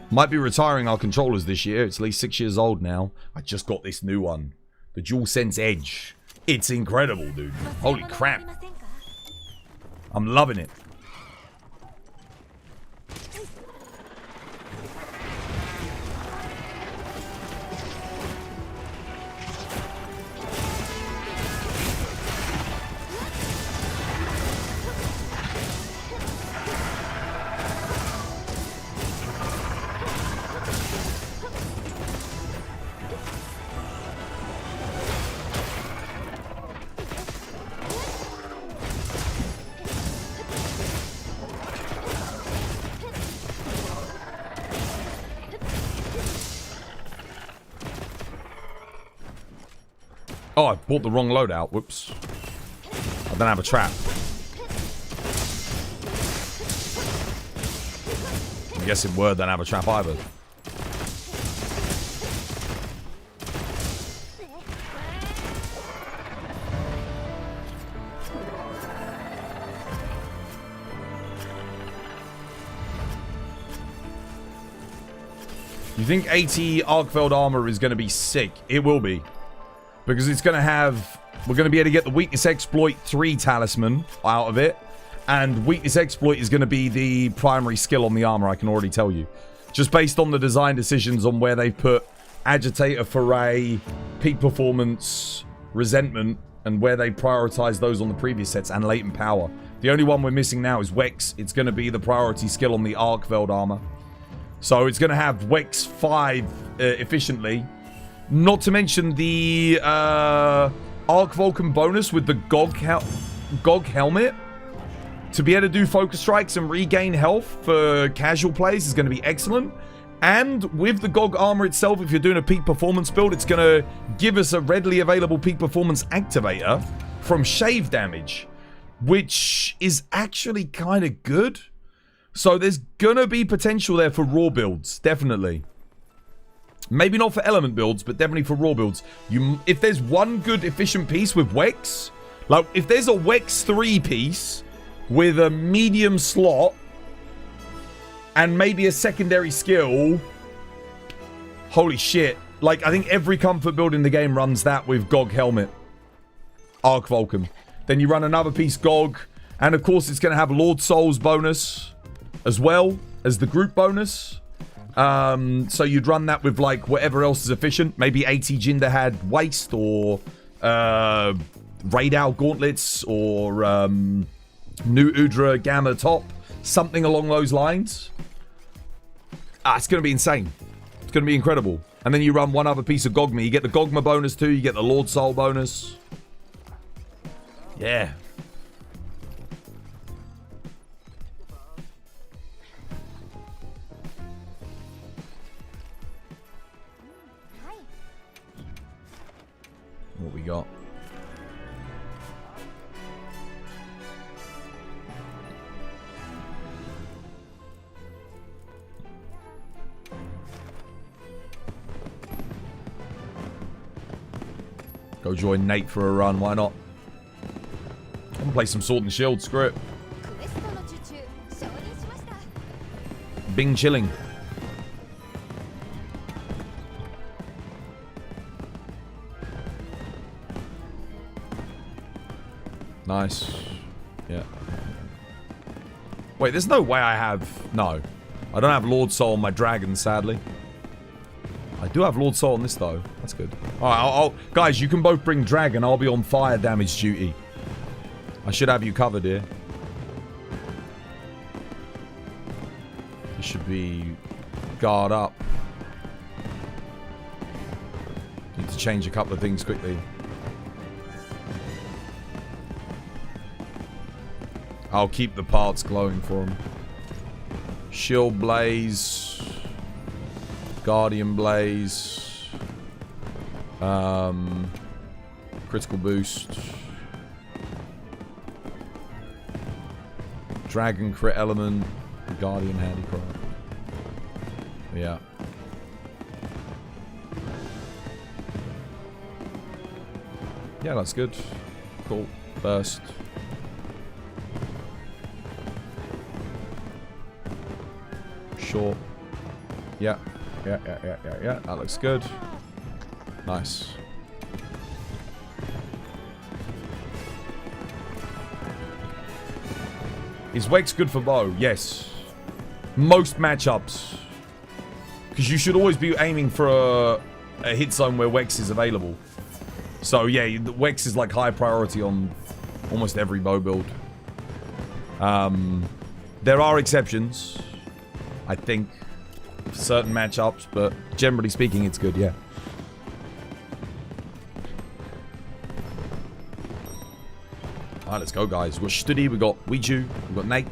Might be retiring our controllers this year. It's at least 6 years old now. I just got this new one. The DualSense Edge. It's incredible, dude. Holy crap. I'm loving it. Oh, I bought the wrong loadout. Whoops. I don't have a trap. I'm guessing Word don't have a trap either. You think AT Arcveld armor is going to be sick? It will be. Because it's going to have... We're going to be able to get the Weakness Exploit 3 Talisman out of it. And Weakness Exploit is going to be the primary skill on the armor, I can already tell you. Just based on the design decisions on where they put Agitator, Foray, Peak Performance, Resentment, and where they prioritize those on the previous sets, and Latent Power. The only one we're missing now is Wex. It's going to be the priority skill on the Arkveld armor. So it's going to have Wex 5 efficiently. Not to mention the Arc Vulcan bonus with the Gog helmet. To be able to do focus strikes and regain health for casual players is going to be excellent. And with the Gog armor itself, if you're doing a peak performance build, it's going to give us a readily available peak performance activator from shave damage, which is actually kind of good. So there's going to be potential there for raw builds, definitely. Maybe not for element builds, but definitely for raw builds. If there's one good efficient piece with Wex, like if there's a Wex 3 piece with a medium slot and maybe a secondary skill, holy shit. Like, I think every comfort build in the game runs that with Gog helmet, Arc Vulcan. Then you run another piece Gog, and of course it's going to have Lord Souls bonus as well as the group bonus. So you'd run that with like whatever else is efficient. Maybe AT Jin Dahaad Waist, or Raid Owl Gauntlets, or New Udra Gamma Top. Something along those lines. It's going to be insane. It's going to be incredible. And then you run one other piece of Gogma. You get the Gogma bonus too. You get the Lord Soul bonus. Yeah. What we got? Go join Nate for a run, why not? I'm gonna play some Sword and Shield, screw it. Bing chilling. Nice. Yeah. Wait, there's no way I have... No. I don't have Lord Soul on my dragon, sadly. I do have Lord Soul on this, though. That's good. Alright, guys, you can both bring dragon. I'll be on fire damage duty. I should have you covered here. You should be guard up. Need to change a couple of things quickly. I'll keep the parts glowing for him. Shield Blaze. Guardian Blaze. Critical Boost. Dragon Crit Element. Guardian Handicraft. Yeah. Yeah, that's good. Cool. Burst. Short. Yeah. Yeah. That looks good. Nice. Is Wex good for bow? Yes. Most matchups. Because you should always be aiming for a hit zone where Wex is available. So yeah, the Wex is like high priority on almost every bow build. There are exceptions, I think, for certain matchups, but generally speaking, it's good, yeah. Alright, let's go, guys. We've got Studi, we've got Weiju, we've got Nate.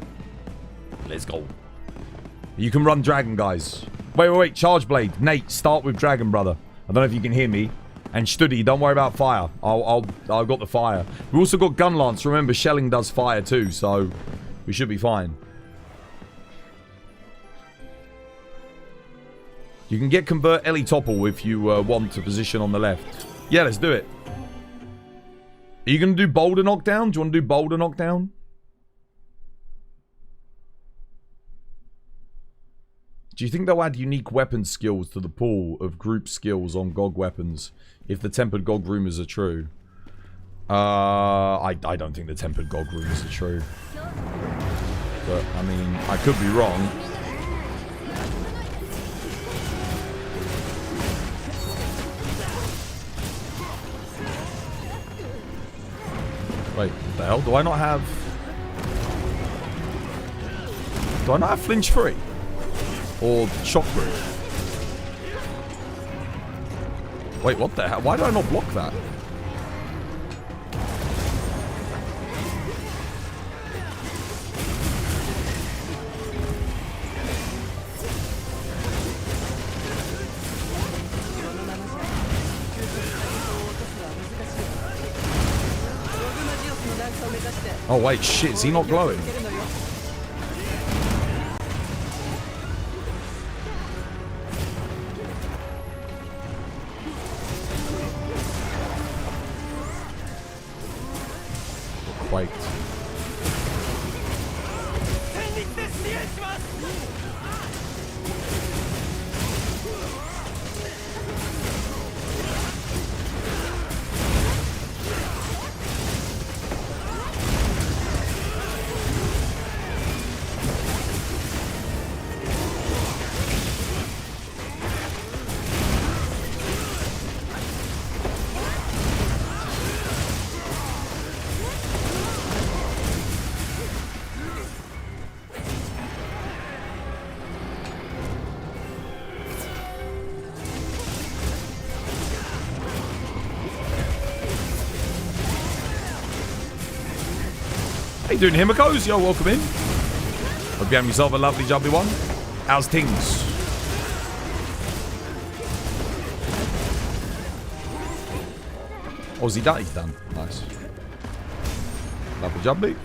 Let's go. You can run Dragon, guys. Wait. Charge Blade. Nate, start with Dragon, brother. I don't know if you can hear me. And Studi, don't worry about fire. I've got the fire. We've also got Gun Lance. Remember, shelling does fire too, so we should be fine. You can get Convert Ellie Topple if you want to position on the left. Yeah, let's do it. Are you going to do Boulder Knockdown? Do you want to do Boulder Knockdown? Do you think they'll add unique weapon skills to the pool of group skills on GOG weapons if the Tempered GOG rumors are true? I don't think the Tempered GOG rumors are true. But, I mean, I could be wrong. Wait, what the hell? Do I not have... Do I not have flinch free? Or shock proof? Wait, what the hell? Why did I not block that? Oh wait, shit, is he not glowing? Quaked. How you doing, Himikos? Yo, welcome in. Hope you have yourself a lovely jubbly one. How's things? Oh, is he done? He's done. Nice. Lovely jubbly.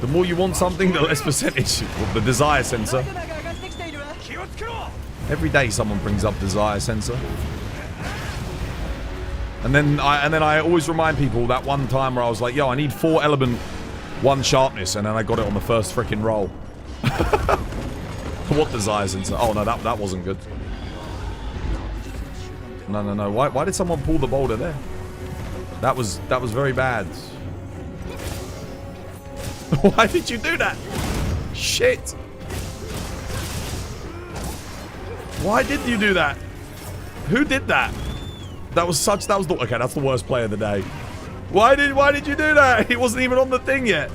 The more you want something, the less percentage. The desire sensor. Every day someone brings up desire sensor. And then I always remind people that one time where I was like, yo, I need 4 element, 1 sharpness, and then I got it on the first freaking roll. What desire sensor? Oh no, that wasn't good. No. Why did someone pull the boulder there? That was very bad. Why did you do that? Shit. Why did you do that? Who did that? Okay, that's the worst play of the day. Why did you do that? He wasn't even on the thing yet.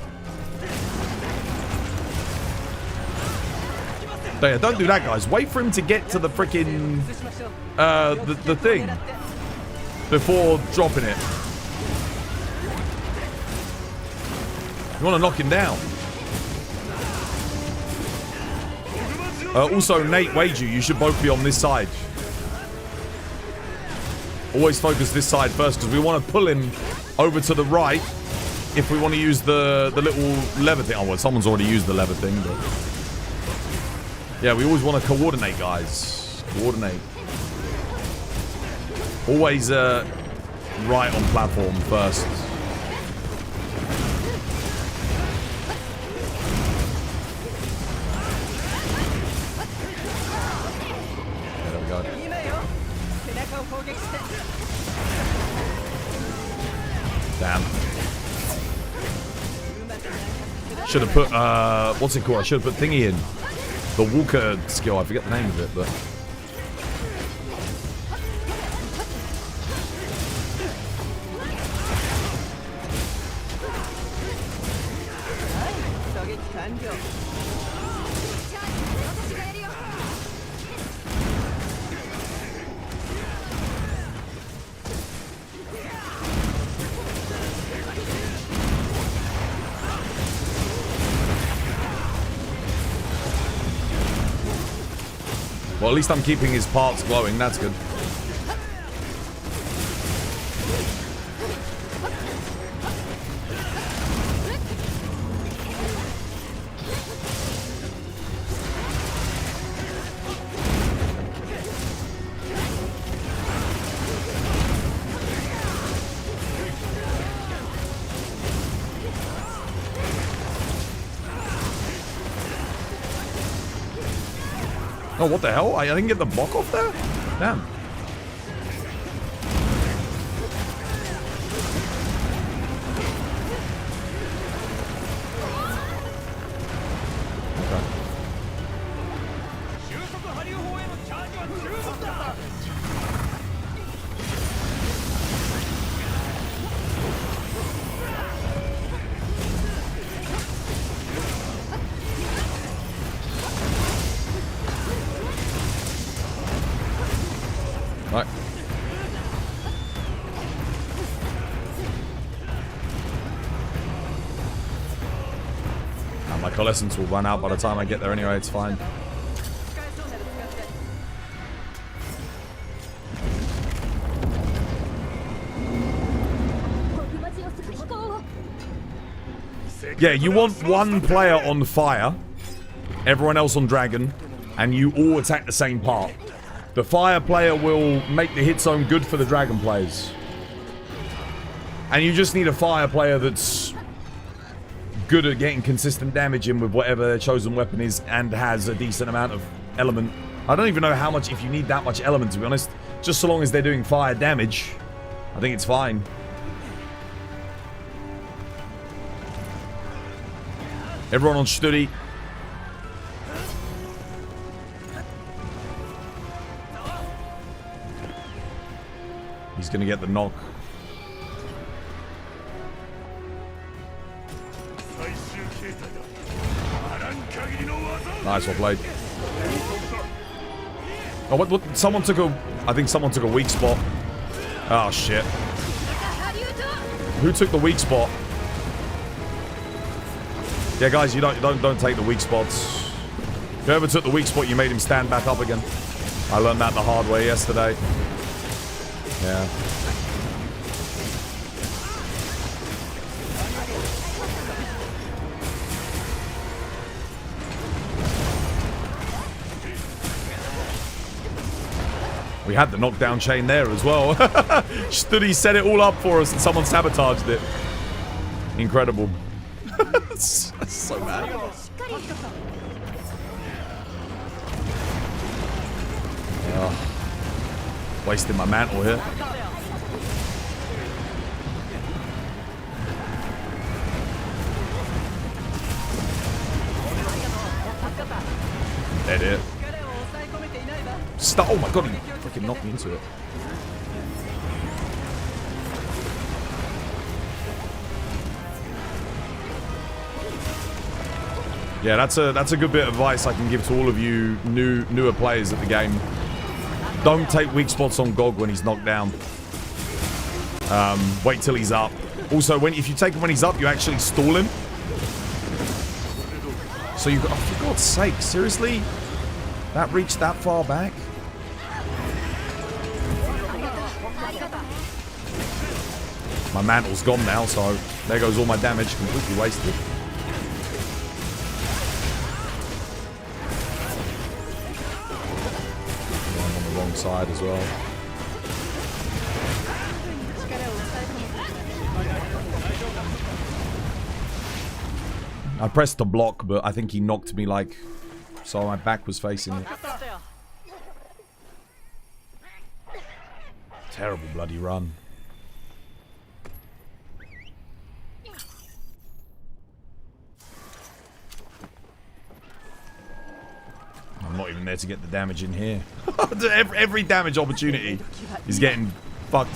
So yeah, don't do that, guys. Wait for him to get to the freaking the thing before dropping it. You want to knock him down. Also, Nate, Wager, you should both be on this side. Always focus this side first because we want to pull him over to the right if we want to use the little lever thing. Oh, well, someone's already used the lever thing, but... Yeah, we always want to coordinate, guys. Coordinate. Always right on platform first. There we go. Damn. Should have put, what's it called? I should have put thingy in. The Walker skill. I forget the name of it, but... Well, at least I'm keeping his parts glowing. That's good. Oh, what the hell? I didn't get the block off there? Damn. Okay. Right. And my coalescence will run out by the time I get there anyway, it's fine. Yeah, you want one player on fire, everyone else on dragon, and you all attack the same part. The fire player will make the hit zone good for the dragon players. And you just need a fire player that's good at getting consistent damage in with whatever their chosen weapon is and has a decent amount of element. I don't even know how much, if you need that much element, to be honest. Just so long as they're doing fire damage, I think it's fine. Everyone on Studi. He's gonna get the knock. Nice, well played. Oh, what? Someone took a... I think someone took a weak spot. Oh, shit. Who took the weak spot? Yeah, guys, you don't take the weak spots. Whoever took the weak spot, you made him stand back up again. I learned that the hard way yesterday. Yeah. We had the knockdown chain there as well. Studi set it all up for us and someone sabotaged it. Incredible. That's so bad. Oh, wasting my mantle here. Dead it. Oh my god, he freaking knocked me into it. Yeah, that's a good bit of advice I can give to all of you newer players at the game. Don't take weak spots on Gog when he's knocked down. Wait till he's up. Also, if you take him when he's up, you actually stall him. So you got, oh, for God's sake, seriously? That reached that far back? My mantle's gone now, so there goes all my damage, completely wasted. I'm on the wrong side as well. I pressed the block, but I think he knocked me like... So my back was facing it. Terrible bloody run. I'm not even there to get the damage in here. every damage opportunity is getting fucked.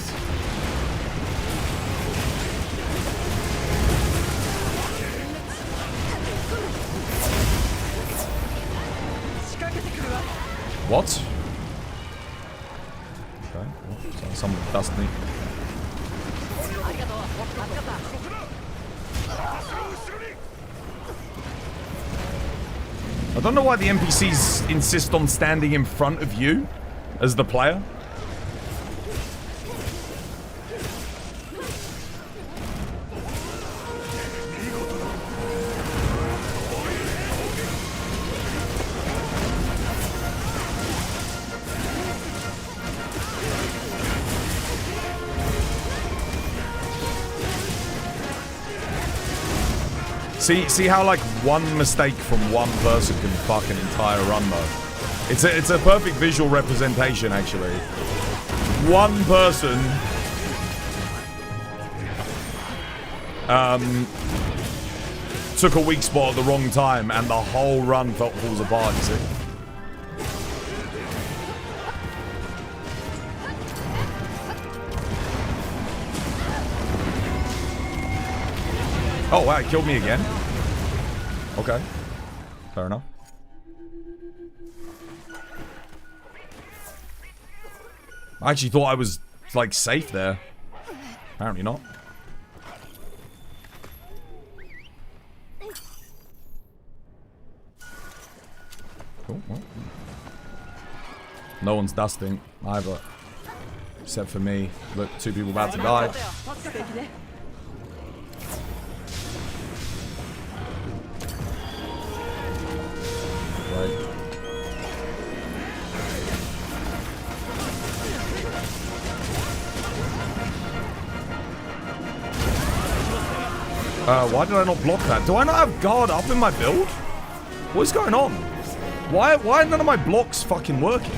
What? Okay, well, someone dust me. I don't know why the NPCs insist on standing in front of you as the player. See how like one mistake from one person can fuck an entire run though. It's a perfect visual representation actually. One person took a weak spot at the wrong time and the whole run falls apart, you see. Oh wow, it killed me again. Okay. Fair enough. I actually thought I was, like, safe there. Apparently not. Cool. Well. No one's dusting either. Except for me. Look, 2 people about to die. Right. Why did I not block that? Do I not have guard up in my build? What is going on? Why are none of my blocks fucking working?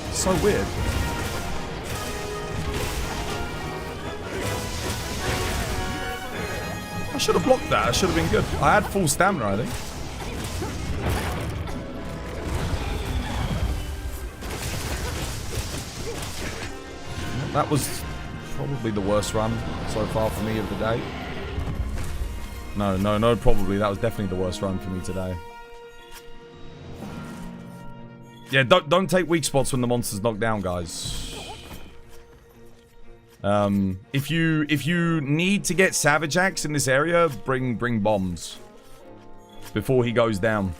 It's so weird. I should have blocked that. I should have been good. I had full stamina, I think. That was probably the worst run so far for me of the day. No, probably. That was definitely the worst run for me today. Yeah, don't take weak spots when the monster's knocked down, guys. If you need to get Savage Axe in this area, bring bombs before he goes down.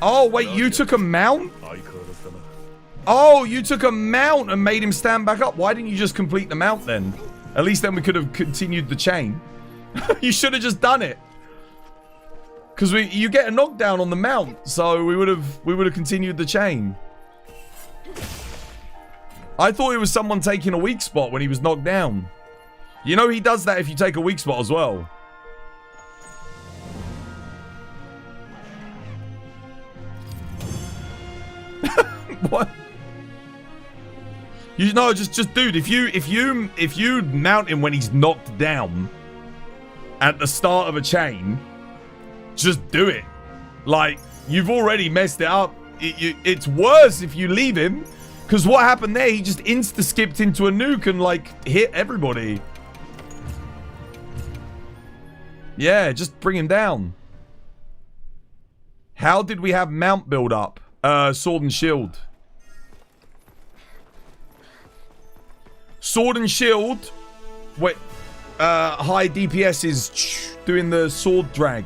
Oh wait, you took a mount? Oh, you took a mount and made him stand back up. Why didn't you just complete the mount then? At least then we could have continued the chain. You should have just done it. Because you get a knockdown on the mount, so we would have continued the chain. I thought it was someone taking a weak spot when he was knocked down. You know he does that if you take a weak spot as well. What? You know, just dude, if you mount him when he's knocked down at the start of a chain, just do it. Like, you've already messed it up. It's worse if you leave him, because what happened there, he just insta-skipped into a nuke and, like, hit everybody. Yeah, just bring him down. How did we have mount build up? Sword and shield. Sword and shield. Wait. High DPS is doing the sword drag.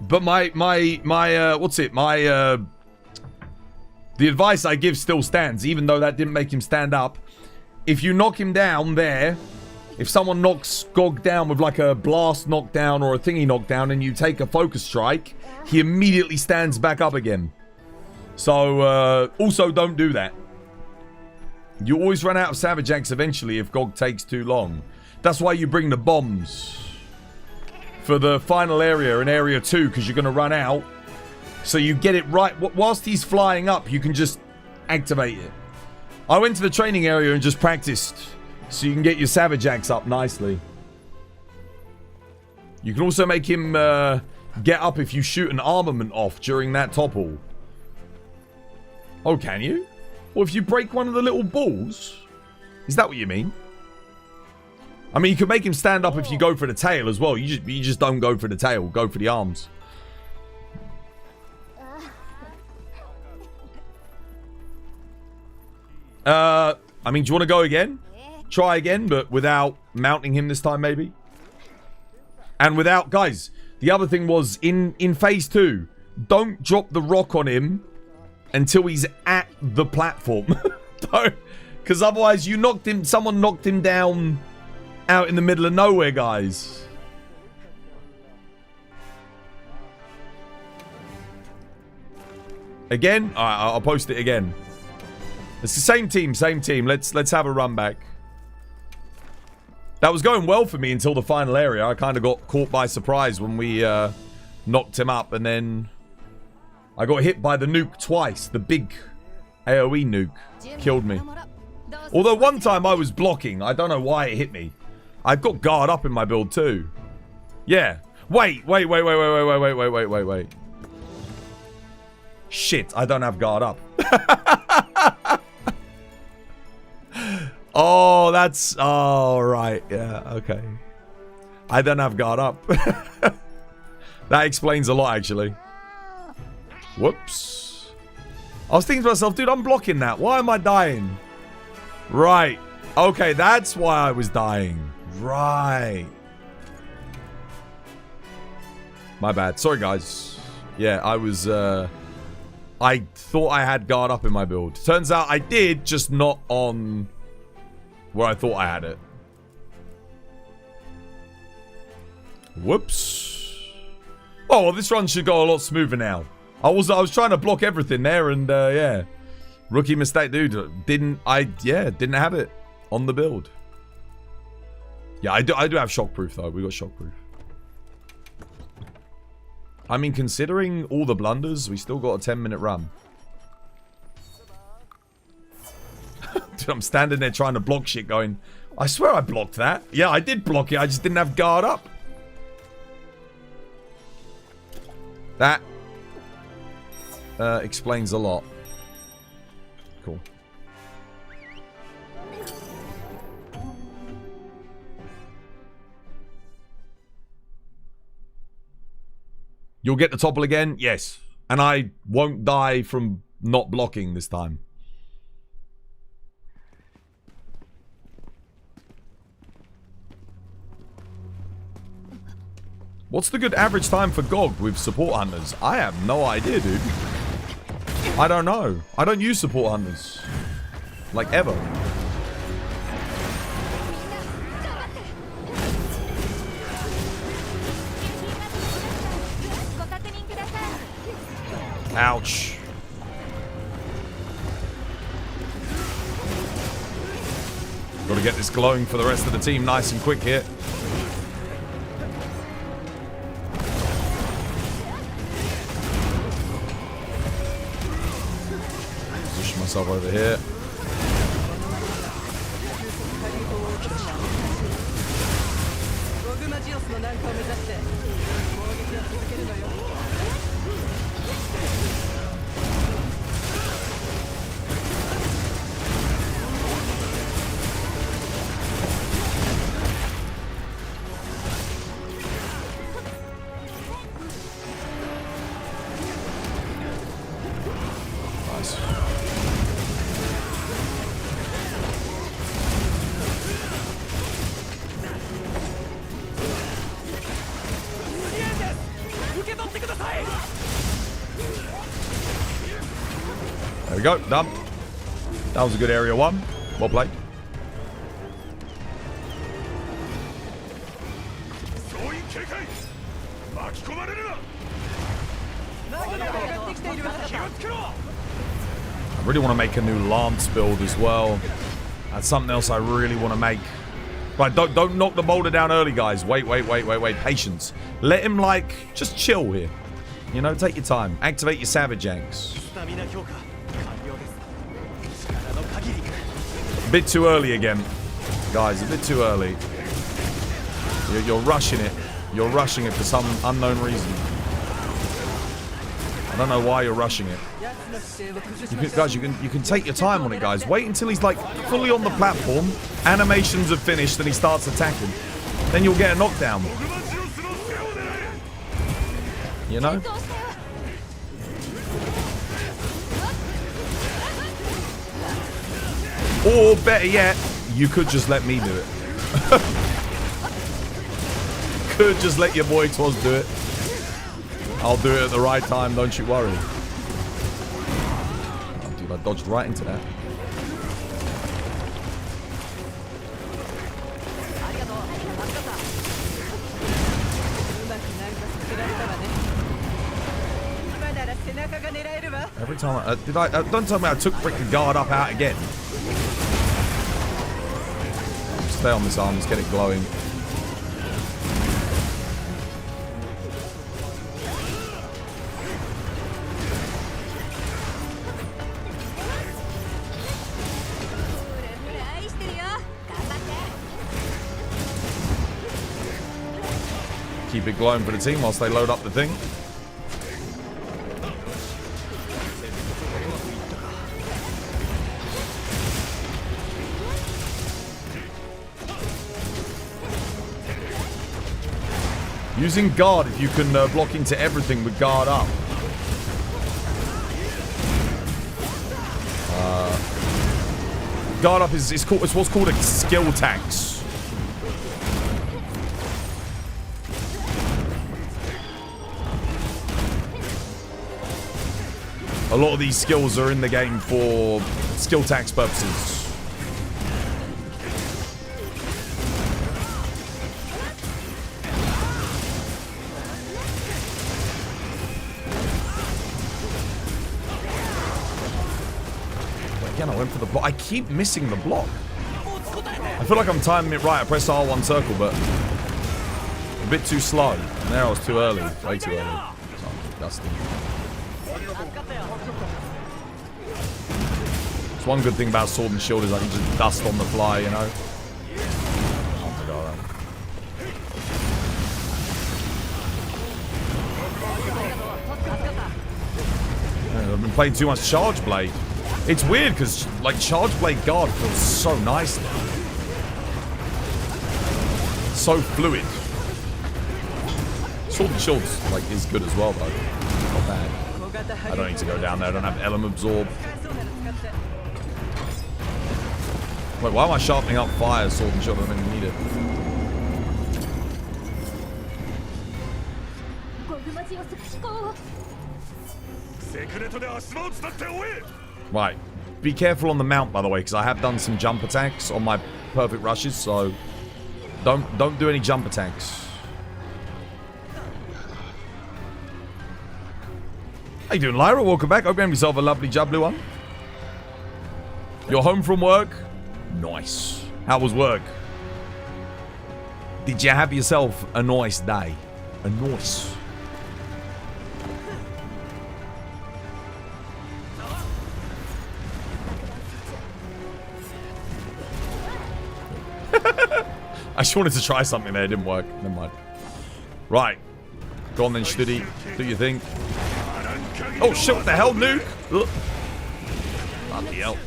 But the advice I give still stands, even though that didn't make him stand up. If you knock him down there, if someone knocks Gog down with like a blast knockdown or a thingy knockdown and you take a focus strike, he immediately stands back up again. So, also don't do that. You always run out of Savage Axe eventually if Gog takes too long. That's why you bring the bombs for the final area in area 2, because you're going to run out. So you get it right. Whilst he's flying up, you can just activate it. I went to the training area and just practiced, so you can get your Savage Axe up nicely. You can also make him get up if you shoot an armament off during that topple. Oh, can you? Or if you break one of the little balls? Is that what you mean? I mean, you can make him stand up if you go for the tail as well. You just don't go for the tail. Go for the arms. I mean, do you want to go again? Try again, but without mounting him this time, maybe? And without... Guys, the other thing was, in phase 2, don't drop the rock on him until he's at the platform. Don't. Because otherwise, you knocked him... Someone knocked him down... out in the middle of nowhere, guys. Again? Alright, I'll post it again. It's the same team, same team. Let's have a run back. That was going well for me until the final area. I kind of got caught by surprise when we knocked him up, and then I got hit by the nuke twice. The big AoE nuke killed me. Although one time I was blocking. I don't know why it hit me. I've got guard up in my build too. Yeah. Wait. Shit, I don't have guard up. Oh, that's... Oh, right. Yeah, okay. I don't have guard up. That explains a lot, actually. Whoops. I was thinking to myself, dude, I'm blocking that. Why am I dying? Right. Okay, that's why I was dying. Right. My bad. Sorry, guys. Yeah, I was... I thought I had guard up in my build. Turns out I did, just not on where I thought I had it. Whoops. Oh, well, this run should go a lot smoother now. I was trying to block everything there, and yeah. Rookie mistake, dude. Didn't have it on the build. Yeah, I do have shockproof, though. We got shockproof. I mean, considering all the blunders, we still got a 10-minute run. Dude, I'm standing there trying to block shit going, I swear I blocked that. Yeah, I did block it. I just didn't have guard up. That explains a lot. Cool. You'll get the topple again? Yes. And I won't die from not blocking this time. What's the good average time for Gog with support hunters? I have no idea, dude. I don't know. I don't use support hunters. Like, ever. Ouch. Got to get this glowing for the rest of the team nice and quick here. Push myself over here. There we go, done. That was a good area one. Well played. I really want to make a new Lance build as well. That's something else I really want to make. Right, don't knock the boulder down early, guys. Wait. Patience. Let him, like, just chill here. You know, take your time. Activate your Savage Yanks. A bit too early again. Guys, a bit too early. You're rushing it. You're rushing it for some unknown reason. I don't know why you're rushing it. Guys, you can take your time on it, guys. Wait until he's, like, fully on the platform. Animations are finished and he starts attacking. Then you'll get a knockdown. You know? Or better yet, you could just let me do it. Could just let your boy Twas do it. I'll do it at the right time, don't you worry. Oh, dude, I dodged right into that. Every time don't tell me I took freaking guard up out again. Stay on this arm, let's get it glowing. keep it glowing for the team whilst they load up the thing. Using guard if you can block into everything with guard up. Guard up is it's what's called a skill tax. A lot of these skills are in the game for skill tax purposes. Again, I went for the block. I keep missing the block. I feel like I'm timing it right. I pressed R1 circle, but a bit too slow. And there I was too early. Way too early. Oh, dusty. It's one good thing about Sword and Shield is I can just dust on the fly, you know? Oh my god. Yeah, I've been playing too much Charge Blade. It's weird because, like, Charge Blade Guard feels so nice now. So fluid. Sword and Shield's, like, is good as well, though. Not bad. I don't need to go down there. I don't have Element Absorb. Wait, why am I sharpening up fire, Sword and Shield? I don't even need it. Right. Be careful on the mount, by the way, because I have done some jump attacks on my perfect rushes, so don't do any jump attacks. How you doing, Lyra? Welcome back. Hope you have yourself a lovely jubbly one. You're home from work? Nice. How was work? Did you have yourself a nice day? A nice. I just wanted to try something there. It didn't work. Never mind. Right. Go on then, Studi. Do your thing. Oh shit, what the hell, nuke? Ugh. Bloody hell.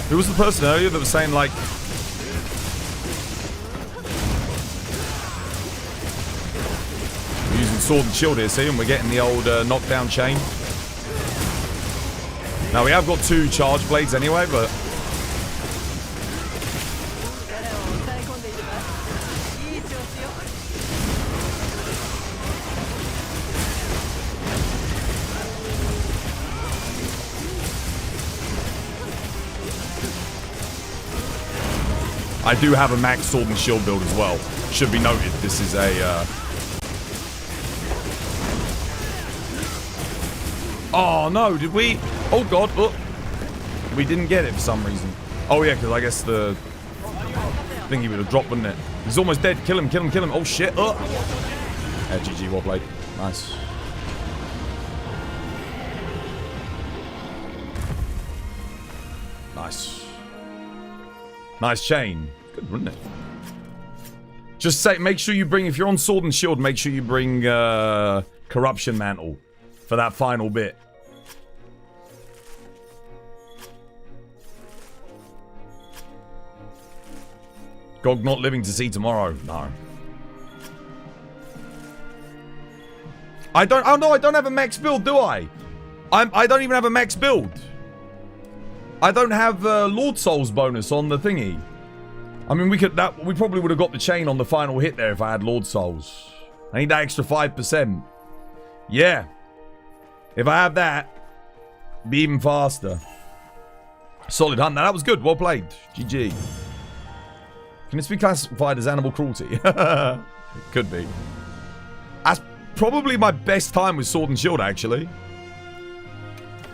Who was the person earlier that was saying, like... We're using Sword and Shield here, see? And we're getting the old knockdown chain. Now, we have got 2 charge blades anyway, but... I do have a max Sword and Shield build as well. Should be noted, this is a... Oh no, did we? Oh god, oh. We didn't get it for some reason. Oh yeah, because I guess the thingy would have dropped, wouldn't it? He's almost dead. Kill him, kill him, kill him. Oh shit. Oh. Yeah, GG, well played. Nice. Nice. Nice chain. Good, wouldn't it? Just say, make sure you bring, if you're on Sword and Shield, make sure you bring Corruption Mantle for that final bit. Gog not living to see tomorrow. No. I don't, oh no, I don't have a max build, do I? I don't even have a max build. I don't have Lord Souls bonus on the thingy. I mean, we probably would have got the chain on the final hit there if I had Lord Souls. I need that extra 5%. Yeah. If I have that, be even faster. Solid hunt. Now, that was good. Well played. GG. Can this be classified as animal cruelty? It could be. That's probably my best time with Sword and Shield, actually.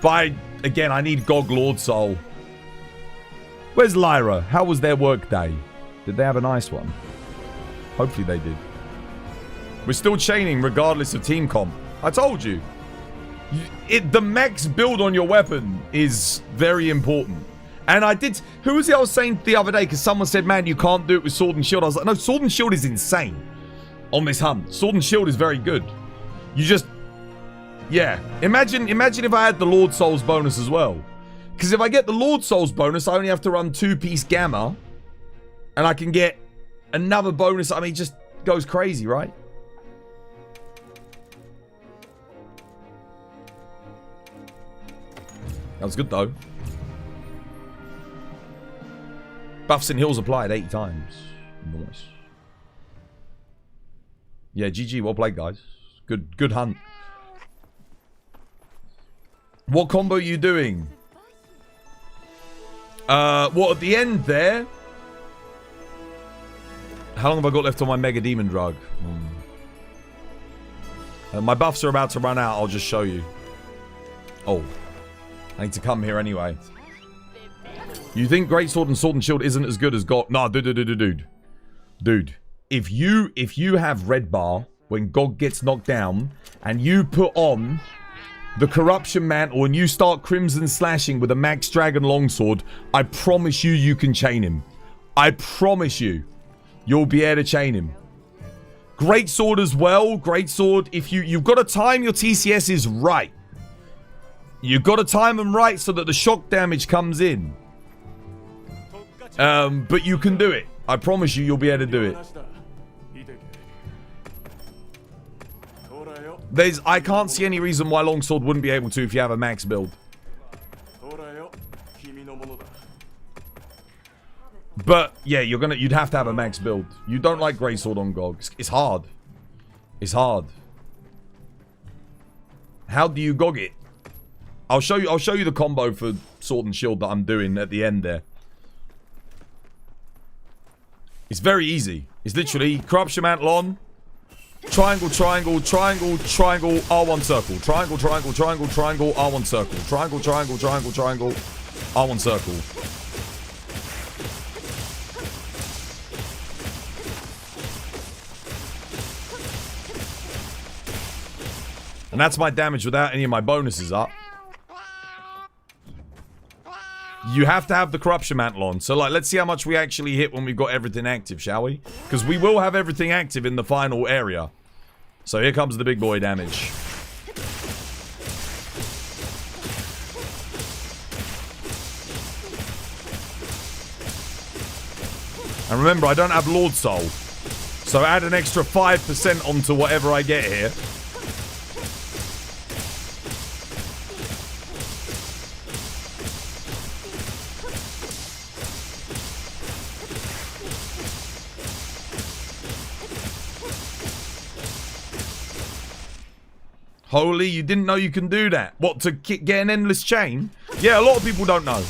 But again, I need Gog Lord Soul. Where's Lyra? How was their work day? Did they have a nice one? Hopefully they did. We're still chaining regardless of team comp. I told you. The max build on your weapon is very important. And I did... Who was it I was saying the other day? Because someone said, man, you can't do it with Sword and Shield. I was like, no, Sword and Shield is insane on this hunt. Sword and Shield is very good. You just... Yeah. Imagine if I had the Lord Souls bonus as well. Because if I get the Lord Souls bonus, I only have to run 2-piece Gamma. And I can get another bonus. I mean, it just goes crazy, right? That was good, though. Buffs and heals applied 80 times. Nice. Yeah, GG. Well played, guys. Good hunt. What combo are you doing? What, at the end there? How long have I got left on my Mega Demon drug? My buffs are about to run out. I'll just show you. Oh. I need to come here anyway. You think Greatsword and Sword and Shield isn't as good as GOG? Nah, dude. Dude, if you have red bar when GOG gets knocked down and you put on the Corruption Mantle and you start Crimson Slashing with a Max Dragon Longsword, I promise you can chain him. I promise you. You'll be able to chain him. Greatsword as well. Greatsword, if you've got to time your TCSs right. You've got to time them right so that the shock damage comes in. But you can do it. I promise you, you'll be able to do it. I can't see any reason why Longsword wouldn't be able to if you have a max build. But yeah, you'd have to have a max build. You don't like Greatsword on GOG. It's hard. It's hard. How do you GOG it? I'll show you the combo for Sword and Shield that I'm doing at the end there. It's very easy. It's literally Corruption Mantle on. Triangle, triangle, triangle, triangle, R1 circle. Triangle, triangle, triangle, triangle, R1 circle. Triangle, triangle, triangle, triangle, R1 circle. And that's my damage without any of my bonuses up. You have to have the Corruption Mantle on. So, like, let's see how much we actually hit when we've got everything active, shall we? Because we will have everything active in the final area. So, here comes the big boy damage. And remember, I don't have Lord Soul. So, add an extra 5% onto whatever I get here. Holy, you didn't know you can do that? What, to get an endless chain? Yeah, a lot of people don't know.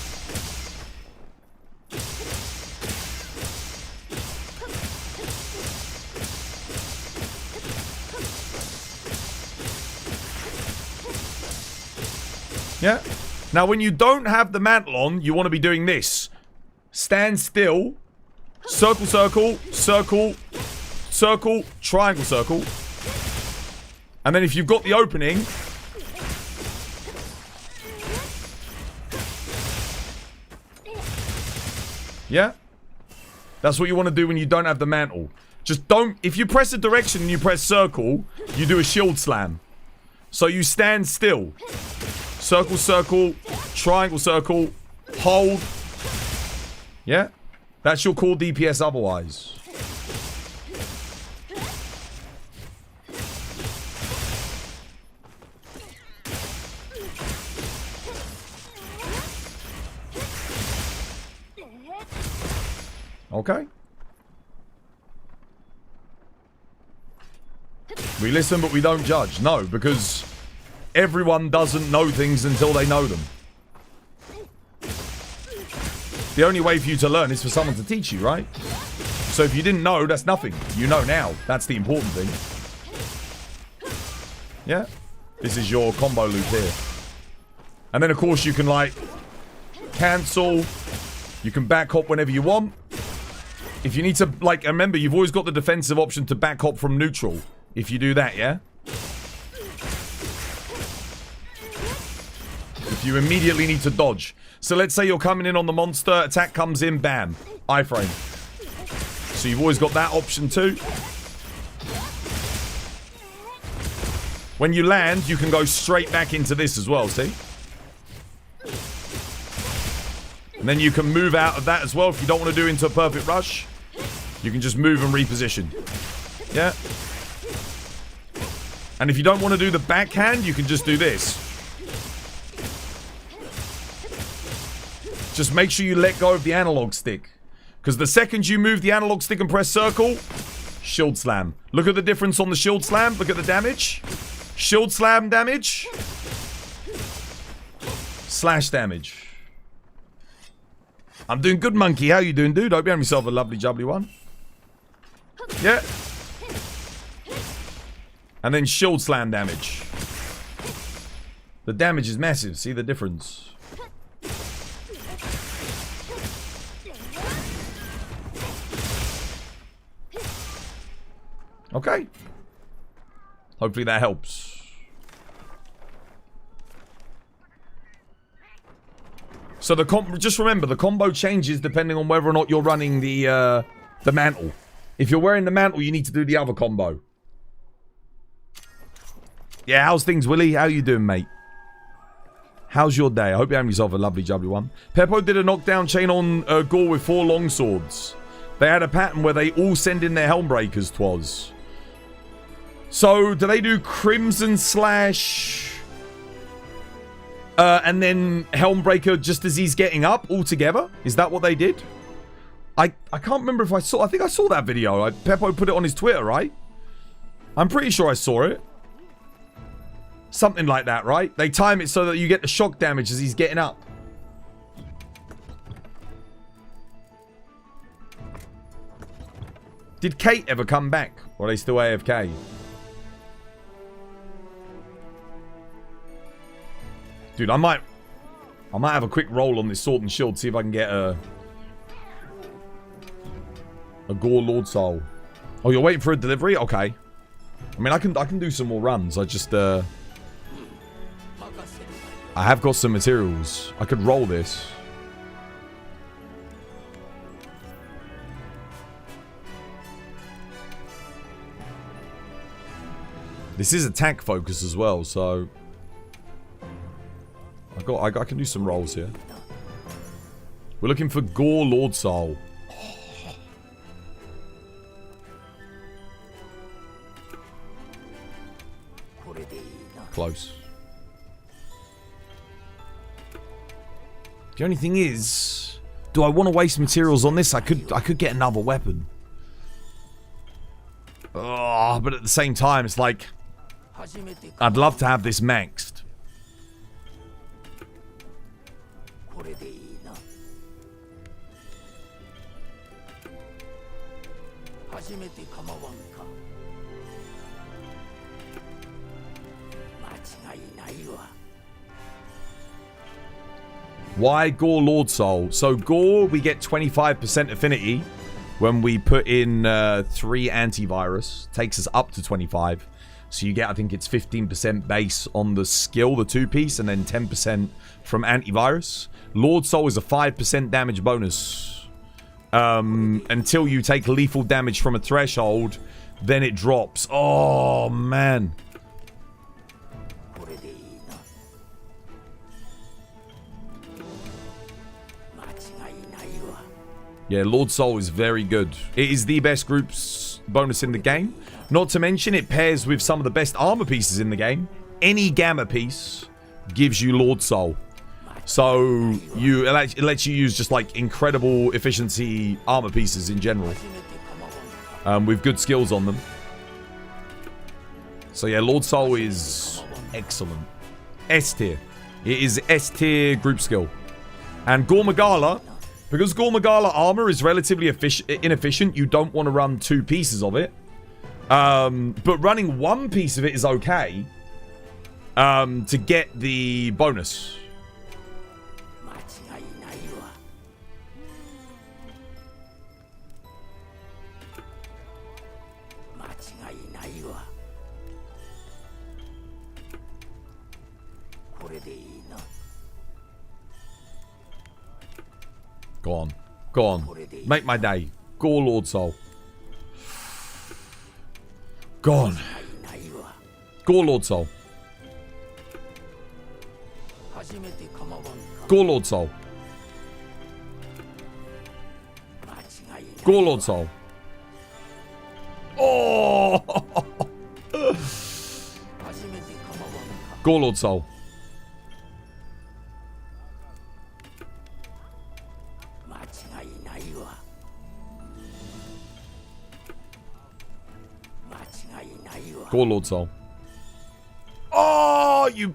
Yeah. Now, when you don't have the mantle on, you want to be doing this. Stand still. Circle, circle, circle, circle, triangle, circle. And then if you've got the opening... Yeah? That's what you want to do when you don't have the mantle. Just don't... If you press a direction and you press circle, you do a shield slam. So you stand still. Circle, circle, triangle, circle, hold. Yeah? That's your core DPS otherwise. Okay. We listen, but we don't judge. No, because everyone doesn't know things until they know them. The only way for you to learn is for someone to teach you, right? So if you didn't know, that's nothing. You know now. That's the important thing. Yeah. This is your combo loop here. And then, of course, you can, like, cancel. You can back hop whenever you want. If you need to, like, remember, you've always got the defensive option to back hop from neutral. If you do that, yeah? If you immediately need to dodge. So let's say you're coming in on the monster, attack comes in, bam. Iframe. So you've always got that option too. When you land, you can go straight back into this as well, see? And then you can move out of that as well if you don't want to do into a perfect rush. You can just move and reposition. Yeah? And if you don't want to do the backhand, you can just do this. Just make sure you let go of the analog stick. Because the second you move the analog stick and press circle, shield slam. Look at the difference on the shield slam. Look at the damage. Shield slam damage. Slash damage. I'm doing good, monkey. How you doing, dude? Hope you have yourself a lovely jubbly one. Yeah. And then shield slam damage. The damage is massive. See the difference? Okay. Hopefully that helps. So just remember, the combo changes depending on whether or not you're running the mantle. If you're wearing the mantle, you need to do the other combo. Yeah, how's things, Willie? How you doing, mate? How's your day? I hope you're having yourself a lovely, jubbly one. Peppo did a knockdown chain on Gore with 4 long swords. They had a pattern where they all send in their helm breakers, twas. So, do they do Crimson Slash... and then Helmbreaker just as he's getting up altogether? Is that what they did? I can't remember if I saw... I think I saw that video. Peppo put it on his Twitter, right? I'm pretty sure I saw it. Something like that, right? They time it so that you get the shock damage as he's getting up. Did Kate ever come back? Or are they still AFK? Dude, I might have a quick roll on this sword and shield, see if I can get a Gore Lord Soul. Oh, you're waiting for a delivery? Okay. I mean, I can do some more runs. I just I have got some materials. I could roll this. This is attack focus as well, so I can do some rolls here. We're looking for Gore Lord Soul. Close. The only thing is, do I want to waste materials on this? I could get another weapon. Oh, but at the same time, it's like I'd love to have this maxed. Why Gore Lord Soul? So Gore, we get 25% affinity when we put in 3 antivirus. Takes us up to 25. So you get, I think it's 15% base on the skill, the 2-piece, and then 10% from antivirus. Lord Soul is a 5% damage bonus. Until you take lethal damage from a threshold, then it drops. Oh, man. Yeah, Lord Soul is very good. It is the best group's bonus in the game. Not to mention, it pairs with some of the best armor pieces in the game. Any Gamma piece gives you Lord Soul. So, it lets you use just like incredible efficiency armor pieces in general. With good skills on them. So yeah, Lord Soul is excellent. S tier. It is S tier group skill. And Gore Magala Because Gormagala armor is relatively inefficient, you don't want to run 2 pieces of it. But running 1 piece of it is okay. To get the bonus. Go on. Go on. Make my day. Go, Lord Soul. Go on. Go, Lord Soul. Go, Lord Soul. Go, Lord Soul. Oh! Go, Lord Soul. Go, Lord Soul. Oh, you...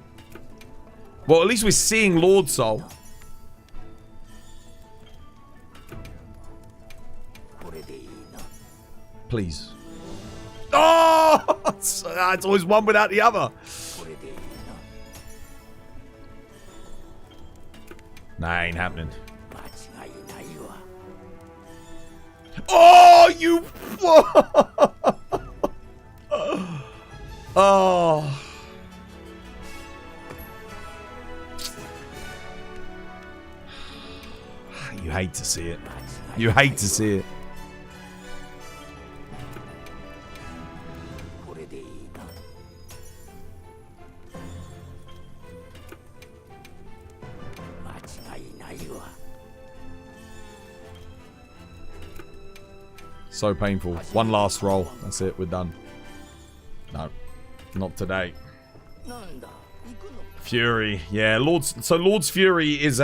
Well, at least we're seeing Lord Soul. Please. Oh! It's always one without the other. Nah, ain't happening. Oh, you... Oh. You hate to see it. You hate to see it. So painful. One last roll. That's it. We're done. No. Not today. Fury. Yeah, so Lord's Fury is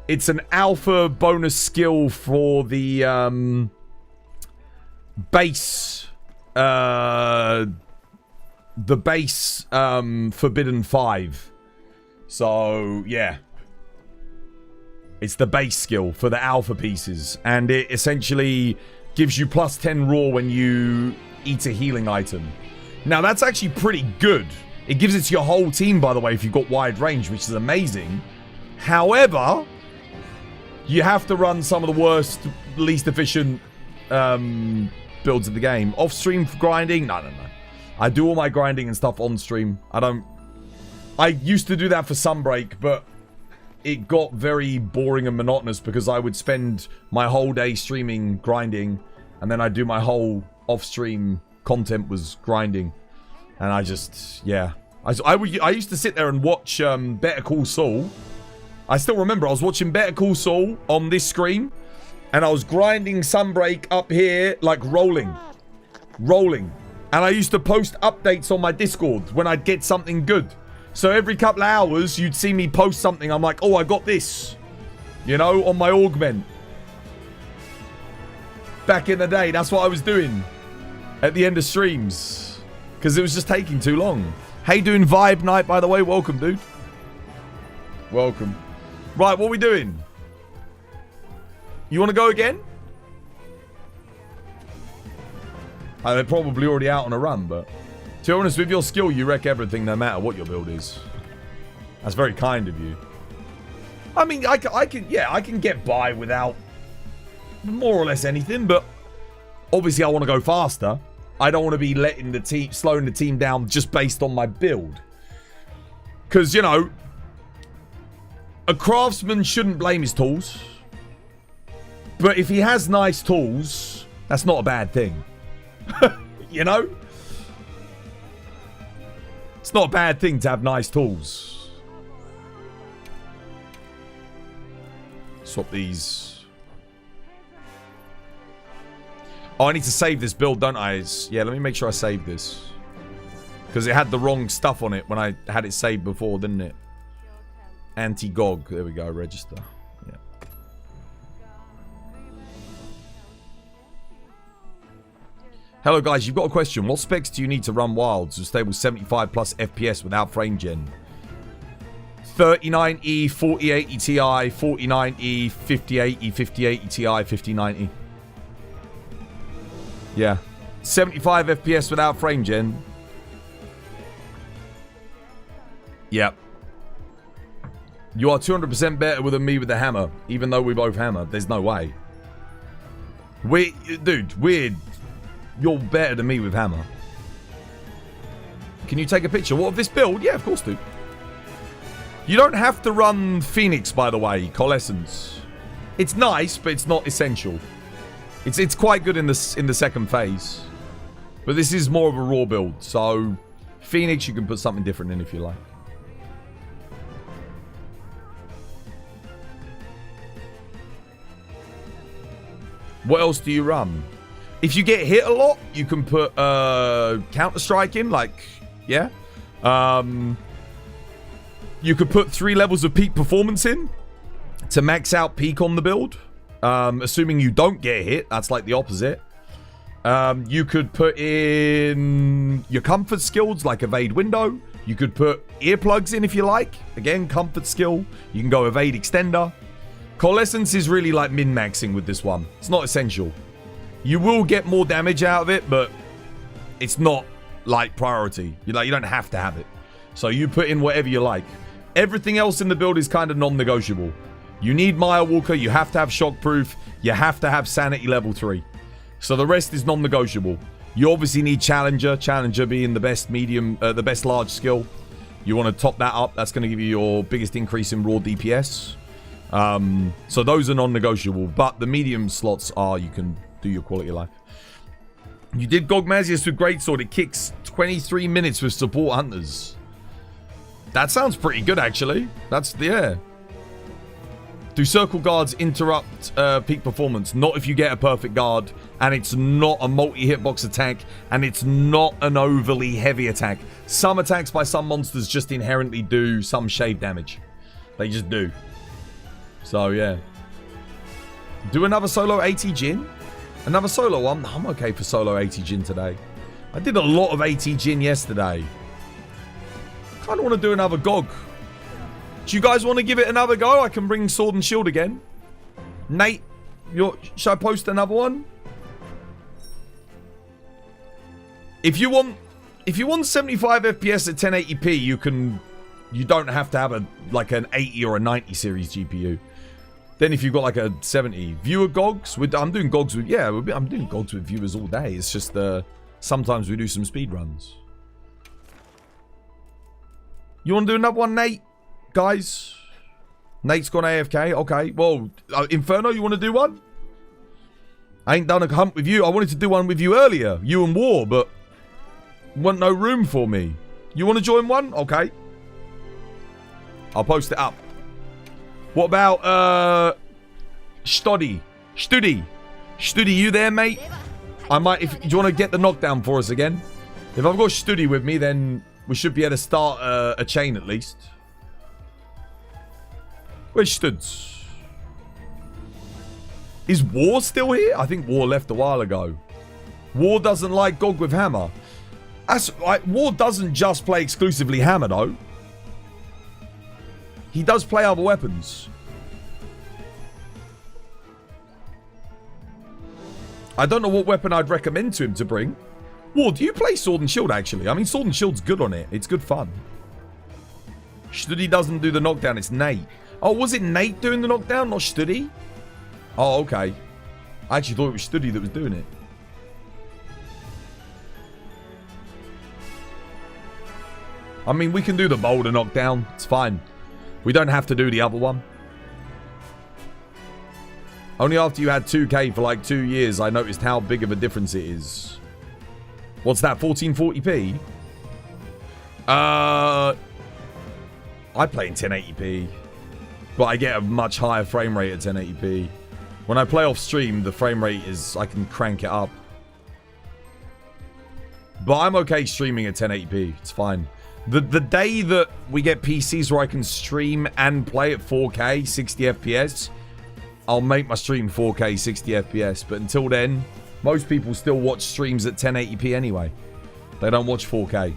it's an alpha bonus skill for the base Forbidden 5. So, yeah. It's the base skill for the alpha pieces, and it essentially gives you plus 10 raw when you eat a healing item. Now, that's actually pretty good. It gives it to your whole team, by the way, if you've got wide range, which is amazing. However, you have to run some of the worst, least efficient builds of the game. Off-stream grinding? No. I do all my grinding and stuff on-stream. I used to do that for Sunbreak, but it got very boring and monotonous because I would spend my whole day streaming grinding, and then I'd do my whole off-stream content was grinding. And I just, yeah. I used to sit there and watch Better Call Saul. I still remember I was watching Better Call Saul on this screen, and I was grinding Sunbreak up here, like rolling. And I used to post updates on my Discord when I'd get something good. So every couple of hours, you'd see me post something. I'm like, oh, I got this. You know, on my augment. Back in the day, that's what I was doing at the end of streams. Because it was just taking too long. Hey, doing Vibe Night, by the way. Welcome, dude. Welcome. Right, what are we doing? You want to go again? They're probably already out on a run, but... To be honest, with your skill, you wreck everything no matter what your build is. That's very kind of you. I mean, I can get by without more or less anything, but obviously I want to go faster. I don't want to be slowing the team down just based on my build. Because, you know, a craftsman shouldn't blame his tools. But if he has nice tools, that's not a bad thing. You know? It's not a bad thing to have nice tools. Swap these. Oh, I need to save this build, don't I? Yeah, let me make sure I save this. Because it had the wrong stuff on it when I had it saved before, didn't it? Anti-Gog. There we go, register. Yeah. Hello guys, you've got a question. What specs do you need to run Wilds to stable 75 plus FPS without frame gen? 3090, 4080 Ti, 4090, 5080, 5080 Ti, 5090. Yeah. 75 FPS without frame gen. Yep. You are 200% better than me with the hammer, even though we both hammer. There's no way. Dude, you're better than me with hammer. Can you take a picture? What, of this build? Yeah, of course, dude. You don't have to run Phoenix, by the way, Coalescence. It's nice, but it's not essential. It's quite good in the second phase. But this is more of a raw build, so Phoenix you can put something different in if you like. What else do you run? If you get hit a lot, you can put Counter-Strike in, like, yeah. You could put 3 levels of peak performance in to max out peak on the build. Assuming you don't get hit, that's like the opposite. You could put in your comfort skills, like evade window. You could put earplugs in if you like. Again, comfort skill. You can go evade extender. Coalescence is really like min-maxing with this one. It's not essential. You will get more damage out of it, but it's not like priority. You don't have to have it. So you put in whatever you like. Everything else in the build is kind of non-negotiable. You need Maya Walker. You have to have shockproof. You have to have sanity level 3. So the rest is non-negotiable. You obviously need Challenger. Challenger being the best medium, the best large skill. You want to top that up. That's going to give you your biggest increase in raw DPS. So those are non-negotiable. But the medium slots are, you can do your quality of life. You did Gogmazios with Greatsword. It kicks 23 minutes with support hunters. That sounds pretty good, actually. That's, yeah. Do circle guards interrupt peak performance? Not if you get a perfect guard, and it's not a multi-hitbox attack, and it's not an overly heavy attack. Some attacks by some monsters just inherently do some shave damage. They just do. So, yeah. Do another solo AT Jin? Another solo one? I'm okay for solo AT Jin today. I did a lot of AT Jin yesterday. Kind of want to do another GOG. Do you guys want to give it another go? I can bring Sword and Shield again. Nate, should I post another one? If you want 75 FPS at 1080p, you don't have to have like an 80 or a 90 series GPU. Then if you've got like a 70 viewer GOGs, I'm doing GOGs with, yeah, I'm doing GOGs with viewers all day. It's just sometimes we do some speed runs. You want to do another one, Nate? Guys? Nate's gone AFK. Okay. Well, Inferno, you want to do one? I ain't done a hunt with you. I wanted to do one with you earlier. You and War, but wasn't no room for me. You want to join one? Okay. I'll post it up. What about, Studi, you there, mate? I might, do you want to get the knockdown for us again? If I've got Studi with me, then we should be able to start a chain at least. Where's Studs? Is War still here? I think War left a while ago. War doesn't like GOG with Hammer. That's like, War doesn't just play exclusively Hammer though. He does play other weapons. I don't know what weapon I'd recommend to him to bring. War, do you play Sword and Shield actually? I mean, Sword and Shield's good on it. It's good fun. Studi doesn't do the knockdown. It's Nate. Oh, was it Nate doing the knockdown, not Studi? Oh, okay. I actually thought it was Studi that was doing it. I mean, we can do the boulder knockdown. It's fine. We don't have to do the other one. Only after you had 2K for like 2 years, I noticed how big of a difference it is. What's that, 1440p? I play in 1080p. But I get a much higher frame rate at 1080p. When I play off stream, the frame rate is, I can crank it up. But I'm okay streaming at 1080p. It's fine. The day that we get PCs where I can stream and play at 4K, 60 FPS, I'll make my stream 4K, 60 FPS. But until then, most people still watch streams at 1080p anyway. They don't watch 4K.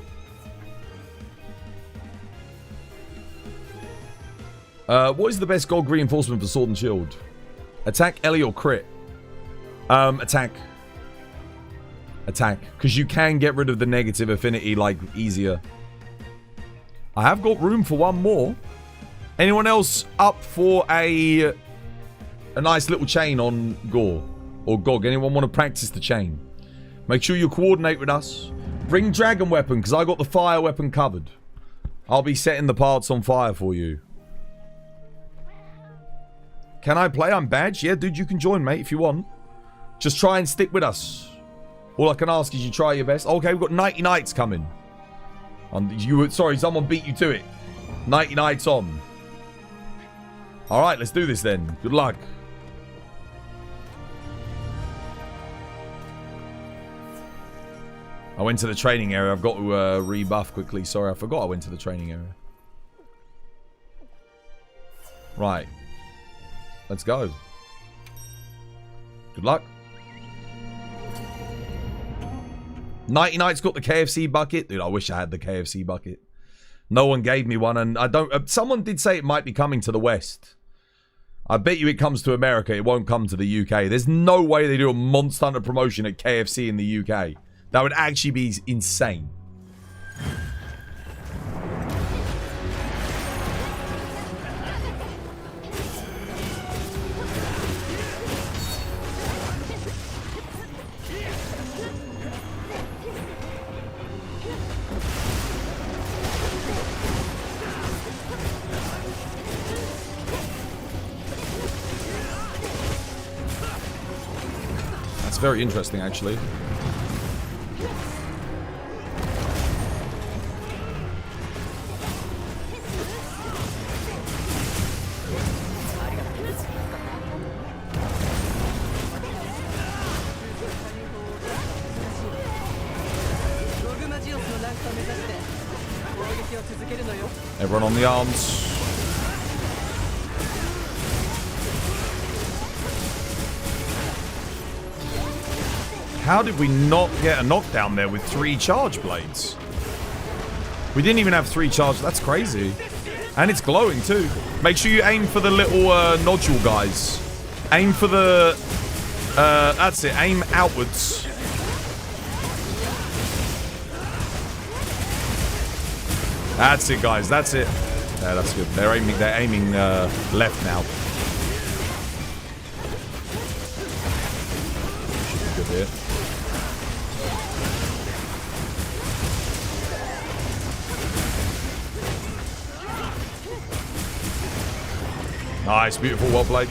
What is the best Gog reinforcement for Sword and Shield? Attack, Ellie, or crit? Attack. Attack. Because you can get rid of the negative affinity, like, easier. I have got room for one more. Anyone else up for a nice little chain on Gore? Or Gog? Anyone want to practice the chain? Make sure you coordinate with us. Bring dragon weapon, because I got the fire weapon covered. I'll be setting the parts on fire for you. Can I play? I'm badge. Yeah, dude, you can join, mate, if you want. Just try and stick with us. All I can ask is you try your best. Okay, we've got 90 nights coming. Sorry, someone beat you to it. 90 nights on. Alright, let's do this then. Good luck. I went to the training area. I've got to rebuff quickly. Sorry, I forgot I went to the training area. Right. Let's go. Good luck. 90 Nights got the KFC bucket. Dude, I wish I had the KFC bucket. No one gave me one, and I don't... someone did say it might be coming to the West. I bet you it comes to America. It won't come to the UK. There's no way they do a Monster Hunter promotion at KFC in the UK. That would actually be insane. That's very interesting, actually. Everyone on the arms. How did we not get a knockdown there with 3 charge blades? We didn't even have 3 charge. That's crazy. And it's glowing too. Make sure you aim for the little nodule guys. Aim for the... that's it. Aim outwards. That's it, guys. That's it. Yeah, that's good. They're aiming left now. Should be good here. Nice, beautiful, well played.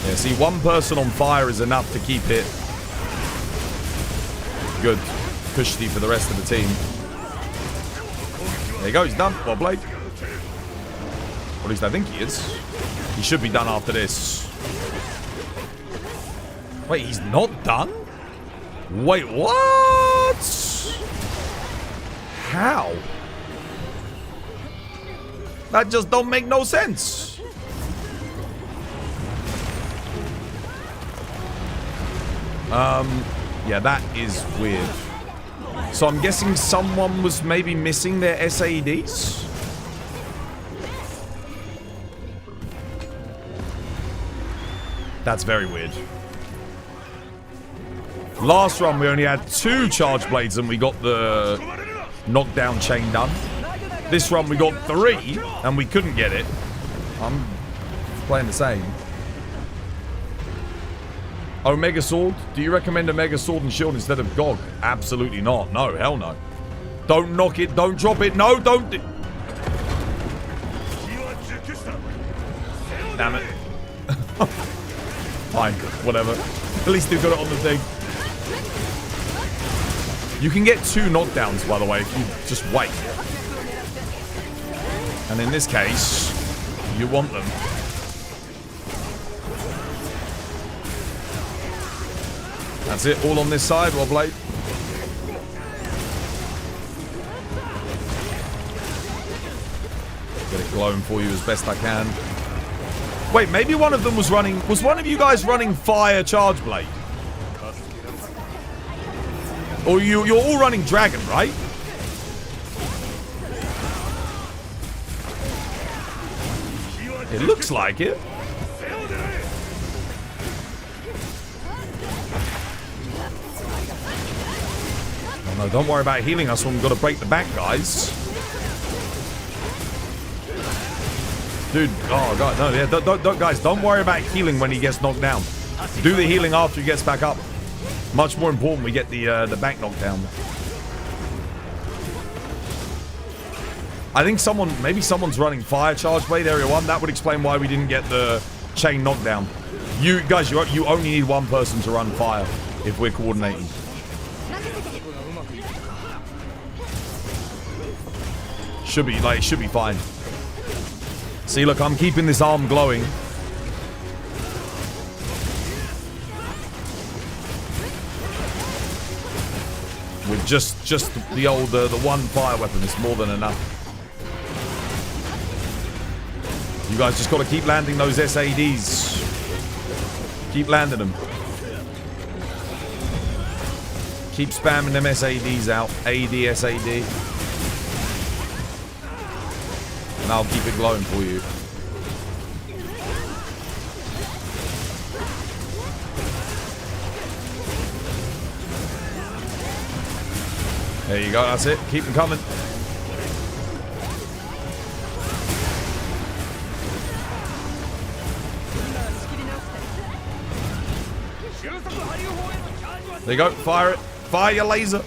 Yeah, see, one person on fire is enough to keep it good, cushy for the rest of the team. There you go, he's done. Well played. Or at least I think he is. He should be done after this. Wait, he's not done? Wait, what? How? That just don't make no sense. Yeah, that is weird. So I'm guessing someone was maybe missing their SAEDs? That's very weird. Last run we only had 2 charge blades and we got the knockdown chain done. This run we got 3 and we couldn't get it. I'm playing the same. Omega Sword? Do you recommend Omega Sword and Shield instead of GOG? Absolutely not. No, hell no. Don't knock it. Don't drop it. No, don't. Damn it. Fine. Whatever. At least they've got it on the thing. You can get 2 knockdowns, by the way, if you just wait. And in this case, you want them. That's it, all on this side, well played. Get it glowing for you as best I can. Wait, maybe one of them was running... Was one of you guys running Fire Charge Blade? Or you're all running Dragon, right? It looks like it. Oh no, don't worry about healing us when we've got to break the back, guys. Dude, oh god, no, yeah, don't, guys, don't worry about healing when he gets knocked down. Do the healing after he gets back up. Much more important we get the back knockdown. I think maybe someone's running Fire Charge Blade Area 1. That would explain why we didn't get the chain knockdown. You guys, you only need one person to run fire if we're coordinating. Should be fine. See, look, I'm keeping this arm glowing. With just the old the one fire weapon is more than enough. You guys just got to keep landing those SADs. Keep landing them. Keep spamming them SADs out. AD, SAD. And I'll keep it glowing for you. There you go, that's it. Keep them coming. There you go, fire it. Fire your laser.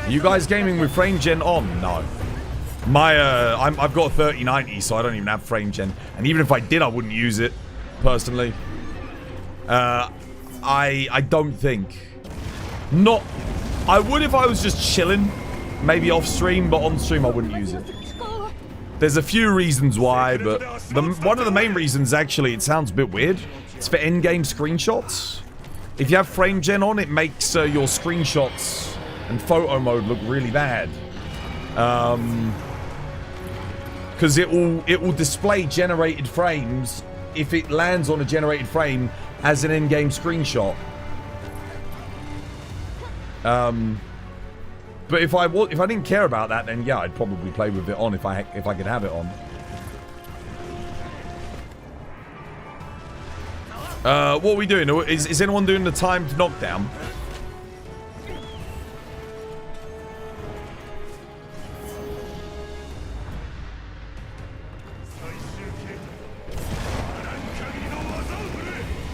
You guys gaming with frame gen on? No. My I've got a 3090, so I don't even have frame gen. And even if I did, I wouldn't use it personally. I don't think. Not. I would if I was just chilling, maybe off stream, but on stream I wouldn't use it. There's a few reasons why, but one of the main reasons, actually, it sounds a bit weird. It's for end-game screenshots. If you have frame gen on, it makes your screenshots and photo mode look really bad. Because it will display generated frames if it lands on a generated frame as an in-game screenshot. But if I didn't care about that, then yeah, I'd probably play with it on if I could have it on. What are we doing? Is anyone doing the timed knockdown?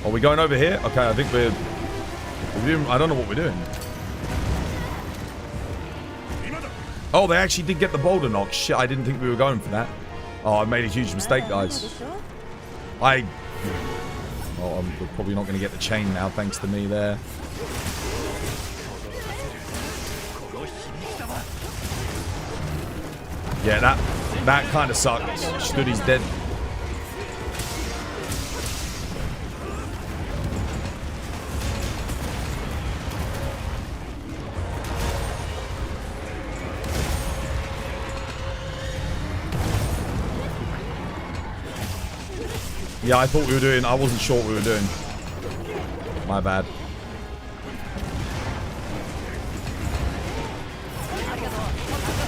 Are we going over here? Okay, I think we're doing, I don't know what we're doing. Oh, they actually did get the boulder knock. Shit, I didn't think we were going for that. Oh, I made a huge mistake, guys. Oh, I'm probably not going to get the chain now, thanks to me there. Yeah, that kind of sucked. Studi's dead. Yeah, I thought we were doing... I wasn't sure what we were doing. My bad.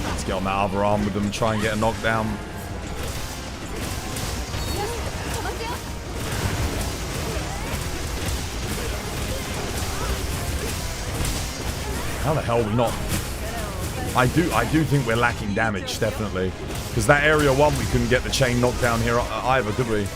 Let's get on that other arm with them, try and get a knockdown. How the hell are we not... I do think we're lacking damage, definitely. Because that area 1, we couldn't get the chain knockdown here either, could we?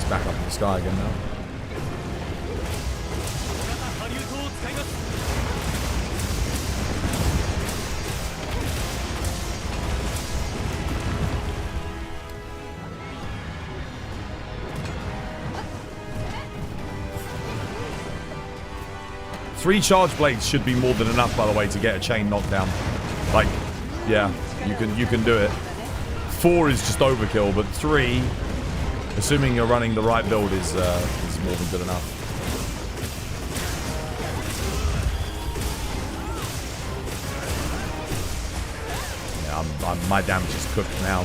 Back up in the sky again now. 3 charge blades should be more than enough, by the way, to get a chain knockdown. Like, yeah, you can do it. 4 is just overkill, but 3, assuming you're running the right build, is more than good enough. Yeah, my damage is cooked now.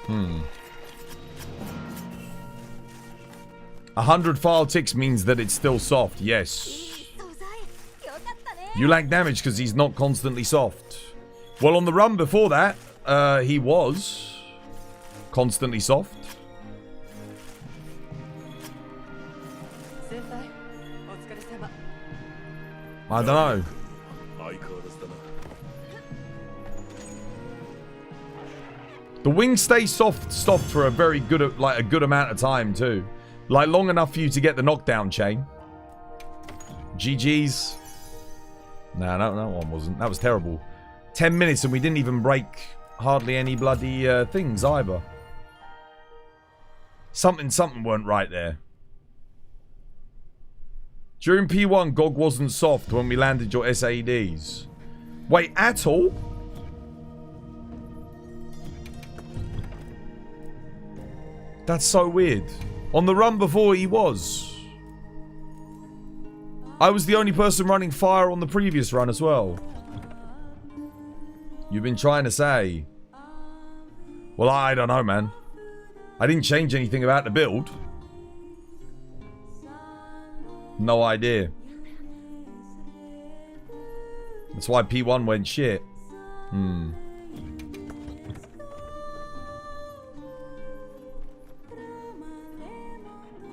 Hmm. 100 file ticks means that it's still soft. Yes. You lack damage because he's not constantly soft. Well, on the run before that, he was constantly soft. I don't know. The wings stay soft for a very good, a good amount of time too. Like long enough for you to get the knockdown chain. GG's. Nah, that one wasn't. That was terrible. 10 minutes and we didn't even break hardly any bloody things either. Something weren't right there. During P1, GOG wasn't soft when we landed your SAEDs. Wait, at all? That's so weird. On the run before, he was. I was the only person running fire on the previous run as well. You've been trying to say. Well, I don't know, man. I didn't change anything about the build. No idea. That's why P1 went shit.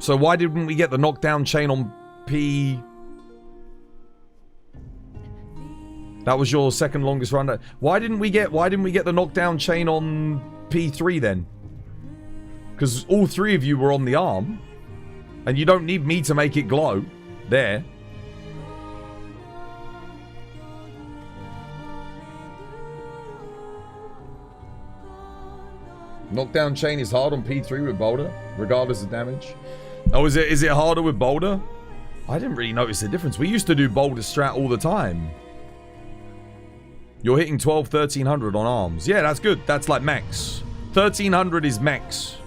So why didn't we get the knockdown chain on P... That was your second longest run. Why didn't we get the knockdown chain on P3 then? Because all 3 of you were on the arm. And you don't need me to make it glow. There. Knockdown chain is hard on P3 with Boulder, regardless of damage. Oh, is it harder with Boulder? I didn't really notice the difference. We used to do Boulder strat all the time. You're hitting 12, 1300 on arms. Yeah, that's good. That's like max. 1300 is max.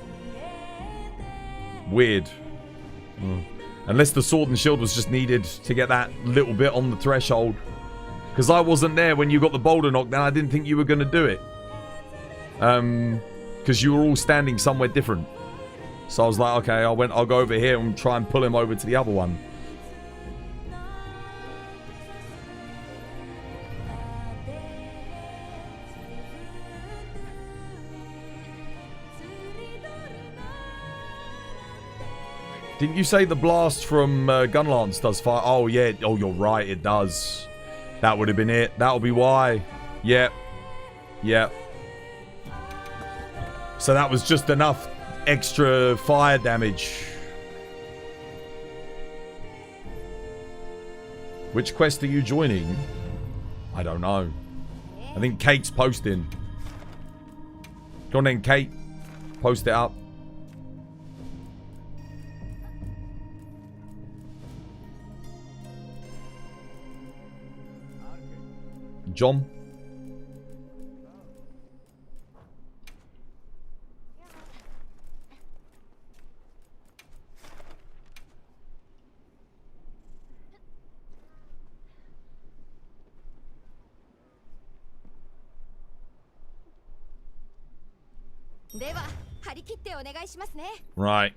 Weird. Unless the sword and shield was just needed to get that little bit on the threshold. Because I wasn't there when you got the Boulder knockdown. I didn't think you were going to do it. Because you were all standing somewhere different. So I was like, okay, I'll go over here and try and pull him over to the other one. Didn't you say the blast from Gunlance does fire? Oh, yeah. Oh, you're right. It does. That would have been it. That'll be why. Yep. Yep. So that was just enough extra fire damage. Which quest are you joining? I don't know. I think Kate's posting. Go on then, Kate. Post it up. John. Right.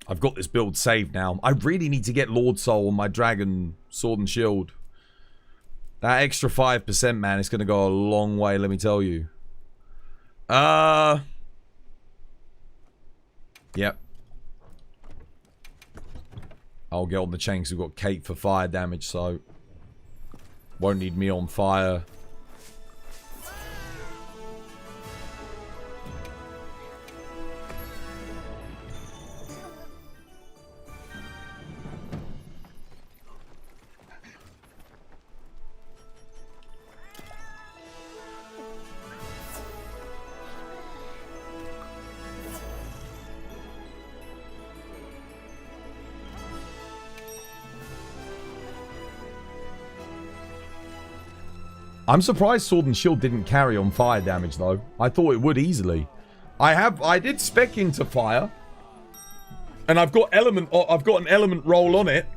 I've got this build saved now. I really need to get Lord Soul on my Dragon Sword and Shield. That extra 5%, man, it's going to go a long way, let me tell you. Yep. I'll get on the chain because we've got Kate for fire damage, so... Won't need me on fire. I'm surprised Sword and Shield didn't carry on fire damage though. I thought it would easily. I did spec into fire. And I've got an element roll on it.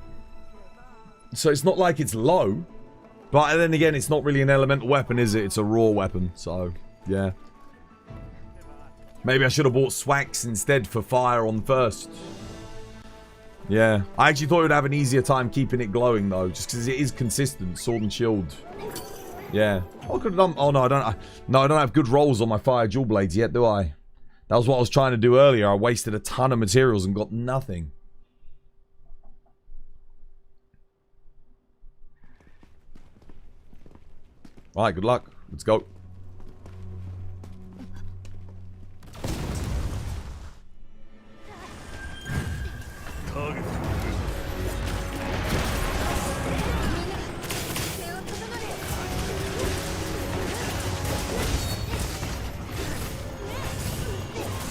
So it's not like it's low. But then again, it's not really an elemental weapon, is it? It's a raw weapon. So, yeah. Maybe I should have bought Swax instead for fire on first. Yeah. I actually thought it would have an easier time keeping it glowing though. Just because it is consistent. Sword and Shield. Yeah. Oh no, I don't have good rolls on my fire dual blades yet, do I? That was what I was trying to do earlier. I wasted a ton of materials and got nothing. Alright, good luck. Let's go.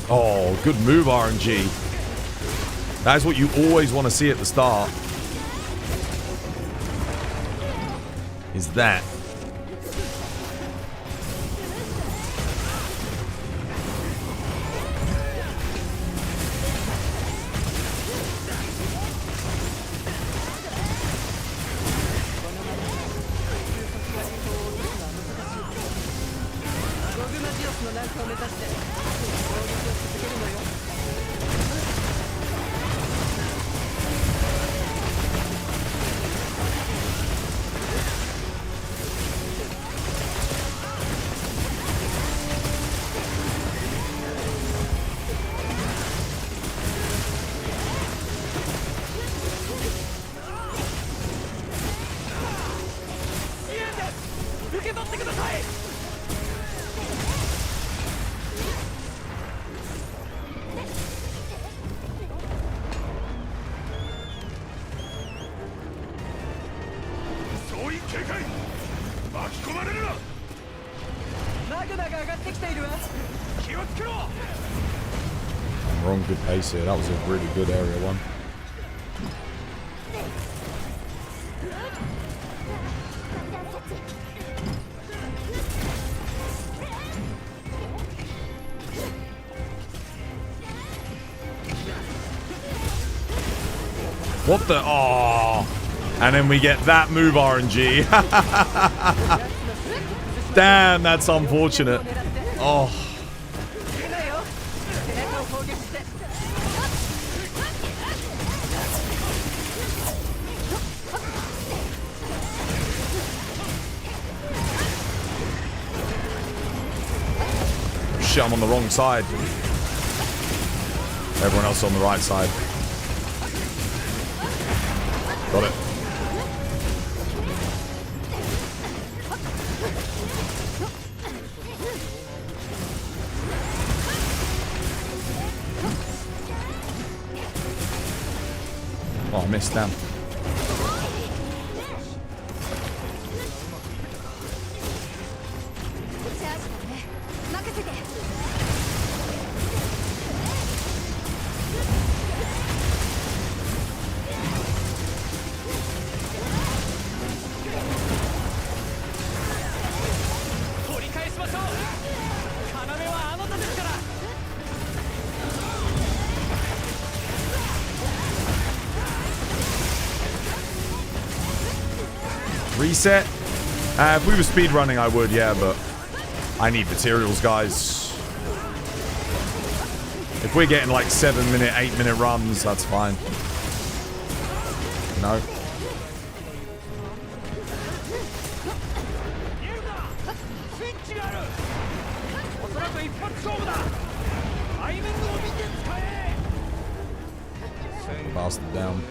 Oh, good move, RNG. That's what you always want to see at the start. Is that. I'm wrong, good pace here. That was a really good area one. What the? Oh. And then we get that move RNG. Damn, that's unfortunate. Oh. Shit, I'm on the wrong side. Everyone else on the right side. Got it. Oh, I missed them. Reset? If we were speedrunning, I would, yeah, but I need materials, guys. If we're getting like 7-minute, 8-minute runs, that's fine. No. Bastard down.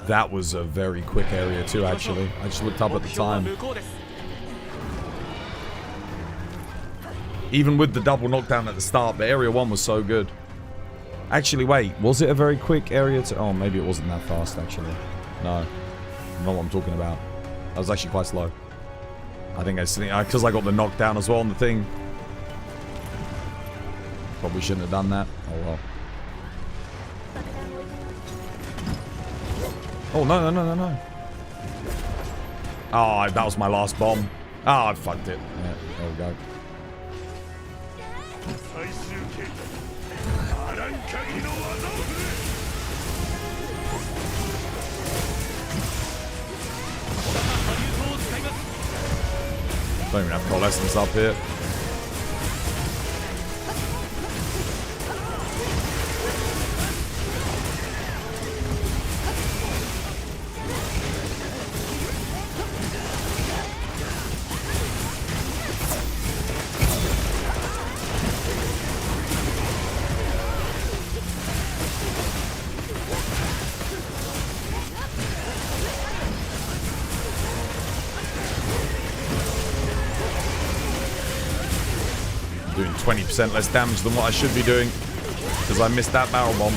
That was a very quick area too, actually. I just looked up at the time. Even with the double knockdown at the start, but area 1 was so good. Actually, wait, was it a very quick area to... Oh, maybe it wasn't that fast, actually. No. Not what I'm talking about. That was actually quite slow. I think because I got the knockdown as well on the thing. Probably shouldn't have done that. Oh, well. Oh, no, no, no, no, no. Oh, that was my last bomb. Oh, I fucked it. Yeah, there we go. Don't even have coalescence up here. Doing 20% less damage than what I should be doing because I missed that barrel bomb.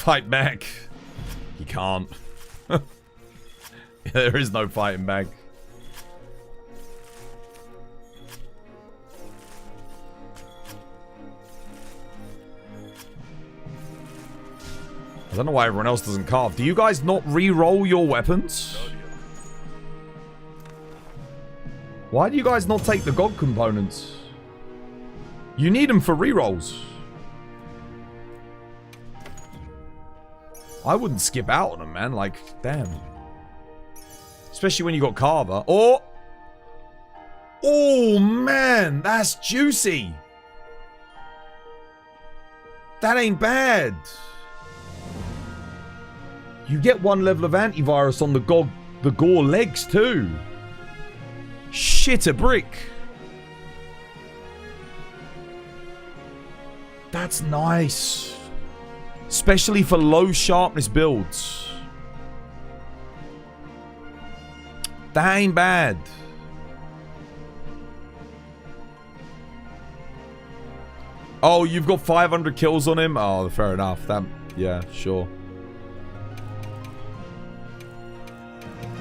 Fight back. He can't. There is no fighting back. I don't know why everyone else doesn't carve. Do you guys not re-roll your weapons? Why do you guys not take the God components? You need them for re-rolls. I wouldn't skip out on them, man. Like, damn. Especially when you got Carver. Oh! Oh, man. That's juicy. That ain't bad. You get 1 level of antivirus on the Gore legs, too. Shit a brick. That's nice. Especially for low sharpness builds. That ain't bad. Oh, you've got 500 kills on him? Oh, fair enough. That, yeah, sure.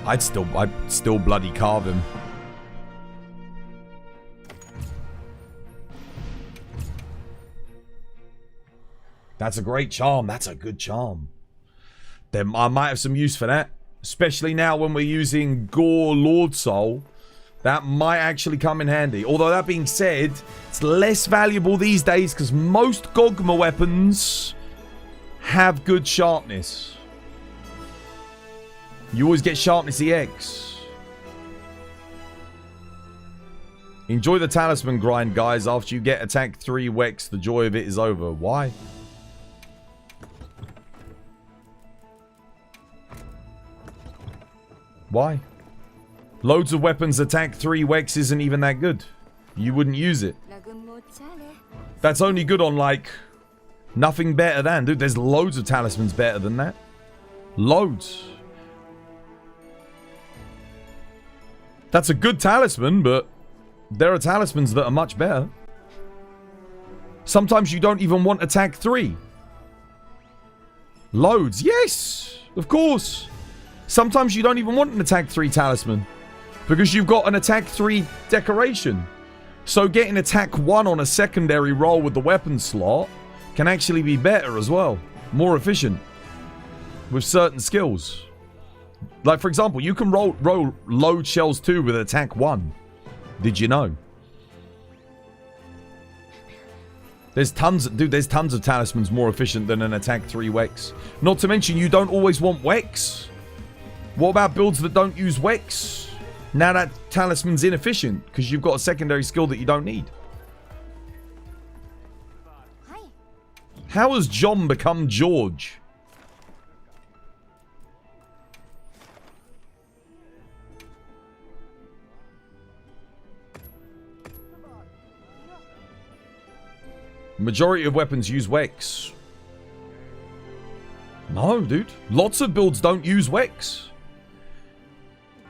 I'd still bloody carve him. That's a great charm. That's a good charm. Then I might have some use for that. Especially now when we're using Gore Lord Soul. That might actually come in handy. Although that being said, it's less valuable these days because most Gogma weapons have good sharpness. You always get sharpness EX. Enjoy the talisman grind, guys. After you get attack 3 Wex, the joy of it is over. Why? Why? Loads of weapons attack 3 Wex isn't even that good. You wouldn't use it. That's only good on, like, nothing better than. Dude, there's loads of talismans better than that. Loads. That's a good talisman, but there are talismans that are much better. Sometimes you don't even want attack 3. Loads. Yes, of course. Sometimes you don't even want an attack 3 talisman because you've got an attack 3 decoration. So getting attack 1 on a secondary roll with the weapon slot can actually be better as well. More efficient. With certain skills. Like, for example, you can roll load shells 2 with attack 1. Did you know? There's tons of talismans more efficient than an attack 3 Wex. Not to mention, you don't always want Wex. What about builds that don't use Wex? Now that talisman's inefficient because you've got a secondary skill that you don't need. How has John become George? Majority of weapons use Wex. No, dude. Lots of builds don't use Wex.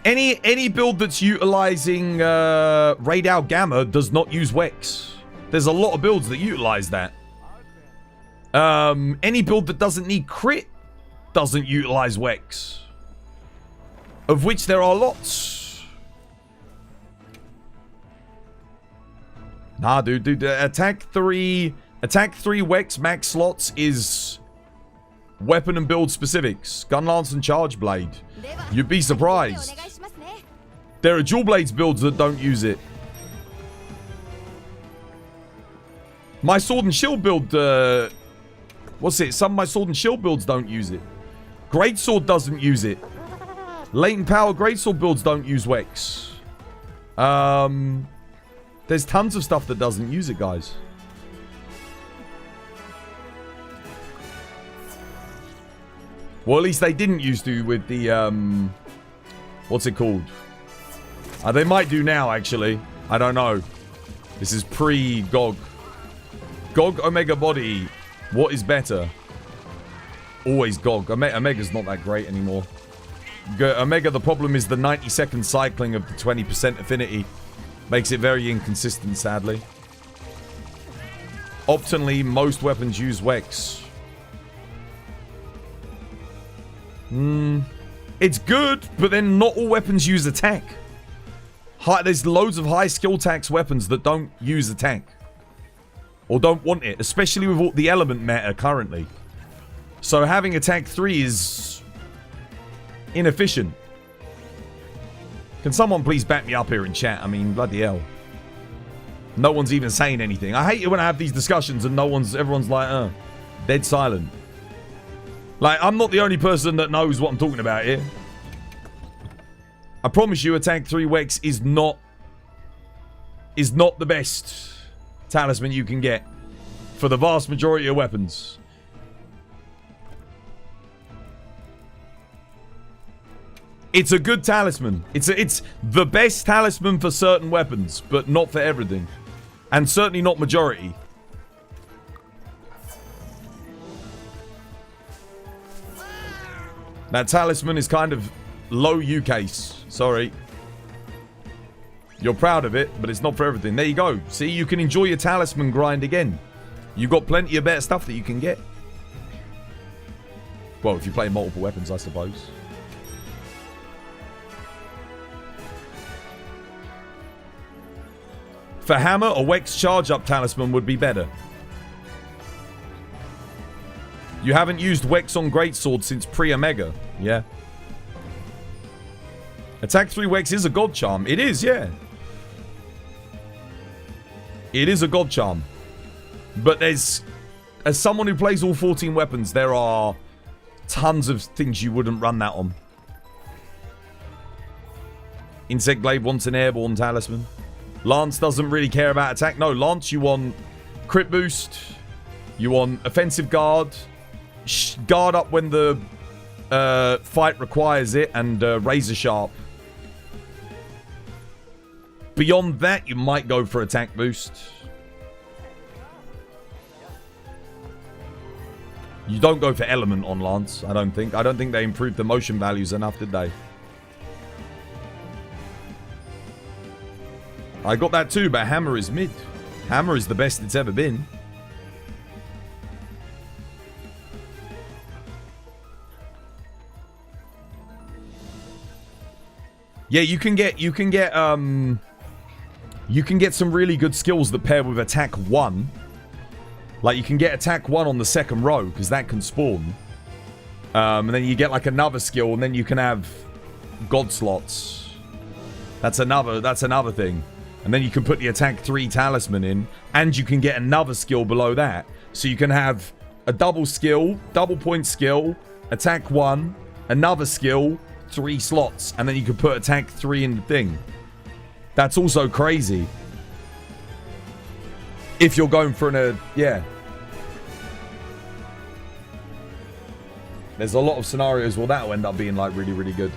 Any build that's utilizing Radar Gamma does not use Wex. There's a lot of builds that utilize that. Any build that doesn't need crit doesn't utilize Wex. Of which there are lots. Nah, dude. Attack 3 Wex max slots is weapon and build specifics. Gun Lance and Charge Blade. You'd be surprised. There are Dual Blades builds that don't use it. My Sword and Shield build, what's it? Some of my Sword and Shield builds don't use it. Greatsword doesn't use it. Latent Power Greatsword builds don't use Wex. There's tons of stuff that doesn't use it, guys. Well, at least they didn't used to with the, what's it called? They might do now, actually. I don't know. This is pre-GOG. GOG, Omega Body. What is better? Always GOG. Omega's not that great anymore. Omega, the problem is the 90-second cycling of the 20% affinity. Makes it very inconsistent, sadly. Optionally, most weapons use Wex. It's good, but then not all weapons use attack. There's loads of high skill tax weapons that don't use attack. Or don't want it, especially with all the element meta currently. So having attack 3 is inefficient. Can someone please back me up here in chat? I mean, bloody hell. No one's even saying anything. I hate it when I have these discussions and everyone's like, dead silent. Like, I'm not the only person that knows what I'm talking about here. I promise you, attack 3 Wex is not the best talisman you can get for the vast majority of weapons. It's a good talisman. It's the best talisman for certain weapons, but not for everything. And certainly not majority. That talisman is kind of low U-case. Sorry. You're proud of it, but it's not for everything. There you go. See, you can enjoy your talisman grind again. You've got plenty of better stuff that you can get. Well, if you play multiple weapons, I suppose. For hammer, a Wex charge-up talisman would be better. You haven't used Wex on Greatsword since pre-Omega. Yeah. Attack 3 Wex is a god charm. It is, yeah. It is a god charm. But there's as someone who plays all 14 weapons, there are tons of things you wouldn't run that on. Insect Glaive wants an airborne talisman. Lance doesn't really care about attack. No, Lance, you want crit boost. You want offensive guard. Guard up when the fight requires it. And razor sharp. Beyond that, you might go for attack boost. You don't go for element on Lance, I don't think. I don't think they improved the motion values enough, did they? I got that too, but Hammer is mid. Hammer is the best it's ever been. Yeah, you can get some really good skills that pair with attack 1. Like, you can get attack 1 on the second row, because that can spawn. And then you get, like, another skill, and then you can have god slots. That's another thing. And then you can put the attack 3 talisman in, and you can get another skill below that. So you can have a double skill, double point skill, attack 1, another skill, 3 slots, and then you can put attack 3 in the thing. That's also crazy. If you're going for yeah. There's a lot of scenarios where that'll end up being like really, really good.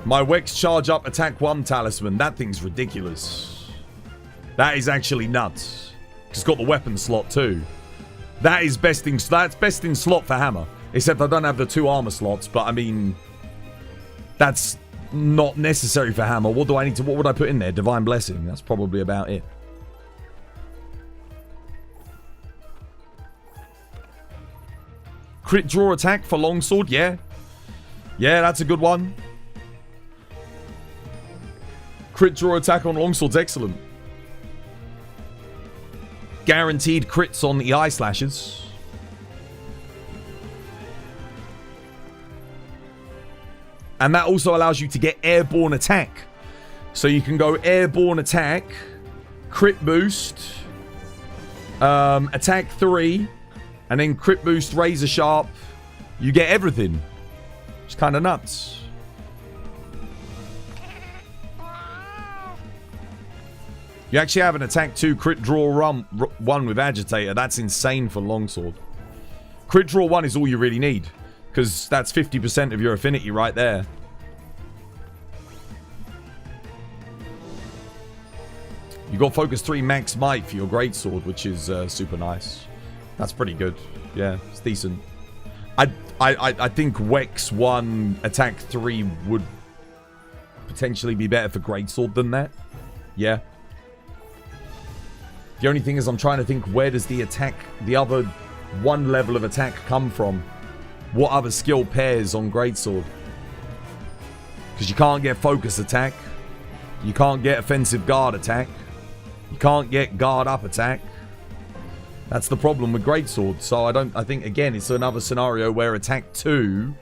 My Wex charge up attack 1 talisman. That thing's ridiculous. That is actually nuts. It's got the weapon slot too. That is best in, that's best in slot for Hammer. Except I don't have the 2 armor slots, but I mean, that's not necessary for Hammer. What would I put in there? Divine Blessing. That's probably about it. Crit draw attack for longsword, yeah. Yeah, that's a good one. Crit draw attack on longsword's excellent. Guaranteed crits on the eye slashes. And that also allows you to get airborne attack. So you can go airborne attack, crit boost, attack 3, and then crit boost, razor sharp. You get everything. It's kind of nuts. You actually have an attack 2 crit draw 1 with agitator. That's insane for longsword. Crit draw 1 is all you really need, because that's 50% of your affinity right there. You got focus 3 max might for your greatsword, which is super nice. That's pretty good. Yeah, it's decent. I think Wex 1 attack 3 would potentially be better for greatsword than that. Yeah. The only thing is I'm trying to think, where does the attack, the other 1 level of attack come from? What other skill pairs on greatsword? Because you can't get focus attack. You can't get offensive guard attack. You can't get guard up attack. That's the problem with greatsword. So I think again it's another scenario where attack 2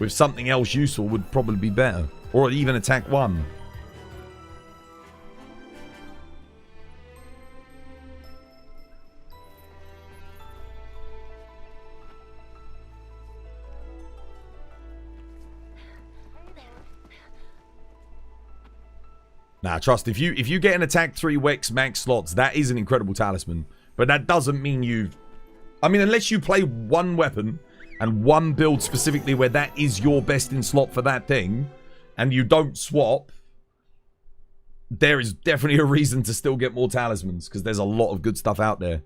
with something else useful would probably be better. Or even attack 1. Nah, trust, if you get an attack 3 Wex max slots, that is an incredible talisman. But that doesn't mean you... I mean, unless you play 1 weapon and 1 build specifically where that is your best in slot for that thing, and you don't swap, there is definitely a reason to still get more talismans, because there's a lot of good stuff out there.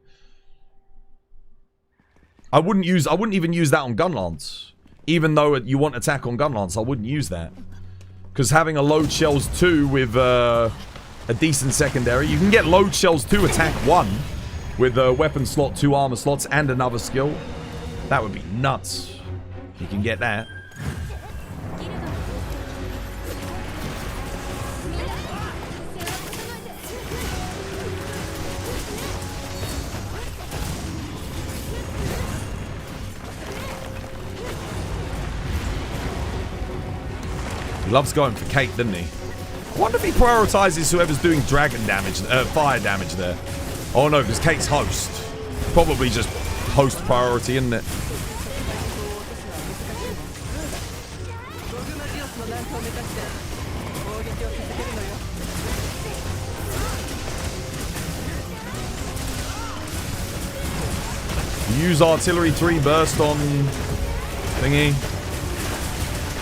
I wouldn't even use that on Gunlance. Even though you want attack on Gunlance, I wouldn't use that. Because having a load shells 2 with a decent secondary, you can get load shells 2 attack 1 with a weapon slot, 2 armor slots, and another skill. That would be nuts. You can get that. He loves going for cake, doesn't he? I wonder if he prioritizes whoever's doing dragon damage, fire damage there. Oh no, because Kate's host. Probably just host priority, isn't it? Use artillery 3 burst on thingy.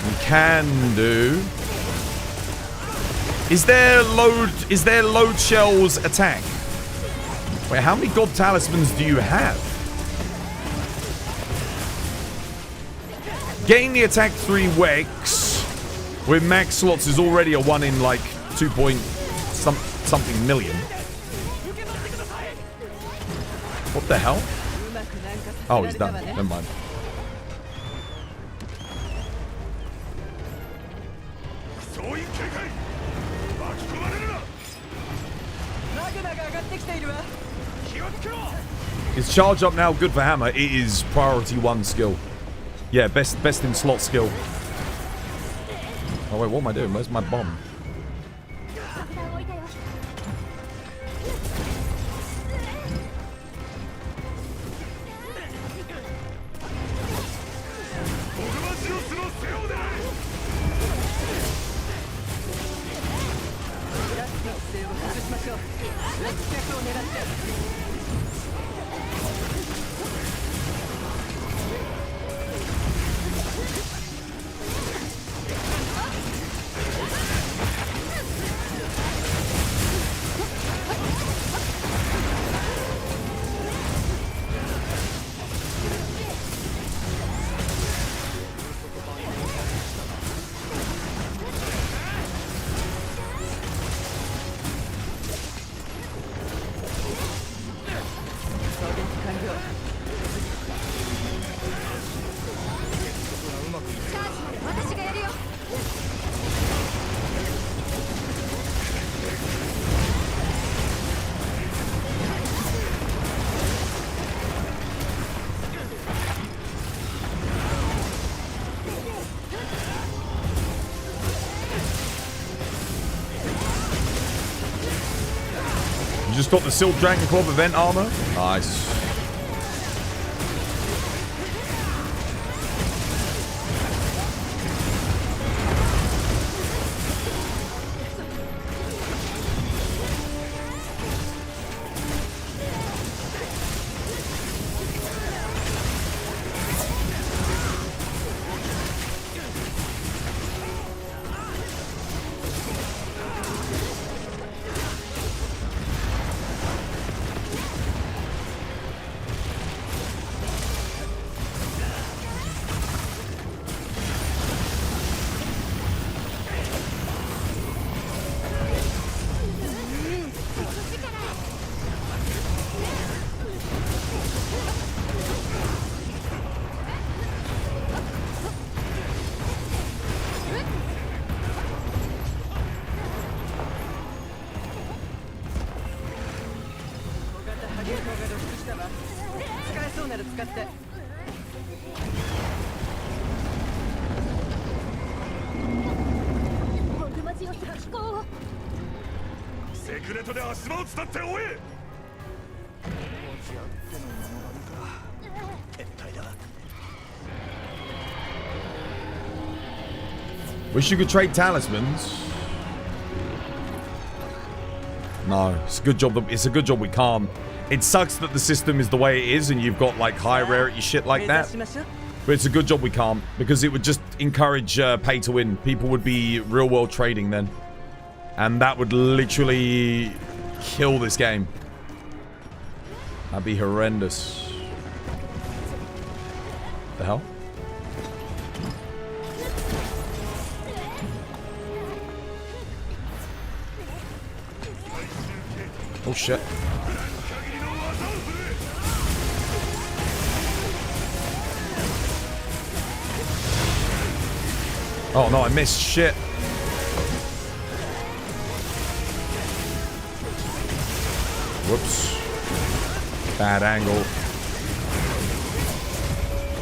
We can do. Is there load shells attack? Wait, how many god talismans do you have? Gain the attack 3 Wex with max slots is already a 1 in like 2 point something million. What the hell? Oh, he's done. Never mind. Is charge up now good for hammer? It is priority 1 skill. Yeah, best in slot skill. Oh wait, what am I doing? Where's my bomb? You just got the Silk Dragon Club event armor? Nice. Wish you could trade talismans. No, it's a good job. It's a good job we can't. It sucks that the system is the way it is and you've got like high rarity shit like that. But it's a good job we can't, because it would just encourage pay to win. People would be real world trading then. And that would literally kill this game. That'd be horrendous. What the hell? Oh shit. Oh no, I missed shit. Whoops. Bad angle.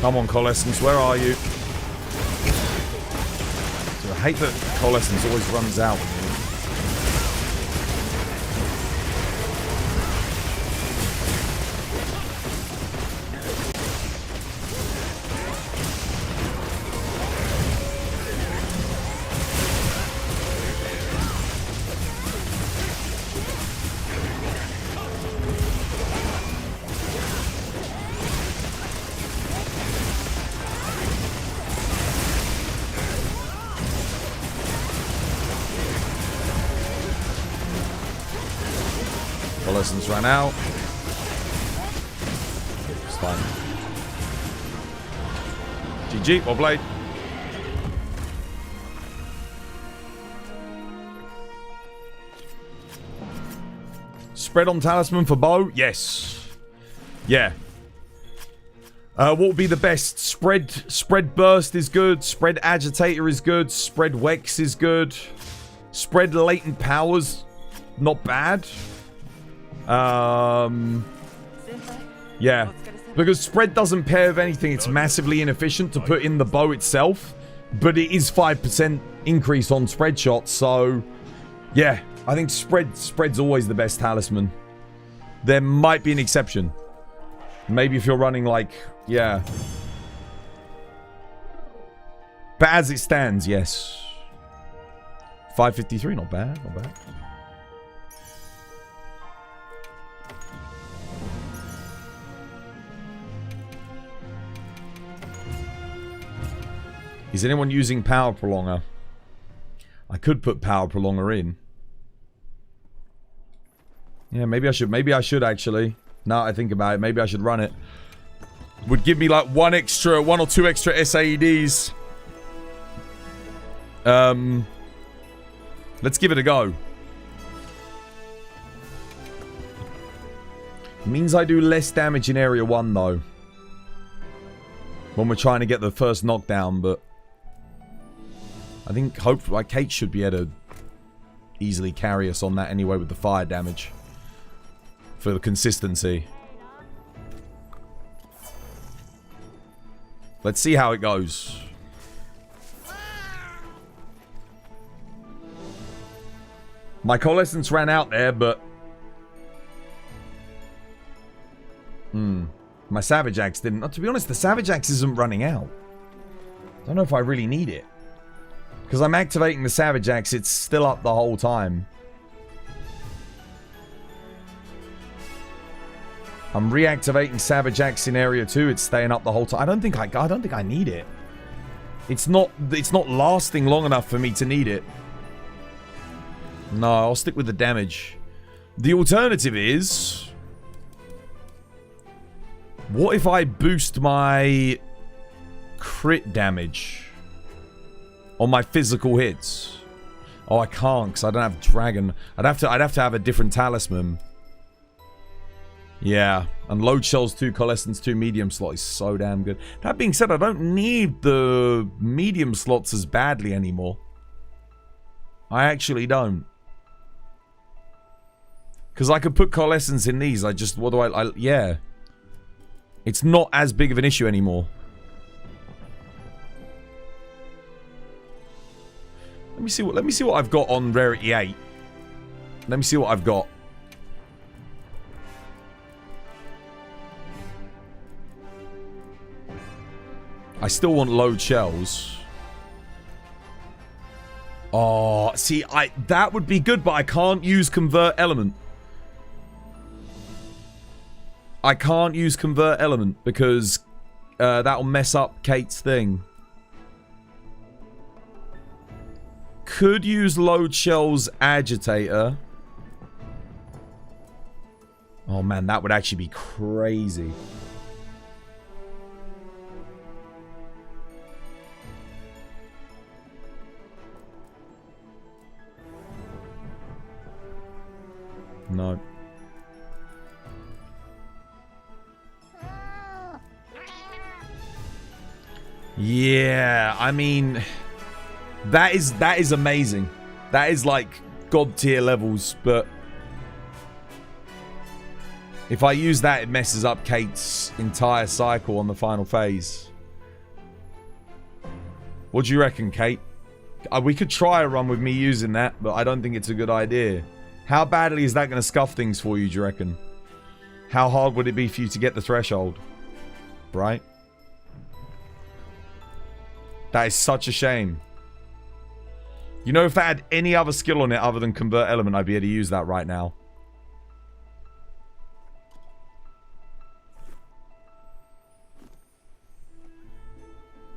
Come on, Coalescence, where are you? So I hate that Coalescence always runs out. Coalescence ran out. It's fine. GG, well played. Spread on talisman for bow? Yes. Yeah. What would be the best? Spread burst is good. Spread agitator is good. Spread wex is good. Spread latent powers, not bad. Yeah. Because spread doesn't pair with anything. It's massively inefficient to put in the bow itself. But it is 5% increase on spread shots. So, yeah. I think spread's always the best talisman. There might be an exception. Maybe if you're running like, yeah. But as it stands, yes. 553, not bad, not bad. Is anyone using power prolonger? I could put power prolonger in. Yeah, maybe I should actually. Now I think about it, maybe I should run it. Would give me like one or two extra SAEDs. Let's give it a go. It means I do less damage in area 1 though. When we're trying to get the first knockdown, but I think hopefully like Kate should be able to easily carry us on that anyway with the fire damage. For the consistency. Let's see how it goes. My coalescence ran out there, but... My Savage Axe didn't. To be honest, the Savage Axe isn't running out. I don't know if I really need it. Because I'm activating the Savage Axe, it's still up the whole time. I'm reactivating Savage Axe in area 2. It's staying up the whole time. I don't think I need it. It's not lasting long enough for me to need it. No, I'll stick with the damage. The alternative is, what if I boost my crit damage on my physical hits? Oh, I can't because I don't have dragon. I'd have to have a different talisman. Yeah, and Load Shells 2, Coalescence 2, medium slot is so damn good. That being said, I don't need the medium slots as badly anymore. I actually don't. Because I could put Coalescence in these, yeah. It's not as big of an issue anymore. Let me see what I've got on Rarity 8. Let me see what I've got. I still want Load Shells. Oh, see, that would be good, but I can't use Convert Element. I can't use Convert Element because that'll mess up Kate's thing. Could use Load Shells Agitator. Oh man, that would actually be crazy. No. Yeah, I mean, that is amazing. That is like god tier levels, but if I use that, it messes up Kate's entire cycle on the final phase. What do you reckon, Kate? We could try a run with me using that, but I don't think it's a good idea. How badly is that going to scuff things for you, do you reckon? How hard would it be for you to get the threshold? Right? That is such a shame. You know, if I had any other skill on it other than Convert Element, I'd be able to use that right now.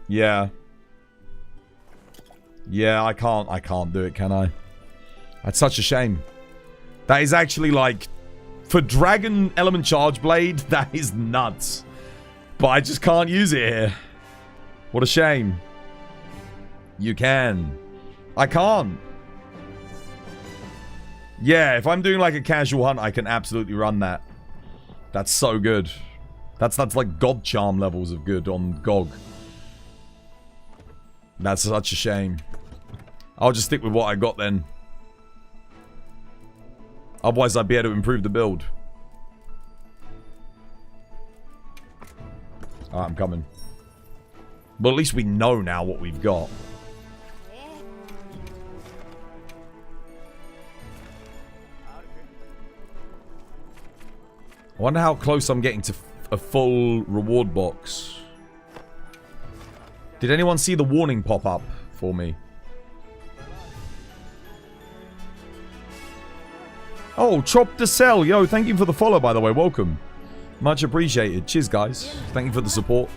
Yeah. Yeah, I can't do it, can I? That's such a shame. That is actually like For Dragon Element Charge Blade, that is nuts. But I just can't use it here. What a shame. You can. I can't. Yeah, if I'm doing like a casual hunt, I can absolutely run that. That's so good. That's like God Charm levels of good on GOG. That's such a shame. I'll just stick with what I got then. Otherwise, I'd be able to improve the build. Alright, I'm coming. But at least we know now what we've got. I wonder how close I'm getting to a full reward box. Did anyone see the warning pop up for me? Oh, Chop the Cell. Yo, thank you for the follow, by the way. Welcome. Much appreciated. Cheers, guys. Thank you for the support.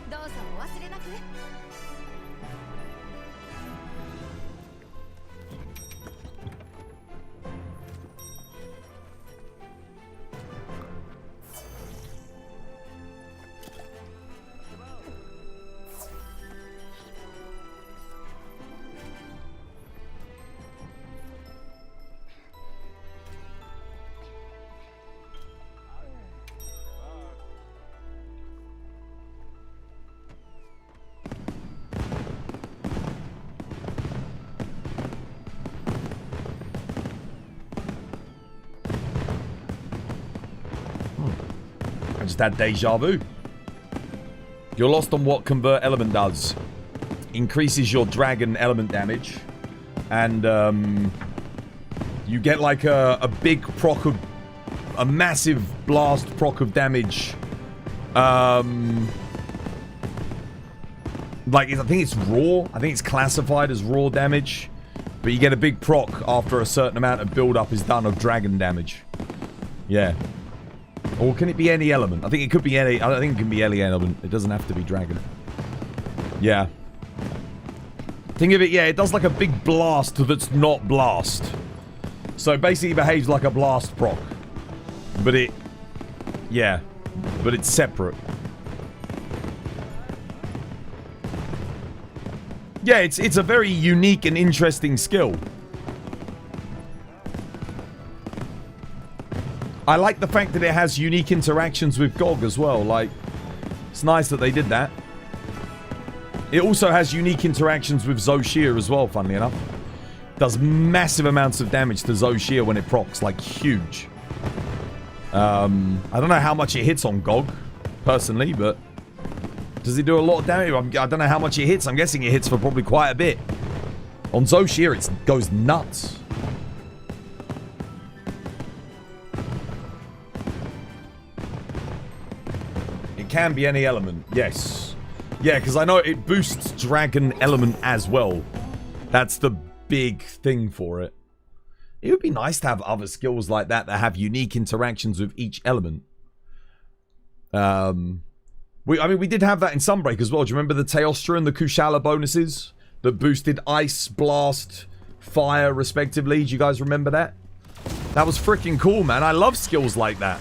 That deja vu. You're lost on what convert element does. Increases your dragon element damage, and you get like a big proc of a massive blast proc of damage. Like I think it's raw. I think it's classified as raw damage, but you get a big proc after a certain amount of build up is done of dragon damage. Yeah. Or can it be any element? I think it could be any... I don't think it can be any element. It doesn't have to be dragon. Yeah. Think of it, yeah, it does like a big blast that's not blast. So it basically behaves like a blast proc. But it... Yeah. But it's separate. Yeah, it's a very unique and interesting skill. I like the fact that it has unique interactions with GOG as well. Like, it's nice that they did that. It also has unique interactions with Zoshir as well, funnily enough. Does massive amounts of damage to Zoshir when it procs, like huge. I don't know how much it hits on GOG, personally, but... Does it do a lot of damage? I don't know how much it hits. I'm guessing it hits for probably quite a bit. On Zoshir, it goes nuts. Can be any element, yes. Yeah, because I know it boosts dragon element as well. That's the big thing for it. It would be nice to have other skills like that that have unique interactions with each element. I mean, we did have that in Sunbreak as well. Do you remember the Teostra and the Kushala bonuses that boosted ice, blast, fire, respectively? Do you guys remember that? That was freaking cool, man. I love skills like that.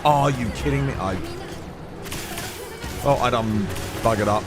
Oh, are you kidding me? Oh, I done buggered up.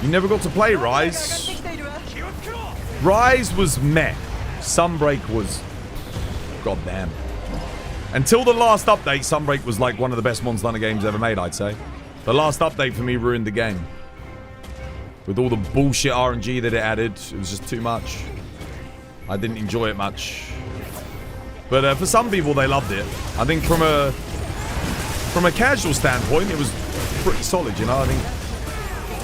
You never got to play Rise. Rise was meh. Sunbreak was goddamn. Until the last update, Sunbreak was like one of the best Monster Hunter games ever made, I'd say. The last update for me ruined the game. With all the bullshit RNG that it added, it was just too much. I didn't enjoy it much. But for some people, they loved it. I think from a casual standpoint, it was pretty solid, you know? I think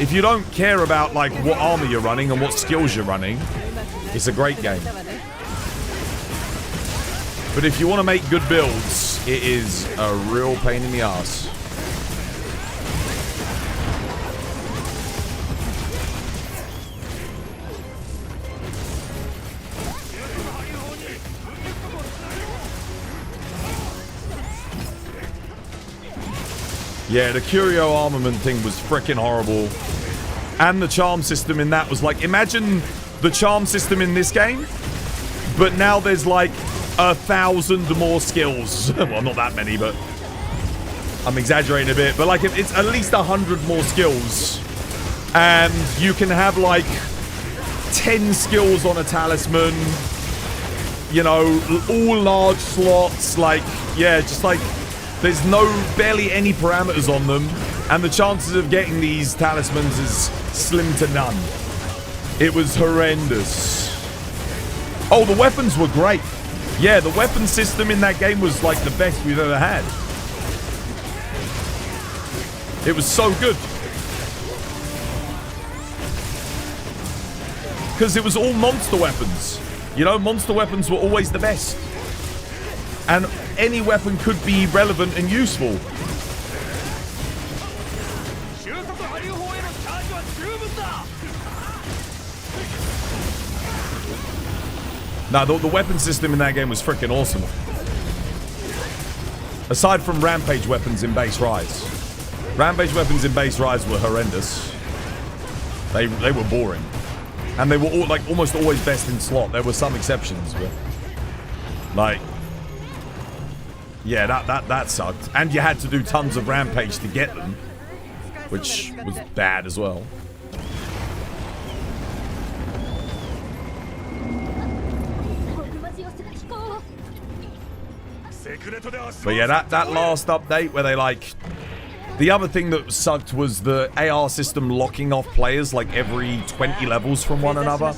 if you don't care about like what armor you're running and what skills you're running, it's a great game. But if you want to make good builds, it is a real pain in the ass. Yeah, the Curio armament thing was freaking horrible. And the charm system in that was like, imagine the charm system in this game, but now there's like 1,000 more skills. Well, not that many, but I'm exaggerating a bit. But like, it's at least 100 more skills. And you can have like 10 skills on a talisman. You know, all large slots. Like, yeah, just like... There's barely any parameters on them, and the chances of getting these talismans is slim to none. It was horrendous. Oh, the weapons were great. Yeah, the weapon system in that game was like the best we've ever had. It was so good. Because it was all monster weapons. You know, monster weapons were always the best. And any weapon could be relevant and useful. Nah, the weapon system in that game was freaking awesome. Aside from Rampage weapons in base Rise. Rampage weapons in base Rise were horrendous. They were boring. And they were all, like almost always best in slot. There were some exceptions, but... Like... Yeah, that sucked. And you had to do tons of Rampage to get them. Which was bad as well. But yeah, that last update where they like... The other thing that sucked was the AR system locking off players like every 20 levels from one another.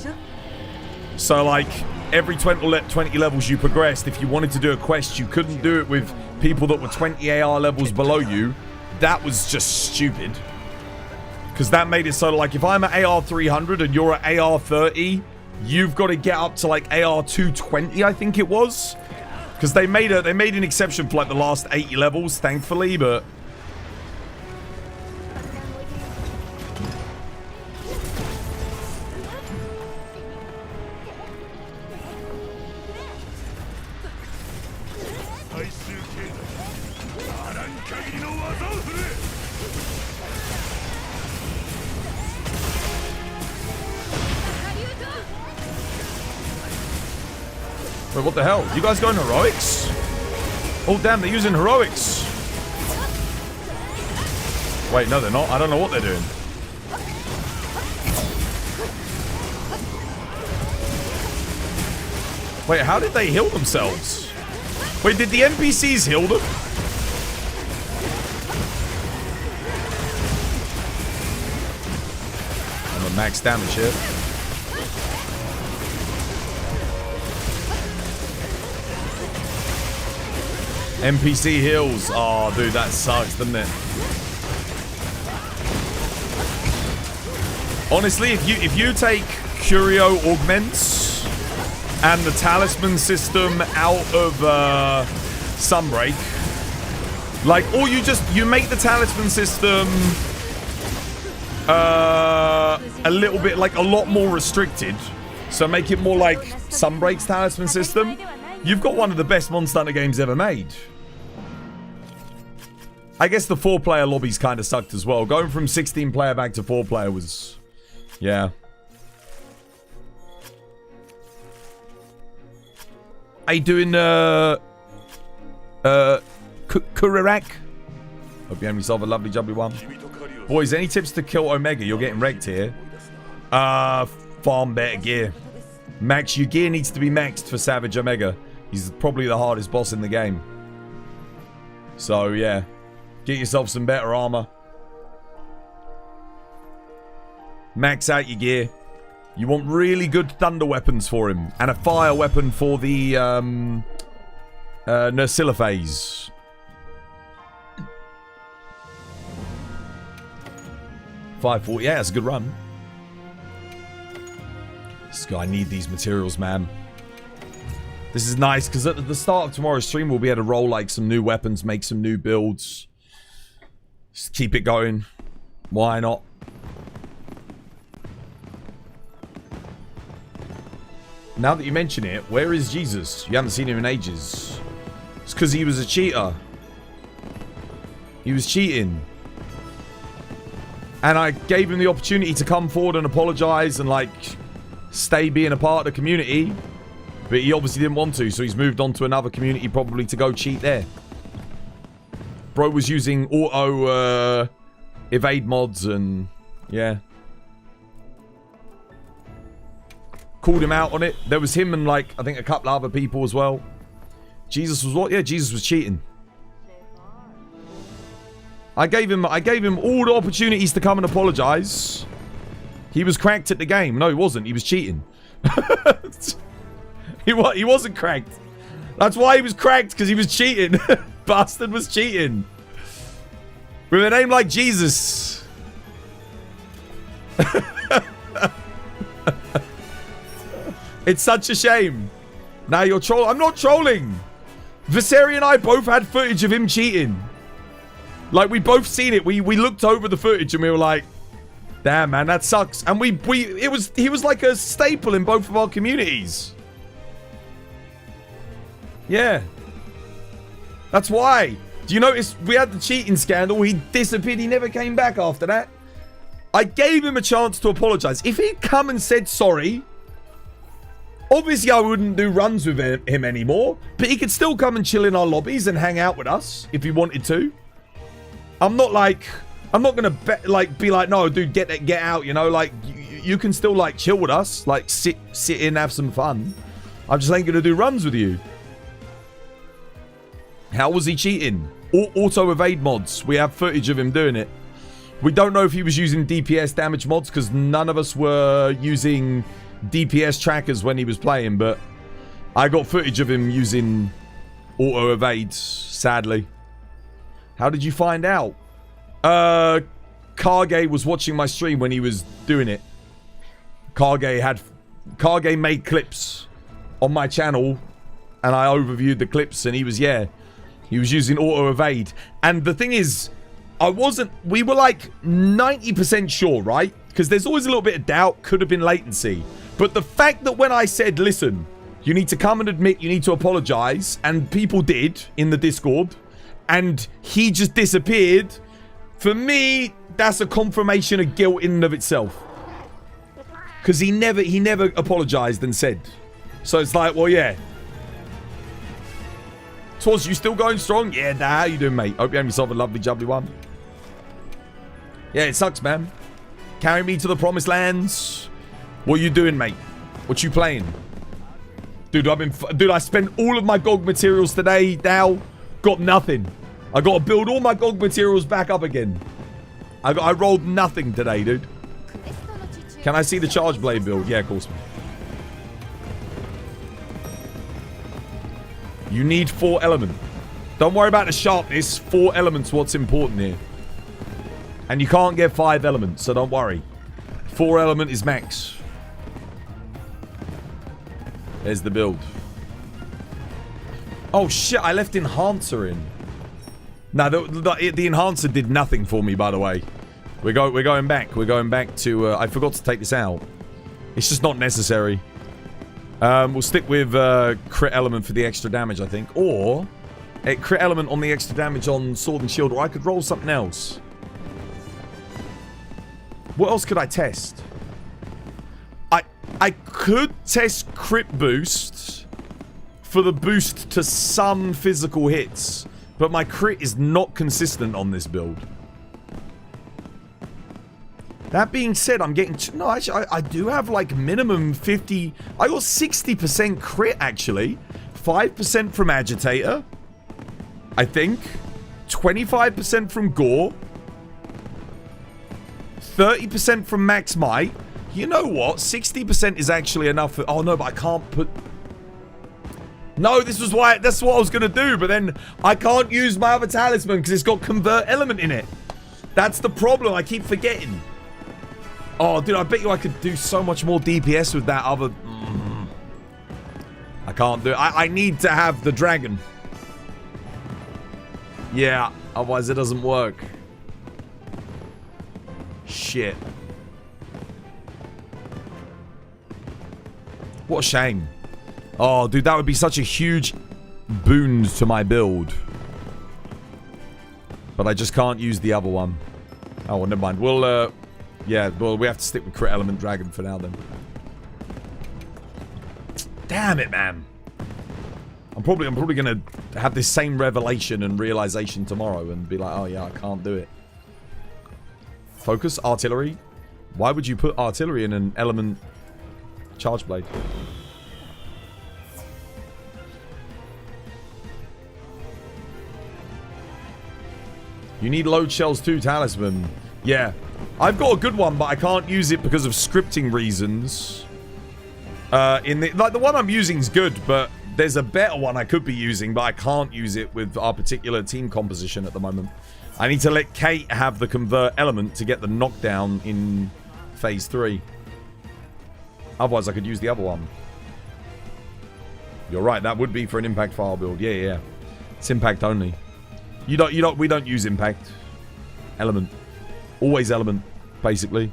So like... Every 20 levels you progressed, if you wanted to do a quest, you couldn't do it with people that were 20 AR levels below you. That was just stupid. Because that made it so, like, if I'm at AR 300 and you're at AR 30, you've got to get up to, like, AR 220, I think it was. Because they made an exception for, like, the last 80 levels, thankfully, but... Wait, what the hell? You guys going heroics? Oh, damn, they're using heroics. Wait, no, they're not. I don't know what they're doing. Wait, how did they heal themselves? Wait, did the NPCs heal them? I'm a max damage here. NPC heals. Oh, dude, that sucks, doesn't it? Honestly, if you take Curio augments and the talisman system out of Sunbreak, like, or you make the talisman system a little bit, like, a lot more restricted, so make it more like Sunbreak's talisman system, you've got one of the best Monster Hunter games ever made. I guess the 4-player lobbies kind of sucked as well. Going from 16-player back to 4-player was... Yeah. How you doing, Kurirak? Hope you have yourself a lovely jubbly one. Boys, any tips to kill Omega? You're getting wrecked here. Farm better gear. Max, your gear needs to be maxed for Savage Omega. He's probably the hardest boss in the game. So, yeah. Get yourself some better armor. Max out your gear. You want really good thunder weapons for him. And a fire weapon for the Nursilla phase. $540. Yeah, that's a good run. This guy need these materials, man. This is nice because at the start of tomorrow's stream, we'll be able to roll like some new weapons, make some new builds. Just keep it going. Why not? Now that you mention it, where is Jesus? You haven't seen him in ages. It's because he was a cheater. He was cheating. And I gave him the opportunity to come forward and apologize and like stay being a part of the community. But he obviously didn't want to, so he's moved on to another community probably to go cheat there. Bro was using auto evade mods and yeah. Called him out on it. There was him and like I think a couple other people as well. Jesus was what? Yeah, Jesus was cheating. I gave him all the opportunities to come and apologize. He was cracked at the game. No, he wasn't. He was cheating. He wasn't cracked. That's why he was cracked, because he was cheating. Bastard was cheating. With a name like Jesus. It's such a shame. Now you're trolling. I'm not trolling. Viseri and I both had footage of him cheating. Like, we both seen it. We looked over the footage and we were like, damn, man, that sucks. And he was like a staple in both of our communities. Yeah. That's why. Do you notice we had the cheating scandal? He disappeared. He never came back after that. I gave him a chance to apologize. If he'd come and said sorry, obviously I wouldn't do runs with him anymore. But he could still come and chill in our lobbies and hang out with us if he wanted to. I'm not gonna be like, no, dude, get out, you know, like you can still like chill with us, like sit in, have some fun. I just ain't gonna do runs with you. How was he cheating? Auto evade mods. We have footage of him doing it. We don't know if he was using DPS damage mods because none of us were using DPS trackers when he was playing, but I got footage of him using auto evades, sadly. How did you find out? Kage was watching my stream when he was doing it. Kage made clips on my channel and I overviewed the clips and he was using auto evade. And the thing is, we were like 90% sure, right? Because there's always a little bit of doubt, could have been latency. But the fact that when I said, listen, you need to come and admit you need to apologize, and people did in the Discord, and he just disappeared, for me, that's a confirmation of guilt in and of itself. Because he never apologized and said. So it's like, well, yeah. Twas, you still going strong? Yeah, how you doing, mate? Hope you have yourself a lovely, jubbly one. Yeah, it sucks, man. Carry me to the promised lands. What you doing, mate? What you playing? Dude, I spent all of my GOG materials today, now. Got nothing. I got to build all my GOG materials back up again. I rolled nothing today, dude. Can I see the charge blade build? Yeah, of course. You need 4 element. Don't worry about the sharpness. 4 elements what's important here. And you can't get 5 elements, so don't worry. 4 element is max. There's the build. Oh shit, I left enhancer in. Now the enhancer did nothing for me, by the way. We're going back. We're going back to I forgot to take this out. It's just not necessary. We'll stick with crit element for the extra damage, I think. Or crit element on the extra damage on sword and shield, or I could roll something else. What else could I test? I could test crit boost for the boost to some physical hits, but my crit is not consistent on this build. That being said, I'm getting... No, actually, I do have, like, minimum 50... I got 60% crit, actually. 5% from Agitator. I think. 25% from Gore. 30% from Max Might. You know what? 60% is actually enough for... Oh, no, but I can't put... No, this was why... That's what I was going to do, but then I can't use my other talisman because it's got Convert Element in it. That's the problem. I keep forgetting. Oh, dude, I bet you I could do so much more DPS with that other... I can't do it. I need to have the dragon. Yeah, otherwise it doesn't work. Shit. What a shame. Oh, dude, that would be such a huge boon to my build. But I just can't use the other one. Oh, well, never mind. We'll, yeah, well, we have to stick with Crit Element Dragon for now, then. Damn it, man. I'm probably gonna have this same revelation and realization tomorrow and be like, oh yeah, I can't do it. Focus, artillery. Why would you put artillery in an element charge blade? You need load shells too, talisman. Yeah. I've got a good one, but I can't use it because of scripting reasons. The one I'm using is good, but there's a better one I could be using, but I can't use it with our particular team composition at the moment. I need to let Kate have the convert element to get the knockdown in phase 3. Otherwise, I could use the other one. You're right, that would be for an impact file build. Yeah, yeah. It's impact only. We don't use impact. Element. Always element, basically.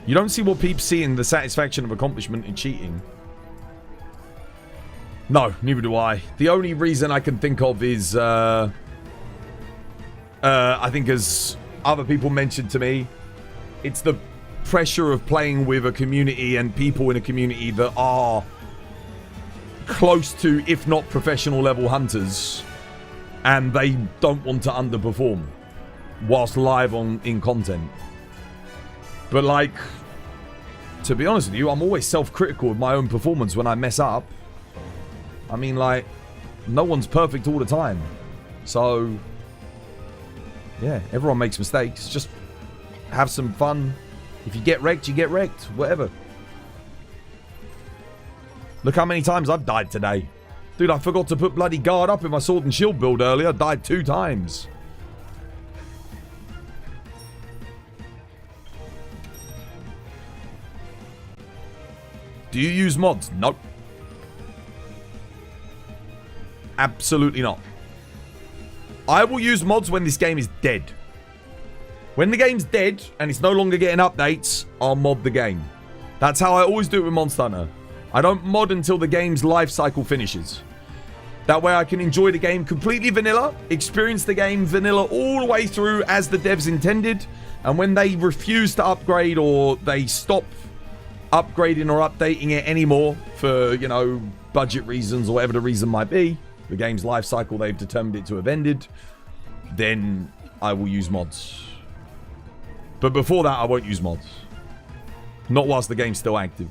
You don't see what peeps see in the satisfaction of accomplishment in cheating. No, neither do I. The only reason I can think of is, I think as other people mentioned to me, it's the pressure of playing with a community and people in a community that are close to, if not professional level hunters, and they don't want to underperform whilst live in content. But like, to be honest with you, I'm always self-critical with my own performance when I mess up. I mean, like, no one's perfect all the time. So, yeah, everyone makes mistakes. Just have some fun. If you get wrecked, you get wrecked. Whatever. Look how many times I've died today. Dude, I forgot to put bloody guard up in my sword and shield build earlier. I died 2 times. Do you use mods? Nope. Absolutely not. I will use mods when this game is dead. When the game's dead and it's no longer getting updates, I'll mod the game. That's how I always do it with Monster Hunter. I don't mod until the game's life cycle finishes. That way I can enjoy the game completely vanilla, experience the game vanilla all the way through as the devs intended, and when they refuse to upgrade or they stop upgrading or updating it anymore for, you know, budget reasons or whatever the reason might be, the game's life cycle they've determined it to have ended, then I will use mods. But before that, I won't use mods. Not whilst the game's still active.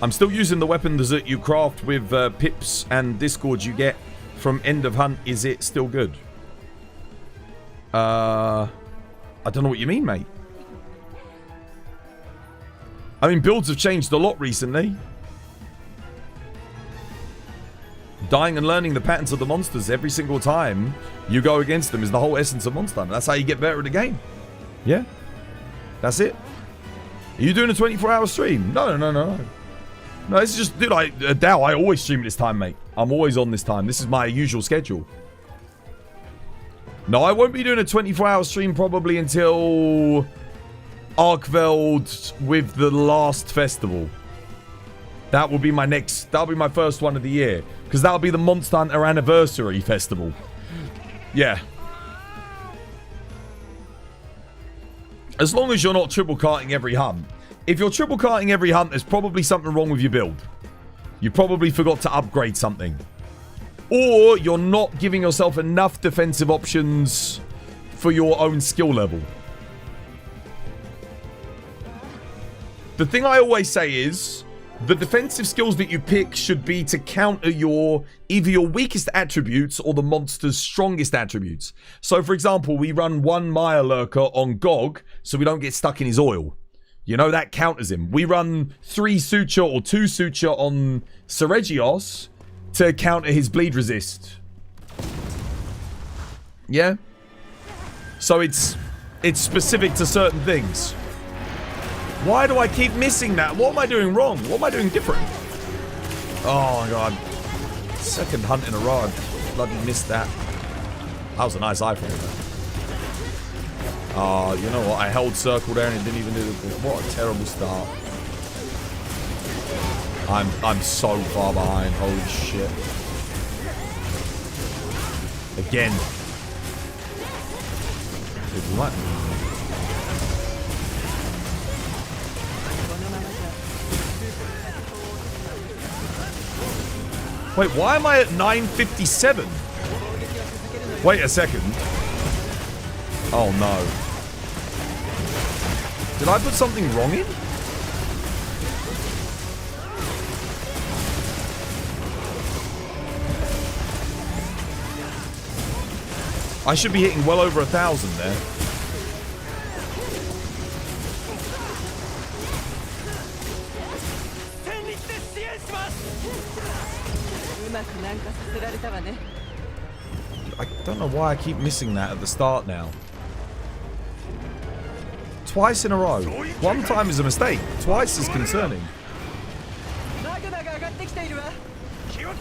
I'm still using the weapons that you craft with pips and discords you get from End of Hunt. Is it still good? I don't know what you mean, mate. I mean, builds have changed a lot recently. Dying and learning the patterns of the monsters every single time you go against them is the whole essence of Monster Hunter. That's how you get better at the game. Yeah. That's it. Are you doing a 24-hour stream? No. No, this is just, dude, Dow, I always stream at this time, mate. I'm always on this time. This is my usual schedule. No, I won't be doing a 24-hour stream probably until Arkveld with the last festival. That will be my next, that'll be my first one of the year. Because that'll be the Monster Hunter Anniversary Festival. Yeah. As long as you're not triple carting every hunt. If you're triple carting every hunt, there's probably something wrong with your build. You probably forgot to upgrade something. or you're not giving yourself enough defensive options for your own skill level. The thing I always say is, the defensive skills that you pick should be to counter either your weakest attributes or the monster's strongest attributes. So, for example, we run 1 Maya Lurker on Gog, so we don't get stuck in his oil. You know, that counters him. We run 3 Suture or 2 Suture on Seregios to counter his bleed resist. Yeah? So it's specific to certain things. Why do I keep missing that? What am I doing wrong? What am I doing different? Oh my god. Second hunt in a row. I bloody missed that. That was a nice iframe. Oh, you know what? I held circle there and it didn't even do the... What a terrible start. I'm so far behind. Holy shit. Again. Dude, what? Wait, why am I at 957? Wait a second. Oh no. Did I put something wrong in? I should be hitting well over 1,000 there. I don't know why I keep missing that at the start now. Twice in a row. One time is a mistake. Twice is concerning.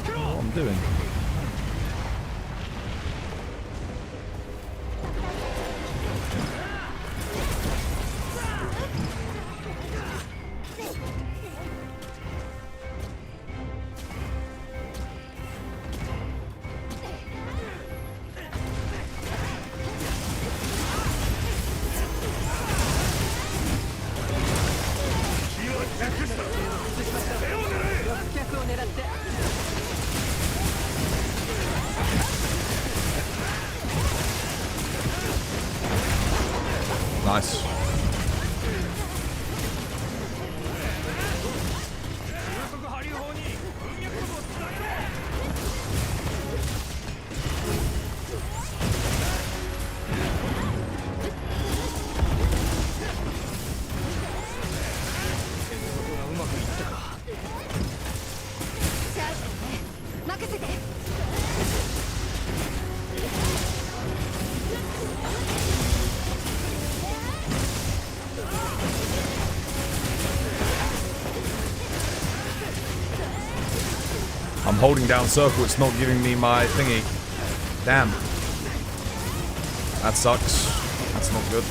What I'm doing. Nice. I'm holding down circle, it's not giving me my thingy. Damn. That sucks. That's not good.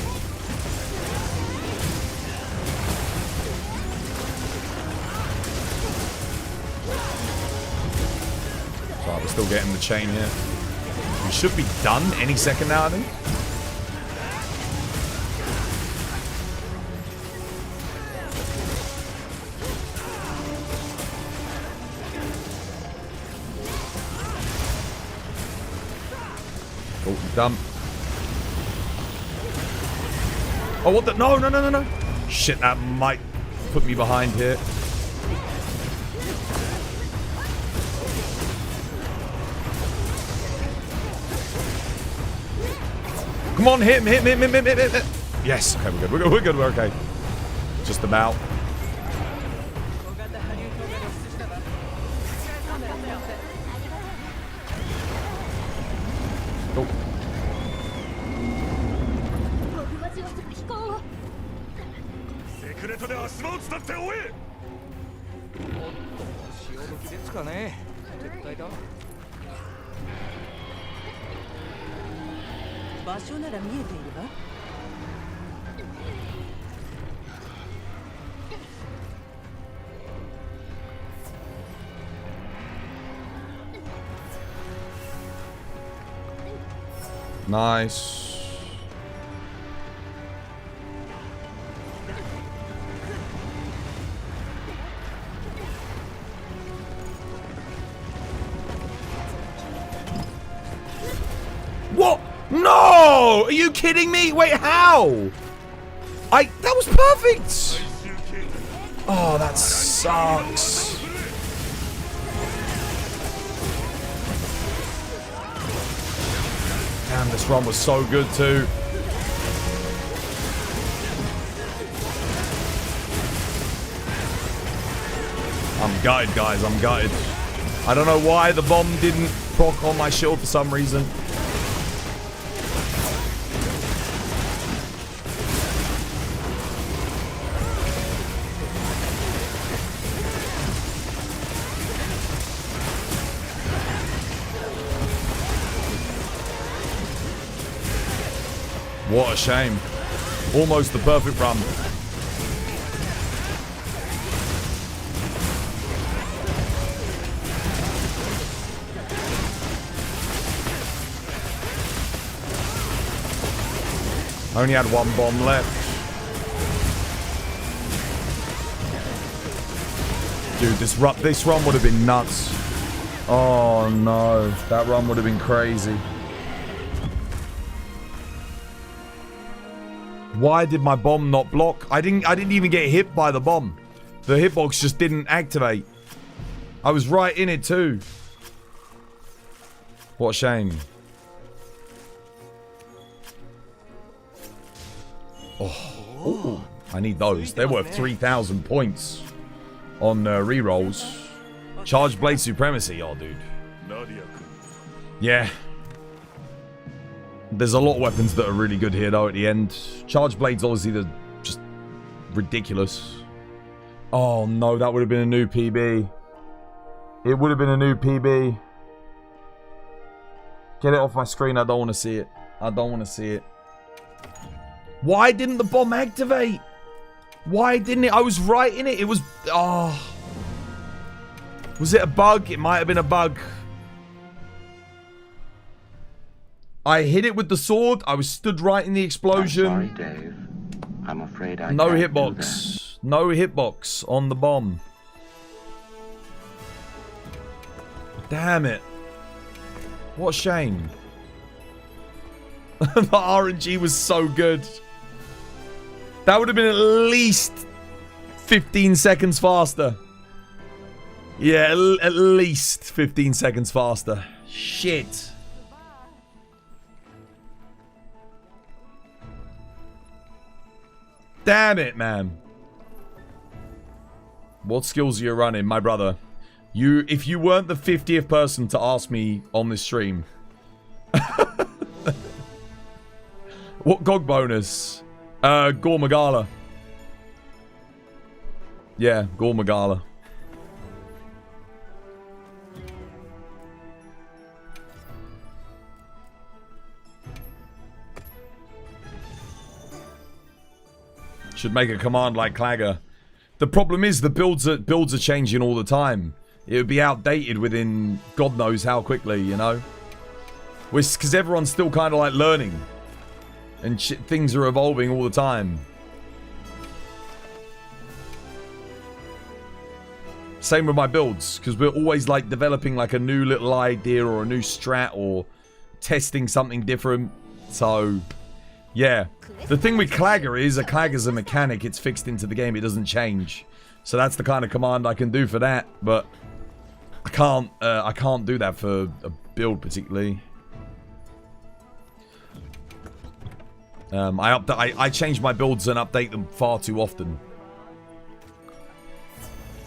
So we're still getting the chain here. We should be done any second now, I think. Oh, dumb. Oh, what the? No, no, no, no, no. Shit, that might put me behind here. Come on, hit him, hit him, hit him, hit him, hit him. Yes, okay, we're good, we're good, we're good, we're okay. Just about. Oh. Nice. No! Are you kidding me? Wait, how? That was perfect! Oh, that sucks. Damn, this run was so good too. I'm gutted, guys. I'm gutted. I don't know why the bomb didn't proc on my shield for some reason. What a shame. Almost the perfect run. Only had one bomb left. Dude, this run would have been nuts. Oh no, that run would have been crazy. Why did my bomb not block? I didn't even get hit by the bomb. The hitbox just didn't activate. I was right in it too. What a shame. Oh, ooh, I need those. They're worth 3,000 points on rerolls. Charge Blade Supremacy, oh dude. Yeah. There's a lot of weapons that are really good here though at the end. Charge Blade's obviously just ridiculous. Oh no, that would have been a new PB. It would have been a new PB. Get it off my screen, I don't want to see it. I don't want to see it. Why didn't the bomb activate? Why didn't it? I was right in it. It was... Oh. Was it a bug? It might have been a bug. I hit it with the sword. I was stood right in the explosion. I'm sorry, Dave. I'm afraid I no can't hitbox. No hitbox on the bomb. Damn it. What a shame. The RNG was so good. That would have been at least 15 seconds faster. Yeah, at least 15 seconds faster. Shit. Damn it, man. What skills are you running, my brother? If you weren't the 50th person to ask me on this stream. What GOG bonus? Gormagala. Yeah, Gormagala. Should make a command like Clagger. The problem is the builds are changing all the time. It would be outdated within God knows how quickly, you know? Because everyone's still kind of like learning. And things are evolving all the time. Same with my builds, because we're always like developing like a new little idea or a new strat or testing something different. So, yeah. The thing with Clagger is a Clagger's a mechanic. It's fixed into the game. It doesn't change. So that's the kind of command I can do for that. But I can't do that for a build particularly. I change my builds and update them far too often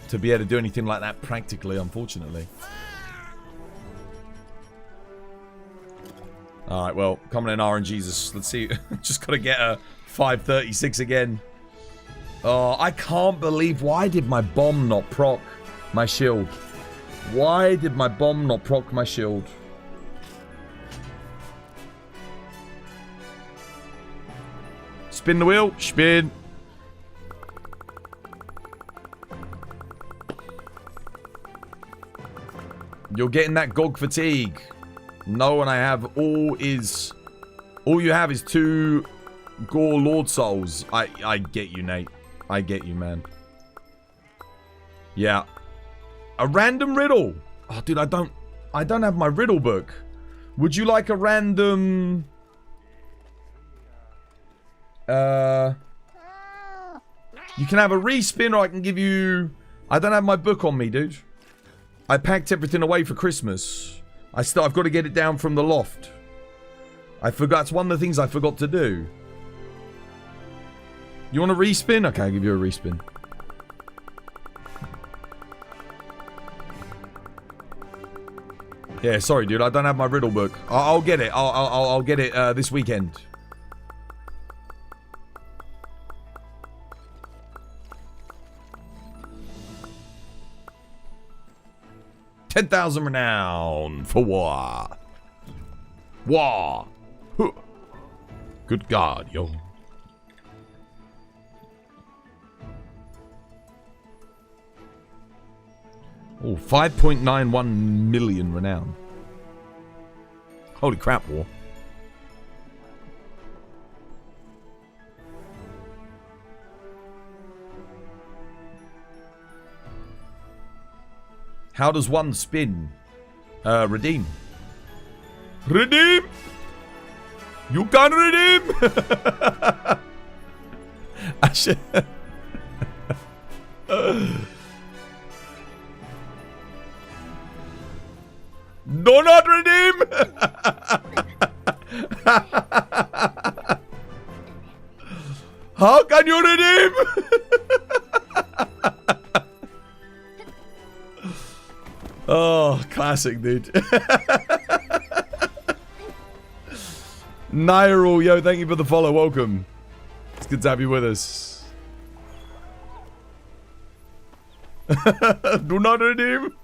to be able to do anything like that practically, unfortunately. Alright, well, coming in RNGs, let's see. Just gotta get a 536 again. Oh, I can't believe, why did my bomb not proc my shield? Why did my bomb not proc my shield? Spin the wheel. Spin. You're getting that GOG fatigue. No, and I have all you have is 2 Gore Lord Souls. I get you, Nate. I get you, man. Yeah. A random riddle. Oh, dude, I don't have my riddle book. Would you like a random You can have a respin, or I can give you... I don't have my book on me, dude. I packed everything away for Christmas. I've got to get it down from the loft. I forgot. It's one of the things I forgot to do. You want a respin? Okay, I'll give you a respin. Yeah, sorry, dude. I don't have my riddle book. I'll get it. I'll get it this weekend. $10,000 renown for war. War. Huh. Good God, yo. Oh, 5.91 million renown. Holy crap, war. How does one spin? Redeem. Redeem! You can redeem! I should... Do not redeem! How can you redeem? Oh, classic, dude. Nyrul, yo, thank you for the follow. Welcome. It's good to have you with us. Do not redeem.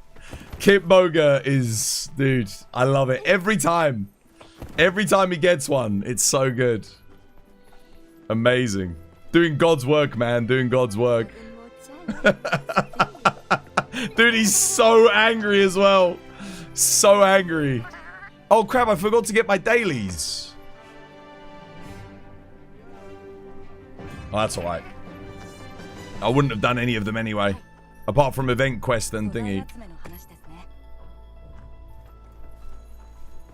Kip Boga is, dude, I love it. Every time he gets one, it's so good. Amazing. Doing God's work, man. Doing God's work. Dude, he's so angry as well. So angry. Oh, crap, I forgot to get my dailies. Oh, that's alright. I wouldn't have done any of them anyway. Apart from event quest and thingy.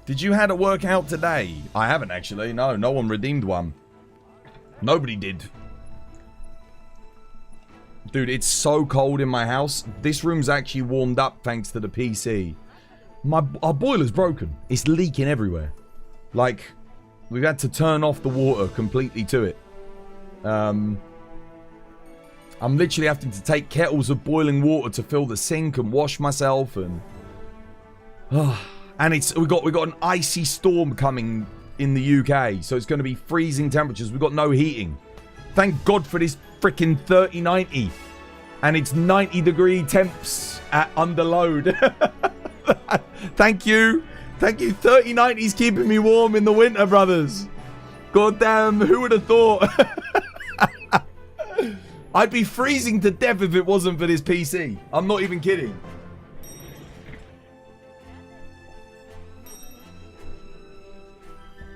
Did you have a workout today? I haven't actually. No, no one redeemed one. Nobody did. Dude, it's so cold in my house. This room's actually warmed up thanks to the PC. Our boiler's broken. It's leaking everywhere. Like, we've had to turn off the water completely to it. I'm literally having to take kettles of boiling water to fill the sink and wash myself and... and we got an icy storm coming in the UK, so it's going to be freezing temperatures. We've got no heating. Thank God for this freaking 3090. And it's 90-degree temps under load. Thank you. Thank you. 3090's keeping me warm in the winter, brothers. God damn, who would have thought? I'd be freezing to death if it wasn't for this PC. I'm not even kidding.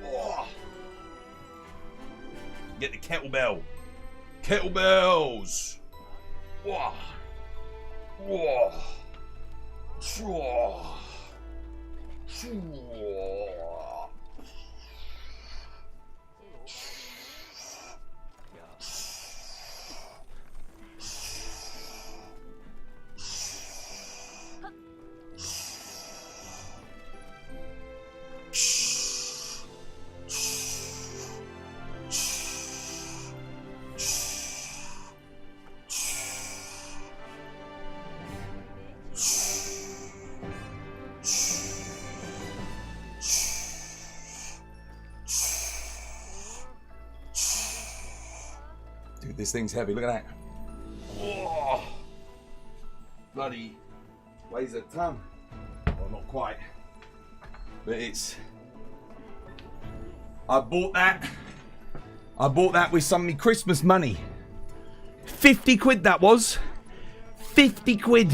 Oh. Get the kettlebell. Kettlebells. Whoa. Whoa. Whoa. Whoa. Dude, this thing's heavy. Look at that. Whoa. Bloody weighs a ton. Well, not quite. But it's... I bought that with some of my Christmas money. 50 quid that was. 50 quid.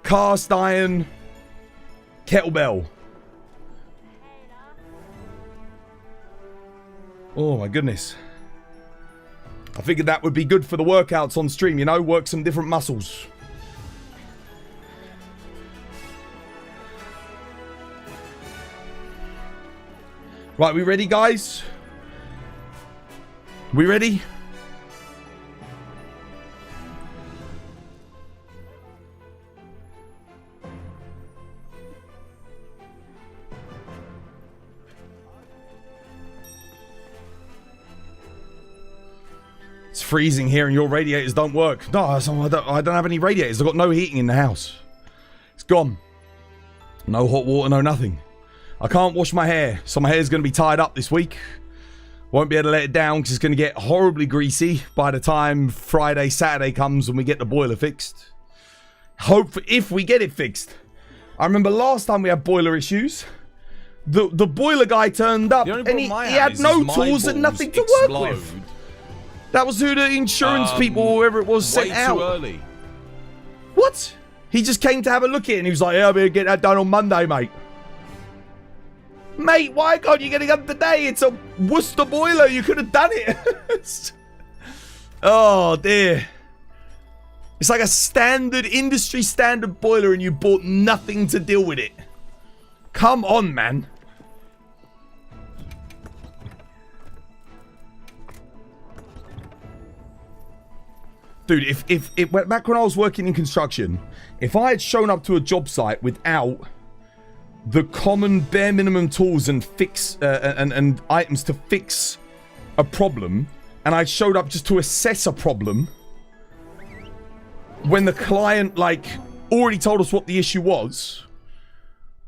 Cast iron kettlebell. Oh my goodness. I figured that would be good for the workouts on stream, you know, work some different muscles. Right, we ready, guys? We ready? It's freezing here and your radiators don't work. No, I don't have any radiators. I've got no heating in the house. It's gone. No hot water, no nothing. I can't wash my hair, so my hair's going to be tied up this week. Won't be able to let it down because it's going to get horribly greasy by the time Friday, Saturday comes and we get the boiler fixed. If we get it fixed. I remember last time we had boiler issues. The boiler guy turned up and he had no tools and nothing to work with. That was who the insurance people, or whoever it was, sent out. Way too early. What? He just came to have a look at it and he was like, yeah, I'll be able to get that done on Monday, mate. Mate, why can't you get it done today? It's a Worcester boiler. You could have done it. Oh, dear. It's like a standard, industry standard boiler and you bought nothing to deal with it. Come on, man. Dude, if back when I was working in construction, if I had shown up to a job site without the common bare minimum tools and and items to fix a problem, and I showed up just to assess a problem, when the client like already told us what the issue was,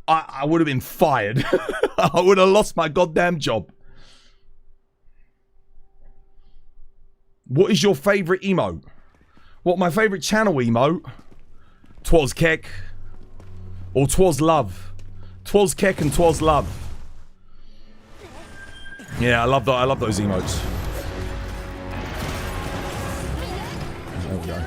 I would have been fired. I would have lost my goddamn job. What is your favorite emote? What, my favorite channel emote? Twas Keck. Or Twas Love. Twas Keck and Twas Love. Yeah, I love that. I love those emotes. There we go.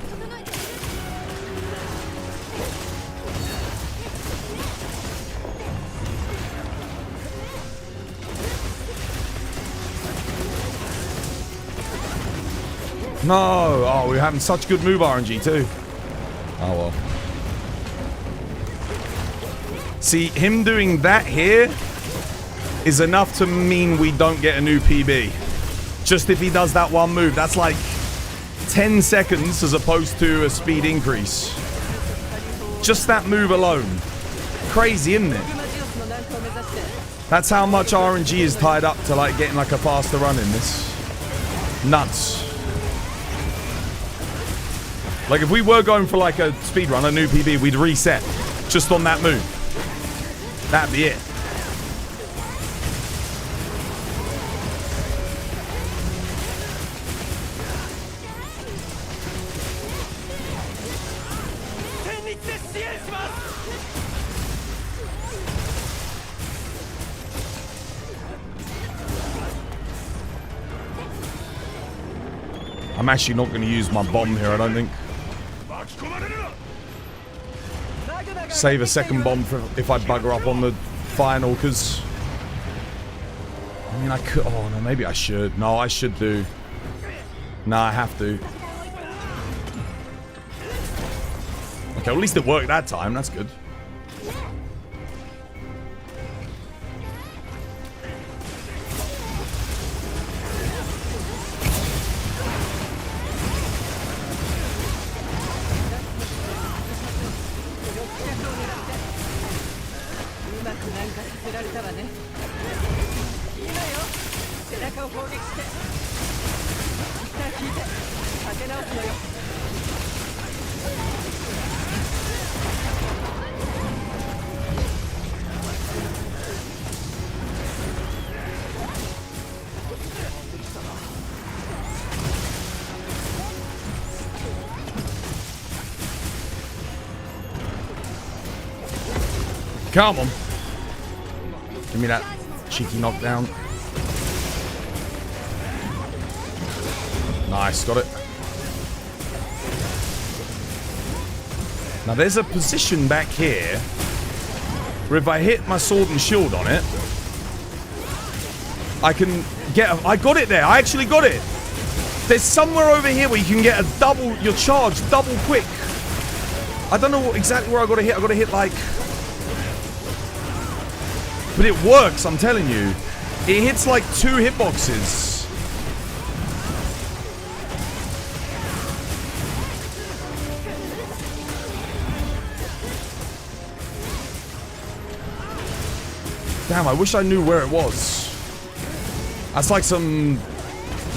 No! Oh, we're having such good move RNG too. Oh well. See, him doing that here is enough to mean we don't get a new PB. Just if he does that one move. That's like 10 seconds as opposed to a speed increase. Just that move alone. Crazy, isn't it? That's how much RNG is tied up to like getting like a faster run in this. Nuts. Like if we were going for like a speed run, a new PB, we'd reset just on that move. That'd be it. I'm actually not going to use my bomb here, I don't think. Save a second bomb for if I bugger up on the final, because I mean I could. Oh no, maybe I should. No, I should do. No, I have to. Okay, well, at least it worked that time. That's good. Come on. Give me that cheeky knockdown. Nice, got it. Now there's a position back here where if I hit my sword and shield on it, I can get a, I got it there. I actually got it. There's somewhere over here where you can get a double, your charge double quick. I don't know exactly where I got to hit. I got to hit like... But it works, I'm telling you. It hits like 2 hitboxes. Damn, I wish I knew where it was. That's like some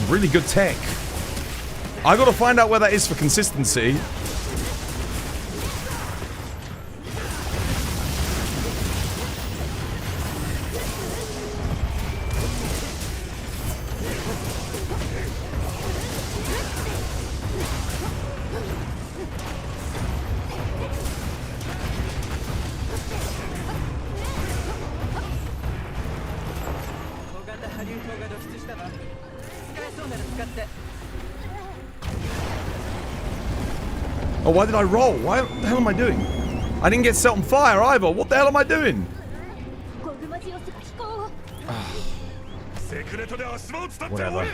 really good tech. I gotta find out where that is for consistency. Oh, why did I roll? What the hell am I doing? I didn't get set on fire either. What the hell am I doing? Whatever.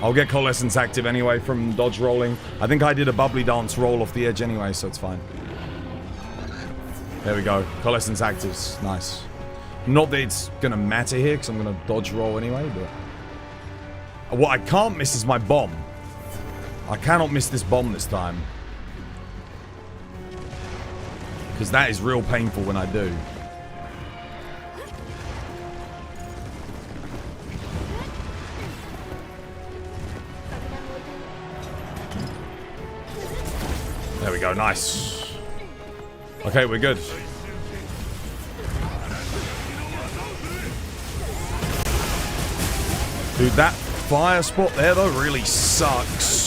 I'll get Coalescence active anyway from dodge rolling. I think I did a bubbly dance roll off the edge anyway, so it's fine. There we go. Coalescence actives. Nice. Not that it's gonna matter here, because I'm gonna dodge roll anyway, but... What I can't miss is my bomb. I cannot miss this bomb this time. Because that is real painful when I do. There we go, nice. Okay, we're good. Dude, that fire spot there, though, really sucks.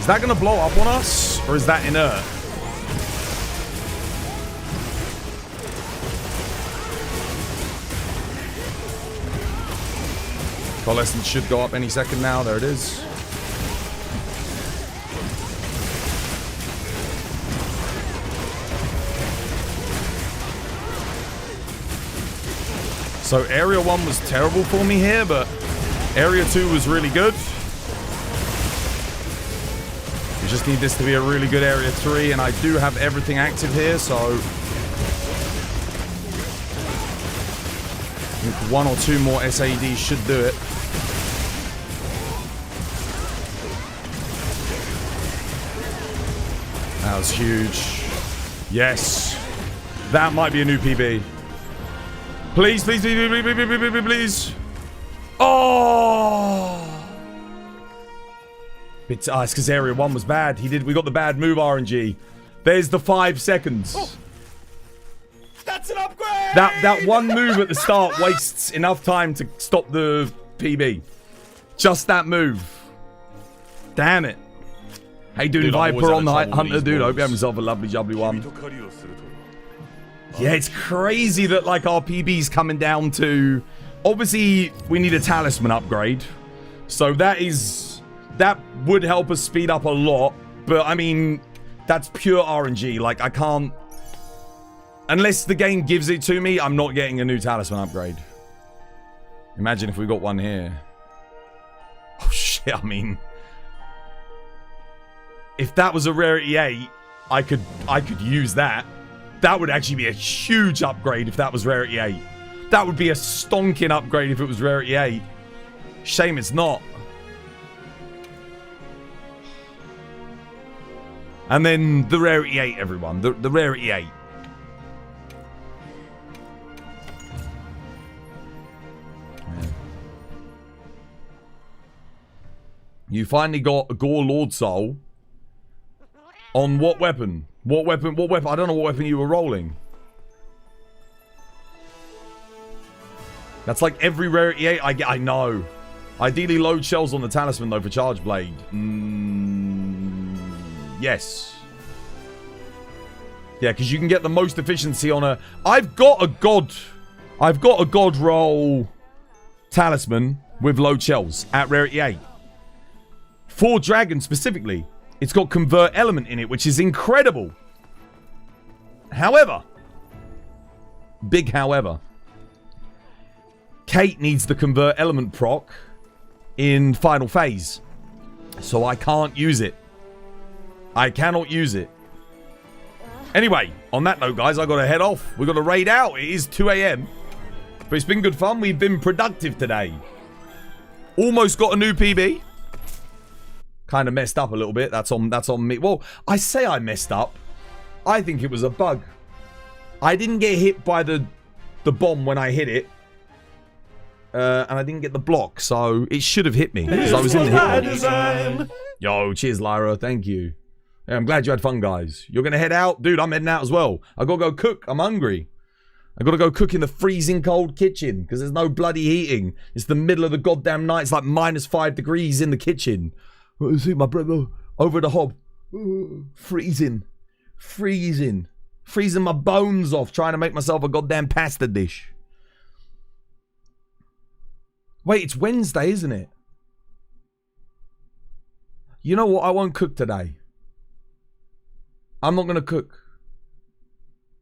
Is that going to blow up on us? Or is that inert? Coalescence should go up any second now. There it is. So Area 1 was terrible for me here, but Area 2 was really good. We just need this to be a really good Area 3, and I do have everything active here, so... I think 1 or 2 more SADs should do it. That was huge. Yes. That might be a new PB. Please, please, please, please, please, please, please, please. Oh! It's because Area 1 was bad. We got the bad move RNG. There's the 5 seconds. Oh. That's an upgrade! That one move at the start wastes enough time to stop the PB. Just that move. Damn it. Hey, dude, Viper on the Hunter, dude. I hope you have yourself a lovely, jubbly one. Yeah, it's crazy that, like, our PB's coming down to... Obviously, we need a talisman upgrade. So that would help us speed up a lot. But, I mean, that's pure RNG. Like, I can't... Unless the game gives it to me, I'm not getting a new talisman upgrade. Imagine if we got one here. Oh, shit, I mean... If that was a rarity 8, I could use that. That would actually be a huge upgrade if that was rarity 8. That would be a stonking upgrade if it was rarity 8. Shame it's not. And then the rarity 8, everyone. The rarity 8. You finally got a Gore Lord Soul. On what weapon? What weapon? What weapon? I don't know what weapon you were rolling. That's like every rarity 8 I get. I know. Ideally load shells on the talisman though for Charge Blade. Yes. Yeah, because you can get the most efficiency on a... I've got a god roll talisman with load shells at rarity 8. For Dragon specifically. It's got Convert Element in it, which is incredible. However, big however, Kate needs the Convert Element proc in Final Phase. So I can't use it. I cannot use it. Anyway, on that note, guys, I got to head off. We got to raid out. It is 2 a.m. But it's been good fun. We've been productive today. Almost got a new PB. Kind of messed up a little bit. That's on me. Well, I say I messed up. I think it was a bug. I didn't get hit by the bomb when I hit it. And I didn't get the block, so it should have hit me because I was in the hit. Yo, cheers, Lyra. Thank you. Yeah, I'm glad you had fun, guys. You're going to head out? Dude, I'm heading out as well. I got to go cook. I'm hungry. I got to go cook in the freezing cold kitchen because there's no bloody heating. It's the middle of the goddamn night. It's like -5 degrees in the kitchen. See my brother over the hob. Freezing. Freezing my bones off trying to make myself a goddamn pasta dish. Wait, it's Wednesday, isn't it? You know what? I won't cook today. I'm not going to cook.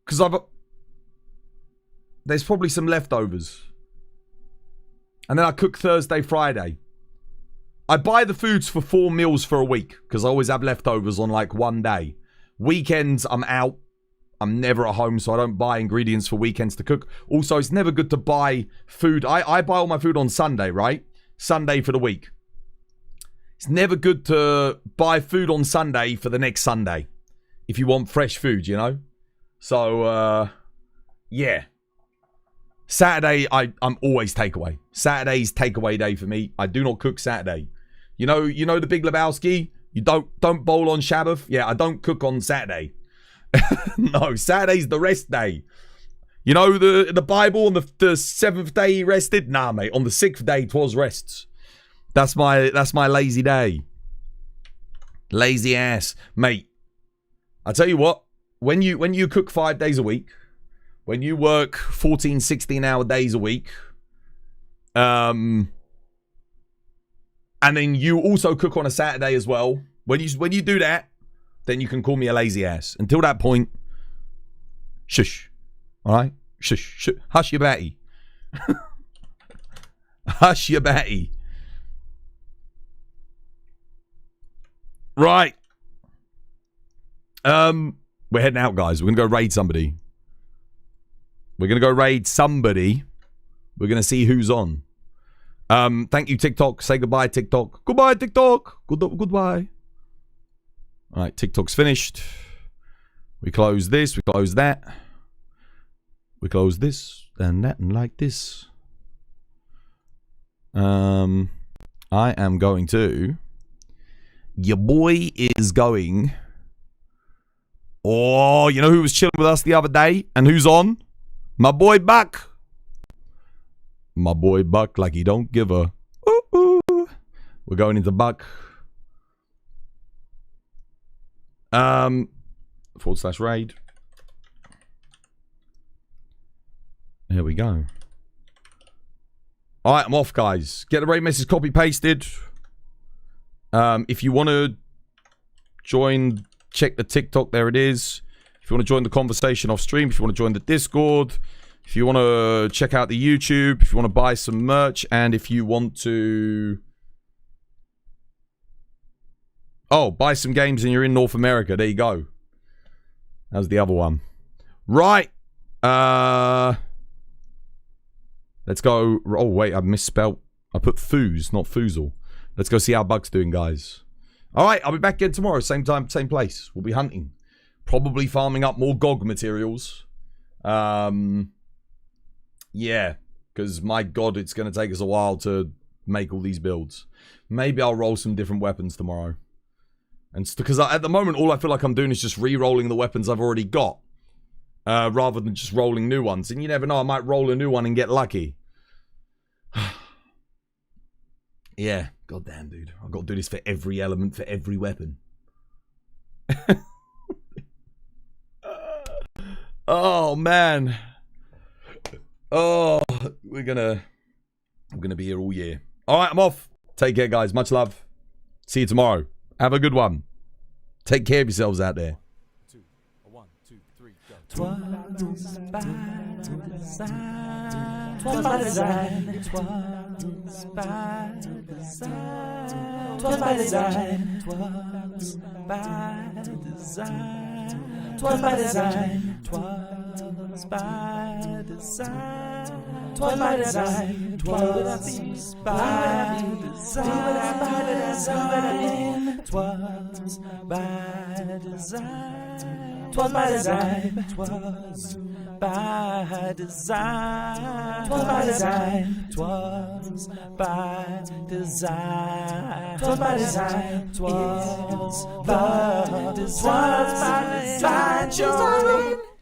Because there's probably some leftovers. And then I cook Thursday, Friday. I buy the foods for 4 meals for a week. Because I always have leftovers on like one day. Weekends, I'm out. I'm never at home, so I don't buy ingredients for weekends to cook. Also, it's never good to buy food. I buy all my food on Sunday, right? Sunday for the week. It's never good to buy food on Sunday for the next Sunday. If you want fresh food, you know? So, yeah. Saturday, I'm always takeaway. Saturday's takeaway day for me. I do not cook Saturday. You know the Big Lebowski? You don't bowl on Shabbat? Yeah, I don't cook on Saturday. No, Saturday's the rest day. You know the Bible on the 7th day he rested? Nah, mate. On the 6th day 'twas rests. That's my lazy day. Lazy ass. Mate, I tell you what, when you cook 5 days a week, when you work 14, 16-hour days a week, and then you also cook on a Saturday as well, when you do that, then you can call me a lazy ass. Until that point, shush. All right? Shush. Shush. Hush your batty. Hush your batty. Right. We're heading out, guys. We're going to go raid somebody. We're going to see who's on. Thank you, TikTok. Say goodbye, TikTok. Goodbye, TikTok. Goodbye. All right, TikTok's finished. We close this. We close that. We close this and that and like this. I am going to... Your boy is going... Oh, you know who was chilling with us the other day? And who's on? My boy Buck. My boy Buck like he don't give a... Ooh. We're going into Buck. /raid. There we go. Alright, I'm off, guys. Get the raid message copy pasted. If you want to join, check the TikTok, there it is. If you want to join the conversation off stream, if you want to join the Discord, if you want to check out the YouTube, if you want to buy some merch, and if you want to... Oh, buy some games and you're in North America. There you go. That was the other one. Right. Let's go. Oh, wait. I misspelled. I put foos, not foozle. Let's go see how Buck's doing, guys. All right. I'll be back again tomorrow. Same time, same place. We'll be hunting. Probably farming up more GOG materials. Yeah. Because, my God, it's going to take us a while to make all these builds. Maybe I'll roll some different weapons tomorrow. And because at the moment, all I feel like I'm doing is just re-rolling the weapons I've already got. Rather than just rolling new ones. And you never know, I might roll a new one and get lucky. Yeah, goddamn, dude. I've got to do this for every element, for every weapon. Oh, man. Oh, I'm gonna be here all year. All right, I'm off. Take care, guys. Much love. See you tomorrow. Have a good one. Take care of yourselves out there. 1, 2, 3, go. 'Twas by design. 'Twas by design. 'Twas by design. 'Twas by design. 'Twas by design. 'Twas by design. 'Twas by design. 'Twas by design. 'Twas by design. 'Twas by design. 'Twas by design. 'Twas by design. 'Twas by design. 'Twas by design. 'Twas by design. 'Twas by design. 'Twas by design.